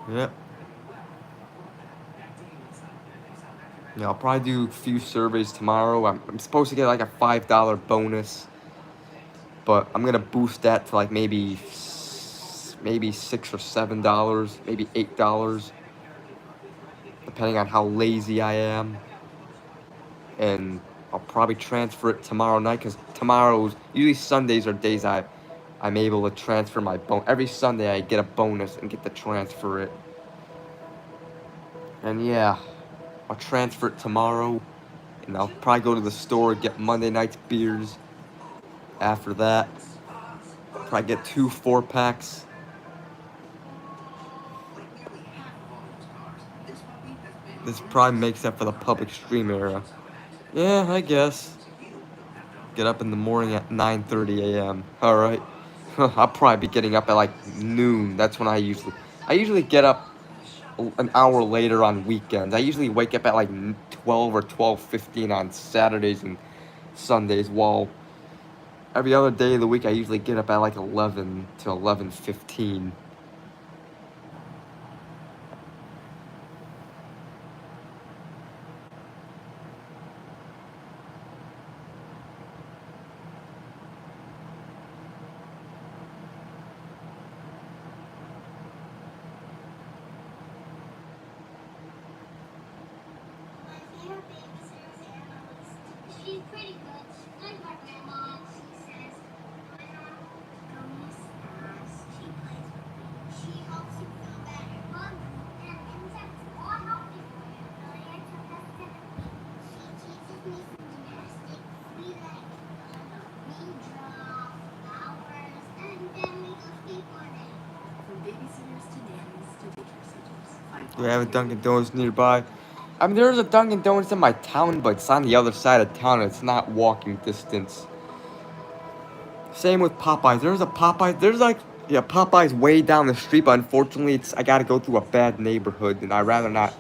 Yep. Yeah, I'll probably do a few surveys tomorrow. I'm supposed to get like a $5 bonus, but I'm gonna boost that to like maybe $6 or $7, maybe $8, depending on how lazy I am. And I'll probably transfer it tomorrow night, because usually Sundays are days I'm able to transfer my bonus. Every Sunday I get a bonus and get to transfer it. And yeah, I'll transfer it tomorrow, and I'll probably go to the store, get Monday night's beers. After that, probably get 2 4-packs. This probably makes up for the public stream era. Yeah, I guess. Get up in the morning at 9:30 a.m. Alright. I'll probably be getting up at like noon. That's when I usually get up an hour later on weekends. I usually wake up at like 12 or 12:15 on Saturdays and Sundays, while every other day of the week I usually get up at like 11 to 11:15. She's pretty good. She's like my grandma. She says, "Go miss us." She plays with me. She helps you feel better. And insects all healthy for you. Earlier took us to the beach. She teaches me some gymnastics. We like raindrops, flowers, and then we go skateboarding. From babysitters to nannies to daycare centers. Do I have a Dunkin' Donuts nearby? I mean, there's a Dunkin' Donuts in my town, but it's on the other side of town. It's not walking distance. Same with Popeyes. There's a Popeyes. Popeyes way down the street, but unfortunately, I gotta go through a bad neighborhood, and I'd rather not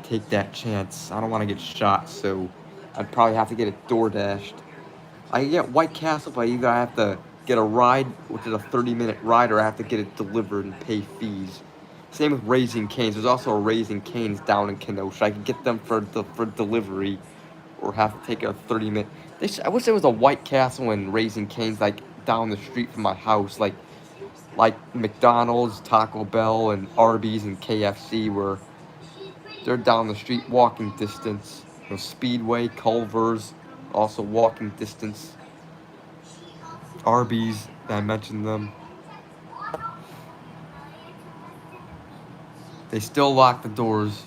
take that chance. I don't want to get shot, so I'd probably have to get it DoorDashed. I can get White Castle, but either I have to get a ride, which is a 30-minute ride, or I have to get it delivered and pay fees. Same with Raising Cane's. There's also a Raising Cane's down in Kenosha. I can get them for delivery, or have to take a 30-minute. I wish there was a White Castle and Raising Cane's like down the street from my house, like McDonald's, Taco Bell, and Arby's and KFC, where they're down the street, walking distance. Speedway, Culver's, also walking distance. Arby's, I mentioned them. They still lock the doors.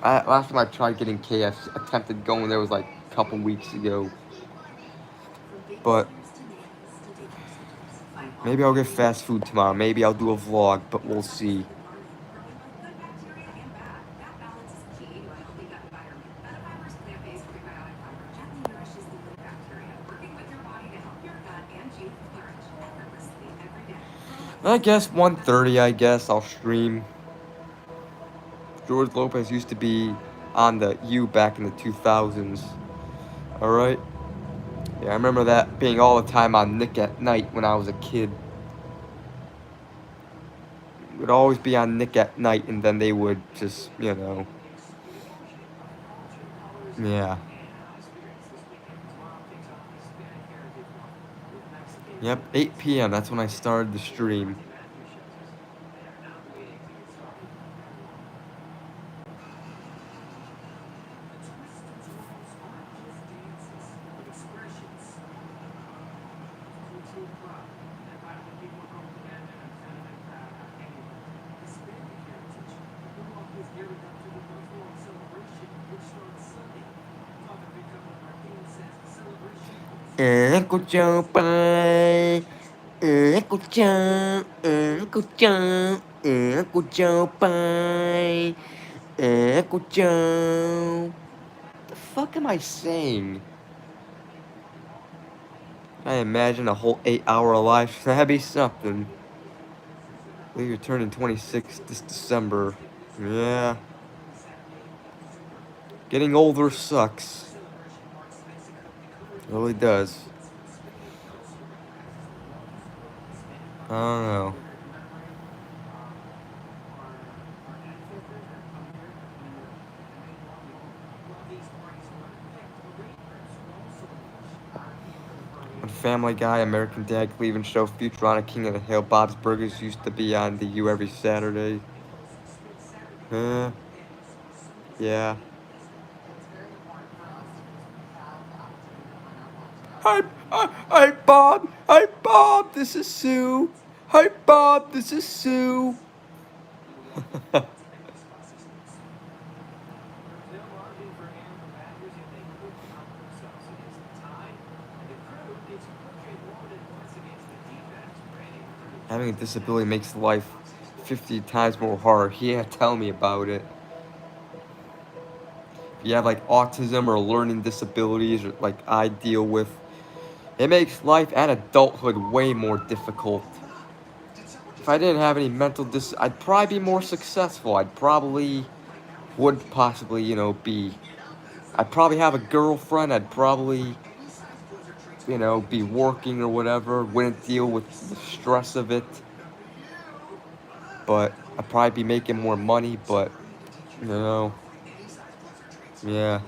Last time I tried getting KFC, attempted going there was like a couple weeks ago. But maybe I'll get fast food tomorrow. Maybe I'll do a vlog, but we'll see. I guess 1:30, I guess I'll stream. George Lopez used to be on the U back in the 2000s. Alright. Yeah, I remember that being all the time on Nick at Night when I was a kid. It would always be on Nick at Night, and then they would just, you know. Yeah. Yep, 8 p.m. That's when I started the stream. Uncle Joe, bye. Uncle Joe, Uncle Joe, Uncle Joe, bye. Uncle Joe. The fuck am I saying? I imagine a whole 8-hour life. That'd be something. I believe you're turning 26 this December. Yeah. Getting older sucks. It really does. I don't know. On Family Guy, American Dad, Cleveland Show, Futurama, King of the Hill, Bob's Burgers used to be on the U every Saturday. Yeah. Hi, Bob. Hi, Bob. This is Sue. Hi, Bob. This is Sue. Having a disability makes life 50 times more hard. Yeah, tell me about it. If you have like autism or learning disabilities, or like I deal with, it makes life and adulthood way more difficult. If I didn't have any mental I'd probably be more successful. I'd probably would possibly, you know, I'd probably have a girlfriend. I'd probably, you know, be working or whatever. Wouldn't deal with the stress of it. But I'd probably be making more money. But, you know, yeah.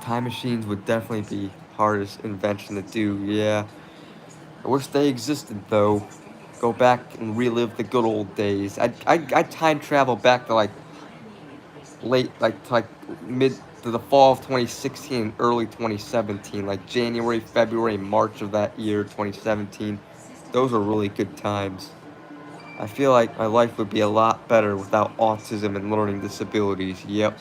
Time machines would definitely be hardest invention to do. Yeah. I wish they existed though. Go back and relive the good old days. I'd time travel back to like mid to the fall of 2016 and early 2017, like January, February, March of that year, 2017. Those were really good times. I feel like my life would be a lot better without autism and learning disabilities. Yep.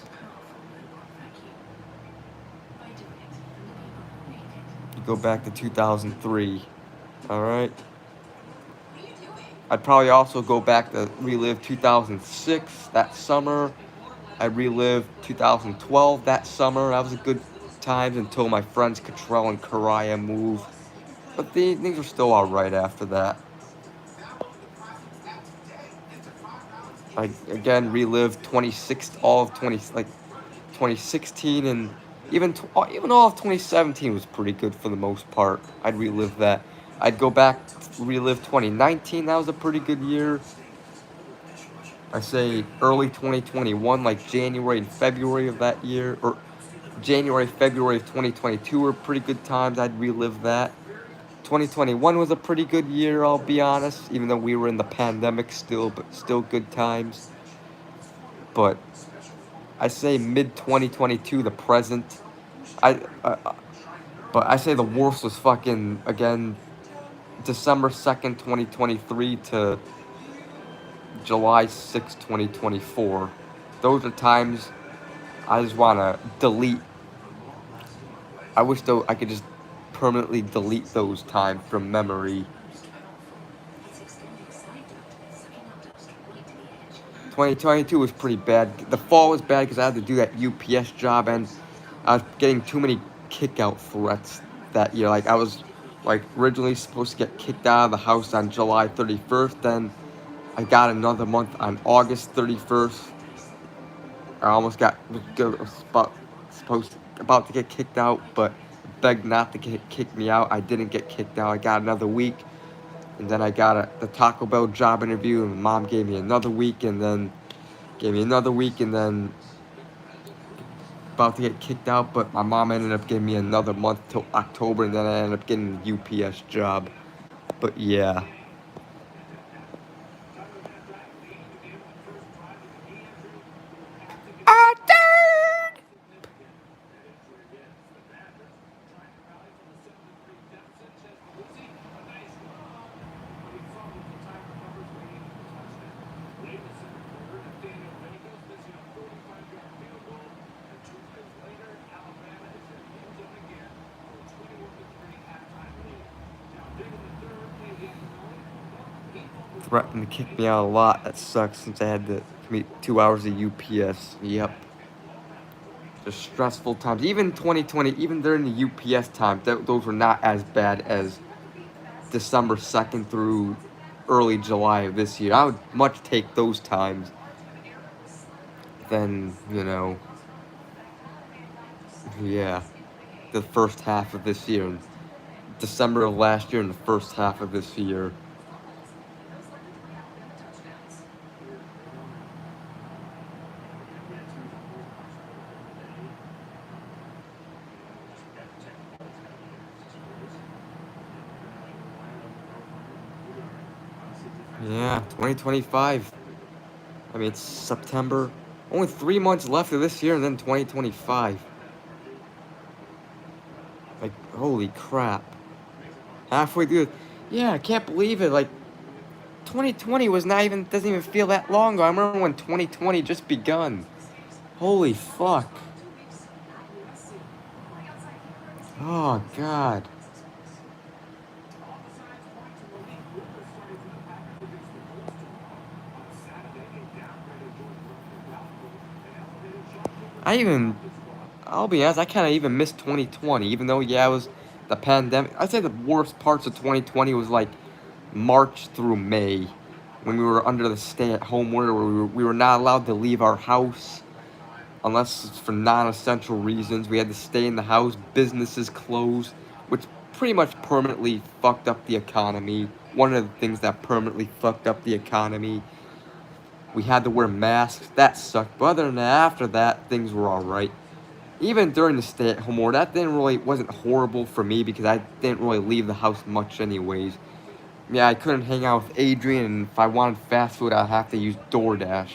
You go back to 2003. Alright. I'd probably also go back to relive 2006, that summer. I relived 2012, that summer. That was a good time until my friends Cottrell and Karaya moved. But things were still alright after that. I again relived 2016 and even all of 2017 was pretty good for the most part. I'd relive that. I'd go back relive 2019. That was a pretty good year. I say early 2021, like January and February of that year, or January, February of 2022 were pretty good times. I'd relive that. 2021 was a pretty good year, I'll be honest, even though we were in the pandemic still, but still good times. But I say mid 2022, the present. But I say the worst was fucking again December 2nd, 2023 to July 6th, 2024. Those are times I just want to delete. I wish though I could just permanently delete those times from memory. 2022 was pretty bad. The fall was bad because I had to do that UPS job and I was getting too many kick-out threats that year. Like I was like originally supposed to get kicked out of the house on July 31st. Then I got another month on August 31st. I almost got supposed to about to get kicked out, but begged not to kick me out. I didn't get kicked out. I got another week, and then I got the Taco Bell job interview, and Mom gave me another week, and then gave me another week, and then about to get kicked out, but my mom ended up giving me another month till October, and then I ended up getting the UPS job. But yeah. Threatened to kick me out a lot. That sucks since I had to commute 2 hours of UPS. Yep. Just stressful times. Even 2020, even during the UPS time, those were not as bad as December 2nd through early July of this year. I would much take those times than, yeah, the first half of this year. December of last year and the first half of this year. Yeah, 2025. I mean, it's September. Only 3 months left of this year and then 2025. Like, holy crap. Halfway through. Yeah, I can't believe it. Like, 2020 doesn't even feel that long ago. I remember when 2020 just begun. Holy fuck. Oh, God. I'll be honest, I kind of even missed 2020, even though, yeah, it was the pandemic. I'd say the worst parts of 2020 was like March through May, when we were under the stay-at-home order, where we were not allowed to leave our house unless it's for non-essential reasons. We had to stay in the house, businesses closed, which pretty much permanently fucked up the economy. One of the things that permanently fucked up the economy. We had to wear masks, that sucked, but other than that, after that, things were alright. Even during the stay-at-home order, that wasn't horrible for me because I didn't really leave the house much anyways. Yeah, I couldn't hang out with Adrian, and if I wanted fast food, I'd have to use DoorDash.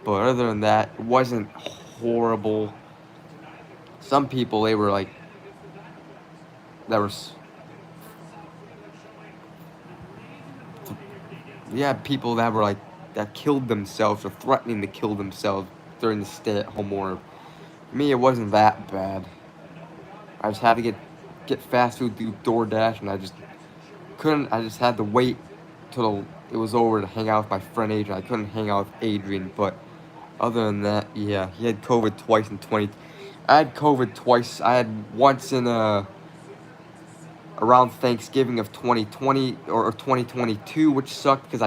But other than that, it wasn't horrible. Some people, they were like, people that were like, that killed themselves or threatening to kill themselves during the stay-at-home order. For me, it wasn't that bad. I just had to get fast food through DoorDash, and I just had to wait till it was over to hang out with my friend Adrian. I couldn't hang out with Adrian, but other than that, yeah, he had COVID twice in 20. I had COVID twice. I had once in around Thanksgiving of 2020 or 2022, which sucked because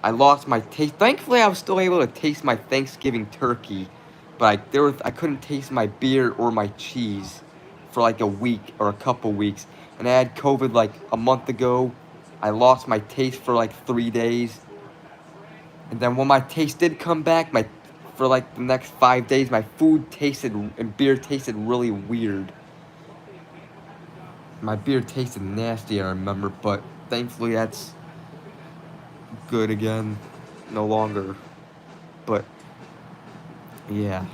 I lost my taste. Thankfully, I was still able to taste my Thanksgiving turkey, but I couldn't taste my beer or my cheese for like a week or a couple weeks. And I had COVID like a month ago. I lost my taste for like 3 days. And then when my taste did come back, for like the next 5 days, my food tasted and beer tasted really weird. My beer tasted nasty, I remember, but thankfully that's good again. No longer. But, yeah.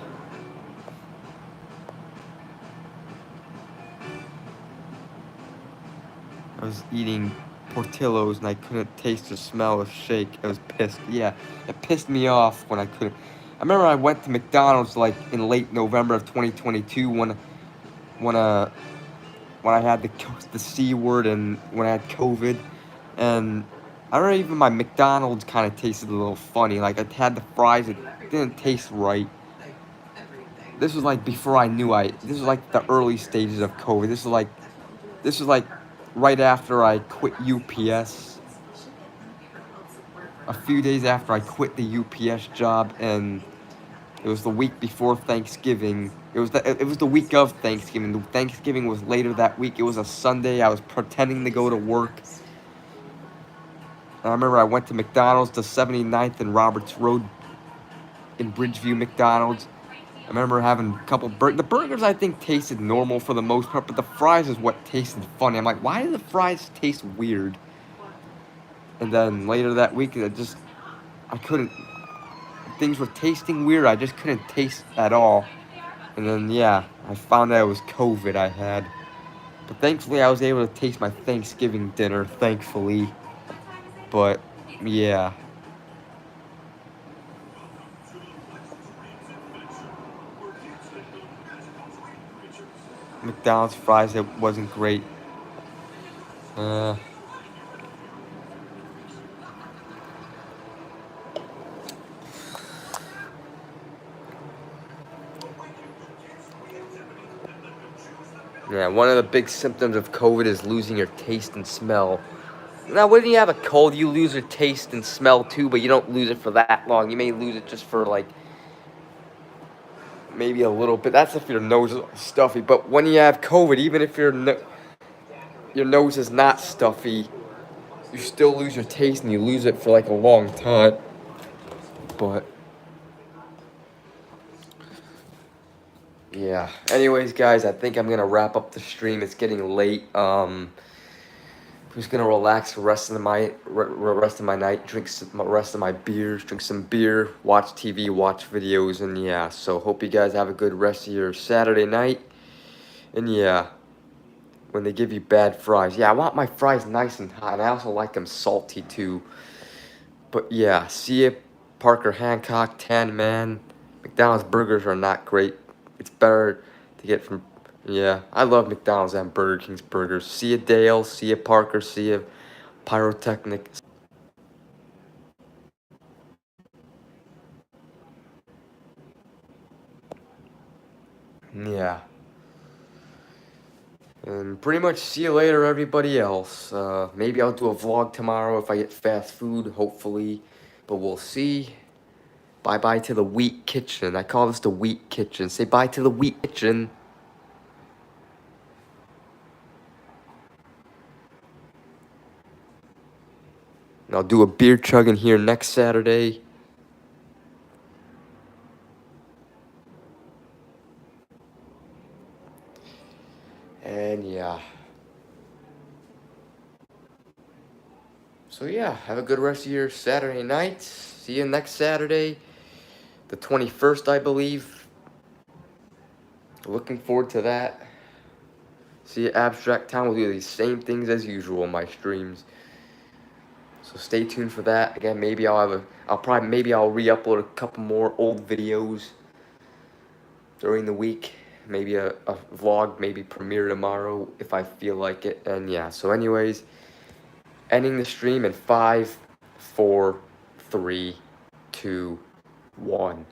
I was eating Portillo's and I couldn't taste or smell or shake. I was pissed. Yeah, it pissed me off when I couldn't. I remember I went to McDonald's like in late November of 2022 when I had the C word and when I had COVID, and I remember even my McDonald's kind of tasted a little funny. Like I had the fries, it didn't taste right. This was like before I knew this was like the early stages of COVID. This was like right after I quit UPS. A few days after I quit the UPS job, and It was the week before Thanksgiving. It was the week of Thanksgiving. The Thanksgiving was later that week. It was a Sunday. I was pretending to go to work. And I remember I went to McDonald's, the 79th and Roberts Road in Bridgeview McDonald's. I remember having a couple the burgers I think tasted normal for the most part, but the fries is what tasted funny. I'm like, why do the fries taste weird? And then later that week, I couldn't, things were tasting weird. I just couldn't taste at all. And then, yeah, I found out it was COVID I had. But thankfully, I was able to taste my Thanksgiving dinner, thankfully. But, yeah. McDonald's fries, it wasn't great. Yeah, one of the big symptoms of COVID is losing your taste and smell. Now, when you have a cold, you lose your taste and smell too, but you don't lose it for that long. You may lose it just for like maybe a little bit. That's if your nose is stuffy. But when you have COVID, even if your nose is not stuffy, you still lose your taste and you lose it for like a long time. But yeah. Anyways, guys, I think I'm gonna wrap up the stream. It's getting late. I'm just gonna relax the rest of my night, drink rest of my beers, drink some beer, watch TV, watch videos, and yeah. So hope you guys have a good rest of your Saturday night. And yeah, when they give you bad fries, yeah, I want my fries nice and hot. And I also like them salty too. But yeah, see ya, Parker Hancock, Tan Man. McDonald's burgers are not great. It's better to get from. Yeah, I love McDonald's and Burger King's burgers. See ya, Dale. See ya, Parker. See ya, Pyrotechnic. Yeah. And pretty much see you later, everybody else. Maybe I'll do a vlog tomorrow if I get fast food, hopefully. But we'll see. Bye-bye to the Wheat Kitchen. I call this the Wheat Kitchen. Say bye to the Wheat Kitchen. And I'll do a beer chugging here next Saturday. And yeah. So yeah, have a good rest of your Saturday night. See you next Saturday, the 21st, I believe. Looking forward to that. See you, Abstract Town. We'll do these same things as usual on my streams. So stay tuned for that. Again, maybe I'll re-upload a couple more old videos during the week. Maybe a vlog, maybe premiere tomorrow if I feel like it. And yeah, so anyways, ending the stream in 5, 4, 3, 2, 1.